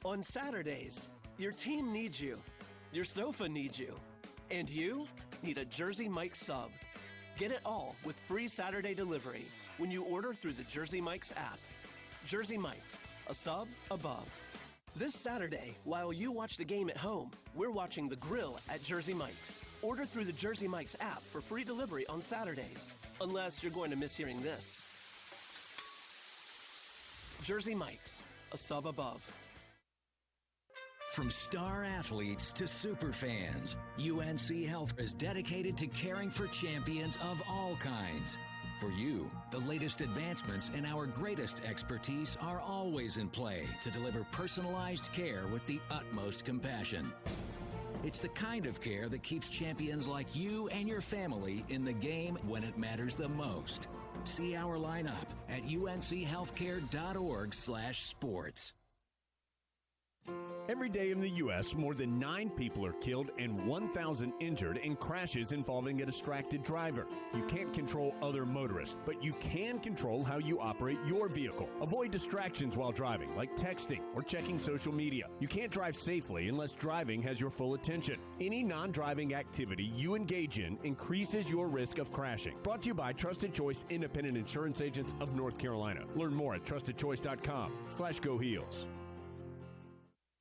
On Saturdays, your team needs you, your sofa needs you, and you need a Jersey Mike's sub. Get it all with free Saturday delivery when you order through the Jersey Mike's app. Jersey Mike's, a sub above. This Saturday, while you watch the game at home, we're watching the grill at Jersey Mike's. Order through the Jersey Mike's app for free delivery on Saturdays, unless you're going to miss hearing this. Jersey Mike's, a sub above. From star athletes to super fans, UNC Health is dedicated to caring for champions of all kinds. For you, the latest advancements and our greatest expertise are always in play to deliver personalized care with the utmost compassion. It's the kind of care that keeps champions like you and your family in the game when it matters the most. See our lineup at unchealthcare.org/sports. Every day in the U.S., more than 9 people are killed and 1,000 injured in crashes involving a distracted driver. You can't control other motorists, but you can control how you operate your vehicle. Avoid distractions while driving, like texting or checking social media. You can't drive safely unless driving has your full attention. Any non-driving activity you engage in increases your risk of crashing. Brought to you by Trusted Choice Independent Insurance Agents of North Carolina. Learn more at trustedchoice.com/Go Heels.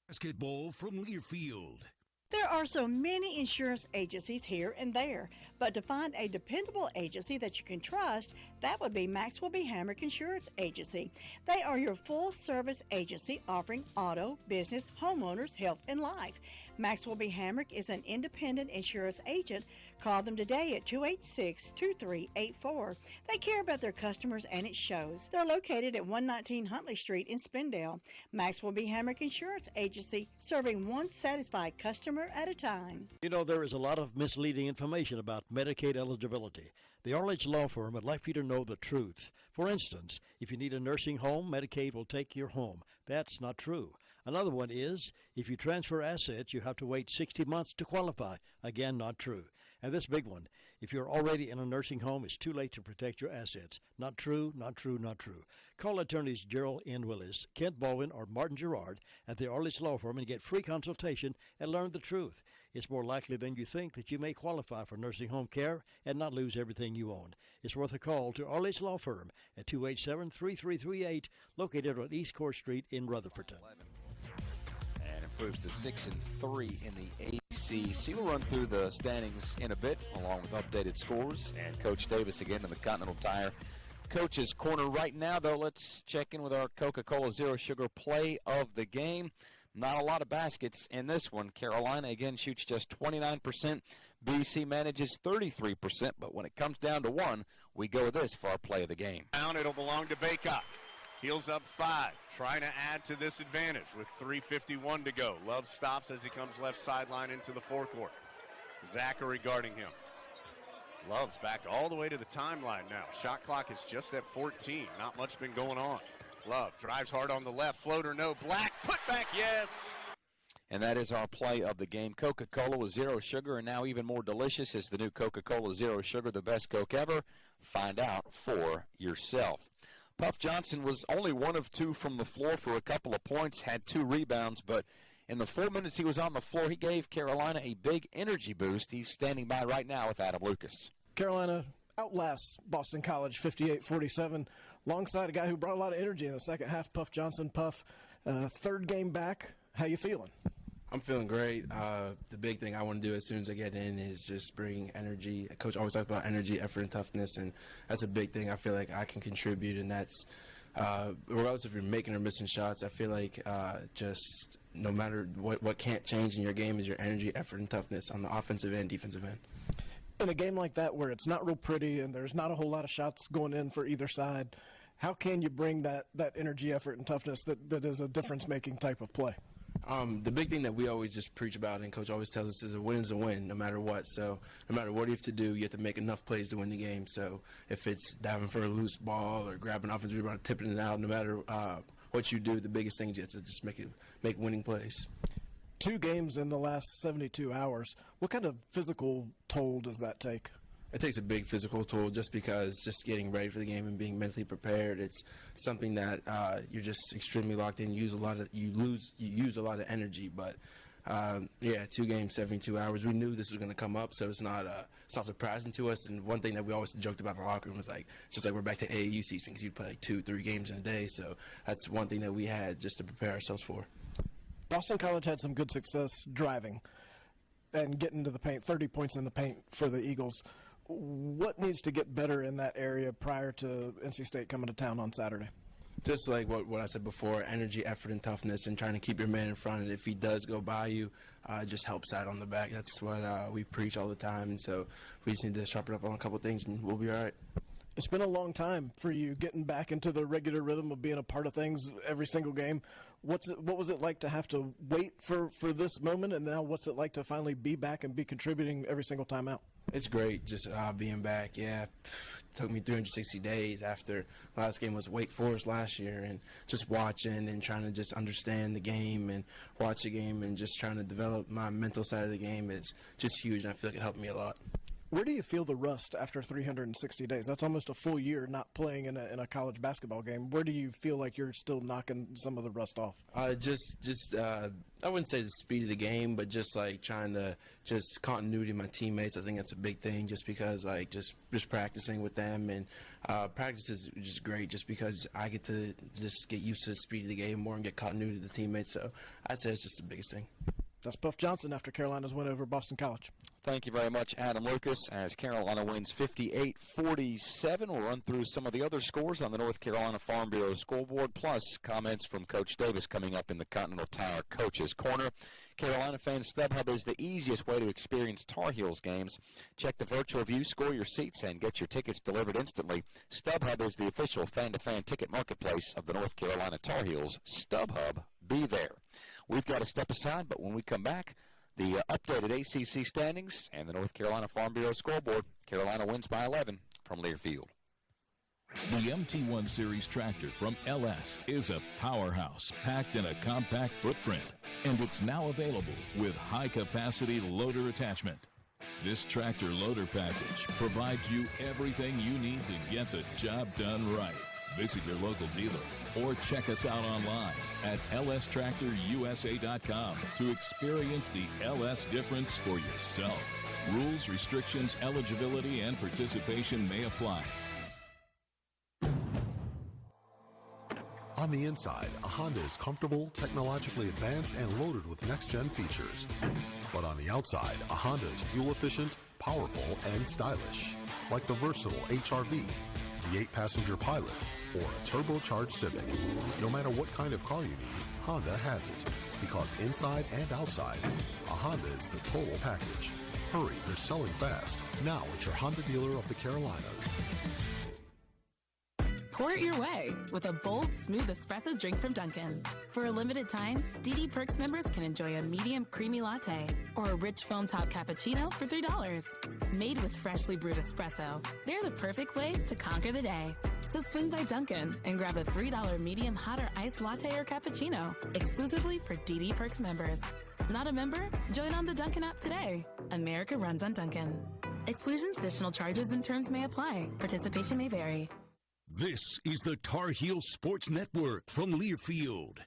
Basketball from Learfield. There are so many insurance agencies here and there, but to find a dependable agency that you can trust, that would be Maxwell B. Hamrick Insurance Agency. They are your full-service agency offering auto, business, homeowners, health, and life. Maxwell B. Hamrick is an independent insurance agent. Call them today at 286-2384. They care about their customers, and it shows. They're located at 119 Huntley Street in Spindale. Maxwell B. Hamrick Insurance Agency, serving one satisfied customer at a time. You know, there is a lot of misleading information about Medicaid eligibility. The Arledge Law Firm would like for you to know the truth. For instance, if you need a nursing home, Medicaid will take your home. That's not true. Another one is, if you transfer assets, you have to wait 60 months to qualify. Again, not true. And this big one, if you're already in a nursing home, it's too late to protect your assets. Not true, not true, not true. Call attorneys Gerald N. Willis, Kent Baldwin, or Martin Gerard at the Arledge Law Firm and get free consultation and learn the truth. It's more likely than you think that you may qualify for nursing home care and not lose everything you own. It's worth a call to Arledge Law Firm at 287-3338, located on East Court Street in Rutherfordton. And improves to 6-3 in the ACC. We'll run through the standings in a bit, along with updated scores. And Coach Davis again in the Continental Tire Coach's Corner right now, though. Let's check in with our Coca-Cola Zero Sugar play of the game. Not a lot of baskets in this one. Carolina, again, shoots just 29%. BC manages 33%. But when it comes down to one, we go with this for our play of the game. Down, it'll belong to Baycott. Heels up 5, trying to add to this advantage with 3:51 to go. Love stops as he comes left sideline into the forecourt. Zachary guarding him. Love's backed all the way to the timeline now. Shot clock is just at 14. Not much been going on. Love drives hard on the left. Floater, no. Black, put back, yes. And that is our play of the game. Coca-Cola with zero sugar, and now even more delicious is the new Coca-Cola Zero Sugar, the best Coke ever. Find out for yourself. Puff Johnson was only 1 of 2 from the floor for a couple of points, had 2 rebounds, but in the 4 minutes he was on the floor, he gave Carolina a big energy boost. He's standing by right now with Adam Lucas. Carolina outlasts Boston College 58-47, alongside a guy who brought a lot of energy in the second half, Puff Johnson. Puff, third game back. How you feeling? I'm feeling great. The big thing I want to do as soon as I get in is just bring energy. Coach always talks about energy, effort, and toughness, and that's a big thing I feel like I can contribute, and that's regardless if you're making or missing shots, I feel like just no matter what can't change in your game is your energy, effort, and toughness on the offensive and defensive end. In a game like that where it's not real pretty and there's not a whole lot of shots going in for either side, How can you bring that energy, effort, and toughness that is a difference-making type of play? The big thing that we always just preach about, and Coach always tells us, is a win is a win, no matter what. So no matter what you have to do, you have to make enough plays to win the game. So if it's diving for a loose ball or grabbing offensive rebound, tipping it out, no matter what you do, the biggest thing is you have to just make winning plays. 2 games in the last 72 hours. What kind of physical toll does that take? It takes a big physical toll just because just getting ready for the game and being mentally prepared. It's something that you're just extremely locked in. You use a lot of energy. But 2 games, 72 hours. We knew this was going to come up, so it's not surprising to us. And one thing that we always joked about in the locker room was like, it's just like we're back to AAU seasons. You'd play like 2-3 games in a day. So that's one thing that we had just to prepare ourselves for. Boston College had some good success driving and getting to the paint. 30 points in the paint for the Eagles. What needs to get better in that area prior to NC State coming to town on Saturday? Just like what I said before, energy, effort, and toughness, and trying to keep your man in front. And if he does go by you, just help side on the back. That's what we preach all the time. And so we just need to sharpen up on a couple things, and we'll be all right. It's been a long time for you getting back into the regular rhythm of being a part of things every single game. What was it like to have to wait for this moment, and now what's it like to finally be back and be contributing every single time out? It's great just being back. Yeah, it took me 360 days after last game was Wake Forest last year, and just watching and trying to just understand the game and watch the game and just trying to develop my mental side of the game is just huge, and I feel like it helped me a lot. Where do you feel the rust after 360 days? That's almost a full year not playing in a college basketball game. Where do you feel like you're still knocking some of the rust off? I wouldn't say the speed of the game, but just like trying to just continuity of my teammates. I think that's a big thing, just because like just practicing with them, and practice is just great just because I get to just get used to the speed of the game more and get continuity of the teammates. So I'd say it's just the biggest thing. That's Puff Johnson after Carolina's win over Boston College. Thank you very much, Adam Lucas, as Carolina wins 58-47. We'll run through some of the other scores on the North Carolina Farm Bureau scoreboard, plus comments from Coach Davis coming up in the Continental Tire Coach's Corner. Carolina fans, StubHub is the easiest way to experience Tar Heels games. Check the virtual view, score your seats, and get your tickets delivered instantly. StubHub is the official fan-to-fan ticket marketplace of the North Carolina Tar Heels. StubHub, be there. We've got to step aside, but when we come back, the updated ACC standings and the North Carolina Farm Bureau scoreboard. Carolina wins by 11 from Learfield. The MT1 Series tractor from LS is a powerhouse packed in a compact footprint, and it's now available with high-capacity loader attachment. This tractor loader package provides you everything you need to get the job done right. Visit your local dealer or check us out online at lstractorusa.com to experience the LS difference for yourself. Rules, restrictions, eligibility, and participation may apply. On the inside, a Honda is comfortable, technologically advanced, and loaded with next-gen features. But on the outside, a Honda is fuel-efficient, powerful, and stylish. Like the versatile HR-V, the 8-passenger Pilot, or a turbocharged Civic. No matter what kind of car you need, Honda has it. Because inside and outside, a Honda is the total package. Hurry, they're selling fast. Now at your Honda dealer of the Carolinas. Pour it your way with a bold, smooth espresso drink from Dunkin'. For a limited time, DD Perks members can enjoy a medium creamy latte or a rich foam top cappuccino for $3. Made with freshly brewed espresso, they're the perfect way to conquer the day. So swing by Dunkin' and grab a $3 medium hot or iced latte or cappuccino, exclusively for DD Perks members. Not a member? Join on the Dunkin' app today. America runs on Dunkin'. Exclusions, additional charges, and terms may apply. Participation may vary. This is the Tar Heel Sports Network from Learfield.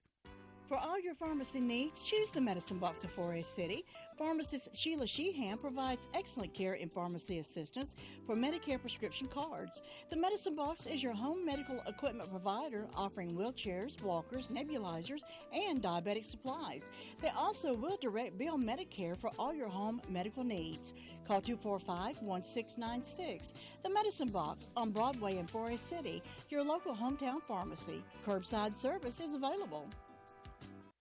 For all your pharmacy needs, choose the Medicine Box of Forest City. Pharmacist Sheila Sheehan provides excellent care and pharmacy assistance for Medicare prescription cards. The Medicine Box is your home medical equipment provider, offering wheelchairs, walkers, nebulizers, and diabetic supplies. They also will direct bill Medicare for all your home medical needs. Call 245-1696. The Medicine Box on Broadway in Forest City, your local hometown pharmacy. Curbside service is available.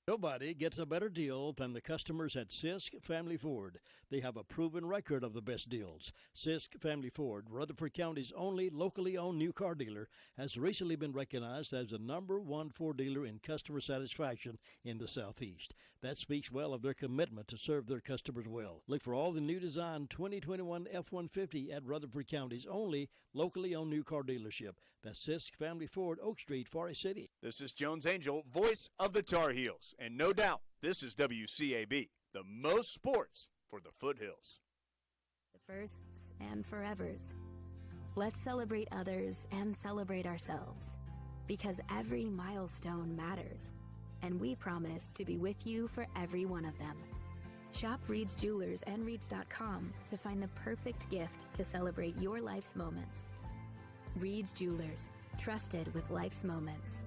Nobody gets a better deal than the customers at Sisk Family Ford. They have a proven record of the best deals. Sisk Family Ford, Rutherford County's only locally owned new car dealer, has recently been recognized as the #1 Ford dealer in customer satisfaction in the Southeast. That speaks well of their commitment to serve their customers well. Look for all the new design 2021 F-150 at Rutherford County's only locally owned new car dealership. That's Sisk Family Ford, Oak Street, Forest City. This is Jones Angel, voice of the Tar Heels. And no doubt, this is WCAB, the most sports for the foothills. The firsts and forevers. Let's celebrate others and celebrate ourselves, because every milestone matters, and we promise to be with you for every one of them. Shop Reed's Jewelers and Reeds.com to find the perfect gift to celebrate your life's moments. Reed's Jewelers, trusted with life's moments.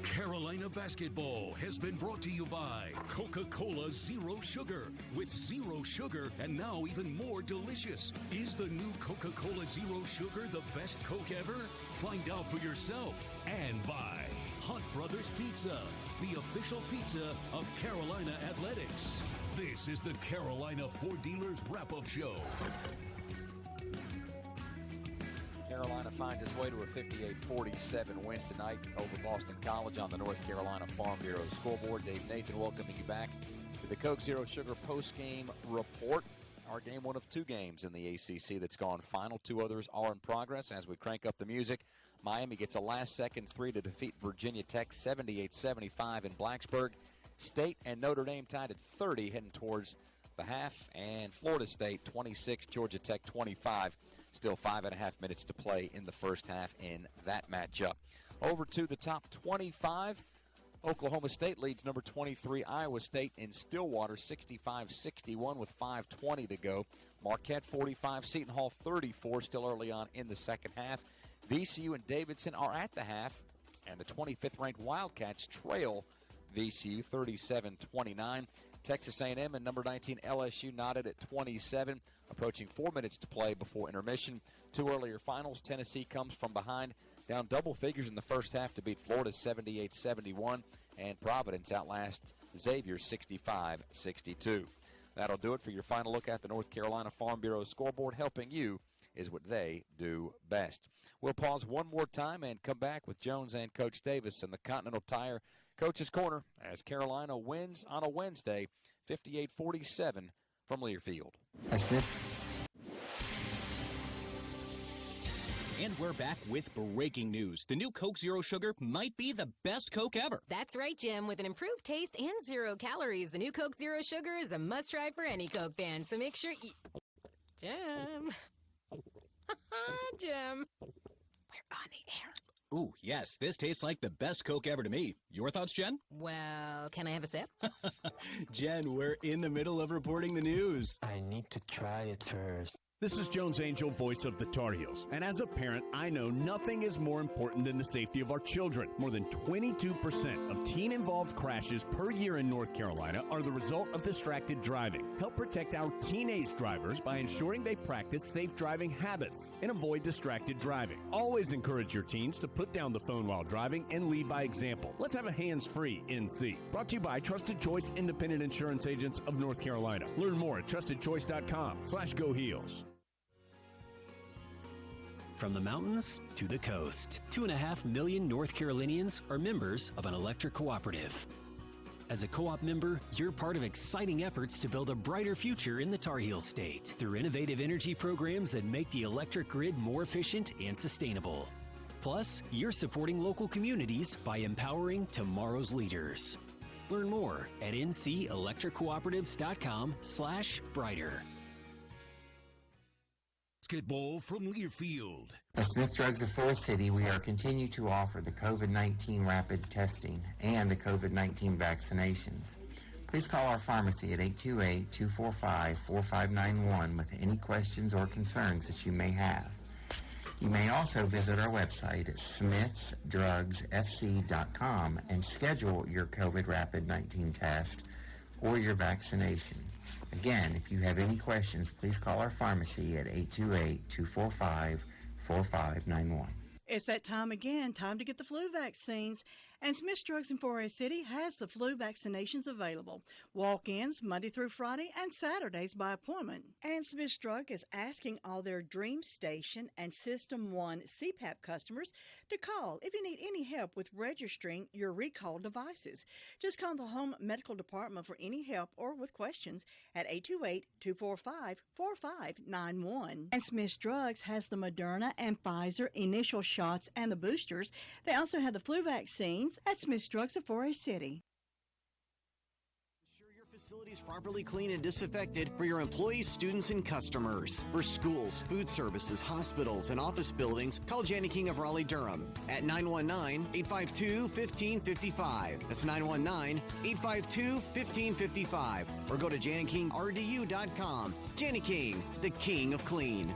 Carolina basketball has been brought to you by Coca-Cola Zero Sugar. With zero sugar and now even more delicious. Is the new Coca-Cola Zero Sugar the best Coke ever? Find out for yourself. And by Hunt Brothers Pizza, the official pizza of Carolina Athletics. This is the Carolina Ford Dealers Wrap-Up Show. Carolina finds its way to a 58-47 win tonight over Boston College on the North Carolina Farm Bureau scoreboard. Dave Nathan welcoming you back to the Coke Zero Sugar post-game report. Our game, one of two games in the ACC that's gone final. Two others are in progress as we crank up the music. Miami gets a last-second three to defeat Virginia Tech 78-75 in Blacksburg. State and Notre Dame tied at 30 heading towards the half. And Florida State 26, Georgia Tech 25. Still 5.5 minutes to play in the first half in that matchup. Over to the top 25. Oklahoma State leads number 23 Iowa State in Stillwater 65-61 with 5:20 to go. Marquette 45, Seton Hall 34, still early on in the second half. VCU and Davidson are at the half, and the 25th ranked Wildcats trail VCU 37-29. Texas A&M and number 19 LSU knotted at 27, approaching 4 minutes to play before intermission. Two earlier finals, Tennessee comes from behind, down double figures in the first half to beat Florida 78-71, and Providence outlasts Xavier 65-62. That'll do it for your final look at the North Carolina Farm Bureau scoreboard. Helping you is what they do best. We'll pause one more time and come back with Jones and Coach Davis in the Continental Tire Coach's Corner as Carolina wins on a Wednesday, 58-47 from Learfield. And we're back with breaking news. The new Coke Zero Sugar might be the best Coke ever. That's right, Jim. With an improved taste and 0 calories, the new Coke Zero Sugar is a must-try for any Coke fan. So make sure you... Jim. Jim. We're on the air. Ooh, yes, this tastes like the best Coke ever to me. Your thoughts, Jen? Well, can I have a sip? Jen, we're in the middle of reporting the news. I need to try it first. This is Jones Angel, voice of the Tar Heels. And as a parent, I know nothing is more important than the safety of our children. More than 22% of teen-involved crashes per year in North Carolina are the result of distracted driving. Help protect our teenage drivers by ensuring they practice safe driving habits and avoid distracted driving. Always encourage your teens to put down the phone while driving and lead by example. Let's have a hands-free NC. Brought to you by Trusted Choice Independent Insurance Agents of North Carolina. Learn more at trustedchoice.com/Go Heels. From the mountains to the coast, 2.5 million North Carolinians are members of an electric cooperative. As a co-op member, you're part of exciting efforts to build a brighter future in the Tar Heel State through innovative energy programs that make the electric grid more efficient and sustainable. Plus, you're supporting local communities by empowering tomorrow's leaders. Learn more at ncelectriccooperatives.com/brighter. Basketball from Learfield. At Smith Drugs of Forest City, we are continuing to offer the COVID-19 rapid testing and the COVID-19 vaccinations. Please call our pharmacy at 828-245-4591 with any questions or concerns that you may have. You may also visit our website at smithsdrugsfc.com and schedule your COVID rapid 19 test or your vaccination. Again, if you have any questions, please call our pharmacy at 828-245-4591. It's that time again, time to get the flu vaccines. And Smith's Drugs in 4A City has the flu vaccinations available. Walk-ins Monday through Friday and Saturdays by appointment. And Smith's Drug is asking all their Dream Station and System 1 CPAP customers to call if you need any help with registering your recalled devices. Just call the Home Medical Department for any help or with questions at 828-245-4591. And Smith's Drugs has the Moderna and Pfizer initial shots and the boosters. They also have the flu vaccines at Smith's Drugs of 4A City. Facilities properly clean and disinfected for your employees, students, and customers. For schools, food services, hospitals, and office buildings, call Janie King of Raleigh-Durham at 919-852-1555. That's 919-852-1555. Or go to JannieKingRDU.com. Janie King, the King of Clean.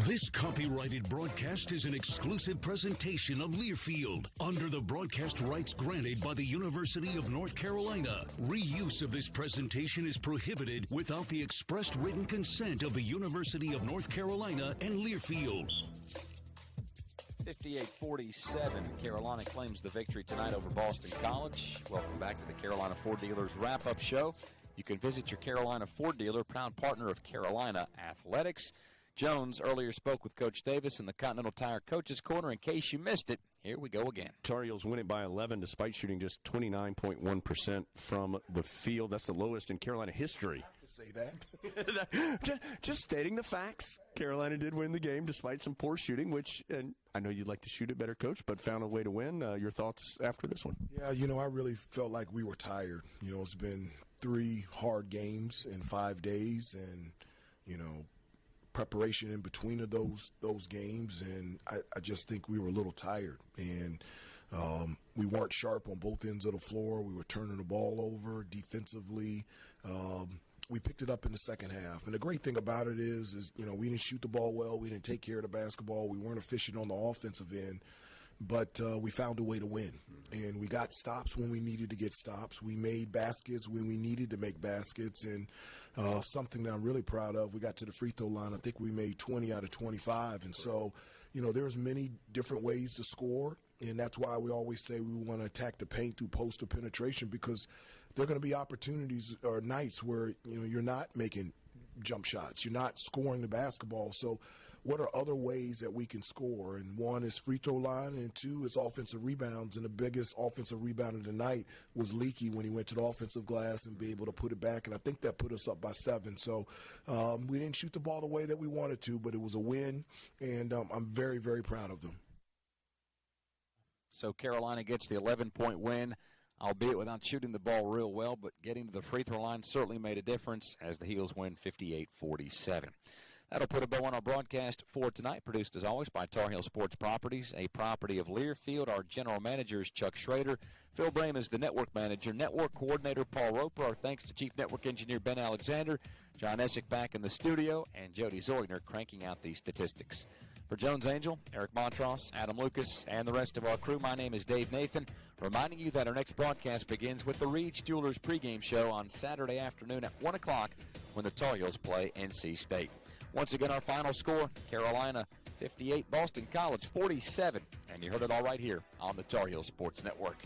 This copyrighted broadcast is an exclusive presentation of Learfield under the broadcast rights granted by the University of North Carolina. Reuse of this presentation is prohibited without the expressed written consent of the University of North Carolina and Learfield. 58-47, Carolina claims the victory tonight over Boston College. Welcome back to the Carolina Ford Dealers Wrap-Up Show. You can visit your Carolina Ford dealer, proud partner of Carolina Athletics. Jones earlier spoke with Coach Davis in the Continental Tire Coaches Corner. In case you missed it, here we go again. Tar Heels win it by 11 despite shooting just 29.1% from the field. That's the lowest in Carolina history. Say that. Just stating the facts. Carolina did win the game despite some poor shooting, which, and I know you'd like to shoot it better, Coach, but found a way to win. Your thoughts after this one? Yeah, I really felt like we were tired. It's been 3 hard games in 5 days, and, preparation in between of those games, and I just think we were a little tired, and we weren't sharp on both ends of the floor. We were turning the ball over defensively. We picked it up in the second half, and the great thing about it is we didn't shoot the ball well. We didn't take care of the basketball. We weren't efficient on the offensive end, but we found a way to win, and we got stops when we needed to get stops. We made baskets when we needed to make baskets, and something that I'm really proud of, we got to the free throw line. I think we made 20 out of 25, and so, there's many different ways to score, and that's why we always say we want to attack the paint through post or penetration, because there are going to be opportunities or nights where, you're not making jump shots. You're not scoring the basketball, so what are other ways that we can score? And one is free throw line, and 2 is offensive rebounds. And the biggest offensive rebound of the night was Leakey when he went to the offensive glass and be able to put it back. And I think that put us up by 7. So we didn't shoot the ball the way that we wanted to, but it was a win, and I'm very, very proud of them. So Carolina gets the 11-point win, albeit without shooting the ball real well, but getting to the free throw line certainly made a difference as the Heels win 58-47. That'll put a bow on our broadcast for tonight, produced as always by Tar Heel Sports Properties, a property of Learfield. Our general manager is Chuck Schrader. Phil Brame is the network manager. Network coordinator Paul Roper. Our thanks to Chief Network Engineer Ben Alexander, John Essick back in the studio, and Jody Zoigner cranking out the statistics. For Jones Angel, Eric Montross, Adam Lucas, and the rest of our crew, my name is Dave Nathan, reminding you that our next broadcast begins with the Reed's Jewelers pregame show on Saturday afternoon at 1 o'clock when the Tar Heels play NC State. Once again, our final score, Carolina 58, Boston College 47. And you heard it all right here on the Tar Heel Sports Network.